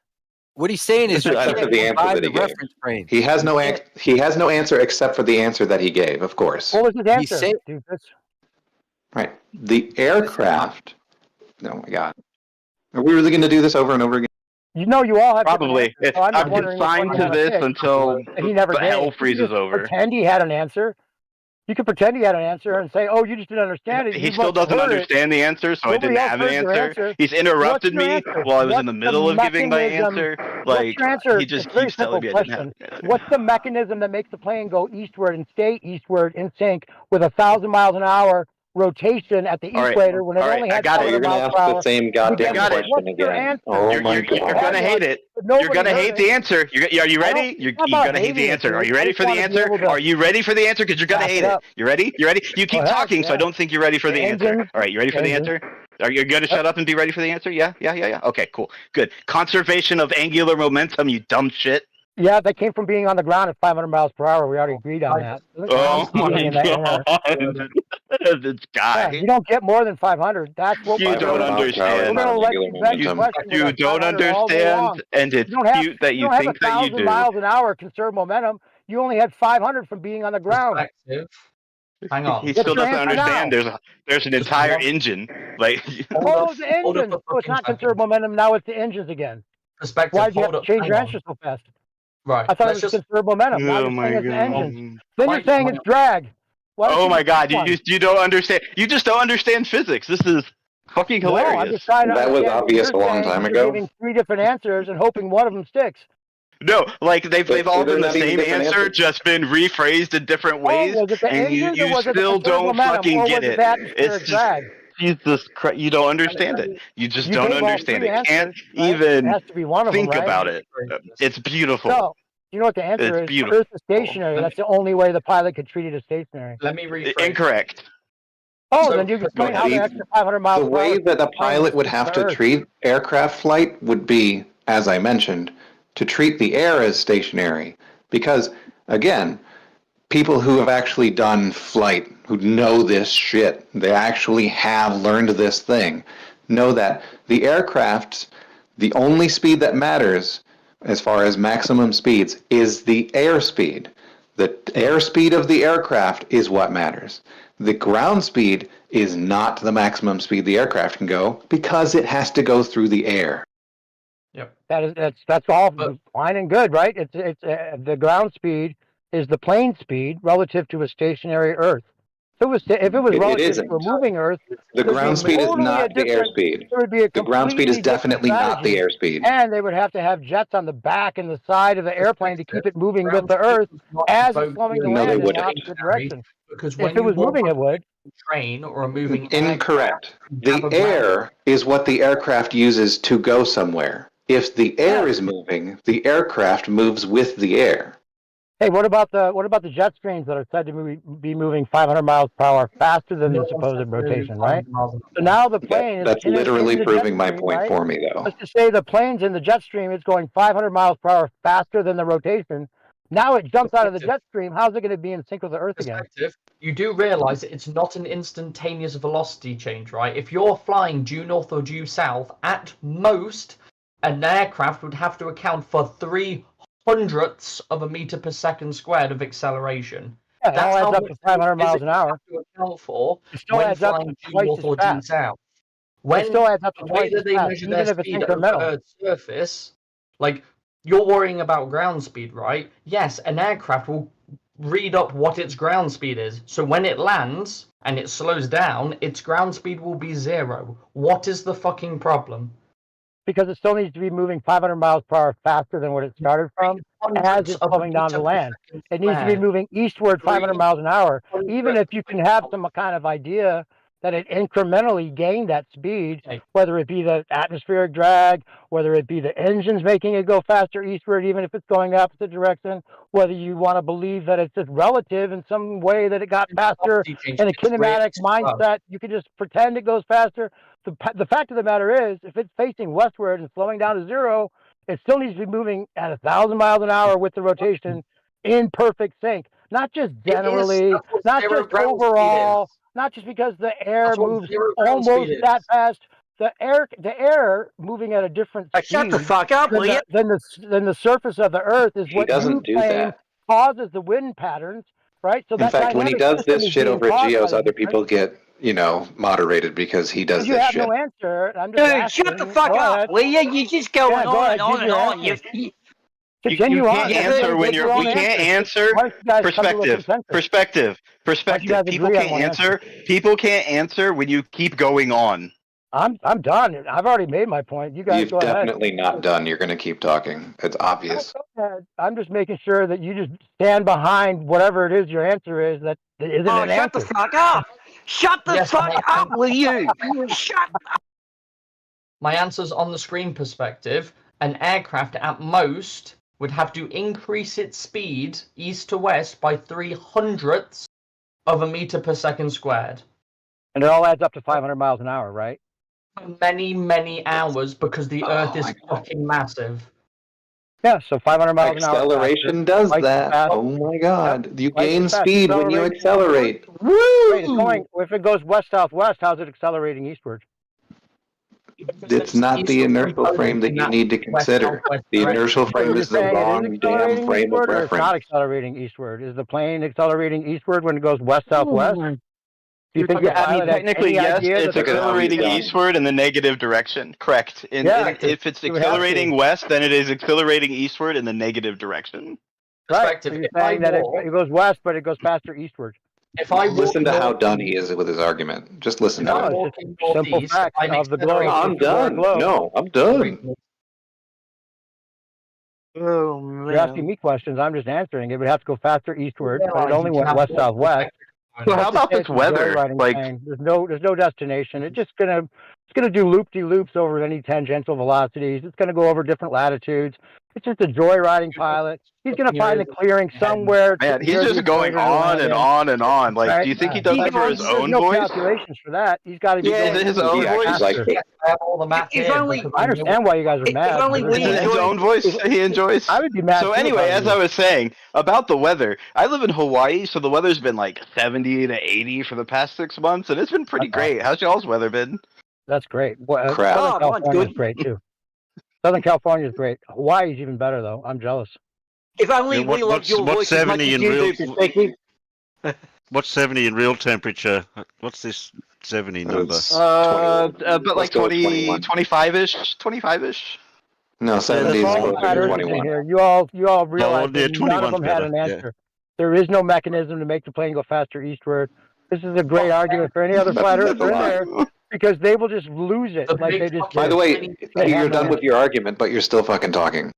What he's saying is the answer that he gave. He has no answer except for the answer that he gave, of course. What was his answer? Right. The aircraft. Oh my God. Are we really going to do this over and over again? You know, you all have probably. I'm consigned to this until hell freezes over. Pretend he had an answer. You could pretend he had an answer and say, "Oh, you just didn't understand it." He still doesn't understand the answer, so I didn't have an answer. He's interrupted me while I was in the middle of giving my answer. Like he just keeps telling me I didn't have an answer. What's the mechanism that makes the plane go eastward and stay eastward in sync with 1,000 miles an hour rotation at the equator when it only had 500 miles per hour? The same goddamn question again. Oh my God. You're gonna hate it. You're gonna hate the answer. Are you ready? You're gonna hate the answer. Are you ready for the answer? Are you ready for the answer? Because you're gonna hate it. You ready? You ready? You keep talking, so I don't think you're ready for the answer. All right, you ready for the answer? Are you gonna shut up and be ready for the answer? Yeah. Okay, cool, good. Conservation of angular momentum. You dumb shit. Yeah, that came from being on the ground at 500 miles per hour. We already agreed on that. Oh my God. This guy. Yeah, you don't get more than 500. That's what you don't understand. We're going to let you beg you don't understand, and it's cute that you think that you do. 1,000 miles an hour conserve momentum. You only had 500 from being on the ground. Hang on. He still doesn't understand. There's an entire engine. Like it's the engine. So it's not conserve momentum. Now it's the engines again. Perspective. Why did you have to change your answer so fast? Right. I thought it was conserve momentum. Now you're saying it's the engines. Then you're saying it's drag. Oh my God! You don't understand. You just don't understand physics. This is fucking hilarious. That was obvious a long time ago. You're giving 3 different answers and hoping one of them sticks. No, like they've all been the same answer, just been rephrased in different ways, and you still don't fucking get it. It's just Jesus Christ, you don't understand it. You just don't understand it. Can't even think about it. It's beautiful. So, you know what the answer is? Earth is stationary. That's the only way the pilot could treat it as stationary. Let me rephrase. Incorrect. Oh, then you can explain how the extra 500 miles per hour. The way that the pilot would have to treat aircraft flight would be, as I mentioned, to treat the air as stationary. Because, again, people who have actually done flight, who know this shit, they actually have learned this thing, know that the aircraft, the only speed that matters as far as maximum speeds is the airspeed. The airspeed of the aircraft is what matters. The ground speed is not the maximum speed the aircraft can go because it has to go through the air. Yep. That's all fine and good, right? It's the ground speed is the plane speed relative to a stationary Earth. If it was relative to a moving Earth, the ground speed is not the airspeed. The ground speed is definitely not the airspeed. And they would have to have jets on the back and the side of the airplane to keep it moving with the Earth as it's going to land in the opposite direction. Because if it was moving, it would. Train or a moving. Incorrect. The air is what the aircraft uses to go somewhere. If the air is moving, the aircraft moves with the air. Hey, what about the jet streams that are said to be moving 500 miles per hour faster than the supposed rotation, right? So now the plane that's literally proving my point for me, though. Let's just say the plane's in the jet stream, it's going 500 miles per hour faster than the rotation. Now it jumps out of the jet stream. How's it going to be in sync with the Earth again? You do realize it's not an instantaneous velocity change, right? If you're flying due north or due south, at most, an aircraft would have to account for 0.03 of a meter per second squared of acceleration. Yeah, that's how much 500 miles an hour. To account for when flying due north or due south. When still adds up to the way that they measure their speed over Earth's surface, like you're worrying about ground speed, right? Yes, an aircraft will read up what its ground speed is. So when it lands and it slows down, its ground speed will be 0. What is the fucking problem? because it still needs to be moving 500 miles per hour faster than what it started from as it's coming down to land. It needs to be moving eastward 500 miles an hour. Even if you can have some kind of idea that it incrementally gained that speed, whether it be the atmospheric drag, whether it be the engines making it go faster eastward, even if it's going opposite direction, whether you want to believe that it's just relative in some way that it got faster in a kinematic mindset, you can just pretend it goes faster. The fact of the matter is, if it's facing westward and slowing down to zero, it still needs to be moving at 1,000 miles an hour with the rotation in perfect sync. Not just generally, not just overall, not just because the air moves almost that fast. The air moving at a different speed shut the fuck up, will you? than the surface of the Earth is what you claim causes the wind patterns, right? So in fact, when he does this shit over at Geos, other people get, moderated because he does you this have shit. no answer. I'm just asking. Shut the fuck up, will you? You're just going on and on and on. You can't answer when you're. We can't answer. Perspective. People can't answer. People can't answer when you keep going on. I'm done. I've already made my point. You guys You've go ahead. definitely not done. You're going to keep talking. It's obvious. I'm just making sure that you just stand behind whatever it is your answer is. That isn't an answer. Shut the fuck up! Shut the fuck up, will you? Shut up! My answer's on the screen perspective. An aircraft at most would have to increase its speed east to west by 300ths of a meter per second squared. And it all adds up to 500 miles an hour, right? Many, many hours because the Earth is fucking massive. Yeah, so 500 miles an hour. Acceleration does that. Oh my god. You gain speed when you accelerate. Woo! Wait, if it goes west-southwest, how's it accelerating eastward? It's not the inertial frame that you need to consider. The inertial frame is the wrong damn frame of reference. It's not accelerating eastward. Is the plane accelerating eastward when it goes west-southwest? Do you think technically, yes, it's accelerating eastward in the negative direction. Correct. If it's accelerating west, then it is accelerating eastward in the negative direction. Right. So you're saying that it goes west, but it goes faster eastward. If I listen to how done he is with his argument, just listen to it. Simple fact of the globe. I'm done. No, I'm done. Oh, man. You're asking me questions. I'm just answering. It would have to go faster eastward, but it only went west-southwest. So how about this weather? Like, there's no destination. It's gonna do loop-de-loops over any tangential velocities. It's gonna go over different latitudes. It's just a joyriding pilot. He's gonna find the clearing somewhere. Man, he's just going on and on and on. Like, do you think he does it for his own voice? There's no calculations for that. He's got to be doing his own voice. I understand why you guys are mad. His own voice he enjoys. I would be mad. So anyway, as I was saying about the weather, I live in Hawaii, so the weather's been like 70 to 80 for the past 6 months, and it's been pretty great. How's y'all's weather been? That's great. Crap. Southern California's great too. Southern California is great. Hawaii's even better though. I'm jealous. If only we loved your voice as much as you do, perspective. What's 70 in real temperature? What's this 70 number? But like 20, 25-ish, 25-ish. No, 70 is closer to 21. Here. You all realize that none of them had an better, answer. There is no mechanism to make the plane go faster eastward. This is a great argument for any other flat earther in there. Because they will just lose it. Like they just. By the way, you're done with your argument, but you're still fucking talking.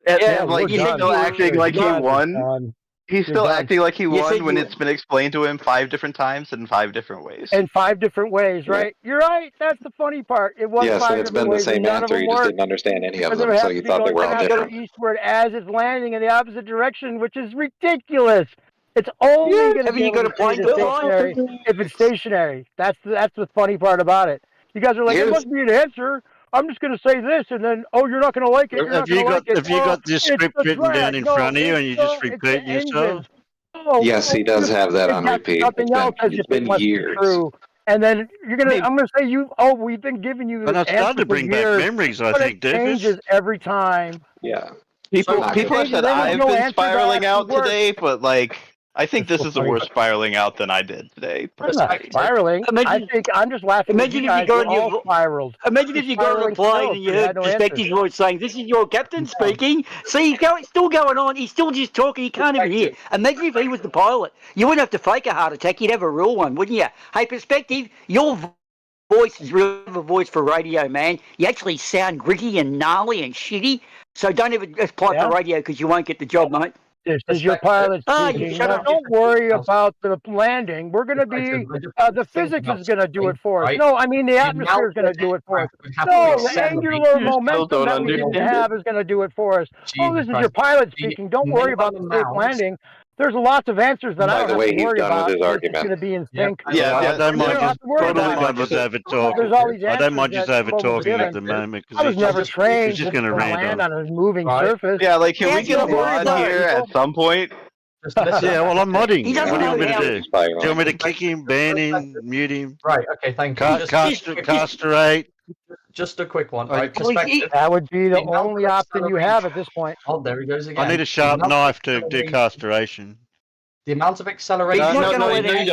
Yeah, like he's still acting like he won. He's still acting like he won when it's been explained to him 5 different times in 5 different ways. In 5 different ways, right? You're right. That's the funny part. It was. Yes, and it's been the same answer. You just didn't understand any of them, so you thought they were all different. Eastward as it's landing in the opposite direction, which is ridiculous. It's only going to be stationary if it's stationary. That's the funny part about it. You guys are like, it must be an answer. I'm just going to say this, and then, you're not going to like it. Have you got this script written down in front of you, and you just repeat yourself? Yes, he does have that on repeat. It's been years. And then I'm going to say we've been giving you. But that's starting to bring back memories, I think, David. It changes every time. Yeah. People have said I've been spiraling out today, but like. I think this is a worse spiraling out than I did today. I'm not spiraling. I think I'm just laughing. Imagine if you spiraled. Imagine if you got on a plane and you heard Perspective's voice saying, "This is your captain speaking." See, it's still going on. He's still just talking. He can't even hear. Imagine if he was the pilot. You wouldn't have to fake a heart attack. You'd have a real one, wouldn't you? Hey, Perspective, your voice is really a voice for radio, man. You actually sound gritty and gnarly and shitty. So don't even apply for radio because you won't get the job, mate. This is your pilot speaking. Now, don't worry about the landing. We're going to be, the physics is going to do it for us. Right? No, I mean, the atmosphere is going to do it for us. No, the angular momentum that we didn't have is going to do it for us. Oh, this is your pilot speaking. Don't worry about the safe landing. There's lots of answers that I don't have to worry about. It's going to be in sync. I don't mind just over talking. There's all these I don't mind answers just over talking at the moment I was never trained he's just going to land on a moving surface. Yeah, like can we get a mod here at some point? Yeah, well, I'm modding. He What doesn't do you want me know to do? Do you want me to kick him, ban him, mute him? Right, okay, thank you. Castrate? Just a quick one, right? That would be the only option you have at this point. Oh, there he goes again. I need a sharp knife to do castration. The amount of acceleration. No, you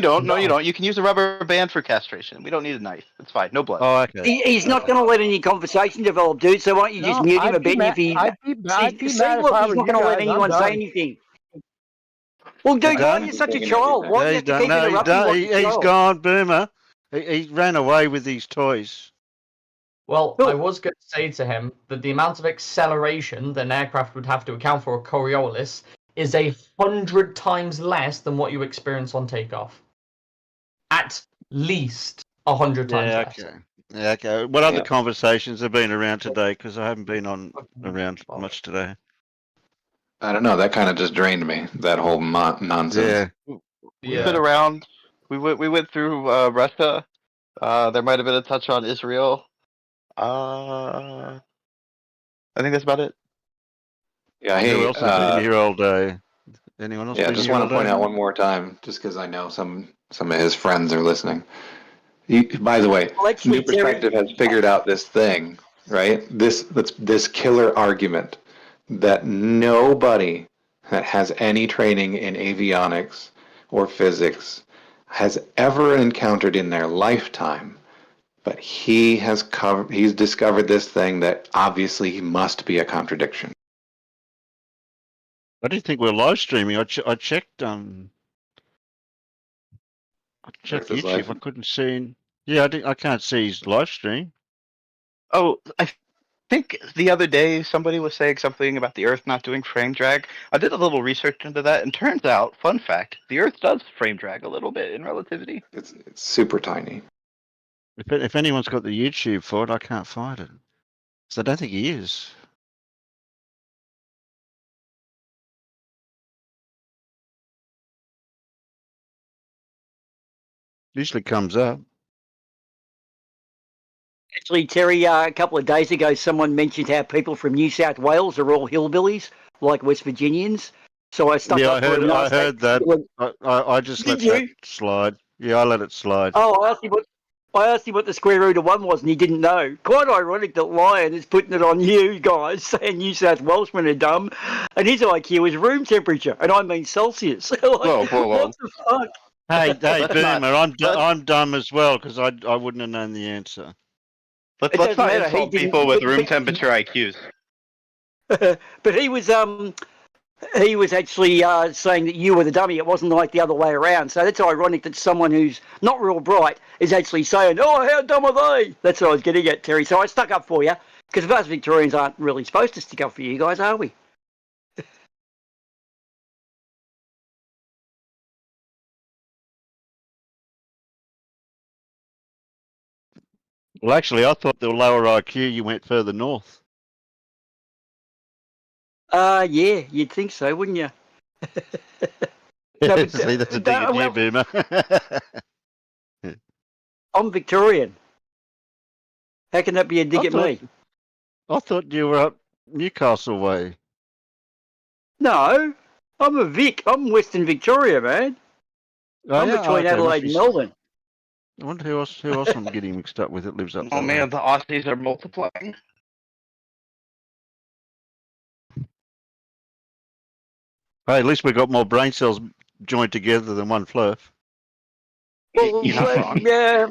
don't. No, you don't. You can use a rubber band for castration. We don't need a knife. It's fine. No blood. Oh, okay. He's not going to let any conversation develop, dude. So why don't you just mute him a bit? If he, I'd be mad he's not going to let anyone say anything. Well, dude, why are you such a child? Why do you have to keep interrupting? He's gone, Boomer. He ran away with these toys. Well, I was going to say to him that the amount of acceleration that an aircraft would have to account for a Coriolis is 100 times less than what you experience on takeoff. At least 100 times less. Yeah, okay. What other conversations have been around today? Because I haven't been around much today. I don't know. That kind of just drained me. That whole nonsense. Yeah. We've been around. We went through Russia. There might have been a touch on Israel. I think that's about it. Yeah, hey, who else has been here all day? Anyone else? Yeah, I just want to point out one more time, just because I know some of his friends are listening. By the way, New Perspective has figured out this thing, right? This killer argument that nobody that has any training in avionics or physics has ever encountered in their lifetime. But he's discovered this thing that obviously must be a contradiction. I didn't think we were live streaming. I checked. I checked YouTube. I couldn't see. Yeah, I can't see his live stream. Oh, I think the other day somebody was saying something about the Earth not doing frame drag. I did a little research into that, and turns out, fun fact, the Earth does frame drag a little bit in relativity. It's super tiny. If anyone's got the YouTube for it, I can't find it. So I don't think he is. Usually comes up. Actually, Terry, a couple of days ago, someone mentioned how people from New South Wales are all hillbillies, like West Virginians. So I stuck up for it. I heard that. I just let that slide. Yeah, I let it slide. Oh, I asked him what the square root of 1 was, and he didn't know. Quite ironic that Lion is putting it on you guys, saying New South Welshmen are dumb, and his IQ is room temperature, and I mean Celsius. Like, what the fuck? Hey, Boomer, I'm dumb as well because I wouldn't have known the answer. Let's not insult people with room temperature IQs. But he was actually saying that you were the dummy. It wasn't like the other way around. So that's ironic that someone who's not real bright is actually saying, "Oh, how dumb are they?" That's what I was getting at, Terry. So I stuck up for you because us Victorians aren't really supposed to stick up for you guys, are we? Well, actually, I thought the lower IQ you went further north. Yeah, you'd think so, wouldn't you? No, See, that's a dig at you, Boomer. I'm Victorian. How can that be a dig at me? I thought you were up Newcastle way. No, I'm a Vic. I'm Western Victoria, man. I'm between Adelaide and Melbourne. I wonder who else I'm getting mixed up with that lives up there. Oh man, the Aussies are multiplying. Hey, at least we got more brain cells joined together than one fluff. Well, yeah.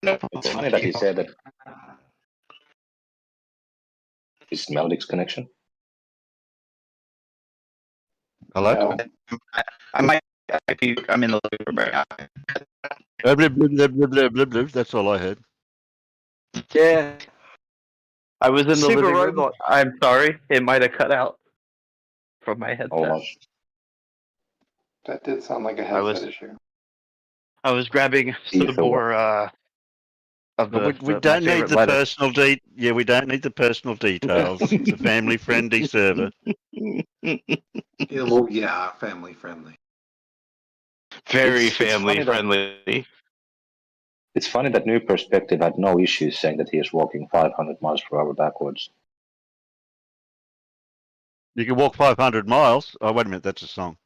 It's funny that he said that his Meldix connection. Hello? I might I'm in the living room right now. That's all I heard. Yeah. I was in the Super living robot. room. I'm sorry, it might have cut out from my headset. That did sound like a headset issue. I was grabbing some more of the. We don't need the personal we don't need the personal details. It's a family-friendly server. Well, yeah, family friendly. Very family friendly. It's funny that New Perspective had no issues saying that he is walking 500 miles per hour backwards. You can walk 500 miles. Oh, wait a minute, that's a song.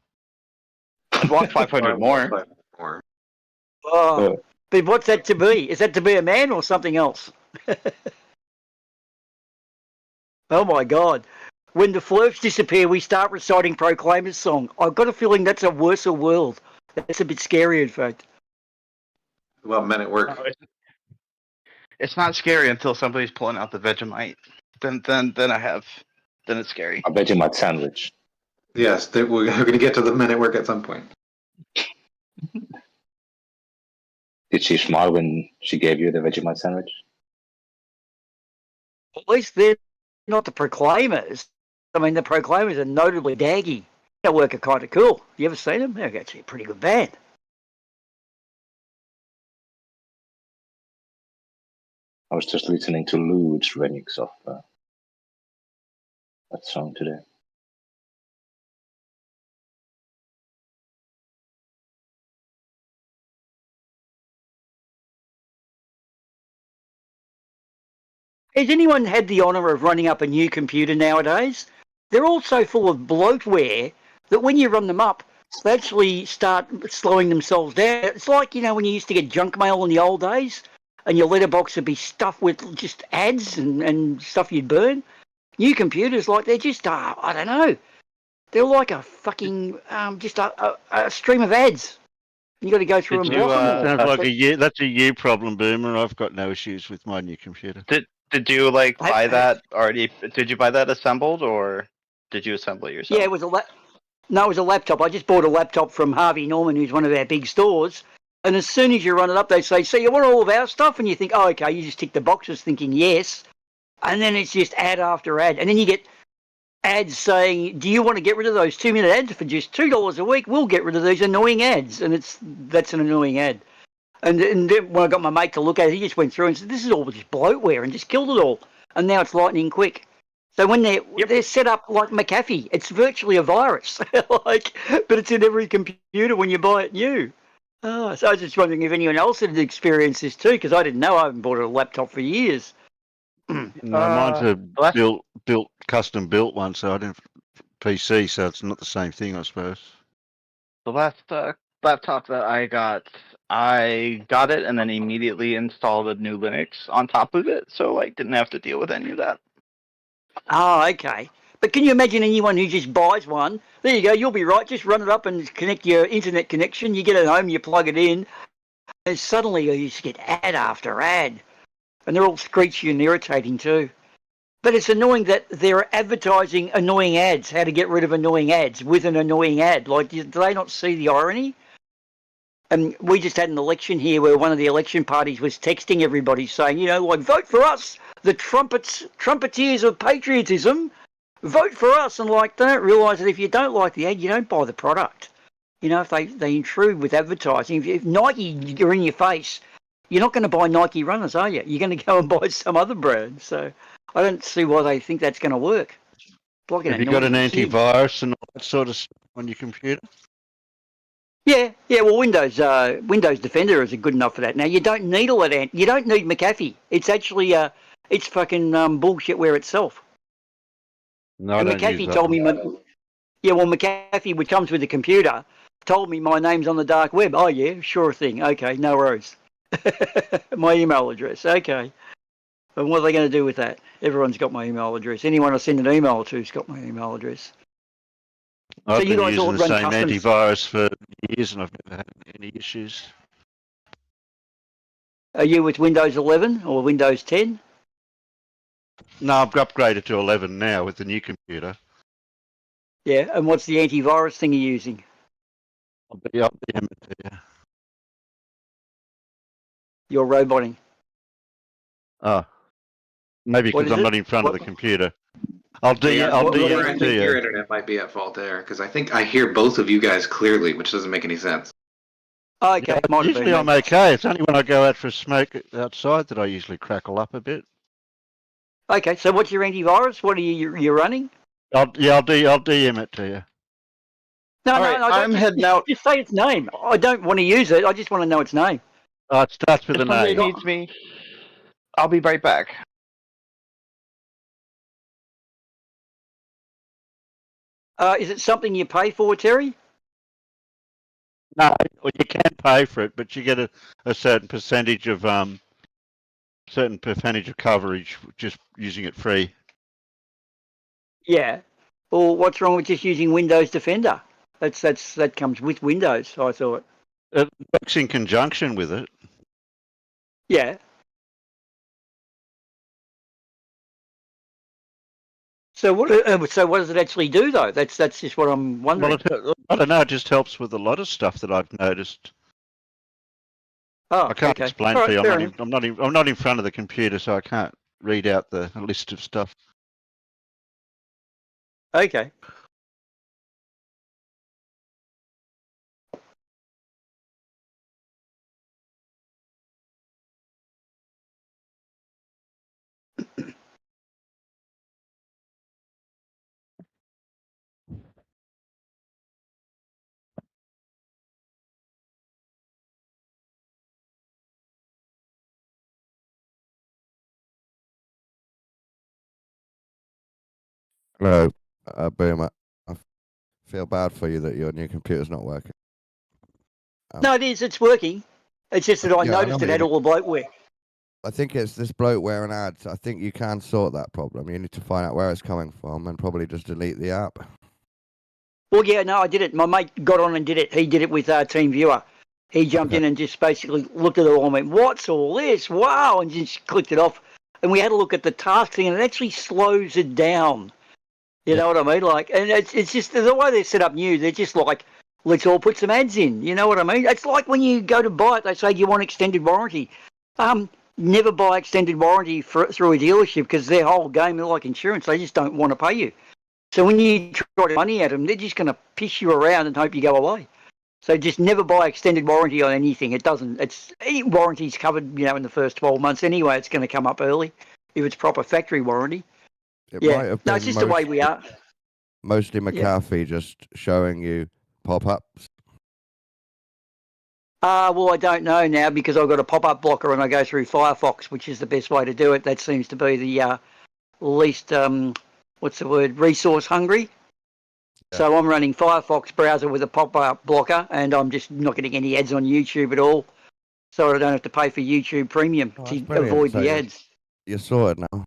I'd walk 500 more. Oh, but what's that to be? Is that to be a man or something else? Oh my God. When the flirts disappear, we start reciting Proclaimer's song. I've got a feeling that's a worse world. That's a bit scary, in fact. Well, men at work. It's not scary until somebody's pulling out the Vegemite. Then it's scary. A Vegemite sandwich. Yes, we're going to get to the men at work at some point. Did she smile when she gave you the Vegemite sandwich? At least they're not the Proclaimers. I mean, the Proclaimers are notably daggy. Their work are kind of cool. You ever seen them? They're actually a pretty good band. I was just listening to Lude's remix of that song today. Has anyone had the honour of running up a new computer nowadays? They're all so full of bloatware that when you run them up, they actually start slowing themselves down. It's like, when you used to get junk mail in the old days and your letterbox would be stuffed with just ads and stuff you'd burn. New computers, like, they're just, I don't know. They're like a fucking, just a stream of ads. You got to go through and block them all. Sounds like that's a you problem, Boomer. I've got no issues with my new computer. Did you buy that already? Did you buy that assembled or did you assemble it yourself? Yeah, it was a laptop. I just bought a laptop from Harvey Norman, who's one of our big stores. And as soon as you run it up, they say, "So you want all of our stuff?" And you think, "Oh, okay." You just tick the boxes, thinking yes. And then it's just ad after ad, and then you get ads saying, "Do you want to get rid of those 2-minute ads for just $2 a week? We'll get rid of these annoying ads." And that's an annoying ad. And then when I got my mate to look at it, he just went through and said, "This is all just bloatware," and just killed it all. And now it's lightning quick. So when they're set up like McAfee, it's virtually a virus. But it's in every computer when you buy it new. Oh, so I was just wondering if anyone else had experienced this too, because I didn't know. I haven't bought a laptop for years. No, mine's a custom built one, so I didn't PC, so it's not the same thing, I suppose. The last laptop that I got it and then immediately installed a new Linux on top of it, so didn't have to deal with any of that. Oh, okay. But can you imagine anyone who just buys one? There you go, you'll be right. Just run it up and connect your internet connection. You get it home, you plug it in, and suddenly you just get ad after ad. And they're all screechy and irritating too. But it's annoying that they're advertising annoying ads, how to get rid of annoying ads with an annoying ad. Do they not see the irony? And we just had an election here where one of the election parties was texting everybody saying, vote for us, the trumpeteers of patriotism, vote for us. And they don't realise that if you don't like the ad, you don't buy the product. If they intrude with advertising, if Nike are in your face, you're not going to buy Nike runners, are you? You're going to go and buy some other brand. So I don't see why they think that's going to work. Have you got an antivirus and all that sort of stuff on your computer? Yeah. Well, Windows Defender is good enough for that. Now you don't need all that. You don't need McAfee. It's actually it's fucking bullshitware itself. No, I don't McAfee use that told one. me. McAfee, which comes with the computer, told me my name's on the dark web. Oh yeah, sure thing. Okay, no worries. My email address. Okay. And what are they going to do with that? Everyone's got my email address. Anyone I send an email to's got my email address. I've been using the same antivirus for years and I've never had any issues. Are you with Windows 11 or Windows 10? No, I've upgraded to 11 now with the new computer. Yeah, and what's the antivirus thing you're using? I'll DM it to you. You're roboting. Oh, maybe What because is I'm it? not in front of the computer. I'll Yeah, DM I it to think your you. internet might be at fault there because I think I hear both of you guys clearly, which doesn't make any sense. Oh, okay, might have Usually been I'm me. okay. It's only when I go out for a smoke outside that I usually crackle up a bit. Okay, so what's your antivirus? What are you running? I'll DM it to you. No, All right, I'm heading out. Just say its name. I don't want to use it. I just want to know its name. It starts with If an somebody A. needs me, I'll be right back. Is it something you pay for, Terry? No, well, you can pay for it, but you get a certain percentage of coverage just using it free. Yeah. Well, what's wrong with just using Windows Defender? That comes with Windows, I thought. It works in conjunction with it. Yeah. So what does it actually do, though? That's just what I'm wondering. Well, I don't know. It just helps with a lot of stuff that I've noticed. Oh, I can't okay. explain All to you. right, I'm not in front of the computer, so I can't read out the list of stuff. Okay. Hello, Boomer. I feel bad for you that your new computer's not working. No, it is. It's working. It's just that I Yeah, I know noticed what it you had mean. all the bloatware. I think it's this bloatware and ads. I think you can sort that problem. You need to find out where it's coming from and probably just delete the app. Well, yeah, no, I did it. My mate got on and did it. He did it with TeamViewer. He jumped in and just basically looked at it all and went, "What's all this? Wow!" and just clicked it off. And we had a look at the task thing, and it actually slows it down. You know what I mean? Like, and it's just the way they're set up new. They're just like, let's all put some ads in. You know what I mean? It's like when you go to buy it, they say, "Do you want extended warranty?" Never buy extended warranty through a dealership because their whole game is like insurance. They just don't want to pay you. So when you try to money at them, they're just going to piss you around and hope you go away. So just never buy extended warranty on anything. It doesn't. Any warranty's covered, in the first 12 months anyway. It's going to come up early if it's proper factory warranty. It might have been it's just the way we are. Mostly McAfee just showing you pop-ups. Well, I don't know now because I've got a pop-up blocker and I go through Firefox, which is the best way to do it. That seems to be the least, resource hungry. Yeah. So I'm running Firefox browser with a pop-up blocker and I'm just not getting any ads on YouTube at all. So I don't have to pay for YouTube Premium to avoid the ads. You're sorted now.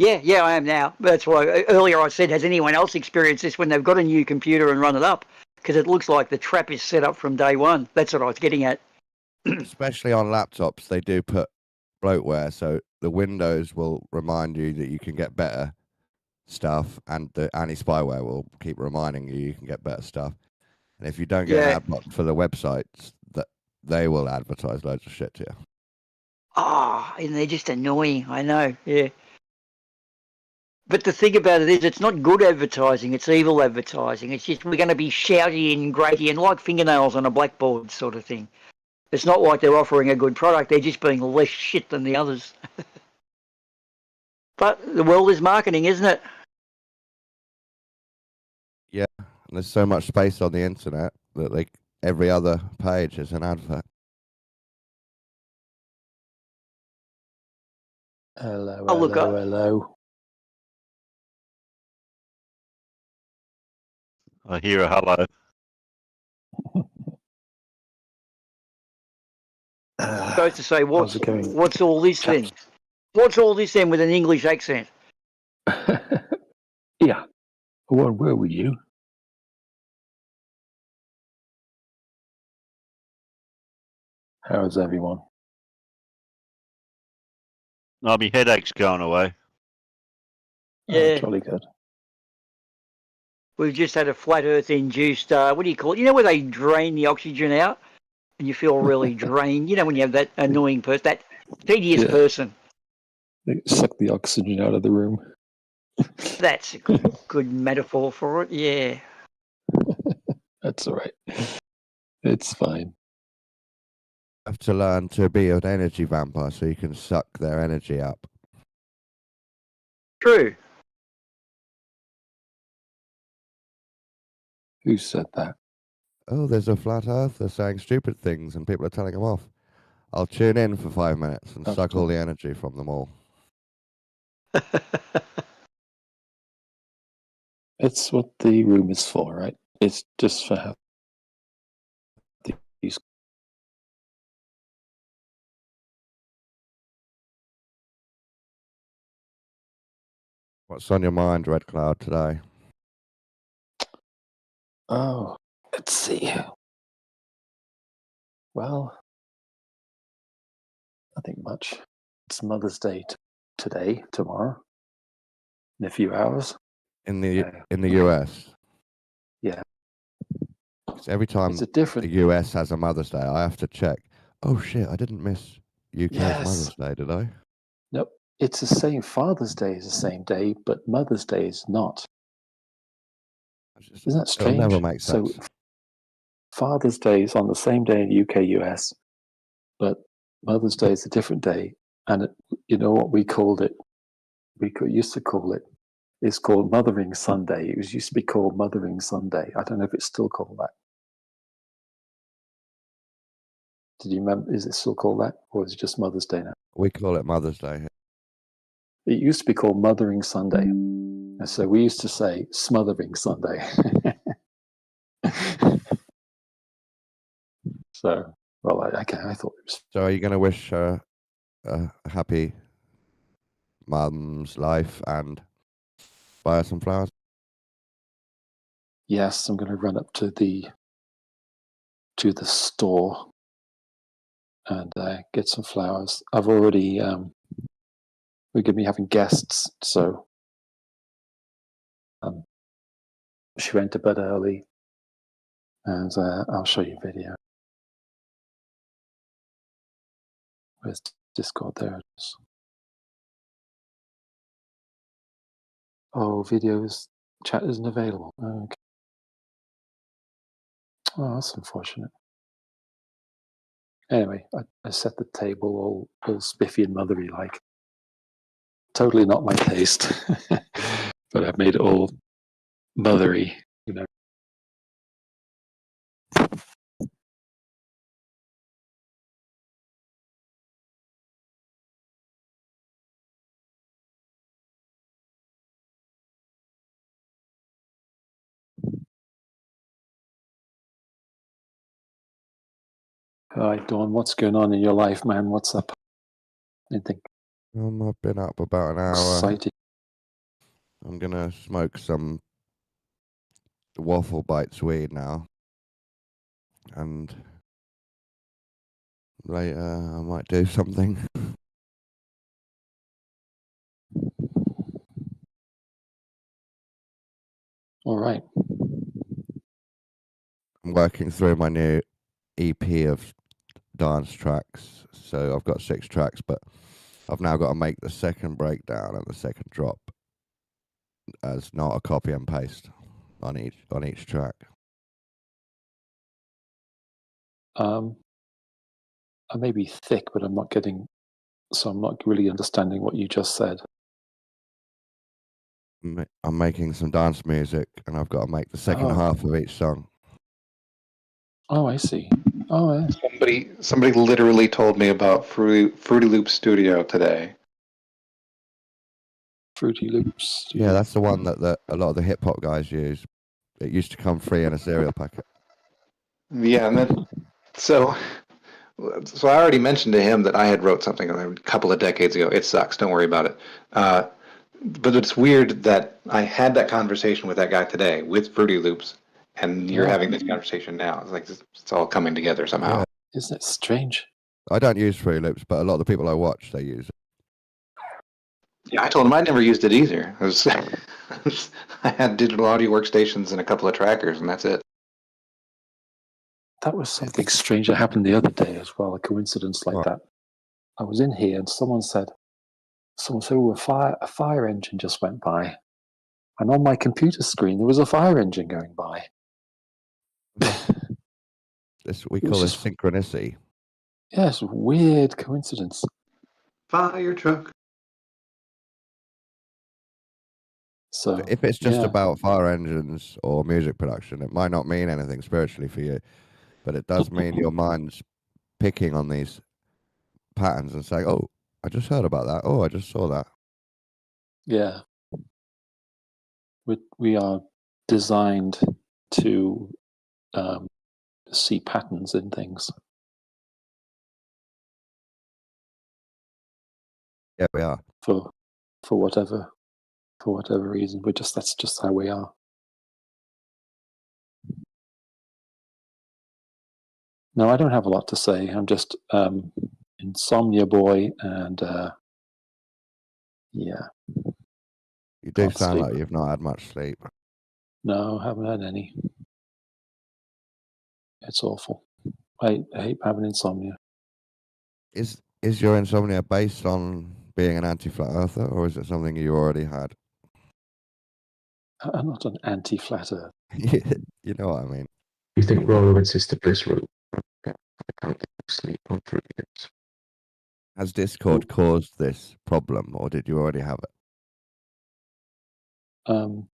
Yeah, I am now. That's why earlier I said, has anyone else experienced this when they've got a new computer and run it up? Because it looks like the trap is set up from day one. That's what I was getting at. Especially on laptops, they do put bloatware, so the Windows will remind you that you can get better stuff, and the anti-spyware will keep reminding you can get better stuff. And if you don't get an ad block for the websites, that they will advertise loads of shit to you. And they're just annoying. I know. Yeah. But the thing about it is, it's not good advertising. It's evil advertising. It's just we're going to be shouty and graty and like fingernails on a blackboard sort of thing. It's not like they're offering a good product. They're just being less shit than the others. But the world is marketing, isn't it? Yeah, and there's so much space on the internet that every other page is an advert. Hello. I hear a hello. Supposed to say, what's all this then? What's all this then with an English accent? Yeah. Where were you? How's everyone? My headache's going away. Yeah. Jolly good. we've just had a flat Earth induced, what do you call it? You know where they drain the oxygen out and you feel really drained? You know when you have that annoying person, that tedious person. They suck the oxygen out of the room. That's a good metaphor for it, yeah. That's all right. It's fine. You have to learn to be an energy vampire so you can suck their energy up. True. Who said that? Oh, there's a flat earther saying stupid things and people are telling him off. I'll tune in for 5 minutes and suck all the energy from them all. It's what the room is for, right? It's just for these. What's on your mind, Red Cloud, today? Oh, let's see. Well, nothing much. It's Mother's Day today, tomorrow, in a few hours. In the US? Yeah. Every time the US has a Mother's Day, I have to check. Oh shit, I didn't miss UK's Mother's Day, did I? Nope. It's the same. Father's Day is the same day, but Mother's Day is not. Isn't that strange? It'll never make sense. So Father's Day is on the same day in UK, US, but Mother's Day is a different day. And you know what we called it? We used to call it. It's called Mothering Sunday. It used to be called Mothering Sunday. I don't know if it's still called that. Did you remember? Is it still called that, or is it just Mother's Day now? We call it Mother's Day. It used to be called Mothering Sunday, and so we used to say Smothering Sunday. So, well, I thought it was. So, are you going to wish her a happy mum's life and buy her some flowers? Yes, I'm going to run up to the store and get some flowers. I've already we're going to be having guests, so she went to bed early, and I'll show you a video. Where's Discord? There it is. Oh, videos chat isn't available. Okay. Oh, that's unfortunate. Anyway, I set the table all spiffy and mothery like. Totally not my taste, but I've made it all mothery, you know. Hi, Dawn. What's going on in your life, man? What's up? Anything? I've been up about an hour. Exciting. I'm gonna smoke some waffle bites weed now, and later I might do something. All right. I'm working through my new EP of dance tracks, so I've got 6 tracks, but I've now got to make the second breakdown and the second drop as not a copy and paste on each track. I may be thick, but I'm not really understanding what you just said. I'm making some dance music, and I've got to make the second half of each song. Oh, I see. Oh, yeah. Somebody literally told me about Fruity Loop Studio today. Fruity Loops. Yeah, that's the one that a lot of the hip hop guys use. It used to come free in a cereal packet. Yeah, and then so I already mentioned to him that I had wrote something a couple of decades ago. It sucks. Don't worry about it. But it's weird that I had that conversation with that guy today with Fruity Loops, and you're having this conversation now. It's like it's all coming together somehow. Yeah. Isn't it strange? I don't use Fruity Loops, but a lot of the people I watch, they use it. Yeah, I told him I never used it either. I had digital audio workstations and a couple of trackers, and that's it. That was something strange that happened the other day as well, a coincidence like that. I was in here and someone said, oh, a fire engine just went by. And on my computer screen, there was a fire engine going by. We call this synchronicity. Yes, weird coincidence. Fire truck. So if it's just about fire engines or music production, it might not mean anything spiritually for you, but it does mean your mind's picking on these patterns and saying, "Oh, I just heard about that. Oh, I just saw that." Yeah, we are designed to see patterns in things. Yeah, we are. For whatever reason, that's just how we are. No, I don't have a lot to say. I'm just insomnia boy, and yeah. You do sound like you've not had much sleep. No, haven't had any. It's awful. I hate having insomnia. Is your insomnia based on being an anti-flat earther, or is it something you already had? I'm not an anti-flat earth. You know what I mean. You think relevance is the bliss root? I can't sleep on 3 years. Has Discord caused this problem, or did you already have it?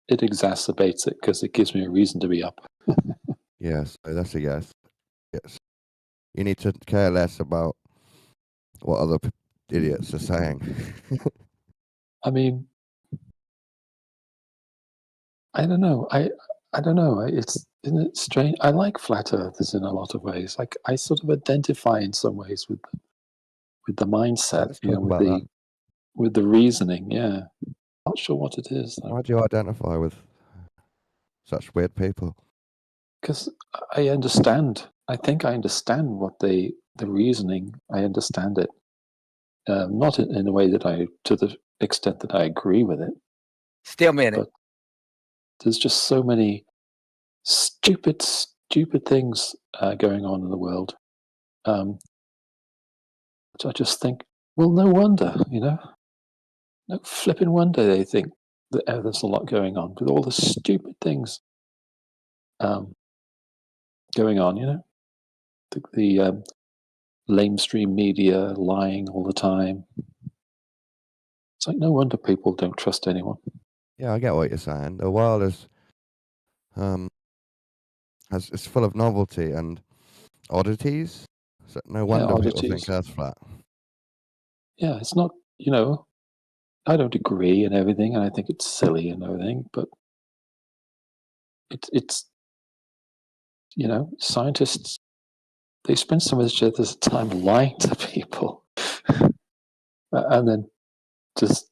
It exacerbates it because it gives me a reason to be up. Yes, that's a yes. Yes. You need to care less about what other idiots are saying. I mean, I don't know. I don't know. Isn't it strange? I like flat earthers in a lot of ways. Like I sort of identify in some ways with the mindset, with the reasoning. Yeah, not sure what it is. Though. Why do you identify with such weird people? Because I understand. I think I understand the reasoning. I understand it, not in a way that to the extent that I agree with it. Still minute. But there's just so many stupid things going on in the world. I just think, well, no wonder, no flipping wonder they think that there's a lot going on with all the stupid things going on, the lamestream media lying all the time. It's like no wonder people don't trust anyone. Yeah, I get what you're saying. The world is it's full of novelty and oddities. So no wonder people think Earth's flat. Yeah, it's not, I don't agree and everything, and I think it's silly and everything, but it's scientists, they spend so much of their time lying to people and then just,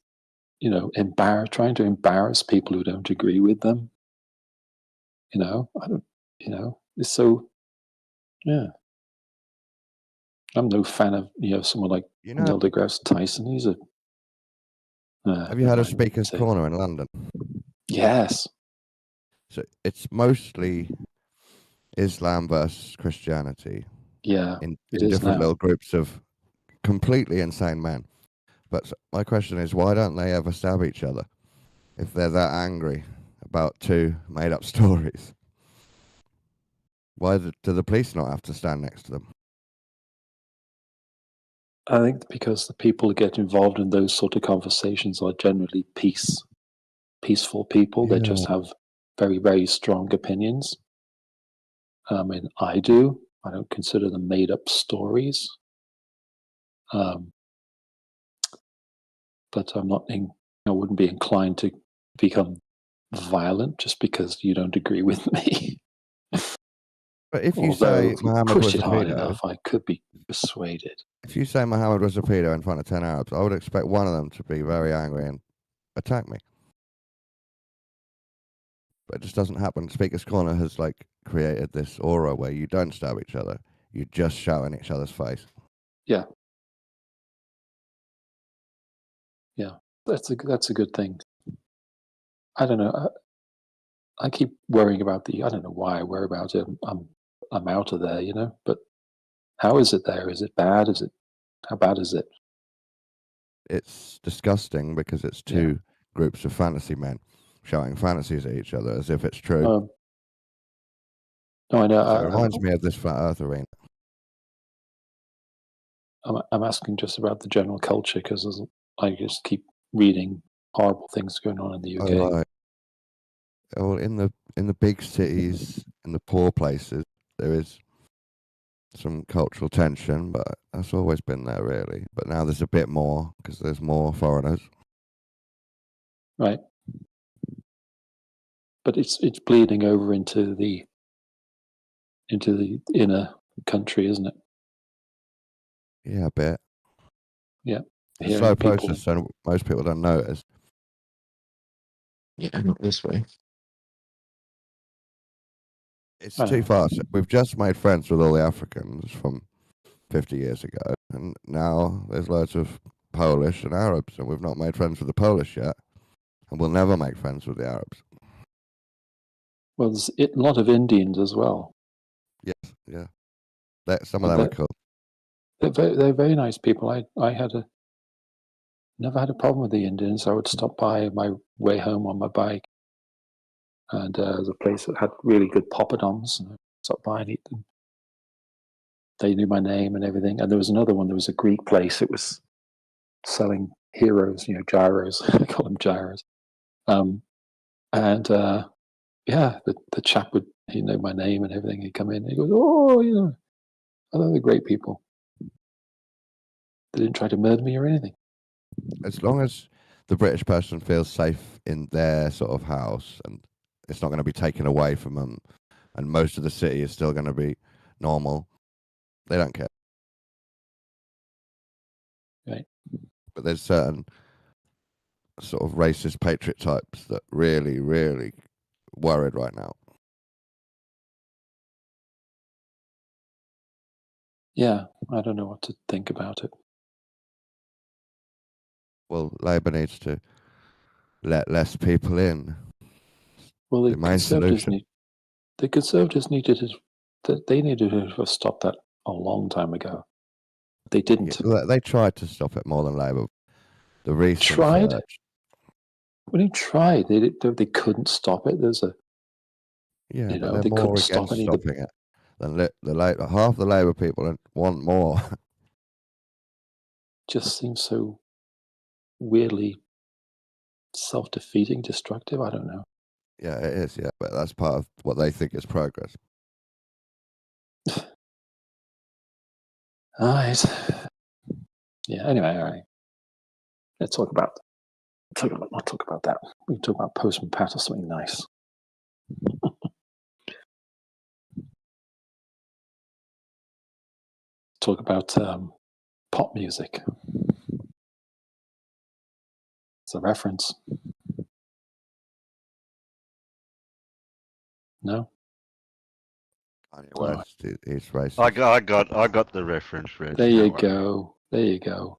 trying to embarrass people who don't agree with them. I don't, it's so, yeah. I'm no fan of, someone like Neil deGrasse Tyson. He's a... Have you heard of Speaker's Corner in London? Yes. So it's mostly Islam versus Christianity. Yeah, in different little groups of completely insane men. But my question is, why don't they ever stab each other if they're that angry about two made-up stories? Why do the police not have to stand next to them? I think because the people who get involved in those sort of conversations are generally peaceful people. Yeah. They just have very, very strong opinions. I mean, I do. I don't consider them made-up stories. But I'm not. I wouldn't be inclined to become violent just because you don't agree with me. But if you say Muhammad was a hard pedo, enough, I could be persuaded. If you say Muhammad was a pedo in front of 10 Arabs, I would expect one of them to be very angry and attack me. But it just doesn't happen. Speaker's Corner has created this aura where you don't stab each other. You just shout in each other's face. Yeah. Yeah. that's a good thing. I don't know. I keep worrying about I don't know why I worry about it. I'm out of there, But how is it there? Is it bad? How bad is it? It's disgusting because it's two groups of fantasy men shouting fantasies at each other as if it's true. No, I know. So it reminds me of this Flat Earth arena. I'm asking just about the general culture because I just keep reading horrible things going on in the UK. Oh, right. Well, in the big cities, in the poor places, there is some cultural tension, but that's always been there, really. But now there's a bit more because there's more foreigners. Right. But it's bleeding over into the inner country, isn't it? Yeah, a bit. Yeah. It's a slow process, so most people don't notice. Yeah, not this way. It's too fast. We've just made friends with all the Africans from 50 years ago, and now there's loads of Polish and Arabs, and we've not made friends with the Polish yet, and we'll never make friends with the Arabs. Well, there's a lot of Indians as well. Yes, yeah. Some of them are cool. They're very nice people. I never had a problem with the Indians. I would stop by my way home on my bike, and there's a place that had really good poppadoms, and I'd stop by and eat them. They knew my name and everything. And there was another one. There was a Greek place. It was selling heroes, gyros. I call them gyros. Yeah, the chap would, he knew my name and everything. He'd come in and he goes, "Oh, I thought they're great people. They didn't try to murder me or anything." As long as the British person feels safe in their sort of house and it's not going to be taken away from them, and most of the city is still going to be normal, they don't care. Right. But there's certain sort of racist patriot types that really, really worried right now. Yeah, I don't know what to think about it. Well, Labour needs to let less people in. Well, the Conservatives needed to have stopped that a long time ago. They didn't. Yeah, they tried to stop it more than Labour. The recent tried. Surge. When he tried, they couldn't stop it. There's a but they're more against stopping it than half the Labour people want more. Just seems so weirdly self-defeating, destructive. I don't know. Yeah, it is. Yeah, but that's part of what they think is progress. All right. Yeah. Anyway, all right. Let's talk about. Not talk about that. We can talk about Postman Pat or something nice. Talk about pop music. It's a reference. No. Kanye West, he's racist. I got the reference, Reg. There you go. There you go.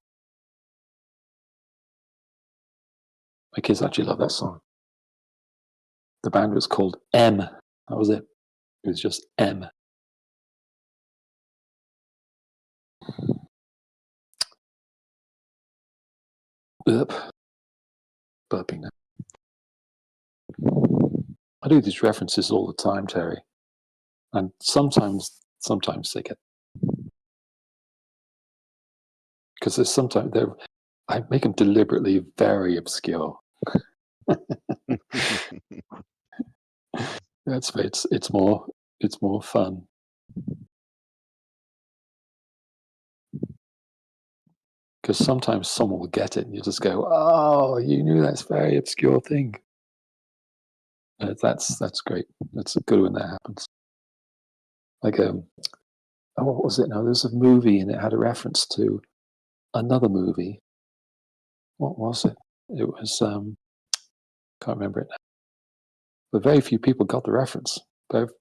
My kids actually love that song. The band was called M. That was it. It was just M. Burping now. I do these references all the time, Terry. And sometimes they get, because there's sometimes I make them deliberately very obscure. It's more fun. Because sometimes someone will get it and you just go, "Oh, you knew that's a very obscure thing." That's great. That's good when that happens. Like what was it now? There's a movie and it had a reference to another movie. What was it? It was can't remember it now. But very few people got the reference.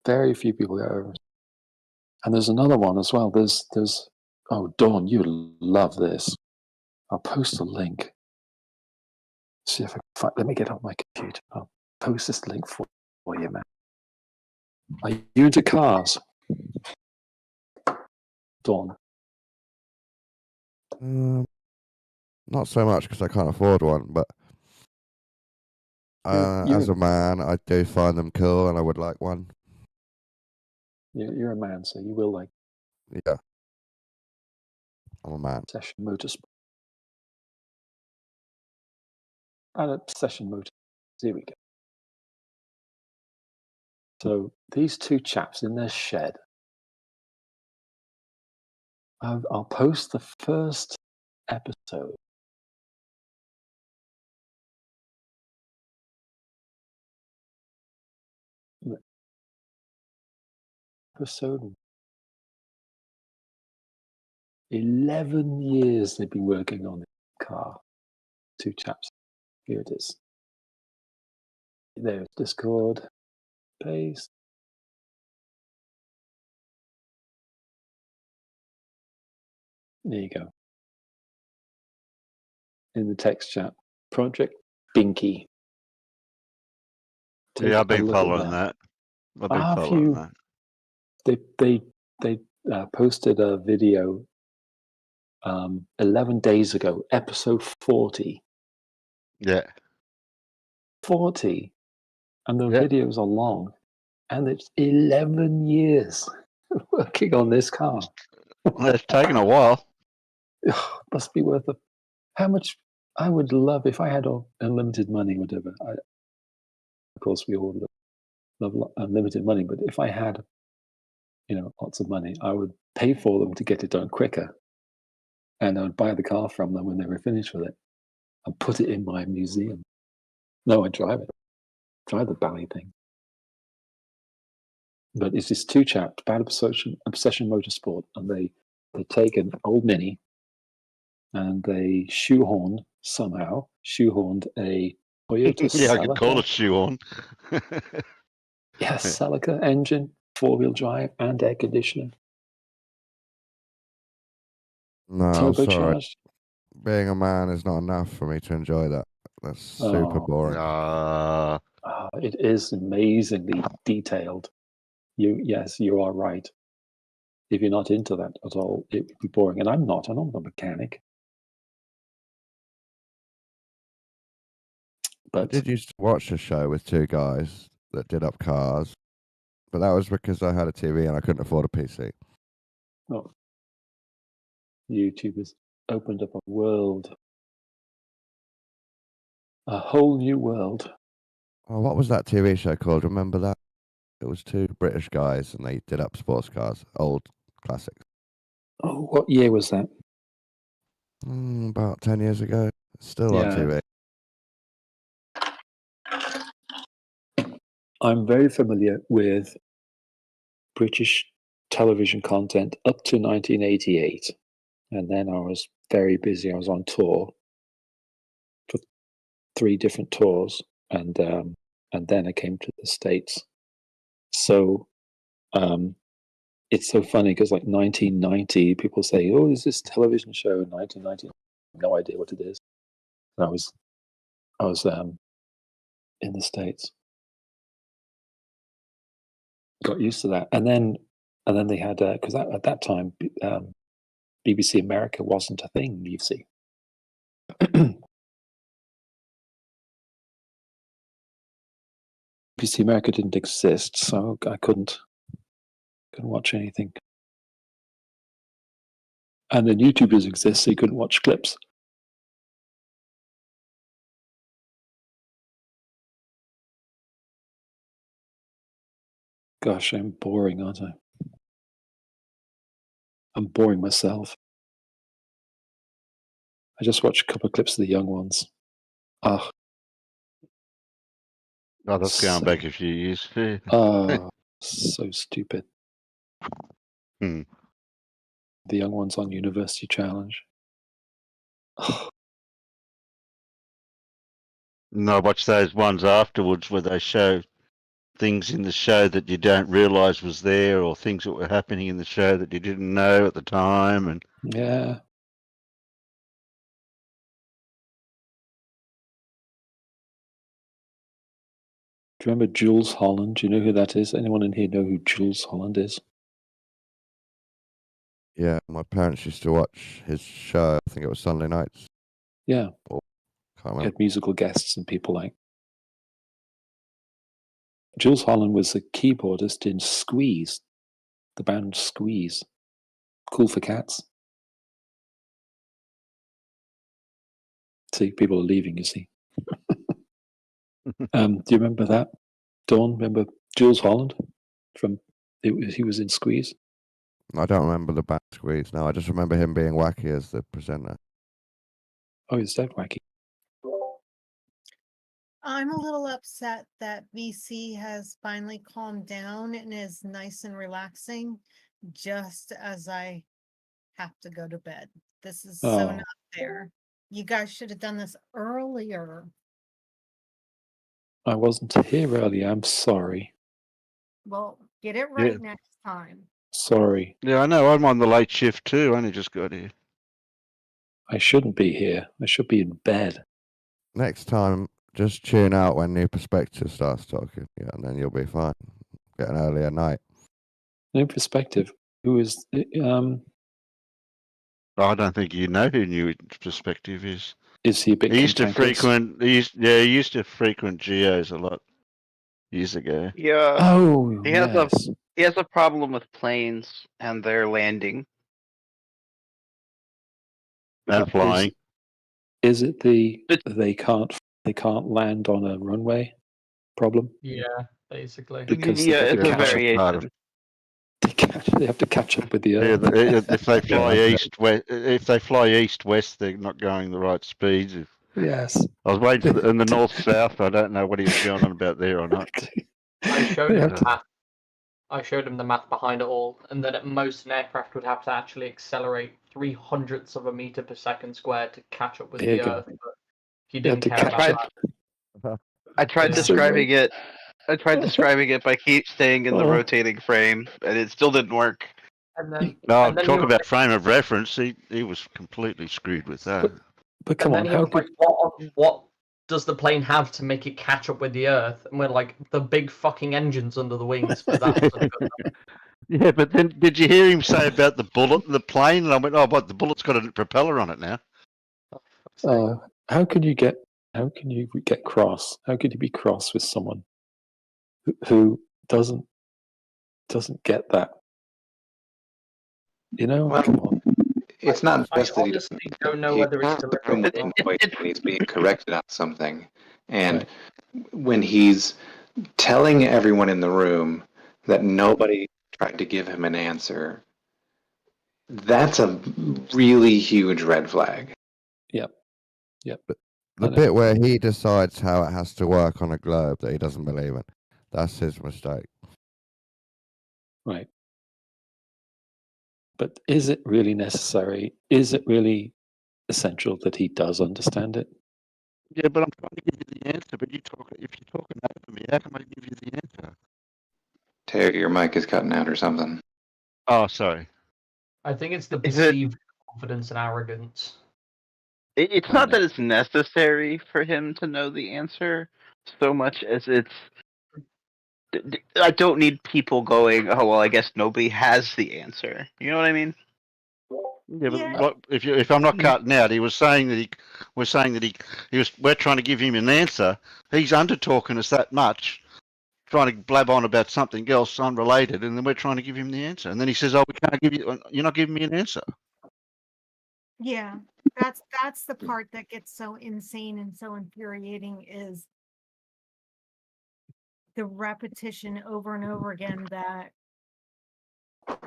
Very few people got it. And there's another one as well. There's Dawn, you love this. I'll post a link. See if I can find, let me get on my computer. I'll post this link for you, man. Are you into cars? Dawn. Not so much because I can't afford one, but as a man, I do find them cool, and I would like one. You're a man, so you will like. Yeah, I'm a man. Session motorsport. And a session motor. Here we go. So these two chaps in their shed. I'll post the first episode. Episode 11 years they've been working on the car. Two chaps. Here it is. There's Discord. Paste. There you go. In the text chat. Project Binky. Yeah, I've been following that. I've been following that. They posted a video 11 days ago, episode 40. Yeah. 40. And the videos are long. And it's 11 years working on this car. Well, it's taken a while. Must be worth it. How much I would love if I had unlimited money, whatever. Of course, we all love unlimited money, but if I had, lots of money, I would pay for them to get it done quicker. And I would buy the car from them when they were finished with it and put it in my museum. No, I'd drive it. Drive the bally thing. But it's just two chaps, Bad Obsession Motorsport, and they take an old Mini and they shoehorned a Toyota Yeah, Celica. I could call it shoehorn. Yes, Celica engine, 4-wheel drive, and air conditioner. No, I'm sorry. Being a man is not enough for me to enjoy that. That's super boring. It is amazingly detailed. Yes, you are right. If you're not into that at all, it would be boring. And I'm not a mechanic. But I did used to watch a show with two guys that did up cars, but that was because I had a TV and I couldn't afford a PC. Oh, YouTube has opened up a world, a whole new world. Oh, what was that TV show called? Remember that? It was two British guys and they did up sports cars, old classics. Oh, what year was that? About 10 years ago. Still on TV. I'm very familiar with British television content up to 1988. And then I was very busy. I was on tour for 3 different tours. And then I came to the States. So it's so funny because like 1990, people say, oh, there's this television show in 1990. I have no idea what it is. And I was in the States. Got used to that. And then they had, because at that time, BBC America wasn't a thing, you see. BBC America didn't exist, so I couldn't watch anything. And then YouTube doesn't exist, so you couldn't watch clips. Gosh, I'm boring, aren't I? I'm boring myself. I just watched a couple of clips of the young ones. Oh, that's going back a few years. Oh, so stupid. The young ones on University Challenge. No, watch those ones afterwards where they show things in the show that you don't realise was there, or things that were happening in the show that you didn't know at the time. And yeah. Do you remember Jules Holland? Do you know who that is? Anyone in here know who Jules Holland is? Yeah, my parents used to watch his show. I think it was Sunday nights. Yeah. Or, can't He remember. had musical guests and people like. Jules Holland was a keyboardist in Squeeze, the band Squeeze. Cool for Cats. See, people are leaving, you see. Do you remember that? Dawn, remember Jules Holland? He was in Squeeze. I don't remember the band Squeeze. No, I just remember him being wacky as the presenter. Oh, is that wacky? I'm a little upset that VC has finally calmed down and is nice and relaxing just as I have to go to bed. This is so not fair. You guys should have done this earlier. I wasn't here earlier. I'm sorry. Well, get it right next time. Sorry. Yeah, I know. I'm on the late shift too. I only just got here. I shouldn't be here. I should be in bed. Next time, just tune out when New Perspective starts talking. Yeah, and then you'll be fine. Get an earlier night. New Perspective. Who is? I don't think you know who New Perspective is. Is he a bit? He used to frequent. He used to frequent Geos a lot years ago. Yeah. Oh, he has a problem with planes and their landing and flying. Is it they can't land on a runway problem? Yeah, basically. Because it's a variation. They have to catch up with the Earth. If they fly east-west, they're not going the right speeds. Yes. I was waiting for in the north-south. I don't know what he was going on about there or not. I showed him the math. I showed him the math behind it all, and that at most an aircraft would have to actually accelerate 0.03 of a meter per second squared to catch up with the Earth. But he didn't care about that. I tried describing it. I tried describing it by staying in the rotating frame, and it still didn't work. And then, talk about frame of reference. He was completely screwed with that. But come on, how could... what does the plane have to make it catch up with the Earth? And we're like, the big fucking engines under the wings. But that wasn't good enough. Yeah, but then did you hear him say about the bullet in the plane? And I went, oh, but the bullet's got a propeller on it now. How can you get cross? How could you be cross with someone who doesn't get that? You know, well, come on. It's not just that he don't know whether it's when he's being corrected on something, and when he's telling everyone in the room that nobody tried to give him an answer, that's a really huge red flag. Yep. But the bit where he decides how it has to work on a globe that he doesn't believe in, that's his mistake. Right. But is it really necessary? Is it really essential that he does understand it? Yeah, but I'm trying to give you the answer. But if you're talking over me, how can I give you the answer? Terry, your mic is cutting out or something. Oh, sorry. I think it's the perceived confidence and arrogance. It's not that it's necessary for him to know the answer so much as it's. I don't need people going, oh, well, I guess nobody has the answer. You know what I mean? Yeah, but if I'm not cutting out, he was saying that we're trying to give him an answer. He's under talking us that much, trying to blab on about something else unrelated, and then we're trying to give him the answer. And then he says, oh, we can't give you, you're not giving me an answer. Yeah, that's the part that gets so insane and so infuriating is the repetition over and over again that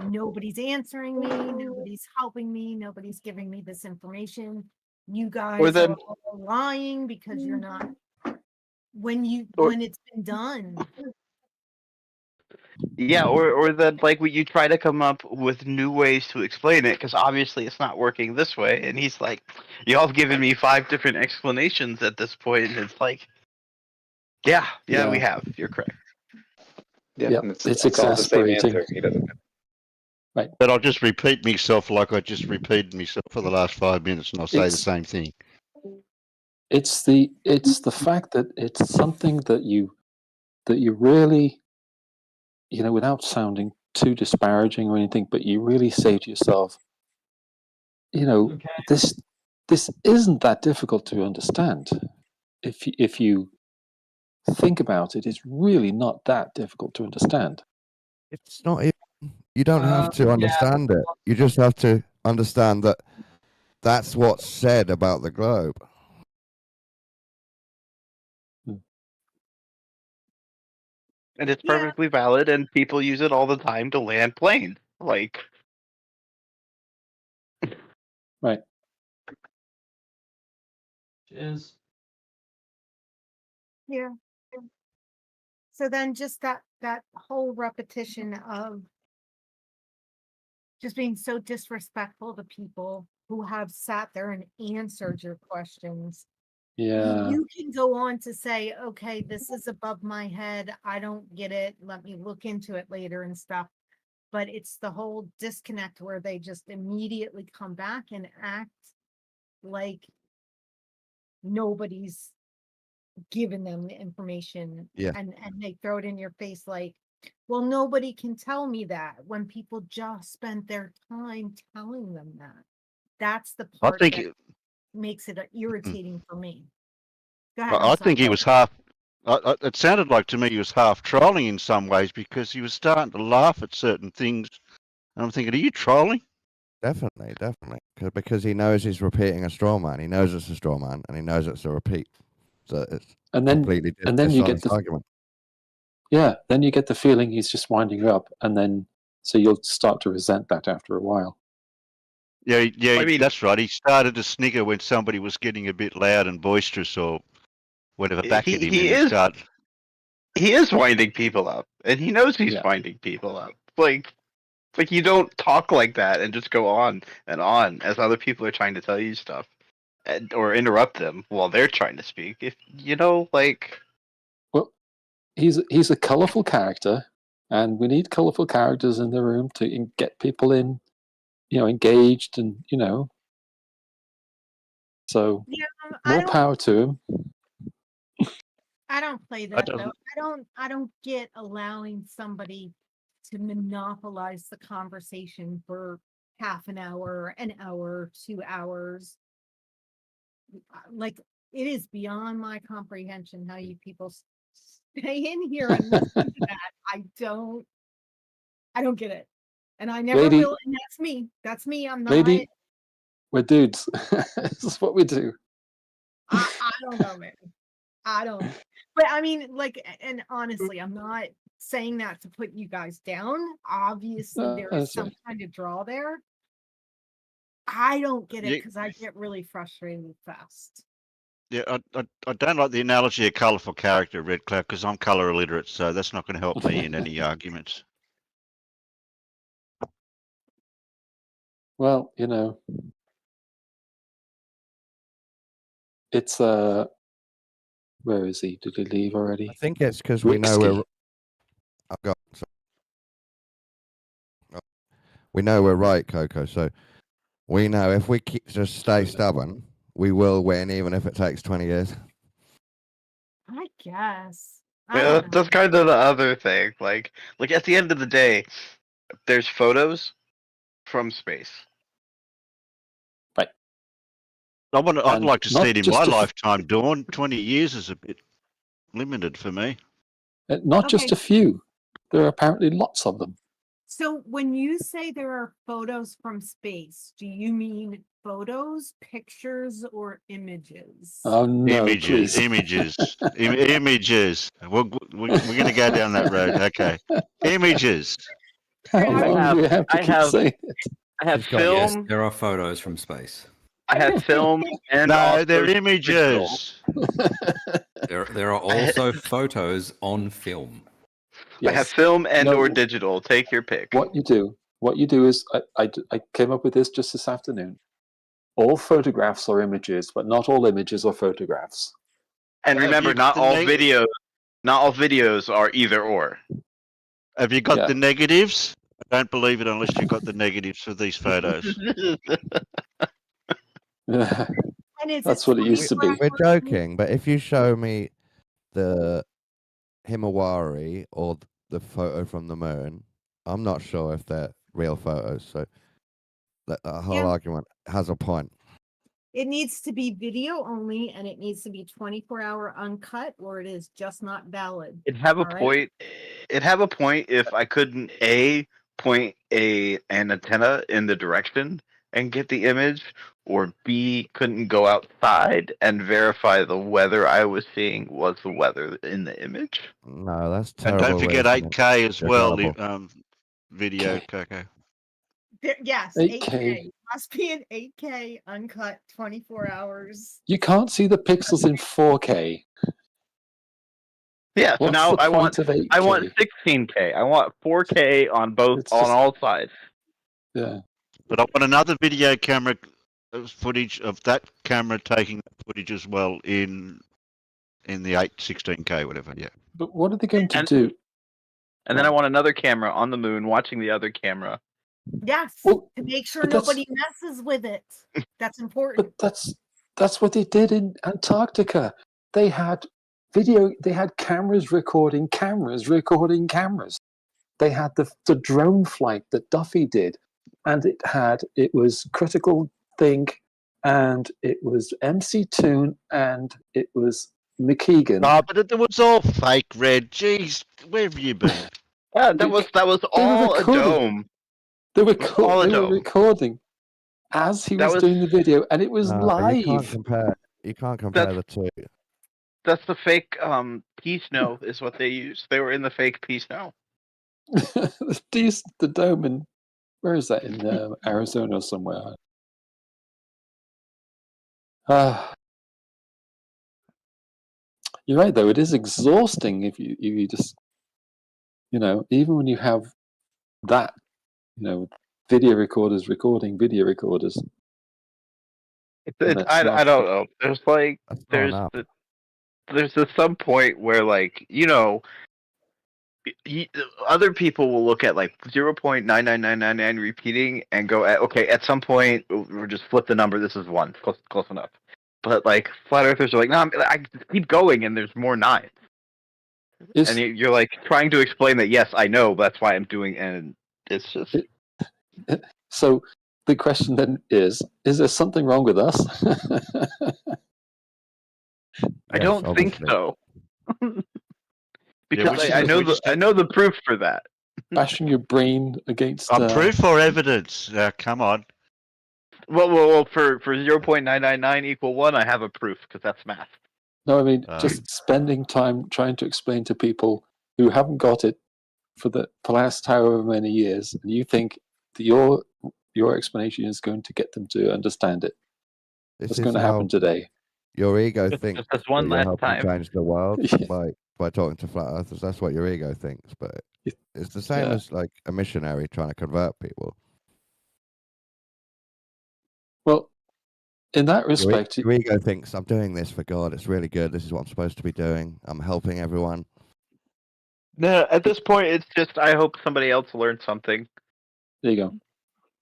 nobody's answering me, nobody's helping me, nobody's giving me this information. You guys are all lying because you're not when it's been done. Yeah, or that like you try to come up with new ways to explain it because obviously it's not working this way, and he's like, y'all have given me 5 different explanations at this point, and it's like, yeah, we have. You're correct. Yeah, it's exasperating. He doesn't. Right. But I'll just repeat myself like I just repeated myself for the last 5 minutes, and I'll say the same thing. It's the fact that it's something that you that you really, without sounding too disparaging or anything, but you really say to yourself, this isn't that difficult to understand. If you think about it, it's really not that difficult to understand. It's not even, you don't have to understand it. You just have to understand that that's what's said about the globe. And it's perfectly valid, and people use it all the time to land planes. Like, right. Cheers. Yeah. So then just that whole repetition of just being so disrespectful to people who have sat there and answered your questions. Yeah. You can go on to say, okay, this is above my head. I don't get it. Let me look into it later and stuff. But it's the whole disconnect where they just immediately come back and act like nobody's given them the information. Yeah. And they throw it in your face like, well, nobody can tell me that, when people just spent their time telling them that. That's the part that makes it irritating for me. Go ahead, I think he was half. It sounded like to me he was half trolling in some ways, because he was starting to laugh at certain things. And I'm thinking, are you trolling? Definitely. Because he knows he's repeating a straw man. He knows it's a straw man, and he knows it's a repeat. So it's completely dishonest argument. Yeah, then you get the feeling he's just winding you up, and then so you'll start to resent that after a while. Yeah, I mean, that's right. He started to snigger when somebody was getting a bit loud and boisterous or whatever back at him. He is winding people up, and he knows he's winding people up. Like you don't talk like that and just go on and on as other people are trying to tell you stuff, or interrupt them while they're trying to speak. If well, he's a colourful character, and we need colourful characters in the room to get people in, engaged, and so more power to him. I don't play that though. I don't get allowing somebody to monopolize the conversation for half an hour, 2 hours. Like, it is beyond my comprehension how you people stay in here and listen to that. I don't get it. And I never will. And that's me. I'm not. Lady, we're dudes. This is what we do. I don't know, man. I don't. But I mean, and honestly, I'm not saying that to put you guys down. Obviously, there is some kind of draw there. I don't get it because I get really frustrated fast. Yeah, I don't like the analogy of colourful character, Red Cloud, because I'm colour illiterate, so that's not going to help me in any arguments. Well, it's where is he? Did he leave already? I think it's because we know we're right, Coco. So we know if we just stay stubborn, we will win, even if it takes 20 years. I guess. That's kind of the other thing. Like at the end of the day, there's photos from space. Right. I'd like to see it in my lifetime, Dawn. 20 years is a bit limited for me. Not just a few. There are apparently lots of them. So when you say there are photos from space, do you mean photos, pictures, or images? Oh no! Images. Images. We're going to go down that road. Okay. Images. How long do we have to keep saying it? I have film. Yes, there are photos from space. I have film and no, they're images. There are also photos on film. Yes. I have film and or digital. Take your pick. What you do is, I came up with this just this afternoon. All photographs are images, but not all images are photographs. And remember, not all videos are either or. Have you got the negatives? I don't believe it unless you've got the negatives for these photos. That's what it used to be. We're joking, but if you show me the Himawari or the photo from the moon, I'm not sure if they're real photos. So that whole argument has a point. It needs to be video only, and it needs to be 24-hour uncut, or it is just not valid. It'd have a point. It'd have a point if I couldn't point an antenna in the direction and get the image, or B, couldn't go outside and verify the weather I was seeing was the weather in the image. No, that's And terrible. don't forget reasoning. 8K as You're well. terrible. Video, Coco. Yes, 8K. Must be an 8K uncut 24 hours. You can't see the pixels in 4K. Yeah, so What's now the I point want of 8K? I want 16K. I want 4K on all sides. Yeah. But I want another video camera footage of that camera taking footage as well in the 16K, whatever. Yeah. But what are they going to do? And then I want another camera on the moon watching the other camera. Yes, to make sure nobody messes with it. That's important. But that's what they did in Antarctica. They had cameras recording cameras recording cameras. They had the drone flight that Duffy did, and it was Critical Think, and it was MC Toon, and it was McKeegan. No, but it was all fake, Red. Jeez, where have you been? Yeah, that was all a dome. They were recording as he was doing the video, and it was live. You can't compare. You can't compare the two. That's the fake pea snow is what they used. They were in the fake pea snow. The dome in, where is that, in Arizona or somewhere? You're right, though. It is exhausting if you just, even when you have that, video recorders recording video recorders. I don't know. There's some point where other people will look at 0.99999 repeating and go at some point we'll just flip the number. This is 1, close enough. But flat earthers are like, no, I keep going and there's more 9. And you're trying to explain that, yes, I know, that's why I'm doing, and it's just. So the question then is there something wrong with us? I don't think so. Because I know the proof for that. Bashing your brain against proof or evidence? Come on. Well, for 0.999 equal 1, I have a proof because that's math. No, I mean just spending time trying to explain to people who haven't got it for the last however many years, and you think that your explanation is going to get them to understand it. What's going to happen today? Your ego thinks just one that last time. Change the world by talking to flat earthers. That's what your ego thinks, but it's the same as a missionary trying to convert people. Well, in that respect, your ego thinks I'm doing this for God. It's really good. This is what I'm supposed to be doing. I'm helping everyone. No, at this point, it's just I hope somebody else learned something. There you go.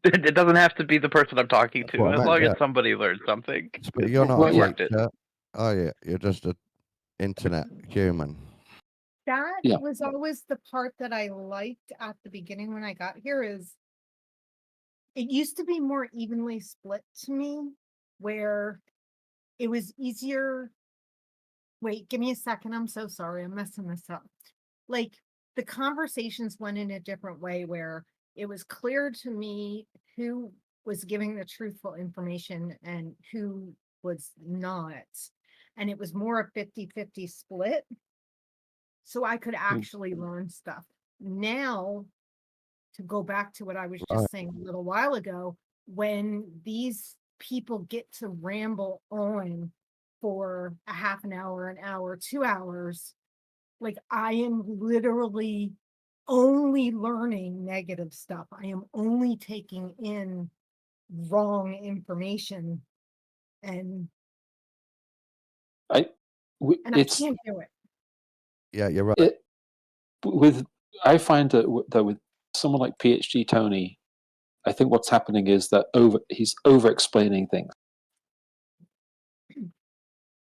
It doesn't have to be the person I'm talking to, as long as somebody learned something. But you're not a teacher. Oh yeah, you're just an internet human. That was always the part that I liked at the beginning when I got here. Is it used to be more evenly split to me, where it was easier. Wait, give me a second. I'm so sorry. I'm messing this up. The conversations went in a different way where it was clear to me who was giving the truthful information and who was not. And it was more a 50-50 split. So I could actually learn stuff. Now, to go back to what I was just saying a little while ago, when these people get to ramble on for a half an hour, 2 hours, I am literally only learning negative stuff. I am only taking in wrong information, and I can't do it. Yeah, you're right. I find that with someone like PhD Tony, I think what's happening is that he's over-explaining things.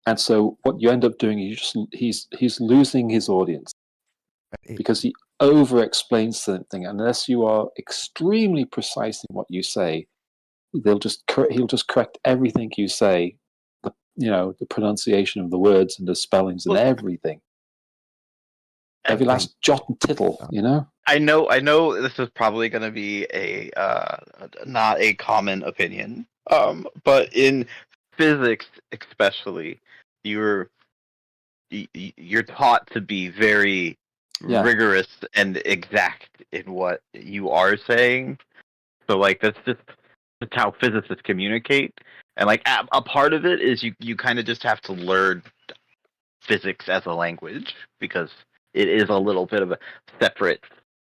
And so what you end up doing is he's losing his audience. because he over-explains something. Unless you are extremely precise in what you say, he'll just correct everything you say. The pronunciation of the words and the spellings and everything. Every last jot and tittle, I know this is probably going to be a not a common opinion, but in physics especially, you're taught to be very rigorous and exact in what you are saying. So like that's how physicists communicate, and like a part of it is you kind of just have to learn physics as a language because it is a little bit of a separate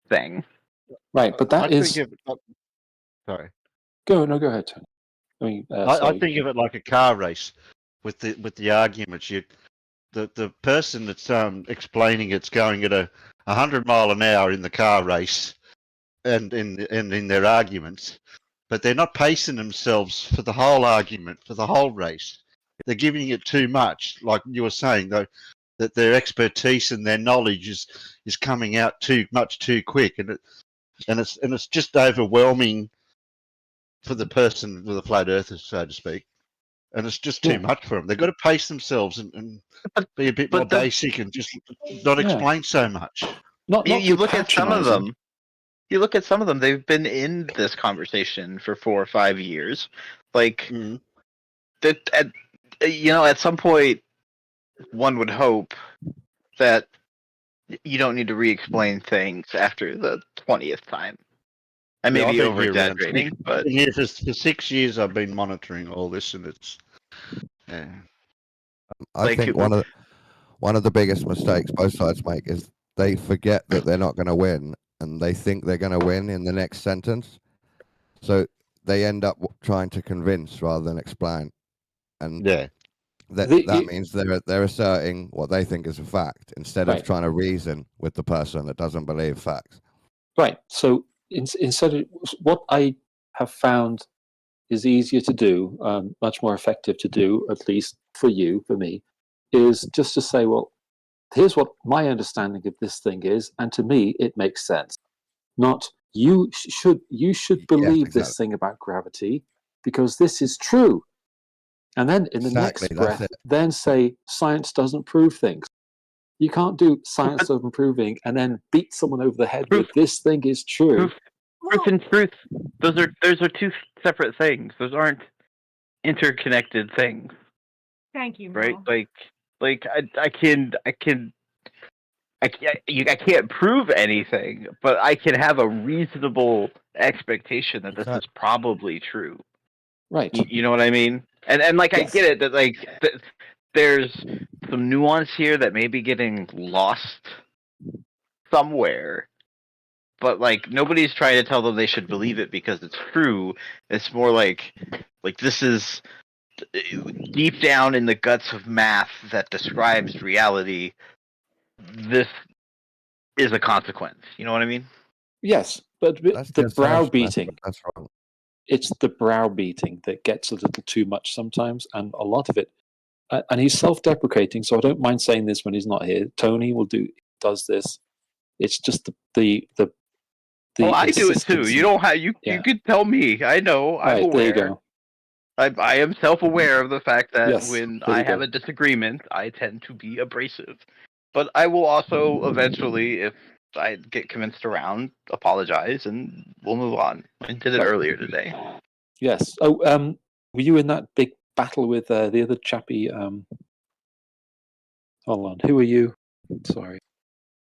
thing. Right, but that is. Sorry. Go ahead, Tony. I think of it like a car race with the arguments. The person that's explaining it's going at 100 mile an hour in the car race, and in their arguments, but they're not pacing themselves for the whole argument, for the whole race. They're giving it too much, like you were saying, though, that their expertise and their knowledge is coming out too quick, and it's just overwhelming for the person with the flat earthers, so to speak, and it's just too much for them. They've got to pace themselves and be a bit more basic and just not explain so much. You look at some of them. You look at some of them. They've been in this conversation for 4 or 5 years. Like that. At some point, one would hope that you don't need to re-explain things after the 20th time. I may be over-exaggerating, but for 6 years I've been monitoring all this, and it's. I think one of the biggest mistakes both sides make is they forget that they're not going to win, and they think they're going to win in the next sentence, so they end up trying to convince rather than explain, and that means they're asserting what they think is a fact instead of trying to reason with the person that doesn't believe facts. Right. So instead of what I have found is easier to do, much more effective to do, at least for me, is just to say, well, here's what my understanding of this thing is, and to me it makes sense. Not you should believe this thing about gravity because this is true. And then in the next breath, then say science doesn't prove things. You can't do science doesn't proving and then beat someone over the head with this thing is true. Proof and truth. Those are two separate things. Those aren't interconnected things. Thank you. Right? Mo. Like I can't prove anything, but I can have a reasonable expectation that this is probably true. Right. You know what I mean? And like I get it that like there's some nuance here that may be getting lost somewhere. But like nobody's trying to tell them they should believe it because it's true. It's more like this is deep down in the guts of math that describes reality. This is a consequence. You know what I mean? Yes, but the browbeating. That's wrong. It's the browbeating that gets a little too much sometimes, and a lot of it. And he's self-deprecating, so I don't mind saying this when he's not here. Tony does this. It's just the I do it too. You don't have you could tell me. I know. I'm aware. There you go. I am self-aware of the fact that when I have a disagreement, I tend to be abrasive. But I will also eventually, if I get convinced around, apologize and we'll move on. I did it earlier today. Yes. Oh, were you in that big battle with the other chappie? Hold on. Who are you? Sorry.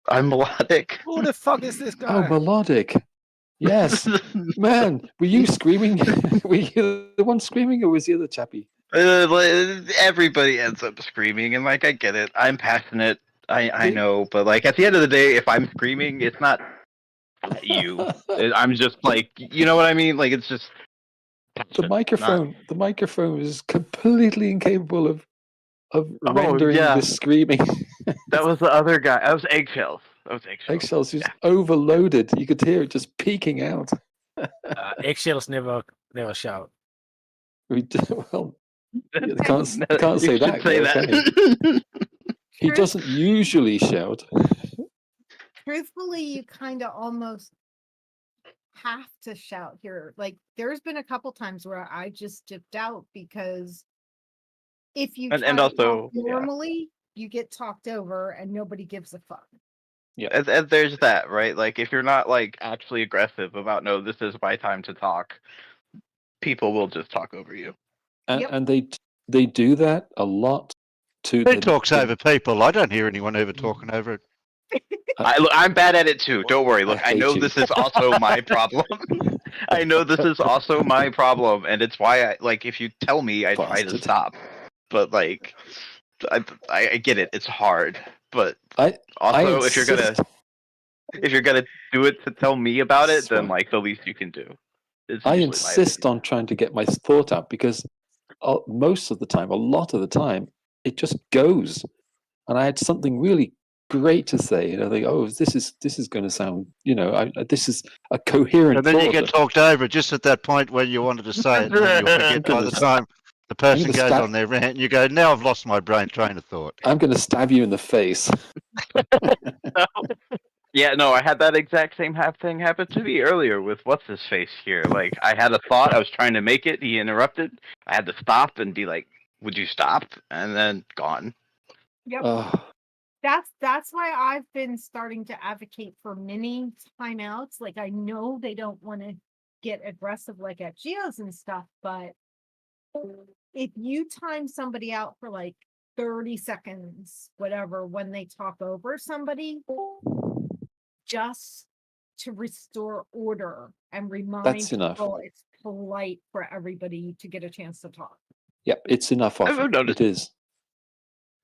I'm Melodic. Who the fuck is this guy? Oh, Melodic. Yes. Man, were you screaming? Were you the one screaming, or was the other chappie? Everybody ends up screaming, and like I get it. I'm passionate. I know, but like at the end of the day, if I'm screaming, it's not you. I'm just like, you know what I mean? Like it's just the microphone. The microphone is completely incapable of rendering this screaming. That was the other guy. That was Eggshells. Eggshells is overloaded. You could hear it just peeking out. Eggshells never shout. You can't say that. Say that. He doesn't usually shout. truthfully, you kind of almost have to shout here. Like, there's been a couple times where I just dipped out because if you try and to also talk normally, you get talked over and nobody gives a fuck. Yeah, and there's that, right? Like, if you're not like actually aggressive about, no, this is my time to talk, people will just talk over you. And they do that a lot. Who talks over people? I don't hear anyone ever talking over it. I'm bad at it too. Don't worry. Look, I know this is also my problem. I know this is also my problem, and it's why I like. If you tell me, I try to stop. But like, I get it. It's hard. But also, if you're gonna do it to tell me about it, then like the least you can do. I insist on trying to get my thought out because most of the time, a lot of the time, it just goes. And I had something really great to say. They go, "Oh, this is going to sound, this is a coherent." And then you get talked over just at that point where you wanted to say it, and then you'll forget by the time the person goes on their rant, and you go, "Now I've lost my train of thought." I'm going to stab you in the face. Yeah, no, I had that exact same thing happen to me earlier with what's his face here. Like, I had a thought, I was trying to make it, he interrupted. I had to stop and be like, "Would you stop?" And then gone. Yep. That's why I've been starting to advocate for mini timeouts. Like, I know they don't want to get aggressive like at Geo's and stuff, but if you time somebody out for like 30 seconds, whatever, when they talk over somebody, just to restore order and remind That's enough. people it's polite for everybody to get a chance to talk. Yep, it's enough. It is.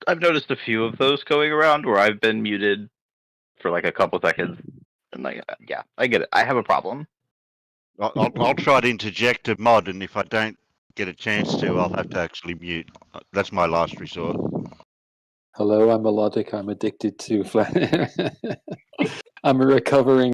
I've noticed a few of those going around where I've been muted for like a couple seconds, and like, yeah, I get it. I have a problem. I'll try to interject a mod, and if I don't get a chance to, I'll have to actually mute. That's my last resort. Hello, I'm melodic. I'm addicted to. I'm a recovering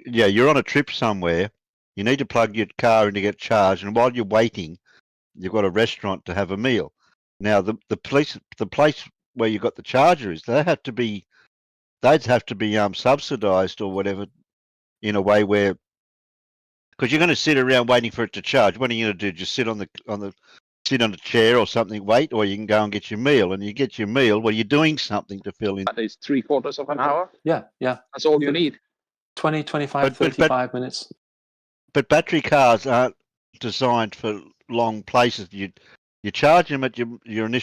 you're on a trip somewhere. You need to plug your car in to get charged, and while you're waiting, you've got a restaurant to have a meal. Now, the place where you got the charger is they'd have to be subsidised or whatever, in a way where, because you're going to sit around waiting for it to charge. What are you going to do? Just sit on a chair or something, wait, or you can go and get your meal. And you get your meal, well, you're doing something to fill in. That is 3/4 of an hour. Yeah. That's all you need. 20, 25, 35 minutes. But battery cars aren't designed for long places. You charge them at your initial